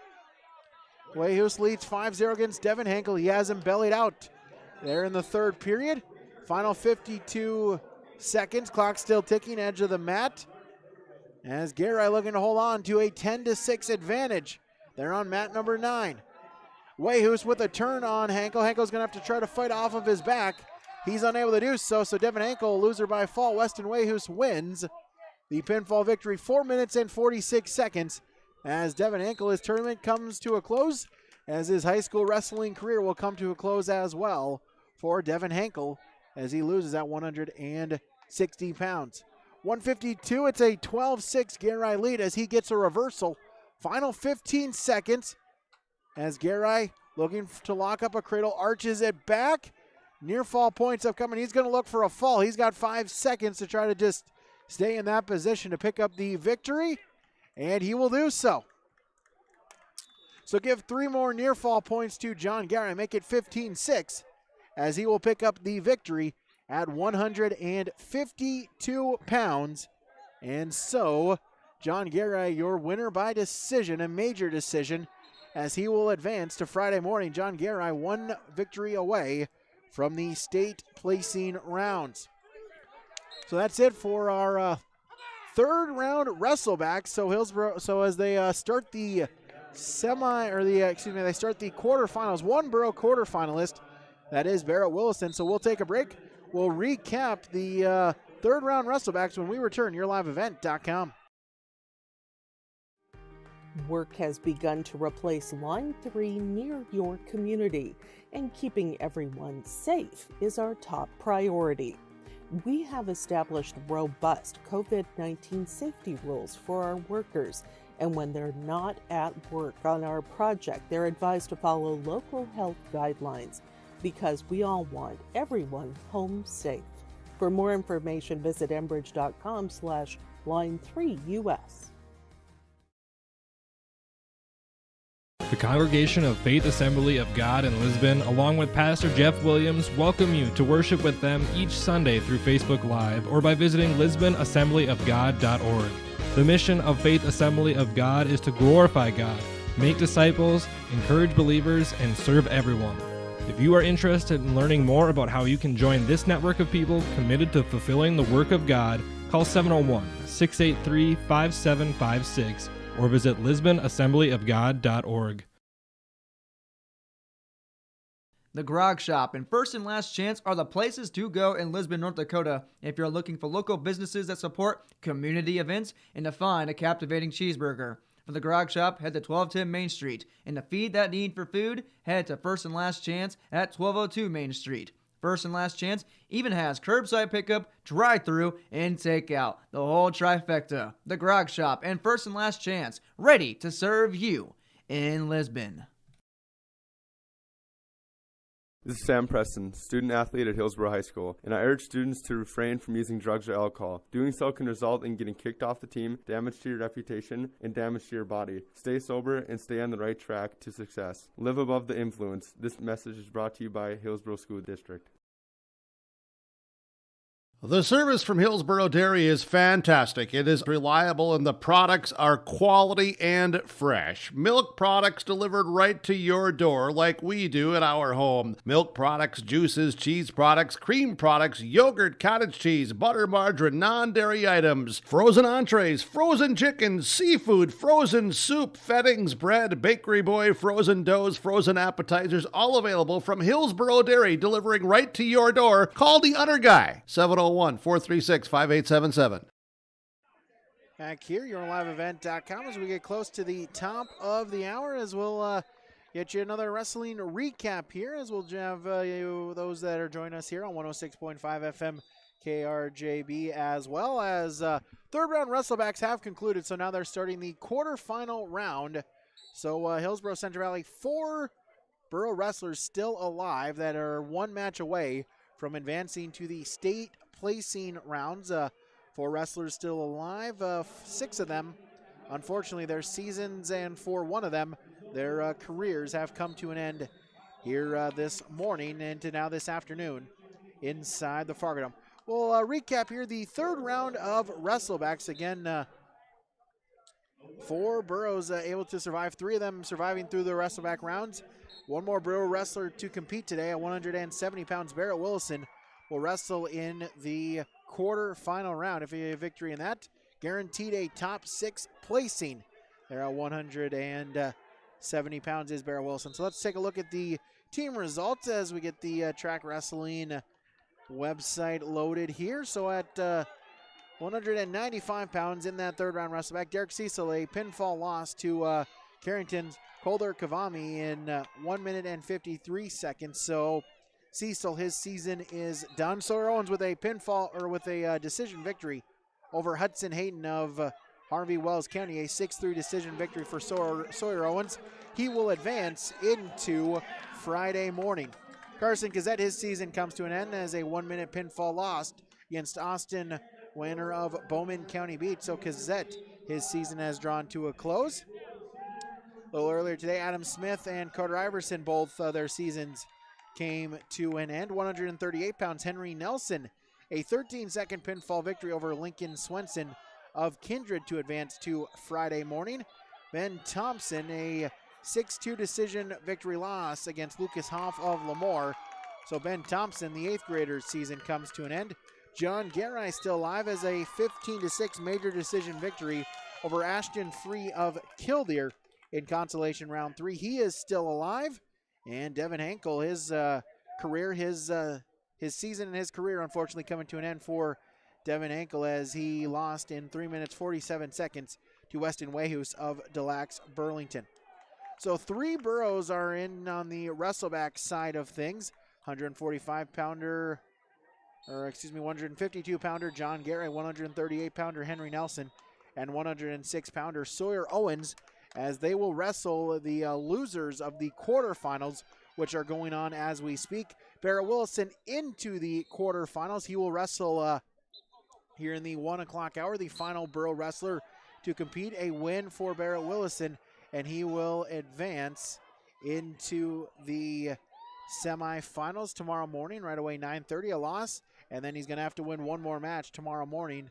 Wayhus leads 5-0 against Devin Henkel. He has him bellied out there in the third period. Final 52 seconds. Clock still ticking, edge of the mat. As Garay looking to hold on to a 10-6 advantage. They're on mat number 9. Wayhus with a turn on Henkel. Henkel's going to have to try to fight off of his back. He's unable to do so, so Devin Henkel, loser by fall. Weston Wayhus wins the pinfall victory, 4 minutes and 46 seconds. As Devin Henkel, his tournament comes to a close, as his high school wrestling career will come to a close as well for Devin Henkel, as he loses at 160 pounds. 152, it's a 12-6 Garay lead as he gets a reversal. Final 15 seconds as Garay looking to lock up a cradle, arches it back. Near fall points upcoming. He's going to look for a fall. He's got 5 seconds to try to just stay in that position to pick up the victory, and he will do so. So give 3 more near fall points to John Garay, make it 15-6, as he will pick up the victory at 152 pounds. And so John Garay, your winner by decision, a major decision, as he will advance to Friday morning. John Garay 1 victory away from the state placing rounds. So that's it for our third round Wrestlebacks. So Hillsboro, so as they start the they start the quarterfinals. One borough quarterfinalist, that is Barrett Williston. So we'll take a break. We'll recap the third round Wrestlebacks when we return. YourLiveEvent.com. Work has begun to replace Line 3 near your community, and keeping everyone safe is our top priority. We have established robust COVID-19 safety rules for our workers, and when they're not at work on our project, they're advised to follow local health guidelines, because we all want everyone home safe. For more information, visit enbridge.com/line3us. The Congregation of Faith Assembly of God in Lisbon, along with Pastor Jeff Williams, welcome you to worship with them each Sunday through Facebook Live or by visiting LisbonAssemblyOfGod.org. The mission of Faith Assembly of God is to glorify God, make disciples, encourage believers, and serve everyone. If you are interested in learning more about how you can join this network of people committed to fulfilling the work of God, call 701-683-5756 or visit LisbonAssemblyOfGod.org. The Grog Shop and First and Last Chance are the places to go in Lisbon, North Dakota if you're looking for local businesses that support community events and to find a captivating cheeseburger. For the Grog Shop, head to 1210 Main Street. And to feed that need for food, head to First and Last Chance at 1202 Main Street. First and Last Chance even has curbside pickup, drive-through, and takeout. The whole trifecta. The Grog Shop and First and Last Chance, ready to serve you in Lisbon. This is Sam Preston, student athlete at Hillsboro High School, and I urge students to refrain from using drugs or alcohol. Doing so can result in getting kicked off the team, damage to your reputation, and damage to your body. Stay sober and stay on the right track to success. Live above the influence. This message is brought to you by Hillsboro School District. The service from Hillsboro Dairy is fantastic. It is reliable and the products are quality and fresh. Milk products delivered right to your door like we do at our home. Milk products, juices, cheese products, cream products, yogurt, cottage cheese, butter, margarine, non-dairy items, frozen entrees, frozen chickens, seafood, frozen soup, fettings, bread, bakery boy, frozen doughs, frozen appetizers, all available from Hillsboro Dairy, delivering right to your door. Call the Udder Guy, 701-436-5877. Back here, YourLiveEvent.com as we get close to the top of the hour, as we'll get you another wrestling recap here, as we'll have those that are joining us here on 106.5 FM KRJB, as well as third round Wrestlebacks have concluded, so now they're starting the quarterfinal round. So Hillsboro-Central Valley, 4 Borough wrestlers still alive that are one match away from advancing to the state placing rounds. 4 wrestlers still alive, 6 of them, unfortunately, their seasons, and for one of them, their careers have come to an end here this morning and now this afternoon inside the Fargo Dome. We'll recap here the third round of Wrestlebacks. Again, 4 boroughs able to survive, 3 of them surviving through the Wrestleback rounds. One more borough wrestler to compete today at 170 pounds. Barrett Willison will wrestle in the quarterfinal round. If he has a victory in that, guaranteed a top 6 placing. There at 170 pounds is Barrett Willison. So let's take a look at the team results as we get the track wrestling website loaded here. So at 195 pounds in that third round Wrestleback, Derek Cecil, a pinfall loss to Carrington's Colder Kavami in 1 minute and 53 seconds. So Cecil, his season is done. Sawyer Owens with a pinfall, or with a decision victory over Hudson Hayden of Harvey Wells County, a 6-3 decision victory for Sawyer Owens. He will advance into Friday morning. Carson Gazette, his season comes to an end as a 1 minute pinfall loss against Austin winner of Bowman County Beach. So Gazette, his season has drawn to a close. A little earlier today, Adam Smith and Carter Iverson, both their seasons came to an end. 138 pounds, Henry Nelson, a 13-second pinfall victory over Lincoln Swenson of Kindred to advance to Friday morning. Ben Thompson, a 6-2 decision victory loss against Lucas Hoff of Lemoore. So Ben Thompson, the 8th grader's season comes to an end. John Garai still alive as a 15-6 major decision victory over Ashton Free of Killdeer in Consolation round 3. He is still alive. And Devin Hankel, his career, his season and his career unfortunately coming to an end for Devin Hankel as he lost in 3 minutes 47 seconds to Weston Wayhus of Delax Burlington. So 3 boroughs are in on the Wrestleback side of things. 152-pounder John Gary, 138-pounder Henry Nelson, and 106-pounder Sawyer Owens, as they will wrestle the losers of the quarterfinals, which are going on as we speak. Barrett Willison into the quarterfinals. He will wrestle here in the 1 o'clock hour, the final borough wrestler to compete. A win for Barrett Willison, and he will advance into the semifinals tomorrow morning, right away 9:30, a loss, and then he's going to have to win one more match tomorrow morning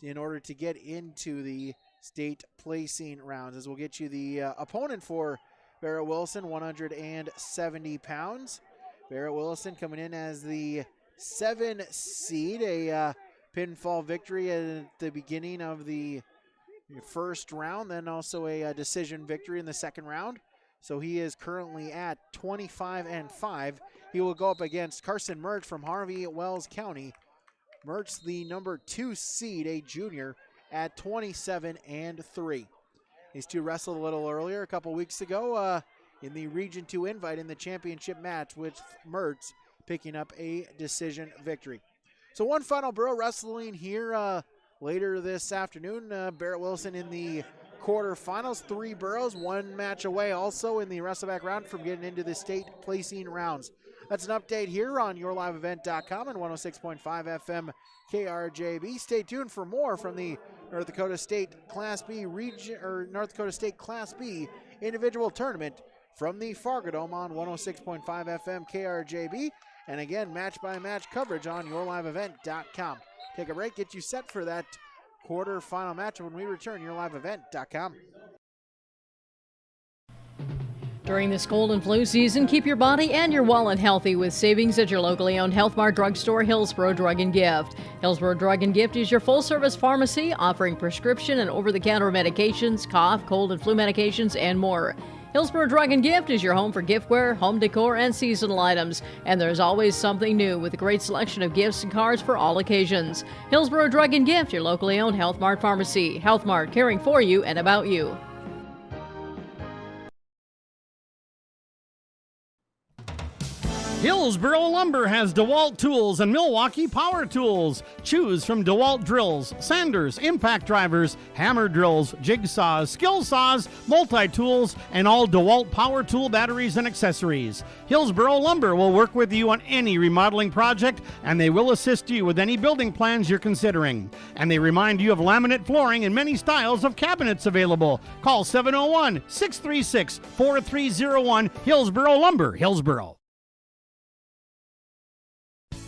in order to get into the state placing rounds. As we'll get you the opponent for Barrett Wilson, 170 pounds. Barrett Wilson coming in as the 7 seed, a pinfall victory at the beginning of the first round, then also a decision victory in the second round. So he is currently at 25-5. He will go up against Carson Mertz from Harvey Wells County. Mertz, the number 2 seed, a junior, at 27-3. These two wrestled a little earlier, a couple weeks ago, in the Region 2 invite in the championship match, with Mertz picking up a decision victory. So one final borough wrestling here later this afternoon. Barrett Wilson in the quarterfinals. 3 boroughs, 1 match away also in the Wrestleback round from getting into the state placing rounds. That's an update here on yourliveevent.com and 106.5 FM KRJB. Stay tuned for more from the North Dakota State Class B region or North Dakota State Class B individual tournament from the Fargo Dome on 106.5 FM KRJB. And again, match-by-match coverage on yourliveevent.com. Take a break, get you set for that quarterfinal match when we return. Yourliveevent.com. During this cold and flu season, keep your body and your wallet healthy with savings at your locally owned Health Mart drugstore, Hillsboro Drug and Gift. Hillsboro Drug and Gift is your full-service pharmacy offering prescription and over-the-counter medications, cough, cold, and flu medications, and more. Hillsboro Drug and Gift is your home for giftware, home decor, and seasonal items. And there's always something new with a great selection of gifts and cards for all occasions. Hillsboro Drug and Gift, your locally owned Health Mart pharmacy. Health Mart, caring for you and about you. Hillsboro Lumber has DeWalt tools and Milwaukee power tools. Choose from DeWalt drills, sanders, impact drivers, hammer drills, jigsaws, skill saws, multi-tools, and all DeWalt power tool batteries and accessories. Hillsboro Lumber will work with you on any remodeling project, and they will assist you with any building plans you're considering. And they remind you of laminate flooring and many styles of cabinets available. Call 701-636-4301, Hillsboro Lumber, Hillsboro.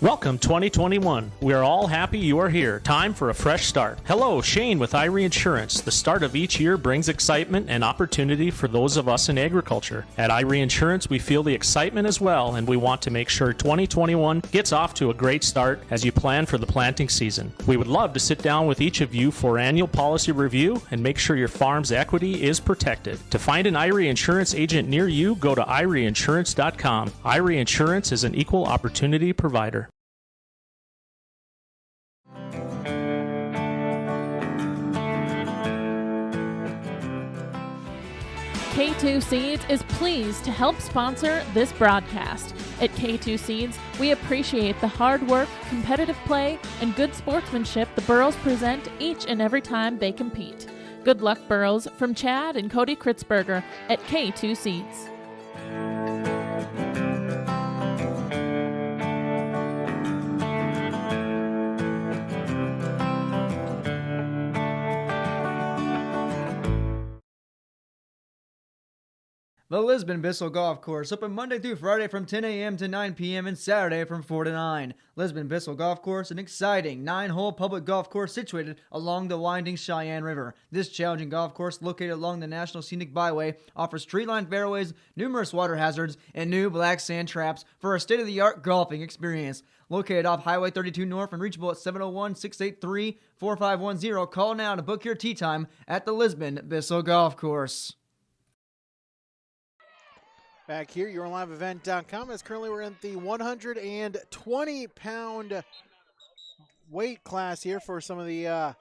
Welcome 2021. We are all happy you are here. Time for a fresh start. Hello, Shane with Irie Insurance. The start of each year brings excitement and opportunity for those of us in agriculture. At Irie Insurance, we feel the excitement as well, and we want to make sure 2021 gets off to a great start as you plan for the planting season. We would love to sit down with each of you for annual policy review and make sure your farm's equity is protected. To find an Irie Insurance agent near you, go to IrieInsurance.com. Irie Insurance is an equal opportunity provider. K2 Seeds is pleased to help sponsor this broadcast. At K2 Seeds, we appreciate the hard work, competitive play, and good sportsmanship the Burros present each and every time they compete. Good luck, Burros, from Chad and Cody Kritzberger at K2 Seeds. The Lisbon-Bissell Golf Course, open Monday through Friday from 10 a.m. to 9 p.m. and Saturday from 4 to 9. Lisbon-Bissell Golf Course, an exciting 9-hole public golf course situated along the winding Cheyenne River. This challenging golf course, located along the National Scenic Byway, offers tree-lined fairways, numerous water hazards, and new black sand traps for a state-of-the-art golfing experience. Located off Highway 32 North and reachable at 701-683-4510. Call now to book your tee time at the Lisbon-Bissell Golf Course. Back here, yourliveevent.com. As currently we're in the 120-pound weight class here for some of the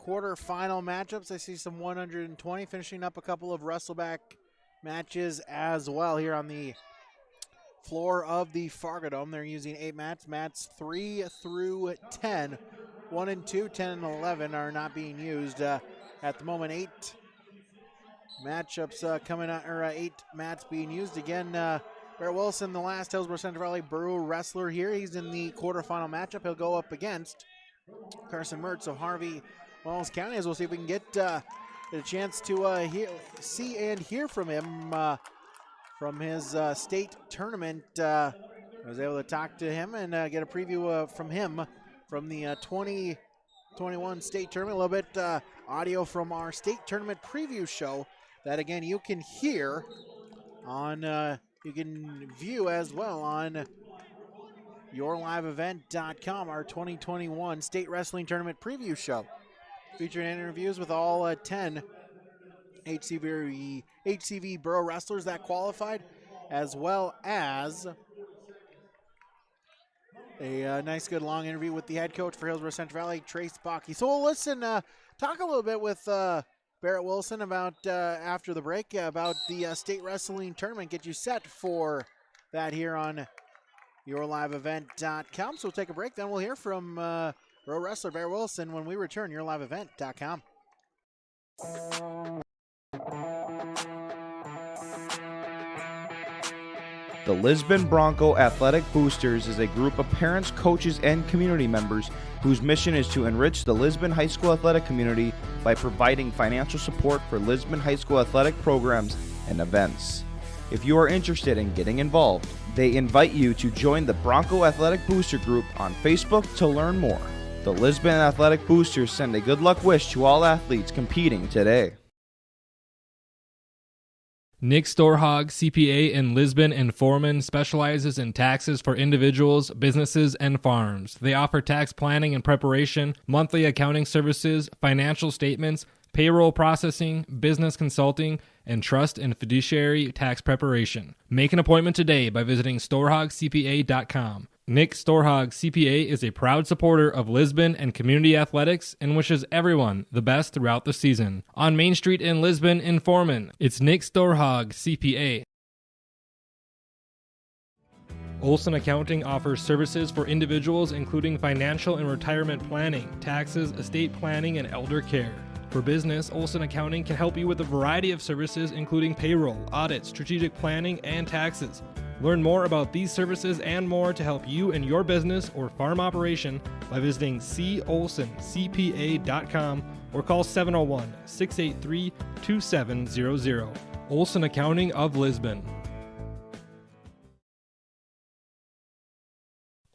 quarterfinal matchups. I see some 120 finishing up a couple of Wrestleback matches as well here on the floor of the Fargo Dome. They're using 8 mats. Mats 3 through 10. 1 and 2, 10 and 11 are not being used at the moment. 8 matchups coming out, or 8 mats being used. Again, Barrett Wilson, the last Hillsboro-Central Valley Borough wrestler here. He's in the quarterfinal matchup. He'll go up against Carson Mertz of Harvey Wells County, as we'll see if we can get a chance to see and hear from him from his state tournament. I was able to talk to him and get a preview from him from the 2021 state tournament. A little bit audio from our state tournament preview show that, again, you can hear on, you can view as well on yourliveevent.com, our 2021 state wrestling tournament preview show, featuring interviews with all 10 HCV Borough wrestlers that qualified, as well as a nice, good, long interview with the head coach for Hillsboro-Central Valley, Trace Bakke. So we'll listen, talk a little bit with Barrett Wilson about, after the break, about the state wrestling tournament, get you set for that here on yourliveevent.com. So we'll take a break, then we'll hear from Borough wrestler Barrett Wilson when we return, yourliveevent.com. The Lisbon Bronco Athletic Boosters is a group of parents, coaches, and community members whose mission is to enrich the Lisbon high school athletic community by providing financial support for Lisbon high school athletic programs and events. If you are interested in getting involved, they invite you to join the Bronco Athletic Booster Group on Facebook to learn more. The Lisbon Athletic Boosters send a good luck wish to all athletes competing today. Nick Storhog, CPA in Lisbon and Foreman, specializes in taxes for individuals, businesses, and farms. They offer tax planning and preparation, monthly accounting services, financial statements, payroll processing, business consulting, and trust and fiduciary tax preparation. Make an appointment today by visiting storhogcpa.com. Nick Storhog, CPA, is a proud supporter of Lisbon and community athletics and wishes everyone the best throughout the season. On Main Street in Lisbon in Foreman, it's Nick Storhog, CPA. Olson Accounting offers services for individuals including financial and retirement planning, taxes, estate planning, and elder care. For business, Olson Accounting can help you with a variety of services including payroll, audit, strategic planning, and taxes. Learn more about these services and more to help you and your business or farm operation by visiting colsoncpa.com or call 701-683-2700. Olson Accounting of Lisbon.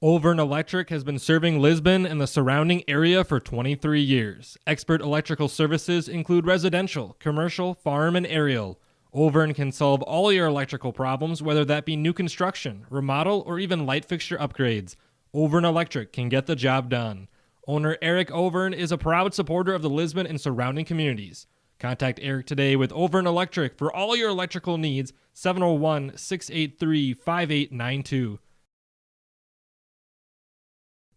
Overn Electric has been serving Lisbon and the surrounding area for 23 years. Expert electrical services include residential, commercial, farm, and aerial. Overn can solve all your electrical problems, whether that be new construction, remodel, or even light fixture upgrades. Overn Electric can get the job done. Owner Eric Overn is a proud supporter of the Lisbon and surrounding communities. Contact Eric today with Overn Electric for all your electrical needs, 701-683-5892.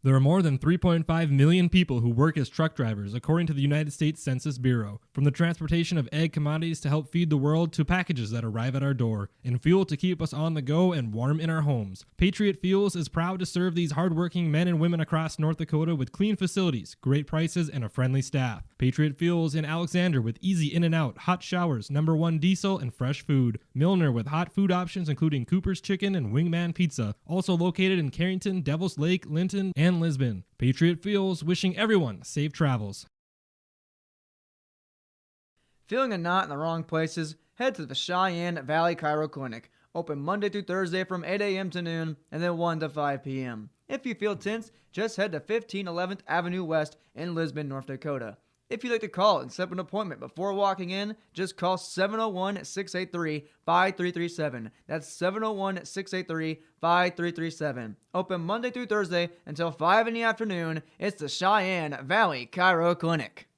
There are more than 3.5 million people who work as truck drivers, according to the United States Census Bureau. From the transportation of ag commodities to help feed the world to packages that arrive at our door, and fuel to keep us on the go and warm in our homes. Patriot Fuels is proud to serve these hardworking men and women across North Dakota with clean facilities, great prices, and a friendly staff. Patriot Fuels in Alexander with easy in and out, hot showers, #1 diesel, and fresh food. Milner with hot food options including Cooper's Chicken and Wingman Pizza. Also located in Carrington, Devils Lake, Linton, and Lisbon. Patriot Fuels wishing everyone safe travels. Feeling a knot in the wrong places? Head to the Cheyenne Valley Chiro Clinic. Open Monday through Thursday from 8 a.m. to noon and then 1 to 5 p.m. If you feel tense, just head to 15 11th Avenue West in Lisbon, North Dakota. If you'd like to call and set up an appointment before walking in, just call 701-683-5337. That's 701-683-5337. Open Monday through Thursday until 5 in the afternoon. It's the Cheyenne Valley Chiro Clinic.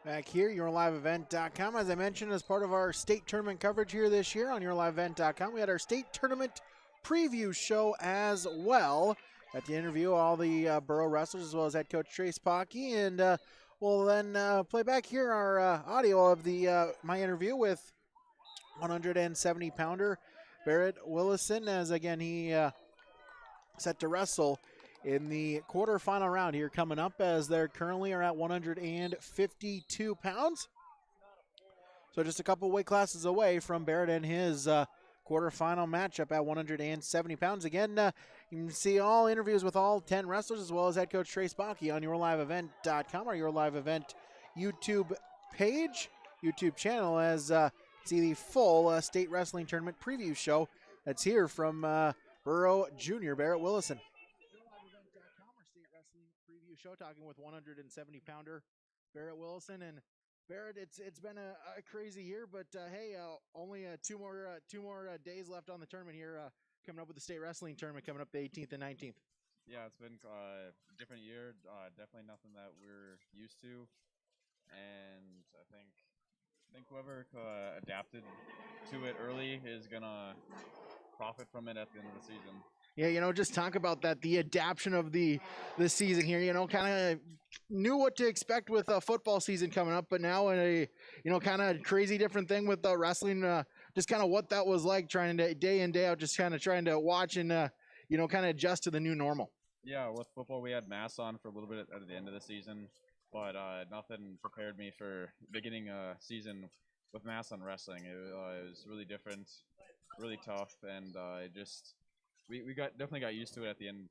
Back here, YourLiveEvent.com. As I mentioned, as part of our state tournament coverage here this year on YourLiveEvent.com, we had our state tournament preview show as well. Got to interview all the Borough wrestlers as well as head coach Trace Pocky, and we'll then play back here our audio of the my interview with 170-pounder Barrett Willison, as again he set to wrestle in the quarterfinal round here coming up, as they currently are at 152 pounds. So just a couple weight classes away from Barrett and his quarterfinal matchup at 170 pounds. Again, you can see all interviews with all 10 wrestlers as well as head coach Trace Bocchi on YourLiveEvent.com or Your Live Event YouTube page, YouTube channel, as see the full state wrestling tournament preview show that's here from Borough Junior Barrett Willison. YourLiveEvent.com, our state wrestling preview show, talking with 170-pounder Barrett Willison. And Barrett, it's been a crazy year, but hey, only two more days left on the tournament here. Coming up with the state wrestling tournament coming up the 18th and 19th. Yeah, it's been a different year. Definitely nothing that we're used to, and I think whoever adapted to it early is gonna profit from it at the end of the season. Yeah, just talk about that, the adaptation of the season here. Kind of knew what to expect with a football season coming up, but now a kind of crazy different thing with wrestling. Just kind of what that was like, trying to day in day out, just kind of trying to watch and kind of adjust to the new normal. Yeah, with football we had masks on for a little bit at the end of the season, but nothing prepared me for beginning a season with mass on wrestling. It was really different, really tough, and we definitely got used to it at the end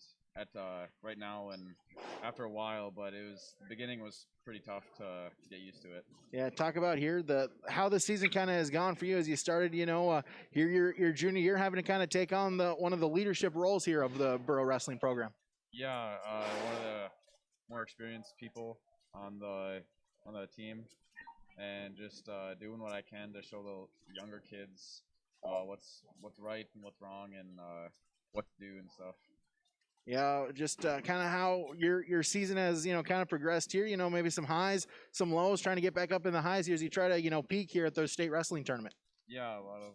right now and after a while, but the beginning was pretty tough to get used to it. Yeah, talk about here how the season kind of has gone for you as you started. Here your junior year, having to kind of take on one of the leadership roles here of the Borough Wrestling program. Yeah, one of the more experienced people on the team, and just doing what I can to show the younger kids what's right and what's wrong and what to do and stuff. Yeah, just kind of how your season has kind of progressed here. Maybe some highs, some lows, trying to get back up in the highs here as you try to peak here at the state wrestling tournament. Yeah, a lot of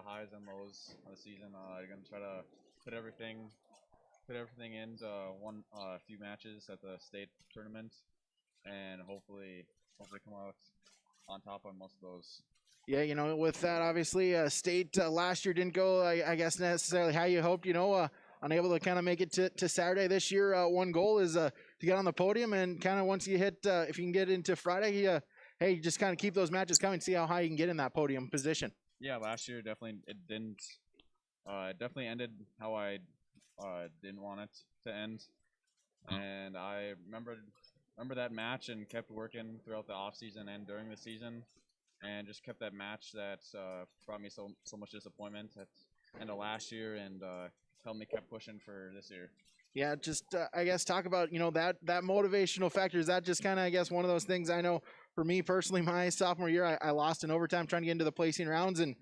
highs and lows on the season. I'm gonna try to put everything into a few matches at the state tournament, and hopefully come out on top on most of those. Yeah, with that, obviously, state last year didn't go, I guess, necessarily how you hoped. Unable to kind of make it to Saturday this year. One goal is to get on the podium, and kind of once you hit, if you can get into Friday, hey, just kind of keep those matches coming, see how high you can get in that podium position. Yeah, last year it didn't. It definitely ended how I didn't want it to end, and I remember that match and kept working throughout the off season and during the season, and just kept that match that brought me so much disappointment at the end of last year, and helped me kept pushing for this year. Yeah, just I guess talk about that motivational factor. Is that just kind of, I guess, one of those things? I know for me personally, my sophomore year, I lost in overtime trying to get into the placing rounds, and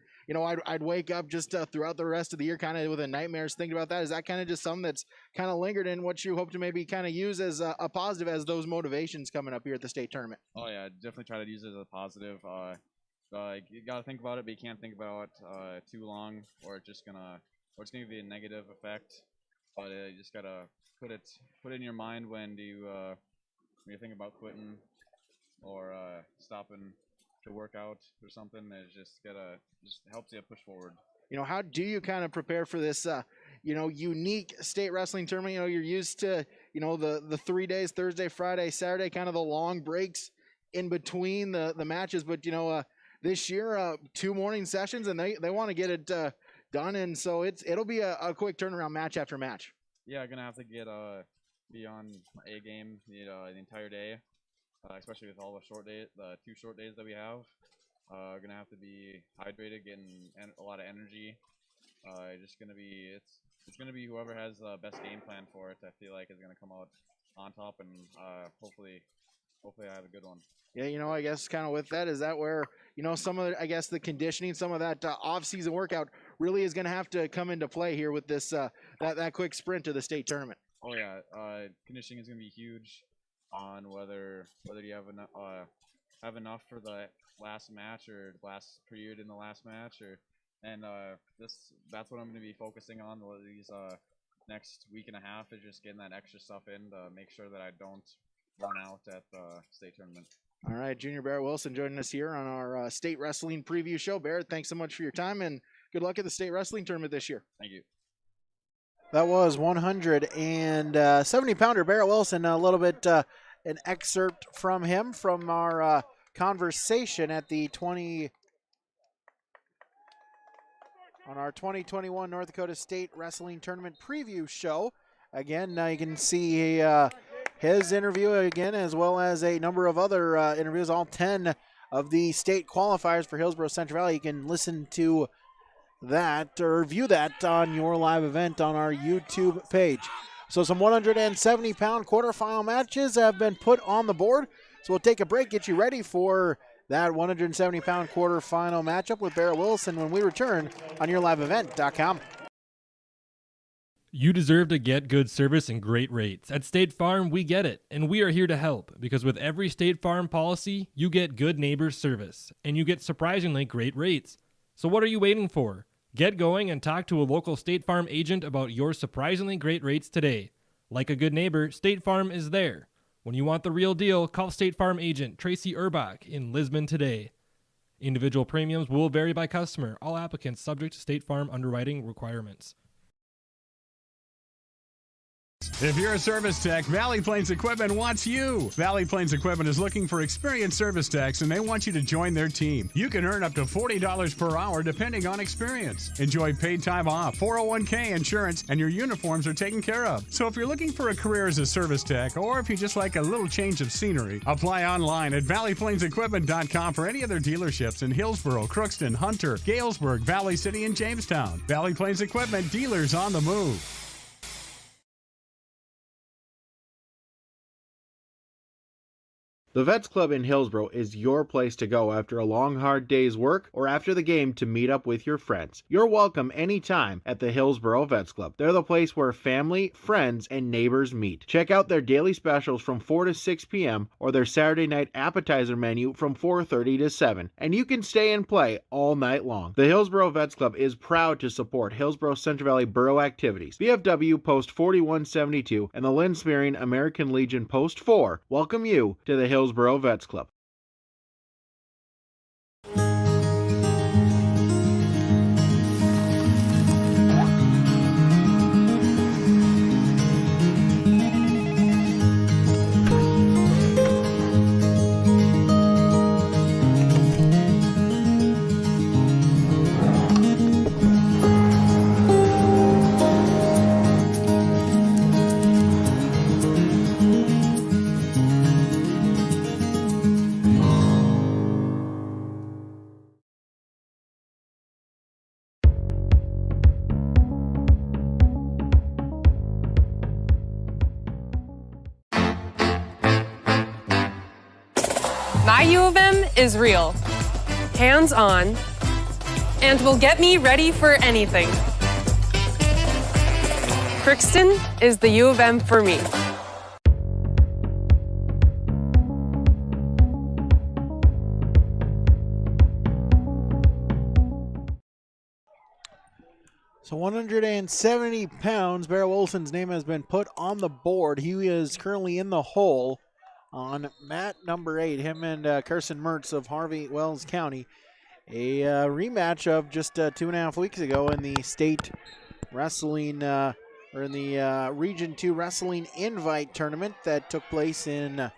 I'd wake up just throughout the rest of the year kind of with a nightmares thinking about that. Is that kind of just something that's kind of lingered in what you hope to maybe kind of use as a positive as those motivations coming up here at the state tournament? Oh yeah, definitely try to use it as a positive. You gotta think about it, but you can't think about it too long, or it's gonna be a negative effect. But you just gotta put it in your mind when you think about quitting or stopping to work out or something. It just helps you push forward. How do you kind of prepare for this unique state wrestling tournament? You're used to the 3 days, Thursday, Friday, Saturday, kind of the long breaks in between the matches, but this year 2 morning sessions, and they want to get it done, and so it'll be a quick turnaround match after match. Yeah, I'm gonna have to be on A game the entire day, especially with all the 2 short days that we have. Gonna have to be hydrated, getting a lot of energy. It's gonna be whoever has the best game plan for it. I feel like is gonna come out on top, and hopefully I have a good one. Yeah, I guess kind of with that, is that where some of the conditioning, some of that off-season workout really is going to have to come into play here with this that quick sprint to the state tournament. Oh yeah, conditioning is going to be huge on whether you have enough for the last match or last period in the last match, that's what I'm going to be focusing on these next week and a half, is just getting that extra stuff in to make sure that I don't run out at the state tournament. All right, Junior Barrett Wilson joining us here on our state wrestling preview show. Barrett, thanks so much for your time, and good luck at the state wrestling tournament this year. Thank you. That was 170-pounder Barrett Wilson. A little bit an excerpt from him from our conversation at the 2021 North Dakota State Wrestling Tournament preview show. Again, you can see his interview again, as well as a number of other interviews, all 10 of the state qualifiers for Hillsboro-Central Valley. You can listen to that or view that on your live event on our YouTube page. So some 170-pound quarterfinal matches have been put on the board. So we'll take a break, get you ready for that 170-pound quarterfinal matchup with Barrett Wilson when we return on yourliveevent.com. You deserve to get good service and great rates. At State Farm, we get it, and we are here to help, because with every State Farm policy, you get good neighbor service, and you get surprisingly great rates. So what are you waiting for? Get going and talk to a local State Farm agent about your surprisingly great rates today. Like a good neighbor, State Farm is there. When you want the real deal, call State Farm agent Tracy Urbach in Lisbon today. Individual premiums will vary by customer. All applicants subject to State Farm underwriting requirements. If you're a service tech, Valley Plains Equipment wants you. Valley Plains Equipment is looking for experienced service techs, and they want you to join their team. You can earn up to $40 per hour depending on experience. Enjoy paid time off, 401k insurance, and your uniforms are taken care of. So if you're looking for a career as a service tech, or if you just like a little change of scenery, apply online at valleyplainsequipment.com for any of their dealerships in Hillsboro, Crookston, Hunter, Galesburg, Valley City, and Jamestown. Valley Plains Equipment, dealers on the move. The Vets Club in Hillsboro is your place to go after a long, hard day's work or after the game to meet up with your friends. You're welcome anytime at the Hillsboro Vets Club. They're the place where family, friends, and neighbors meet. Check out their daily specials from 4 to 6 p.m. or their Saturday night appetizer menu from 4:30 to 7. And you can stay and play all night long. The Hillsboro Vets Club is proud to support Hillsboro-Central Valley Borough activities. VFW Post 4172 and the Lynn Spearing American Legion Post 4 welcome you to the Hillsboro Vets Club. My U of M is real, hands-on, and will get me ready for anything. Crookston is the U of M for me. So 170 pounds, Bear Wilson's name has been put on the board. He is currently in the hole on mat number 8, him and Carson Mertz of Harvey Wells County. A rematch of just 2.5 weeks ago in the state wrestling, or in the Region 2 Wrestling Invite Tournament that took place in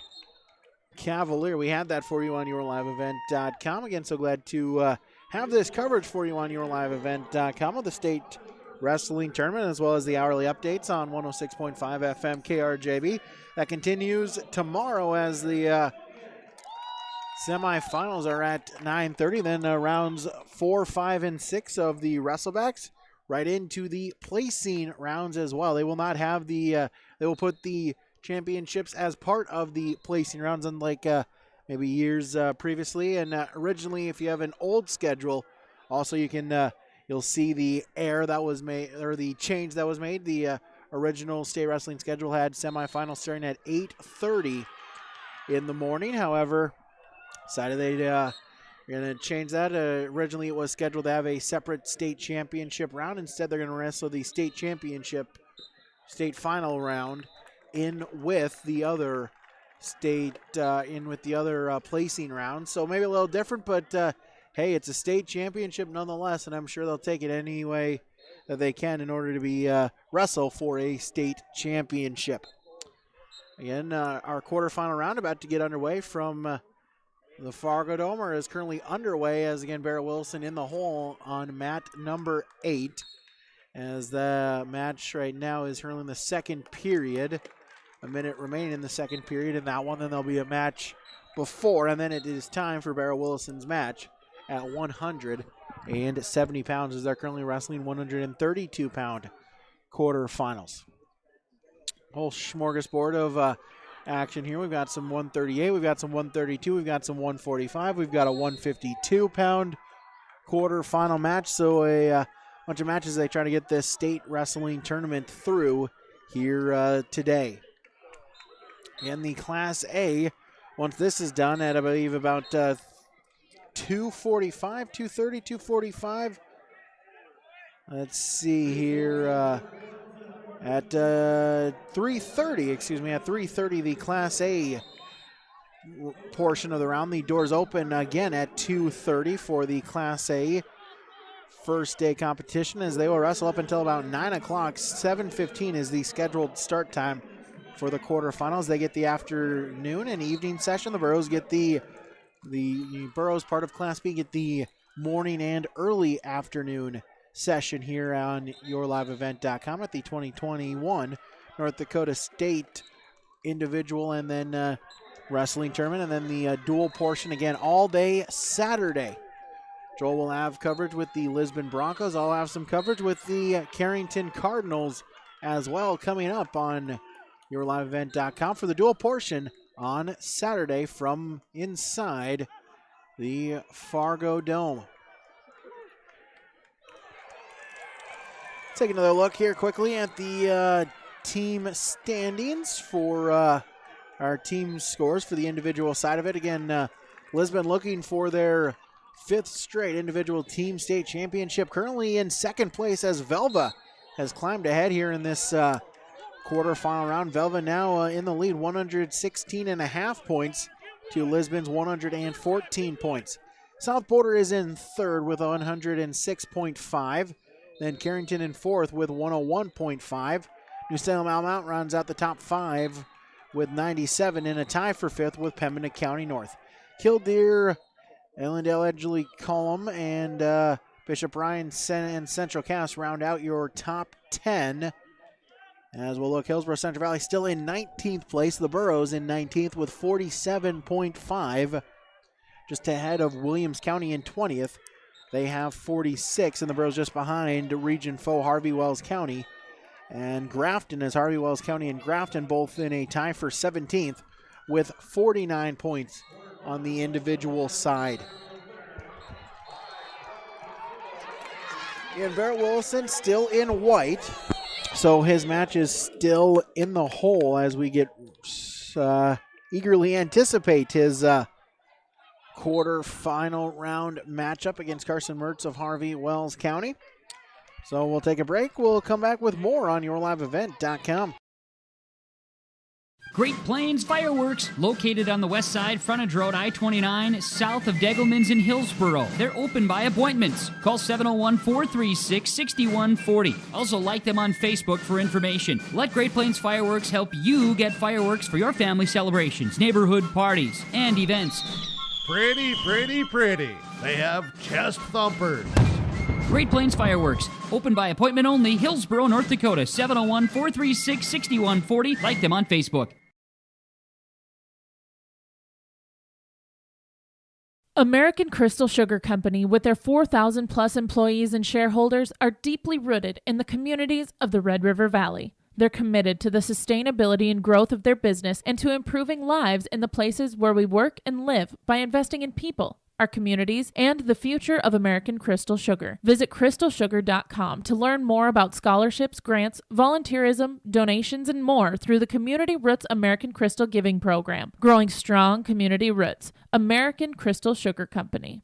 Cavalier. We had that for you on YourLiveEvent.com. Again, so glad to have this coverage for you on YourLiveEvent.com of the state wrestling tournament, as well as the hourly updates on 106.5 FM KRJB. That continues tomorrow as the semifinals are at 9:30. Then rounds 4, 5, and 6 of the Wrestlebacks right into the placing rounds as well. They will not have the, they will put the championships as part of the placing rounds, unlike maybe years previously. And originally, if you have an old schedule, also you can, you'll see the error that was made, or the change that was made. The original state wrestling schedule had semifinals starting at 8:30 in the morning. However, decided they're going to change that. Originally, it was scheduled to have a separate state championship round. Instead, they're going to wrestle the state championship, state final round in with the other state, placing round. So maybe a little different, but hey, it's a state championship nonetheless, and I'm sure they'll take it any way that they can in order to be wrestle for a state championship. Again, our quarterfinal round about to get underway from the Fargo Dome, or is currently underway, as again Barrett Wilson in the hole on mat number 8. As the match right now is currently in the second period. A minute remaining in the second period in that one. Then there'll be a match before, and then it is time for Barrett Wilson's match at 170 pounds, as they're currently wrestling 132-pound quarterfinals. Whole smorgasbord of action here. We've got some 138, we've got some 132, we've got some 145, we've got a 152-pound quarterfinal match. So a bunch of matches they try to get this state wrestling tournament through here today. In the Class A, once this is done at, I believe, about 245, 230, 245. Let's see here. At 3:30, at 3:30, the Class A portion of the round. The doors open again at 2:30 for the Class A first day competition as they will wrestle up until about 9 o'clock. 7:15 is the scheduled start time for the quarterfinals. They get the afternoon and evening session. The Burros get the Burros part of Class B get the morning and early afternoon session here on yourliveevent.com at the 2021 North Dakota State individual and then wrestling tournament, and then the dual portion again all day Saturday. Joel will have coverage with the Lisbon Broncos. I'll have some coverage with the Carrington Cardinals as well coming up on yourliveevent.com for the dual portion on Saturday from inside the Fargo Dome. Take another look here quickly at the team standings for our team scores for the individual side of it. Again, Lisbon looking for their 5th straight individual team state championship. Currently in second place as Velva has climbed ahead here in this quarterfinal round. Velva now in the lead, 116.5 points to Lisbon's 114 points. South Border is in third with 106.5. Then Carrington in fourth with 101.5. New Salem Almont rounds out the top 5 with 97 in a tie for 5th with Pembina County North. Killdeer, Ellendale Edgley Column, and Bishop Ryan and Central Cass round out your top 10. As we'll look, Hillsboro-Central Valley still in 19th place. The Burros in 19th with 47.5. Just ahead of Williams County in 20th. They have 46, and the Burros just behind region foe Harvey Wells County. And Grafton is Harvey Wells County and Grafton both in a tie for 17th with 49 points on the individual side. And Barrett Wilson still in white, so his match is still in the hole as we get eagerly anticipate his quarter-final round matchup against Carson Mertz of Harvey Wells County. So we'll take a break. We'll come back with more on yourliveevent.com. Great Plains Fireworks, located on the west side, frontage road I-29, south of Degelman's in Hillsboro. They're open by appointments. Call 701-436-6140. Also like them on Facebook for information. Let Great Plains Fireworks help you get fireworks for your family celebrations, neighborhood parties, and events. Pretty, pretty, pretty. They have chest thumpers. Great Plains Fireworks, open by appointment only, Hillsboro, North Dakota, 701-436-6140. Like them on Facebook. American Crystal Sugar Company, with their 4,000 plus employees and shareholders, are deeply rooted in the communities of the Red River Valley. They're committed to the sustainability and growth of their business and to improving lives in the places where we work and live by investing in people, our communities, and the future of American Crystal Sugar. Visit crystalsugar.com to learn more about scholarships, grants, volunteerism, donations, and more through the Community Roots American Crystal Giving Program. Growing strong community roots. American Crystal Sugar Company.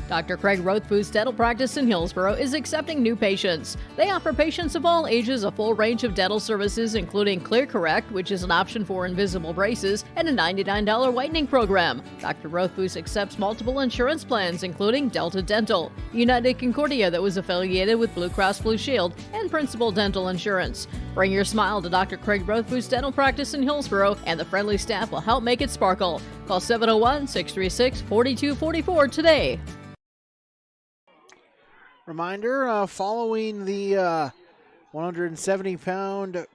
Dr. Craig Rothfuss Dental Practice in Hillsboro is accepting new patients. They offer patients of all ages a full range of dental services, including Clear Correct, which is an option for invisible braces, and a $99 whitening program. Dr. Rothfuss accepts multiple insurance plans, including Delta Dental, United Concordia that was affiliated with Blue Cross Blue Shield, and Principal Dental Insurance. Bring your smile to Dr. Craig Rothfuss Dental Practice in Hillsboro, and the friendly staff will help make it sparkle. Call 701-636-4244 today. Reminder, following the 170-pound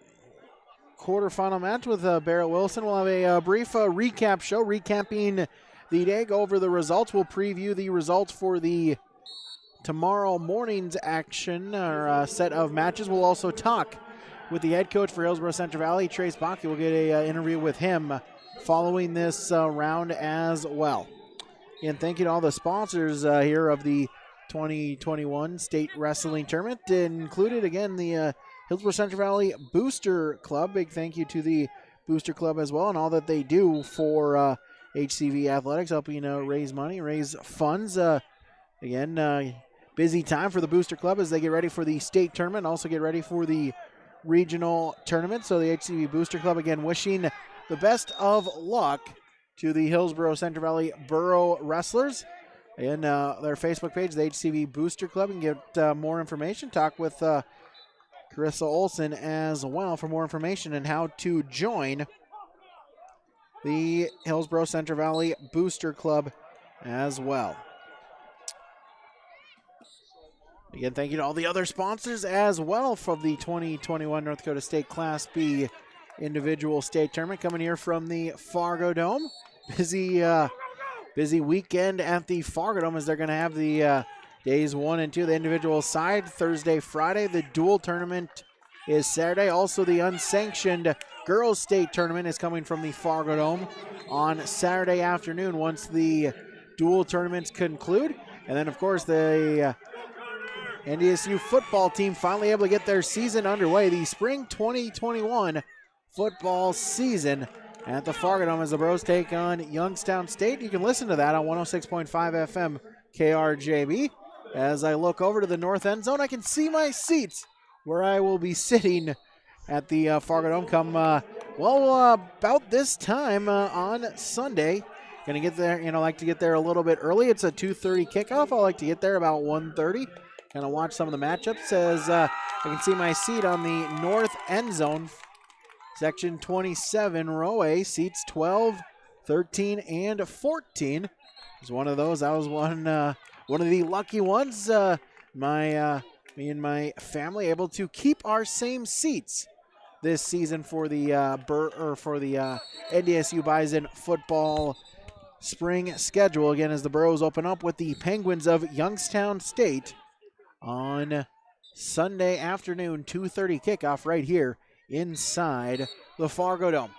quarterfinal match with Barrett Wilson, we'll have a brief recap show, recapping the day, go over the results. We'll preview the results for the tomorrow morning's action, or set of matches. We'll also talk with the head coach for Hillsboro-Central Valley, Trace Bakke. We'll get an interview with him following this round as well. And thank you to all the sponsors here of the 2021 State Wrestling Tournament, included again the Hillsboro-Central Valley Booster Club. Big thank you to the Booster Club as well and all that they do for HCV Athletics, helping raise money, raise funds. Again, busy time for the Booster Club as they get ready for the state tournament, also get ready for the regional tournament. So the HCV Booster Club, again, wishing the best of luck to the Hillsboro-Central Valley Borough Wrestlers in their Facebook page, the HCV Booster Club, and get more information. Talk with Carissa Olson as well for more information and how to join the Hillsboro-Central Valley Booster Club as well. Again, thank you to all the other sponsors as well from the 2021 North Dakota State Class B individual state tournament coming here from the Fargo Dome. Busy weekend at the Fargo Dome as they're going to have the days 1 and 2, the individual side, Thursday, Friday. The dual tournament is Saturday. Also, the unsanctioned girls state tournament is coming from the Fargo Dome on Saturday afternoon once the dual tournaments conclude. And then, of course, the NDSU football team finally able to get their season underway. The spring 2021 football season at the Fargo Dome as the Bros take on Youngstown State. You can listen to that on 106.5 FM KRJB. As I look over to the north end zone, I can see my seats where I will be sitting at the Fargo Dome come, about this time on Sunday. Going to get there, like to get there a little bit early. It's a 2:30 kickoff. I like to get there about 1:30. Kind of watch some of the matchups as I can see my seat on the north end zone. Section 27, row A, seats 12, 13, and 14. It's one of those. I was one of the lucky ones. Me and my family able to keep our same seats this season for the NDSU Bison football spring schedule. Again, as the Bros open up with the Penguins of Youngstown State on Sunday afternoon, 2:30 kickoff right here inside the Fargo Dome.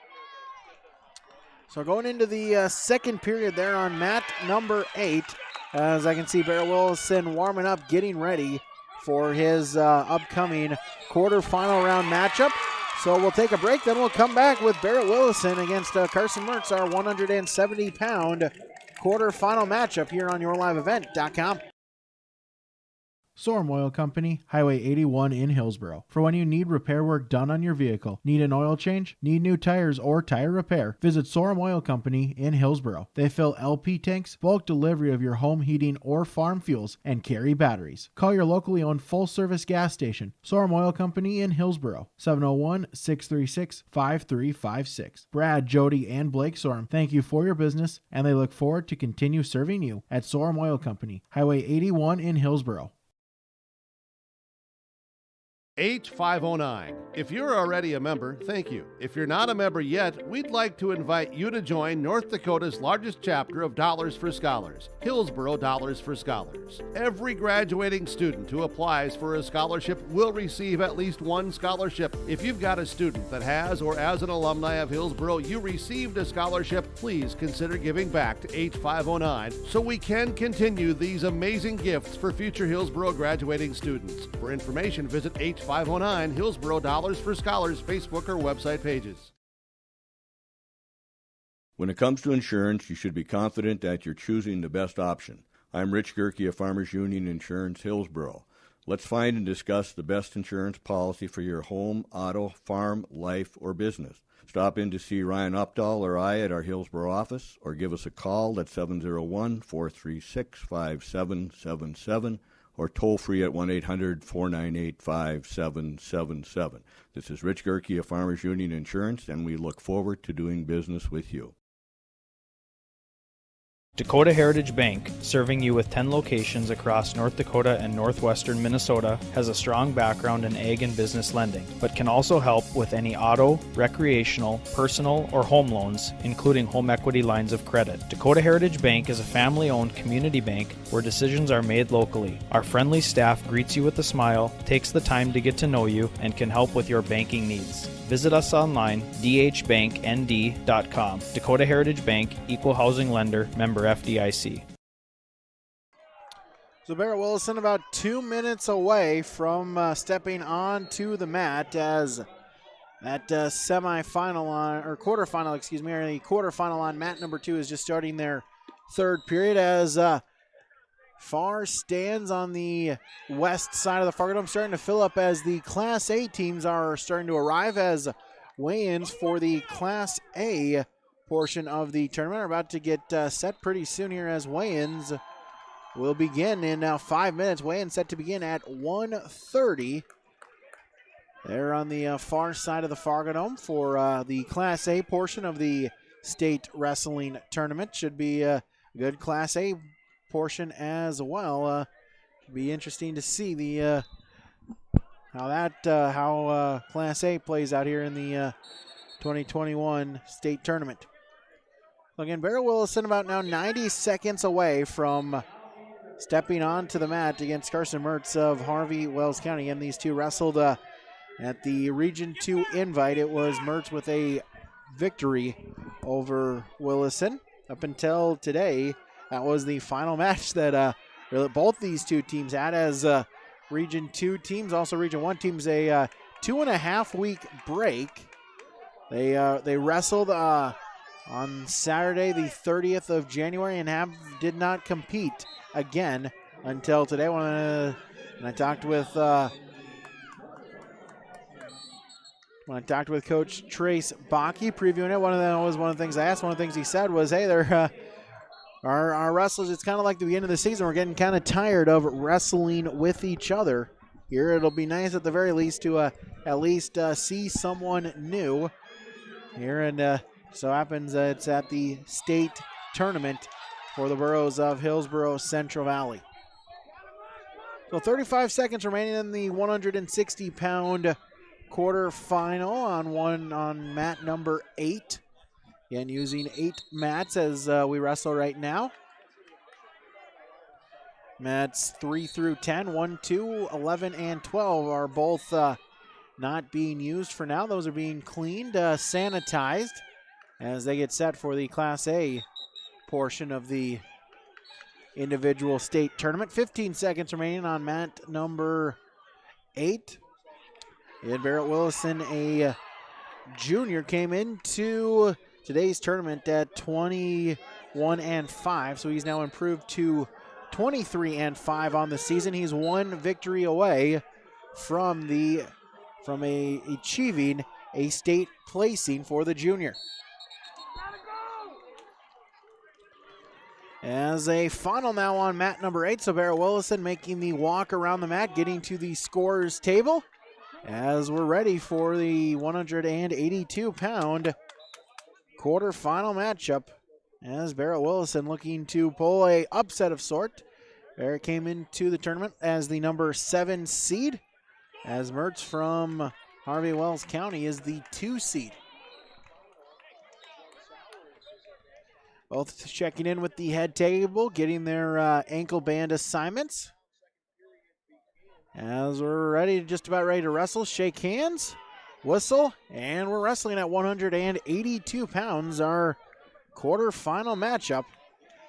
So going into the second period there on mat number 8, as I can see Barrett Wilson warming up, getting ready for his upcoming quarterfinal round matchup. So we'll take a break, then we'll come back with Barrett Willison against Carson Mertz, our 170-pound quarterfinal matchup here on YourLiveEvent.com. Sorum Oil Company, Highway 81 in Hillsboro. For when you need repair work done on your vehicle, need an oil change, need new tires or tire repair, visit Sorum Oil Company in Hillsboro. They fill LP tanks, bulk delivery of your home heating or farm fuels, and carry batteries. Call your locally owned full-service gas station, Sorum Oil Company in Hillsboro, 701-636-5356. Brad, Jody, and Blake Sorum thank you for your business, and they look forward to continue serving you at Sorum Oil Company, Highway 81 in Hillsboro. H509. If you're already a member, thank you. If you're not a member yet, we'd like to invite you to join North Dakota's largest chapter of Dollars for Scholars, Hillsboro Dollars for Scholars. Every graduating student who applies for a scholarship will receive at least one scholarship. If you've got a student that has, or as an alumni of Hillsboro, you received a scholarship, please consider giving back to H509 so we can continue these amazing gifts for future Hillsboro graduating students. For information, visit H509 Hillsboro Dollars for Scholars Facebook or website pages. When it comes to insurance, you should be confident that you're choosing the best option. I'm Rich Gerke of Farmers Union Insurance, Hillsboro. Let's find and discuss the best insurance policy for your home, auto, farm, life, or business. Stop in to see Ryan Updahl or I at our Hillsboro office, or give us a call at 701-436-5777, or toll free at 1-800-498-5777. This is Rich Gerke of Farmers Union Insurance, and we look forward to doing business with you. Dakota Heritage Bank, serving you with 10 locations across North Dakota and northwestern Minnesota, has a strong background in ag and business lending, but can also help with any auto, recreational, personal, or home loans, including home equity lines of credit. Dakota Heritage Bank is a family-owned community bank where decisions are made locally. Our friendly staff greets you with a smile, takes the time to get to know you, and can help with your banking needs. Visit us online, dhbanknd.com. Dakota Heritage Bank, Equal Housing Lender, member FDIC. So Barrett Willison about 2 minutes away from stepping onto the mat as that quarterfinal on mat number 2 is just starting their third period as Far stands on the west side of the Fargo Dome, starting to fill up as the Class A teams are starting to arrive as weigh-ins for the Class A portion of the tournament are about to get set pretty soon here as weigh-ins will begin in now 5 minutes. Weigh-in set to begin at 1:30. They're on the far side of the Fargo Dome for the Class A portion of the state wrestling tournament. Should be a good Class A portion as well. Be interesting to see the how Class A plays out here in the 2021 state tournament. Again, Barrett Willison about now 90 seconds away from stepping onto the mat against Carson Mertz of Harvey, Wells County. And these two wrestled at the Region 2 invite. It was Mertz with a victory over Willison. Up until today, that was the final match that both these two teams had as Region 2 teams. Also Region 1 teams a 2.5 week break. They wrestled on Saturday, the 30th of January, and did not compete again until today. When I talked with Coach Trace Bakke previewing it, one of the things I asked. One of the things he said was, "Hey, they're our wrestlers. It's kind of like the beginning of the season. We're getting kind of tired of wrestling with each other. Here, it'll be nice at the very least to at least see someone new here." And so happens it's at the state tournament for the boroughs of Hillsboro-Central Valley. So 35 seconds remaining in the 160-pound quarterfinal on mat number 8. Again, using 8 mats as we wrestle right now. Mats 3 through 10, 1, 2, 11, and 12 are both not being used for now. Those are being cleaned, sanitized, as they get set for the Class A portion of the individual state tournament. 15 seconds remaining on mat number 8. And Barrett Willison, a junior, came into today's tournament at 21-5, so he's now improved to 23-5 on the season. He's one victory away from achieving a state placing for the junior. As a final now on mat number 8, so Barrett Willison making the walk around the mat, getting to the scorer's table as we're ready for the 182-pound quarterfinal matchup, as Barrett Willison looking to pull a upset of sort. Barrett came into the tournament as the number 7 seed, as Mertz from Harvey Wells County is the 2 seed. Both checking in with the head table, getting their ankle band assignments. As we're just about ready to wrestle, shake hands, whistle, and we're wrestling at 182 pounds. Our quarterfinal matchup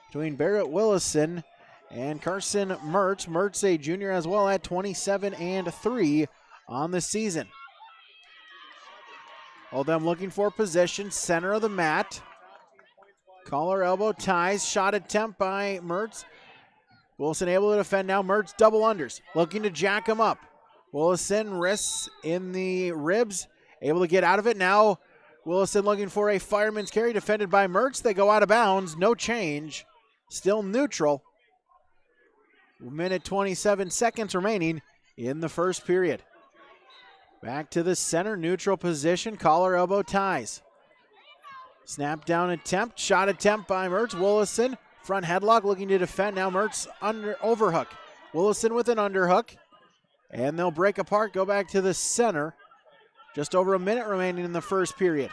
between Barrett Willison and Carson Mertz. Mertz, a junior as well, at 27-3 on the season. All them looking for position, center of the mat. Collar elbow ties, shot attempt by Mertz. Willison able to defend now. Mertz double unders, looking to jack him up. Willison wrists in the ribs, able to get out of it. Now Willison looking for a fireman's carry, defended by Mertz. They go out of bounds, no change, still neutral. 1:27 seconds remaining in the first period. Back to the center, neutral position, collar elbow ties. Snap down attempt, shot attempt by Mertz. Willison, front headlock, looking to defend. Now Mertz overhook. Willison with an underhook. And they'll break apart, go back to the center. Just over a minute remaining in the first period.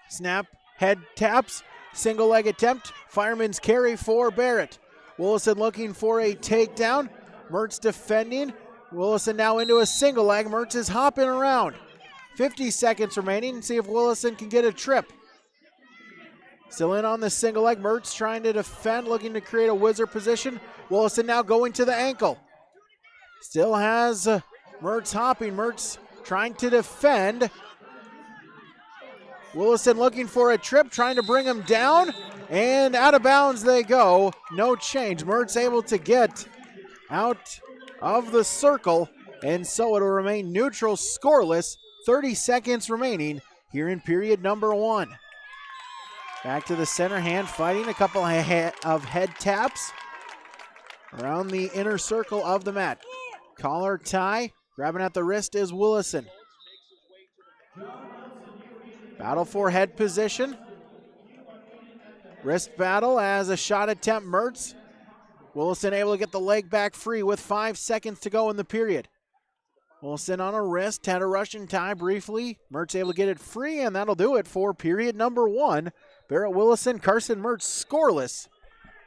Snap, head taps, single leg attempt. Fireman's carry for Barrett. Willison looking for a takedown. Mertz defending. Willison now into a single leg. Mertz is hopping around. 50 seconds remaining. See if Willison can get a trip. Still in on the single leg. Mertz trying to defend, looking to create a wizard position. Willison now going to the ankle. Still has Mertz hopping. Mertz trying to defend. Willison looking for a trip, trying to bring him down. And out of bounds they go. No change. Mertz able to get out of the circle. And so it'll remain neutral, scoreless. 30 seconds remaining here in period number 1. Back to the center, hand fighting, a couple of head taps. Around the inner circle of the mat. Collar tie. Grabbing at the wrist is Willison. Battle for head position. Wrist battle as a shot attempt. Mertz. Willison able to get the leg back free with 5 seconds to go in the period. Willison on a wrist, had a Russian tie briefly. Mertz able to get it free, and that'll do it for period number 1. Barrett Willison, Carson Mertz scoreless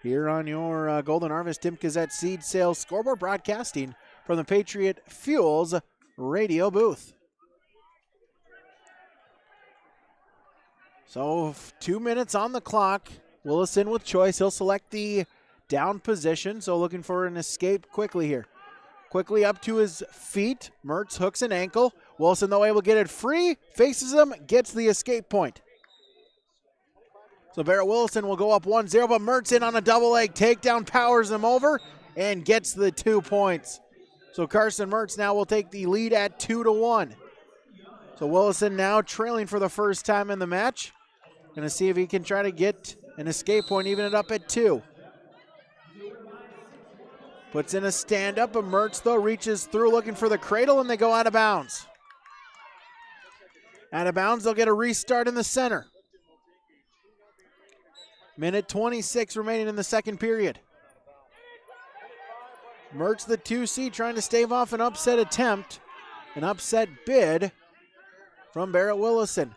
here on your Golden Harvest Tim Gazette Seed Sales Scoreboard, broadcasting from the Patriot Fuels radio booth. So 2 minutes on the clock. Willison with choice. He'll select the down position, so looking for an escape quickly here. Quickly up to his feet. Mertz hooks an ankle. Willison, though, able to get it free. Faces him, gets the escape point. So Barrett Willison will go up 1-0, but Mertz in on a double leg takedown, powers him over, and gets the 2 points. So Carson Mertz now will take the lead at 2-1. So Willison now trailing for the first time in the match. Going to see if he can try to get an escape point, even it up at 2. Puts in a stand-up, but Mertz, though, reaches through looking for the cradle, and they go out of bounds. Out of bounds, they'll get a restart in the center. Minute 26 remaining in the second period. Mertz, the 2C, trying to stave off an upset attempt. An upset bid from Barrett Willison.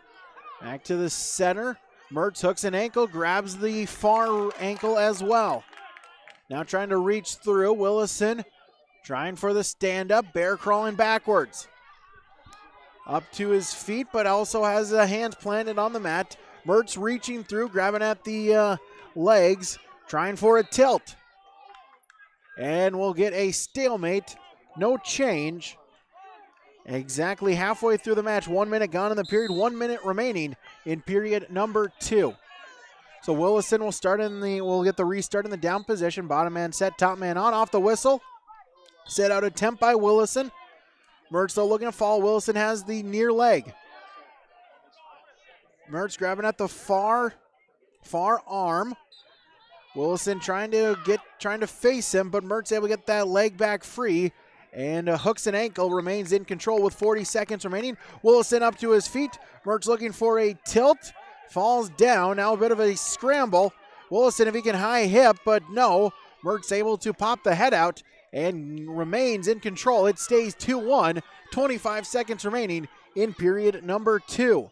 Back to the center. Mertz hooks an ankle, grabs the far ankle as well. Now trying to reach through. Willison trying for the stand-up. Bear crawling backwards. Up to his feet, but also has a hand planted on the mat. Mertz reaching through, grabbing at the legs, trying for a tilt. And we'll get a stalemate. No change. Exactly halfway through the match. 1 minute gone in the period. 1 minute remaining in period number 2. So Willison will get the restart in the down position. Bottom man set, top man on, off the whistle. Set out attempt by Willison. Mertz, though, looking to fall. Willison has the near leg. Mertz grabbing at the far arm. Willison trying to face him, but Mertz able to get that leg back free. And hooks an ankle, remains in control with 40 seconds remaining. Willison up to his feet. Mertz looking for a tilt. Falls down. Now a bit of a scramble. Willison, if he can high hip, but no. Mertz able to pop the head out and remains in control. It stays 2-1. 25 seconds remaining in period number 2.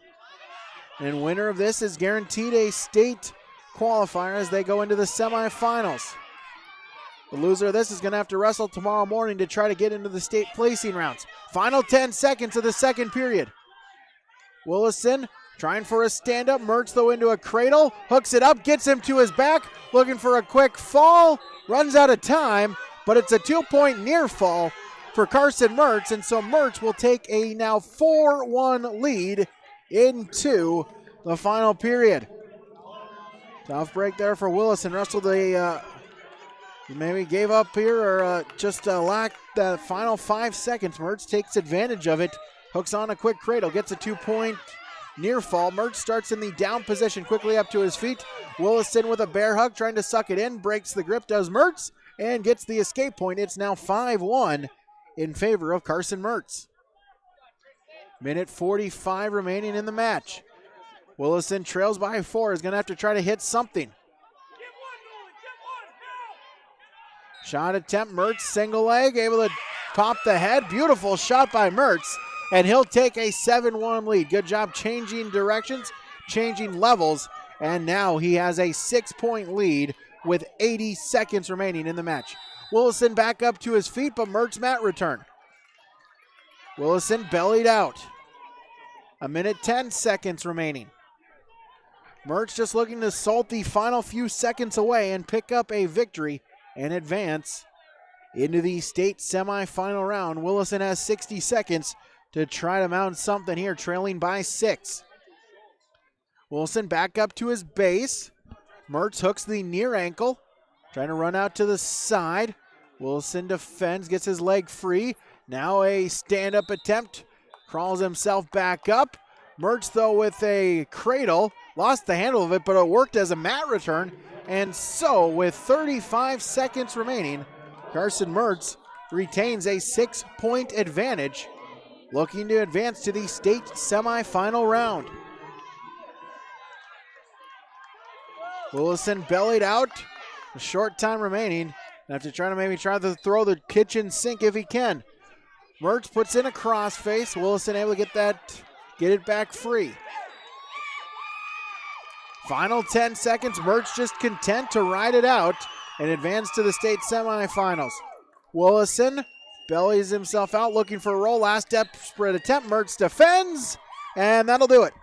And winner of this is guaranteed a state qualifier as they go into the semifinals. The loser of this is going to have to wrestle tomorrow morning to try to get into the state placing rounds. Final 10 seconds of the second period. Willison trying for a stand-up. Mertz, though, into a cradle. Hooks it up, gets him to his back. Looking for a quick fall. Runs out of time, but it's a 2-point near fall for Carson Mertz. And so Mertz will take a now 4-1 lead into the final period. Tough break there for Willison. Wrestled maybe gave up here or just lacked the final 5 seconds. Mertz takes advantage of it. Hooks on a quick cradle. Gets a 2-point near fall. Mertz starts in the down position, quickly up to his feet. Willison with a bear hug, trying to suck it in. Breaks the grip, does Mertz, and gets the escape point. It's now 5-1 in favor of Carson Mertz. Minute 45 remaining in the match. Willison trails by 4. Is going to have to try to hit something. Shot attempt, Mertz, single leg, able to pop the head. Beautiful shot by Mertz, and he'll take a 7-1 lead. Good job changing directions, changing levels, and now he has a 6-point lead with 80 seconds remaining in the match. Willison back up to his feet, but Mertz mat return. Willison bellied out. 1 minute 10 seconds remaining. Mertz just looking to salt the final few seconds away and pick up a victory and advance into the state semifinal round. Willison has 60 seconds to try to mount something here, trailing by 6. Willison back up to his base. Mertz hooks the near ankle, trying to run out to the side. Willison defends, gets his leg free. Now a stand-up attempt, crawls himself back up. Mertz, though, with a cradle, lost the handle of it, but it worked as a mat return. And so, with 35 seconds remaining, Carson Mertz retains a 6-point advantage, looking to advance to the state semifinal round. Willison bellied out. A short time remaining. Have to try to throw the kitchen sink if he can. Mertz puts in a crossface. Willison able to get it back free. Final 10 seconds. Mertz just content to ride it out and advance to the state semifinals. Willison bellies himself out looking for a roll. Last desperate attempt. Mertz defends, and that'll do it.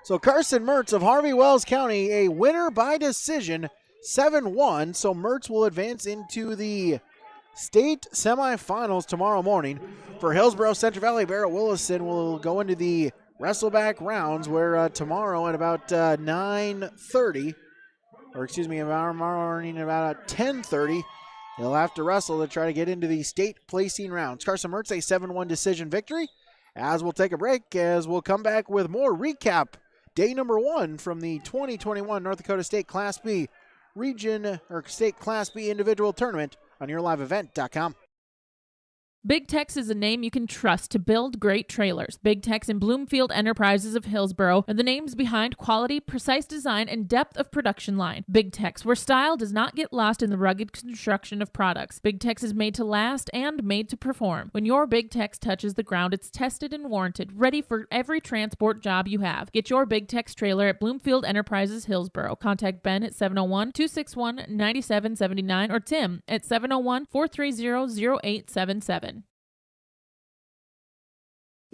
So Carson Mertz of Harvey Wells County, a winner by decision, 7-1. So Mertz will advance into the state semifinals tomorrow morning. For Hillsboro-Central Valley, Barrett Willison will go into the Wrestleback rounds, where tomorrow at about 9:30, or excuse me, tomorrow morning at about 10:30, he'll have to wrestle to try to get into the state placing rounds. Carson Mertz, a 7-1 decision victory. As we'll take a break, as we'll come back with more recap. Day number 1 from the 2021 North Dakota State Class B Region or State Class B Individual Tournament on YourLiveEvent.com. Big Tex is a name you can trust to build great trailers. Big Tex and Bloomfield Enterprises of Hillsboro are the names behind quality, precise design, and depth of production line. Big Tex, where style does not get lost in the rugged construction of products. Big Tex is made to last and made to perform. When your Big Tex touches the ground, it's tested and warranted, ready for every transport job you have. Get your Big Tex trailer at Bloomfield Enterprises Hillsboro. Contact Ben at 701-261-9779 or Tim at 701-430-0877.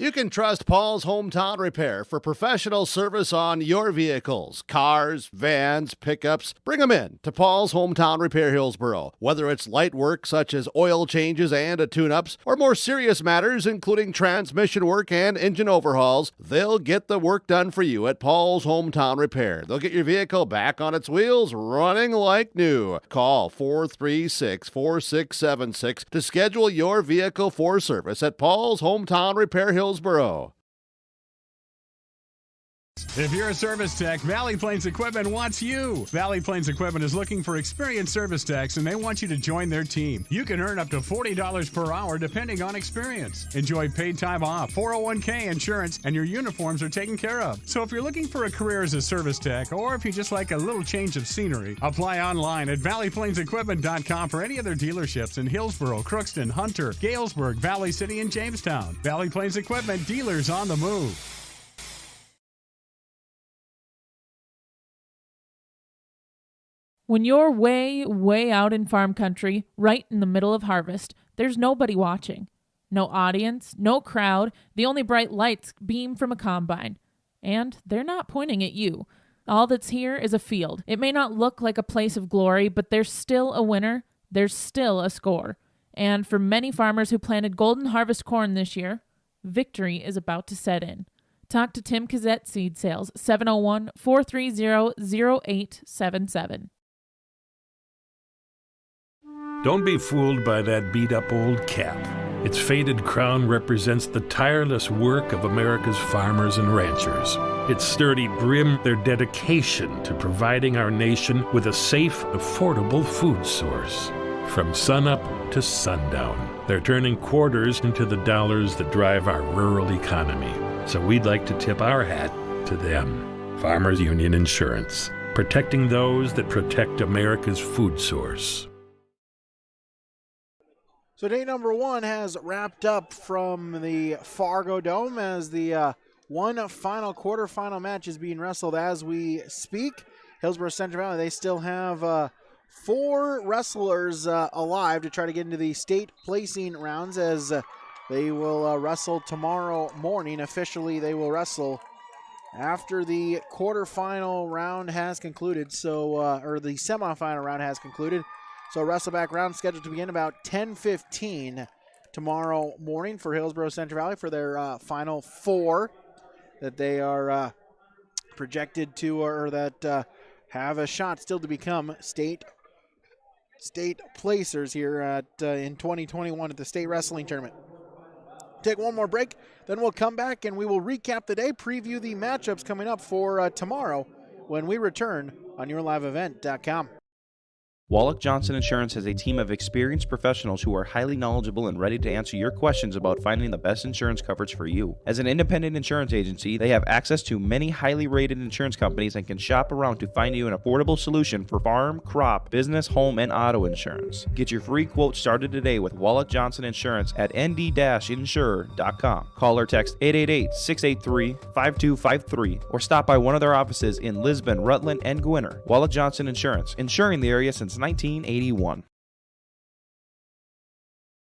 You can trust Paul's Hometown Repair for professional service on your vehicles, cars, vans, pickups. Bring them in to Paul's Hometown Repair Hillsboro. Whether it's light work such as oil changes and tune-ups, or more serious matters including transmission work and engine overhauls, they'll get the work done for you at Paul's Hometown Repair. They'll get your vehicle back on its wheels, running like new. Call 436-4676 to schedule your vehicle for service at Paul's Hometown Repair Hillsboro. If you're a service tech, Valley Plains Equipment wants you. Valley Plains Equipment is looking for experienced service techs, and they want you to join their team. You can earn up to $40 per hour depending on experience. Enjoy paid time off, 401k insurance, and your uniforms are taken care of. So if you're looking for a career as a service tech, or if you just like a little change of scenery, apply online at valleyplainsequipment.com for any other dealerships in Hillsboro, Crookston, Hunter, Galesburg, Valley City, and Jamestown. Valley Plains Equipment, dealers on the move. When you're way, way out in farm country, right in the middle of harvest, there's nobody watching. No audience, no crowd, the only bright lights beam from a combine. And they're not pointing at you. All that's here is a field. It may not look like a place of glory, but there's still a winner. There's still a score. And for many farmers who planted golden harvest corn this year, victory is about to set in. Talk to Tim Kazette Seed Sales, 701-430-0877. Don't be fooled by that beat-up old cap. Its faded crown represents the tireless work of America's farmers and ranchers. Its sturdy brim, their dedication to providing our nation with a safe, affordable food source. From sunup to sundown, they're turning quarters into the dollars that drive our rural economy. So we'd like to tip our hat to them. Farmers Union Insurance, protecting those that protect America's food source. So day number 1 has wrapped up from the Fargo Dome as the one final quarterfinal match is being wrestled as we speak. Hillsboro-Central Valley, they still have 4 wrestlers alive to try to get into the state placing rounds as they will wrestle tomorrow morning. Officially, they will wrestle after the quarterfinal round has concluded, or the semifinal round has concluded. So Wrestleback round scheduled to begin about 10:15 tomorrow morning for Hillsboro-Central Valley for their final 4 that they are projected to, or that have a shot still to become state placers here in 2021 at the state wrestling tournament. Take one more break, then we'll come back and we will recap the day, preview the matchups coming up for tomorrow when we return on YourLiveEvent.com. Wallach Johnson Insurance has a team of experienced professionals who are highly knowledgeable and ready to answer your questions about finding the best insurance coverage for you. As an independent insurance agency, they have access to many highly rated insurance companies and can shop around to find you an affordable solution for farm, crop, business, home, and auto insurance. Get your free quote started today with Wallach Johnson Insurance at nd-insurer.com. Call or text 888-683-5253 or stop by one of their offices in Lisbon, Rutland, and Gwinnett. Wallach Johnson Insurance, insuring the area since 1981.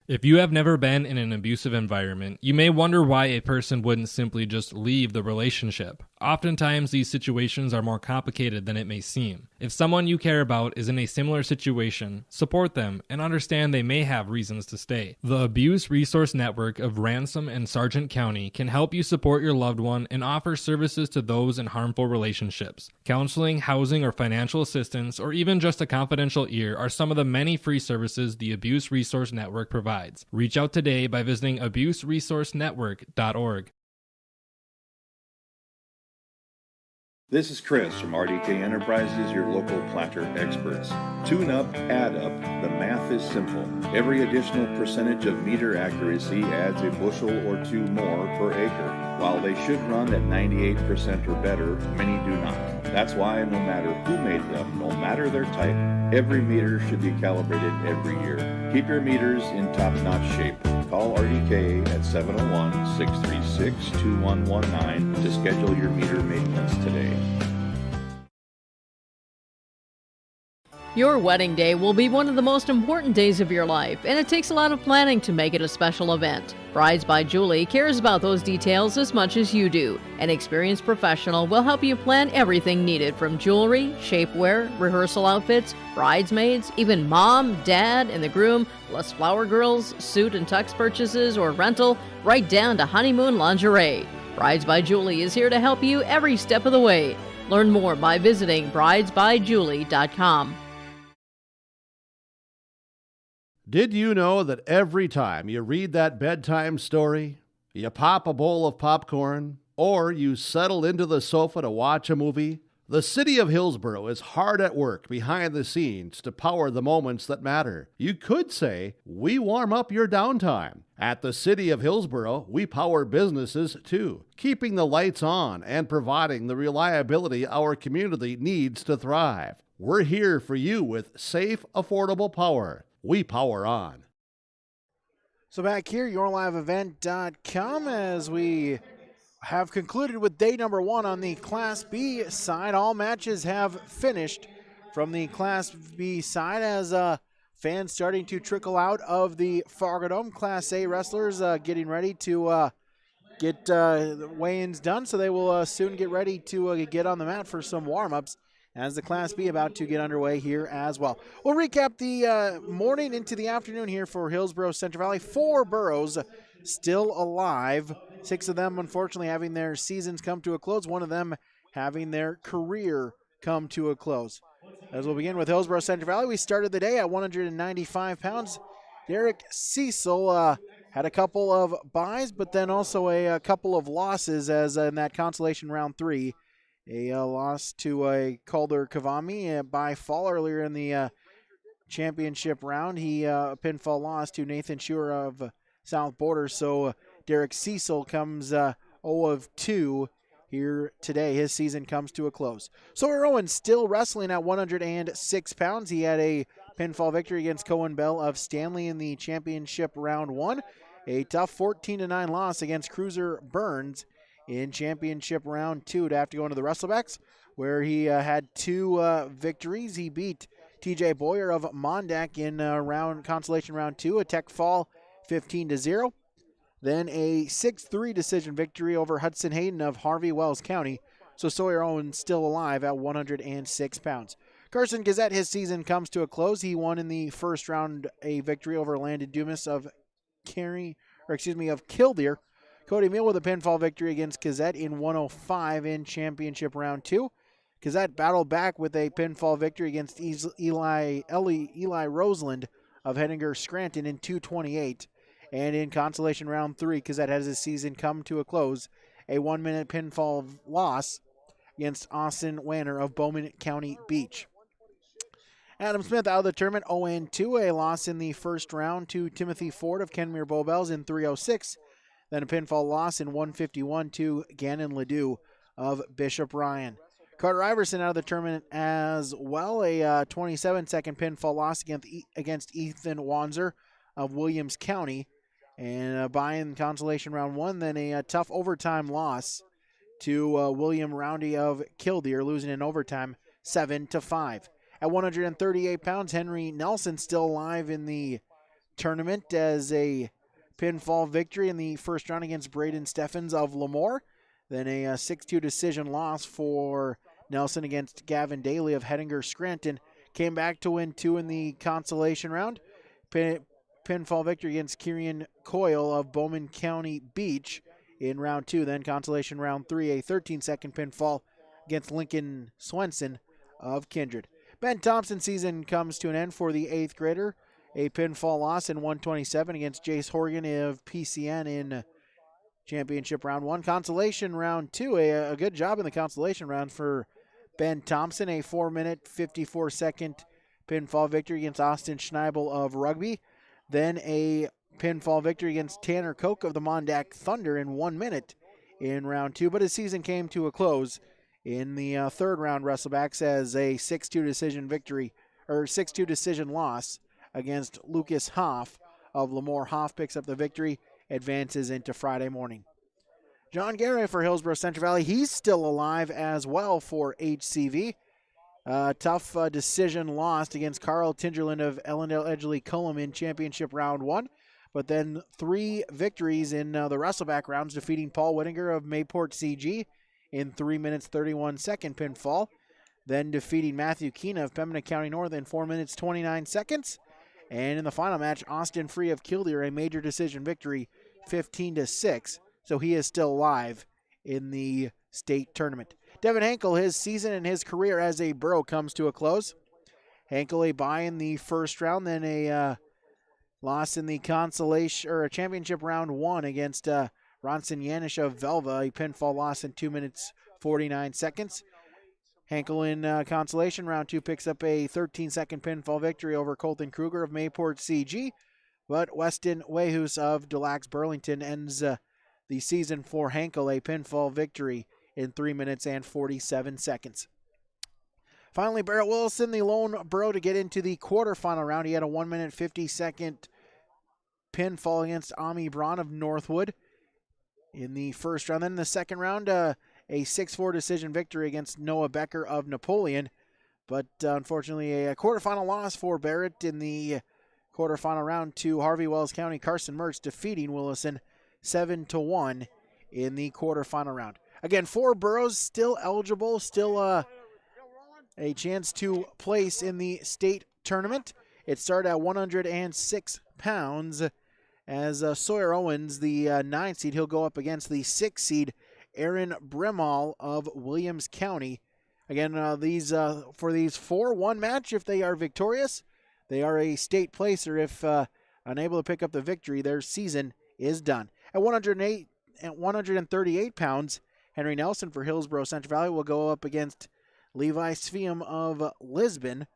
If you have never been in an abusive environment, you may wonder why a person wouldn't simply just leave the relationship. Oftentimes, these situations are more complicated than it may seem. If someone you care about is in a similar situation, support them and understand they may have reasons to stay. The Abuse Resource Network of Ransom and Sargent County can help you support your loved one and offer services to those in harmful relationships. Counseling, housing, or financial assistance, or even just a confidential ear are some of the many free services the Abuse Resource Network provides. Reach out today by visiting abuseresourcenetwork.org. This is Chris from RDK Enterprises, your local planter experts. Tune up, add up, the math is simple. Every additional percentage of meter accuracy adds a bushel or two more per acre. While they should run at 98% or better, many do not. That's why no matter who made them, no matter their type, every meter should be calibrated every year. Keep your meters in top-notch shape. Call RDK at 701-636-2119 to schedule your meter maintenance today. Your wedding day will be one of the most important days of your life, and it takes a lot of planning to make it a special event. Brides by Julie cares about those details as much as you do. An experienced professional will help you plan everything needed from jewelry, shapewear, rehearsal outfits, bridesmaids, even mom, dad, and the groom, plus flower girls, suit and tux purchases or rental, right down to honeymoon lingerie. Brides by Julie is here to help you every step of the way. Learn more by visiting bridesbyjulie.com. Did you know that every time you read that bedtime story, you pop a bowl of popcorn, or you settle into the sofa to watch a movie? The city of Hillsboro is hard at work behind the scenes to power the moments that matter. You could say, we warm up your downtime. At the city of Hillsboro, we power businesses too, keeping the lights on and providing the reliability our community needs to thrive. We're here for you with safe, affordable power. We power on. So back here, yourliveevent.com, as we have concluded with day number one on the Class B side. All matches have finished from the Class B side as fans starting to trickle out of the Fargo Dome. Class A wrestlers getting ready to get the weigh-ins done, so they will soon get ready to get on the mat for some warm-ups as the Class B about to get underway here as well. We'll recap the morning into the afternoon here for Hillsboro-Central Valley. 4 boroughs still alive. 6 of them, unfortunately, having their seasons come to a close. 1 of them having their career come to a close. As we'll begin with Hillsboro-Central Valley, we started the day at 195 pounds. Derek Cecil had a couple of buys, but then also a couple of losses as in that Consolation round 3. A loss to a Calder Kavami by fall earlier in the championship round. He pinfall loss to Nathan Schuer of South Border. So Derek Cecil comes 0 of 2 here today. His season comes to a close. Sawyer Owen still wrestling at 106 pounds. He had a pinfall victory against Cohen Bell of Stanley in the championship round 1. A tough 14-9 loss against Cruiser Burns in championship round 2 to have to go into the Wrestlebacks, where he had 2 victories. He beat TJ Boyer of Mondak in Consolation round 2, a tech fall 15-0. Then a 6-3 decision victory over Hudson Hayden of Harvey Wells County. So Sawyer Owen still alive at 106 pounds. Carson Gazette, his season comes to a close. He won in the first round a victory over Landon Dumas of Killdeer. Cody Meal with a pinfall victory against Gazette in 105 in championship round 2. Gazette battled back with a pinfall victory against Eli Roseland of Henninger Scranton in 228. And in Consolation round 3, Gazette has his season come to a close. A 1-minute pinfall loss against Austin Wanner of Bowman County Beach. Adam Smith out of the tournament, 0-2, a loss in the first round to Timothy Ford of Kenmere Bowbells in 306. Then a pinfall loss in 151 to Gannon Ledoux of Bishop Ryan. Carter Iverson out of the tournament as well, a 27-second pinfall loss against Ethan Wanzer of Williams County. And a buy-in consolation round 1, then a tough overtime loss to William Roundy of Killdeer, losing in overtime 7-5. At 138 pounds, Henry Nelson still alive in the tournament as a pinfall victory in the first round against Braden Steffens of Lemoore. Then a 6-2 decision loss for Nelson against Gavin Daly of Hettinger Scranton. Came back to win 2 in the consolation round. Pinfall victory against Kieran Coyle of Bowman County Beach in round 2. Then consolation round 3, a 13-second pinfall against Lincoln Swenson of Kindred. Ben Thompson's season comes to an end for the 8th grader. A pinfall loss in 127 against Jace Horgan of PCN in championship round 1. Consolation round 2, a good job in the consolation round for Ben Thompson. A 4-minute, 54-second pinfall victory against Austin Schneibel of Rugby. Then a pinfall victory against Tanner Koch of the Mondack Thunder in 1 minute in round 2. But his season came to a close in the third round. Wrestlebacks as a 6-2 decision victory, or 6-2 decision loss against Lucas Hoff of Lemoore. Hoff picks up the victory, advances into Friday morning. John Garay for Hillsboro-Central Valley, he's still alive as well for HCV. Tough decision lost against Carl Tingerland of Ellendale Edgley Cullum in championship round 1. But then 3 victories in the Wrestleback rounds, defeating Paul Whittinger of Mayport CG in 3 minutes 31 second pinfall. Then defeating Matthew Keena of Pembina County North in 4 minutes 29 seconds. And in the final match, Austin Free of Killdeer, a major decision victory, 15-6. So he is still alive in the state tournament. Devin Hankel, his season and his career as a borough comes to a close. Hankel a bye in the first round, then a loss in the consolation or a championship round 1 against Ronson Yanish of Velva, a pinfall loss in 2 minutes 49 seconds. Hankel in consolation round 2 picks up a 13-second pinfall victory over Colton Kruger of Mayport CG, but Weston Wayhus of Des Lacs Burlington ends the season for Hankel, a pinfall victory in 3 minutes and 47 seconds. Finally, Barrett Wilson, the lone borough to get into the quarterfinal round. He had a 1 minute 50-second pinfall against Ami Braun of Northwood in the first round. Then in the second round, a 6-4 decision victory against Noah Becker of Napoleon. But unfortunately, a quarterfinal loss for Barrett in the quarterfinal round to Harvey Wells County Carson Mertz, defeating Willison 7-1 in the quarterfinal round. Again, 4 boroughs still eligible, still a chance to place in the state tournament. It started at 106 pounds as Sawyer Owens, the 9th seed, he'll go up against the 6th seed, Aaron Brimall of Williams County. Again, for these 4-1 match, if they are victorious, they are a state placer. If unable to pick up the victory, their season is done. At 138 pounds, Henry Nelson for Hillsboro-Central Valley will go up against Levi Sveum of Lisbon.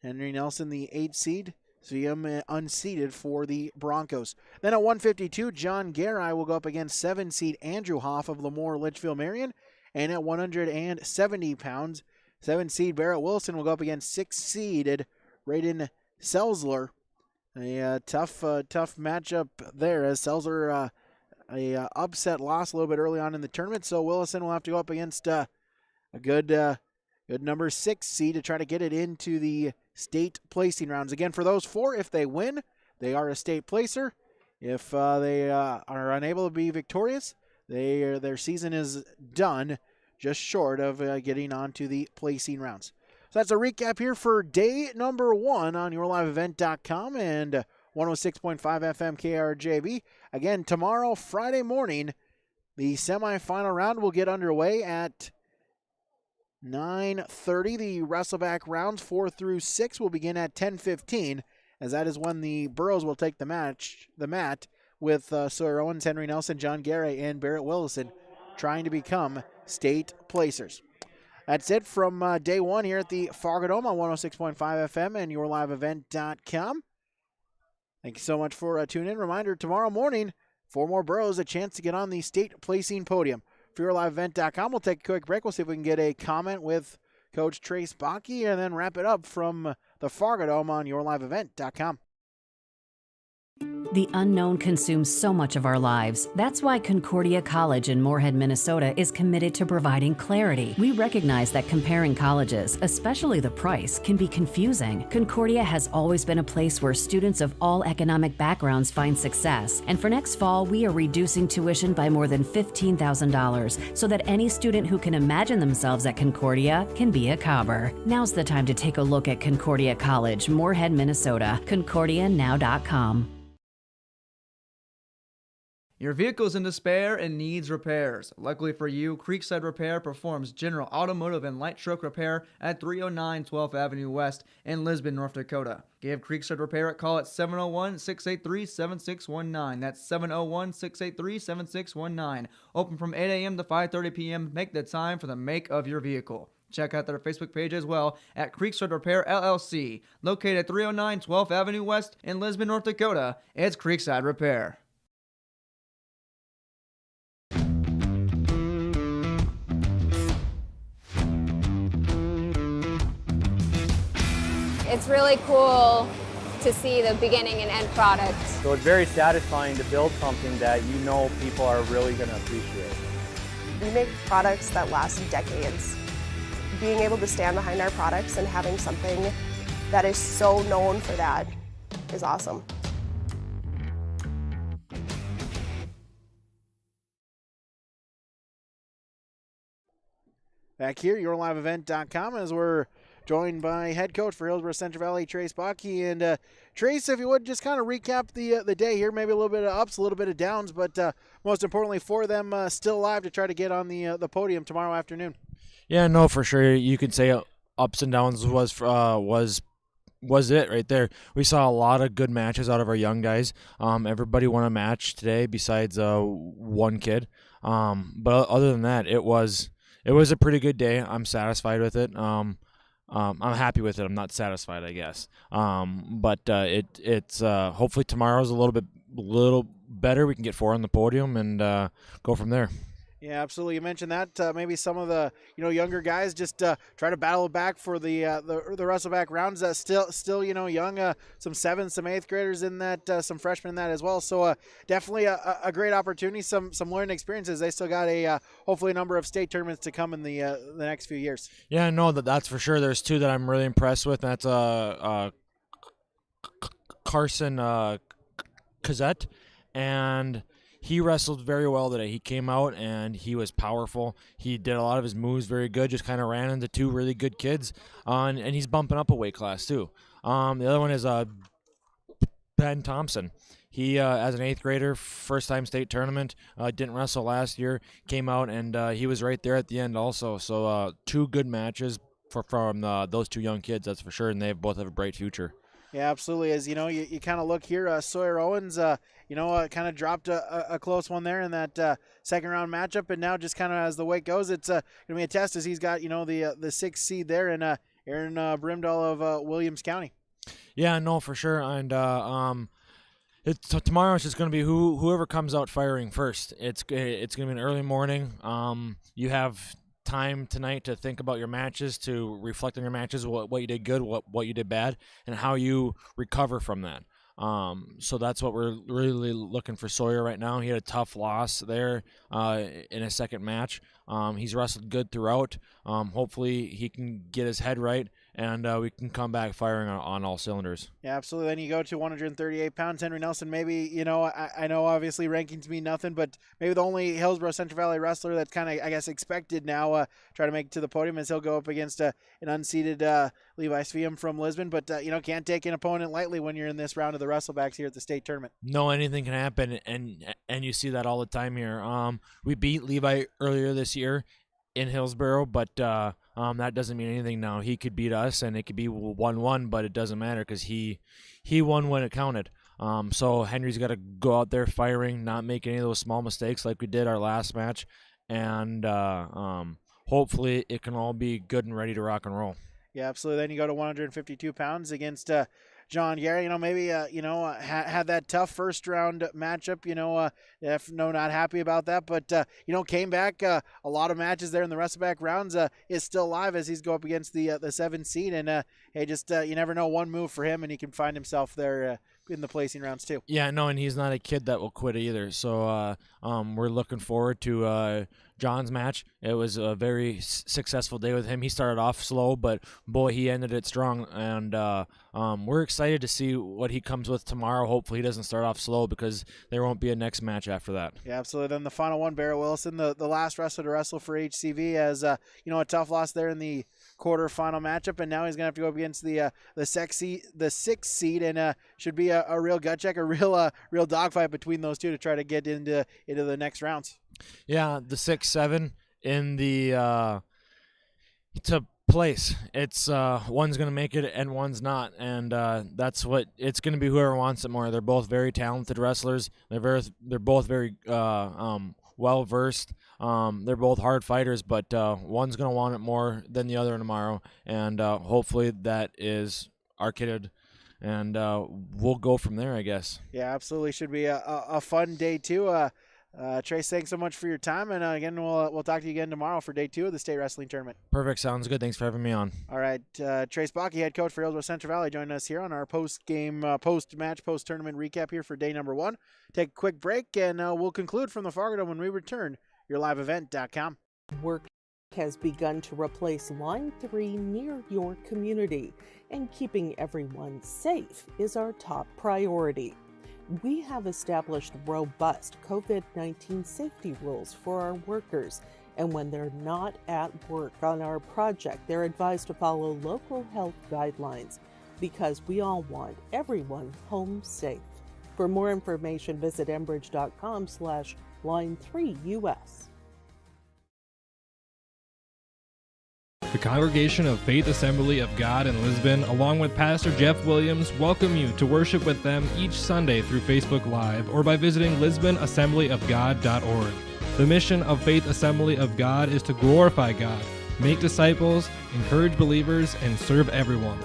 Henry Nelson, the 8th seed. Sveum unseeded for the Broncos. Then at 152, John Garay will go up against 7 seed Andrew Hoff of Lemoore Litchfield Marion. And at 170 pounds, 7 seed Barrett Wilson will go up against 6 seeded Raiden Selzler. A tough matchup there as Selzler a upset loss a little bit early on in the tournament. So Willison will have to go up against a good number 6 seed to try to get it into the state placing rounds. Again, for those 4, if they win, they are a state placer. If they are unable to be victorious, their season is done, just short of getting onto the placing rounds. So that's a recap here for day number 1 on YourLiveEvent.com and 106.5 FM KRJB. Again, tomorrow, Friday morning, the semifinal round will get underway at 9:30. The Wrestleback rounds 4 through 6 will begin at 10:15, as that is when the boroughs will take the mat with Sawyer Owens, Henry Nelson, John Garay, and Barrett Willison trying to become state placers. That's it from day one here at the Fargo Dome on 106.5 FM and yourliveevent.com. Thank you so much for tuning in. Reminder, tomorrow morning, 4 more boroughs, a chance to get on the state placing podium. For yourliveevent.com, we'll take a quick break. We'll see if we can get a comment with Coach Trace Bakke and then wrap it up from the Fargo Dome on yourliveevent.com. The unknown consumes so much of our lives. That's why Concordia College in Moorhead, Minnesota is committed to providing clarity. We recognize that comparing colleges, especially the price, can be confusing. Concordia has always been a place where students of all economic backgrounds find success. And for next fall, we are reducing tuition by more than $15,000 so that any student who can imagine themselves at Concordia can be a Cobber. Now's the time to take a look at Concordia College, Moorhead, Minnesota. ConcordiaNow.com. Your vehicle's in despair and needs repairs. Luckily for you, Creekside Repair performs general automotive and light truck repair at 309 12th Avenue West in Lisbon, North Dakota. Give Creekside Repair a call at 701-683-7619. That's 701-683-7619. Open from 8 a.m. to 5:30 p.m. Make the time for the make of your vehicle. Check out their Facebook page as well at Creekside Repair LLC. Located at 309 12th Avenue West in Lisbon, North Dakota. It's Creekside Repair. It's really cool to see the beginning and end product. So it's very satisfying to build something that you know people are really going to appreciate. We make products that last decades. Being able to stand behind our products and having something that is so known for that is awesome. Back here, yourliveevent.com, as we're joined by head coach for Hillsboro-Central Valley, Trace Bakke. And Trace, if you would just kind of recap the day here, maybe a little bit of ups, a little bit of downs, but most importantly for them still alive to try to get on the podium tomorrow afternoon. Yeah, no, for sure. You could say ups and downs was it right there. We saw a lot of good matches out of our young guys. Everybody won a match today besides one kid. But other than that, it was a pretty good day. I'm satisfied with it. I'm happy with it. I'm not satisfied, I guess. But it's hopefully tomorrow's a little better. We can get 4 on the podium and go from there. Yeah, absolutely. You mentioned that maybe some of the younger guys just try to battle back for the Wrestleback rounds. Still young, some 7th, some 8th graders in that, some freshmen in that as well. So definitely a great opportunity, some learning experiences. They still got hopefully a number of state tournaments to come in the next few years. Yeah, no, that's for sure. There's 2 that I'm really impressed with. That's Carson Cazette, and he wrestled very well today. He came out and he was powerful. He did a lot of his moves very good, just kind of ran into 2 really good kids. And he's bumping up a weight class too. The other one is Ben Thompson. He, as an 8th grader, first-time state tournament, didn't wrestle last year, came out, and he was right there at the end also. So 2 good matches from those 2 young kids, that's for sure, and they both have a bright future. Yeah, absolutely. As you kind of look here, Sawyer Owens, kind of dropped a close one there in that second round matchup, and now just kind of as the weight goes, it's going to be a test as he's got the 6th seed there, and Aaron Brimdahl of Williams County. Yeah, no, for sure, and tomorrow it's just going to be whoever comes out firing first. It's going to be an early morning. You have time tonight to think about your matches, to reflect on your matches, what you did good, what you did bad, and how you recover from that. So that's what we're really looking for Sawyer right now. He had a tough loss there in his second match. He's wrestled good throughout. Hopefully he can get his head right, and we can come back firing on all cylinders. Yeah, absolutely. Then you go to 138 pounds. Henry Nelson, maybe, I know obviously rankings mean nothing, but maybe the only Hillsboro-Central Valley wrestler that's kind of, I guess, expected now try to make it to the podium as he'll go up against an unseeded Levi Sveum from Lisbon. But, can't take an opponent lightly when you're in this round of the Wrestlebacks here at the state tournament. No, anything can happen, and you see that all the time here. We beat Levi earlier this year in Hillsboro, but that doesn't mean anything now. He could beat us, and it could be 1-1, but it doesn't matter because he won when it counted. So Henry's got to go out there firing, not make any of those small mistakes like we did our last match, and hopefully it can all be good and ready to rock and roll. Yeah, absolutely. Then you go to 152 pounds against John Gary. Maybe had that tough first round matchup. Not happy about that, but came back a lot of matches there in the Wrestleback rounds. Is still alive as he's go up against the 7th seed, and you never know, one move for him and he can find himself there in the placing rounds too. Yeah, no, and he's not a kid that will quit either. So we're looking forward to John's match. It was a very successful day with him. He started off slow, but boy, he ended it strong. And we're excited to see what he comes with tomorrow. Hopefully he doesn't start off slow because there won't be a next match after that. Yeah, absolutely. Then the final one, Barrett Wilson, the last wrestler to wrestle for HCV, as a tough loss there in the quarterfinal matchup, and now he's gonna have to go up against the 6th seed, and should be a real gut check, a real dogfight between those two to try to get into the next rounds. Yeah, the 6-7 in the to place. It's one's gonna make it and one's not, and that's what it's gonna be. Whoever wants it more. They're both very talented wrestlers. They're both very well versed. They're both hard fighters, but one's gonna want it more than the other tomorrow, and hopefully that is our kid, and we'll go from there, I guess. Yeah, absolutely. Should be a fun day too. Trace, thanks so much for your time, and again, we'll talk to you again tomorrow for day 2 of the state wrestling tournament. Perfect, sounds good. Thanks for having me on. All right, Trace Bakke, head coach for Hillsboro-Central Valley, joining us here on our post-game, post-match, post-tournament recap here for day number 1. Take a quick break, and we'll conclude from the Fargo Dome when we return. YourLiveEvent.com. Work has begun to replace Line 3 near your community, and keeping everyone safe is our top priority. We have established robust COVID-19 safety rules for our workers, and when they're not at work on our project, they're advised to follow local health guidelines because we all want everyone home safe. For more information, visit enbridge.com/line3us. The Congregation of Faith Assembly of God in Lisbon, along with Pastor Jeff Williams, welcome you to worship with them each Sunday through Facebook Live or by visiting LisbonAssemblyOfGod.org. The mission of Faith Assembly of God is to glorify God, make disciples, encourage believers, and serve everyone.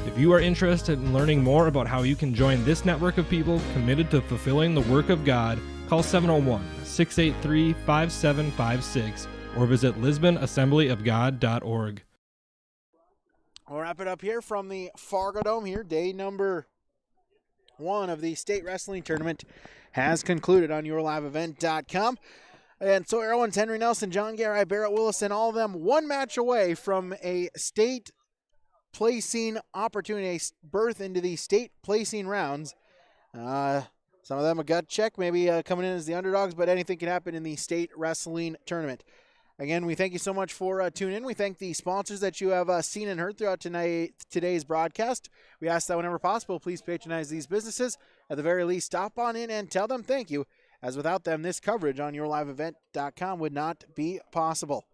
If you are interested in learning more about how you can join this network of people committed to fulfilling the work of God, call 701-683-5756 or visit LisbonAssemblyOfGod.org. We'll wrap it up here from the Fargo Dome here. Day number 1 of the state wrestling tournament has concluded on YourLiveEvent.com. And so Erwin's Henry Nelson, John Gary, Barrett Willis, and all of them one match away from a state placing opportunity, a berth into the state placing rounds. Some of them a gut check, maybe coming in as the underdogs, but anything can happen in the state wrestling tournament. Again, we thank you so much for tuning in. We thank the sponsors that you have seen and heard throughout today's broadcast. We ask that whenever possible, please patronize these businesses. At the very least, stop on in and tell them thank you, as without them, this coverage on YourLiveEvent.com would not be possible.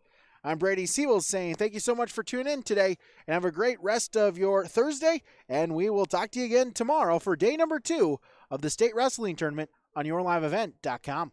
I'm Brady Seawolds saying thank you so much for tuning in today, and have a great rest of your Thursday, and we will talk to you again tomorrow for day number 2 of the state wrestling tournament on YourLiveEvent.com.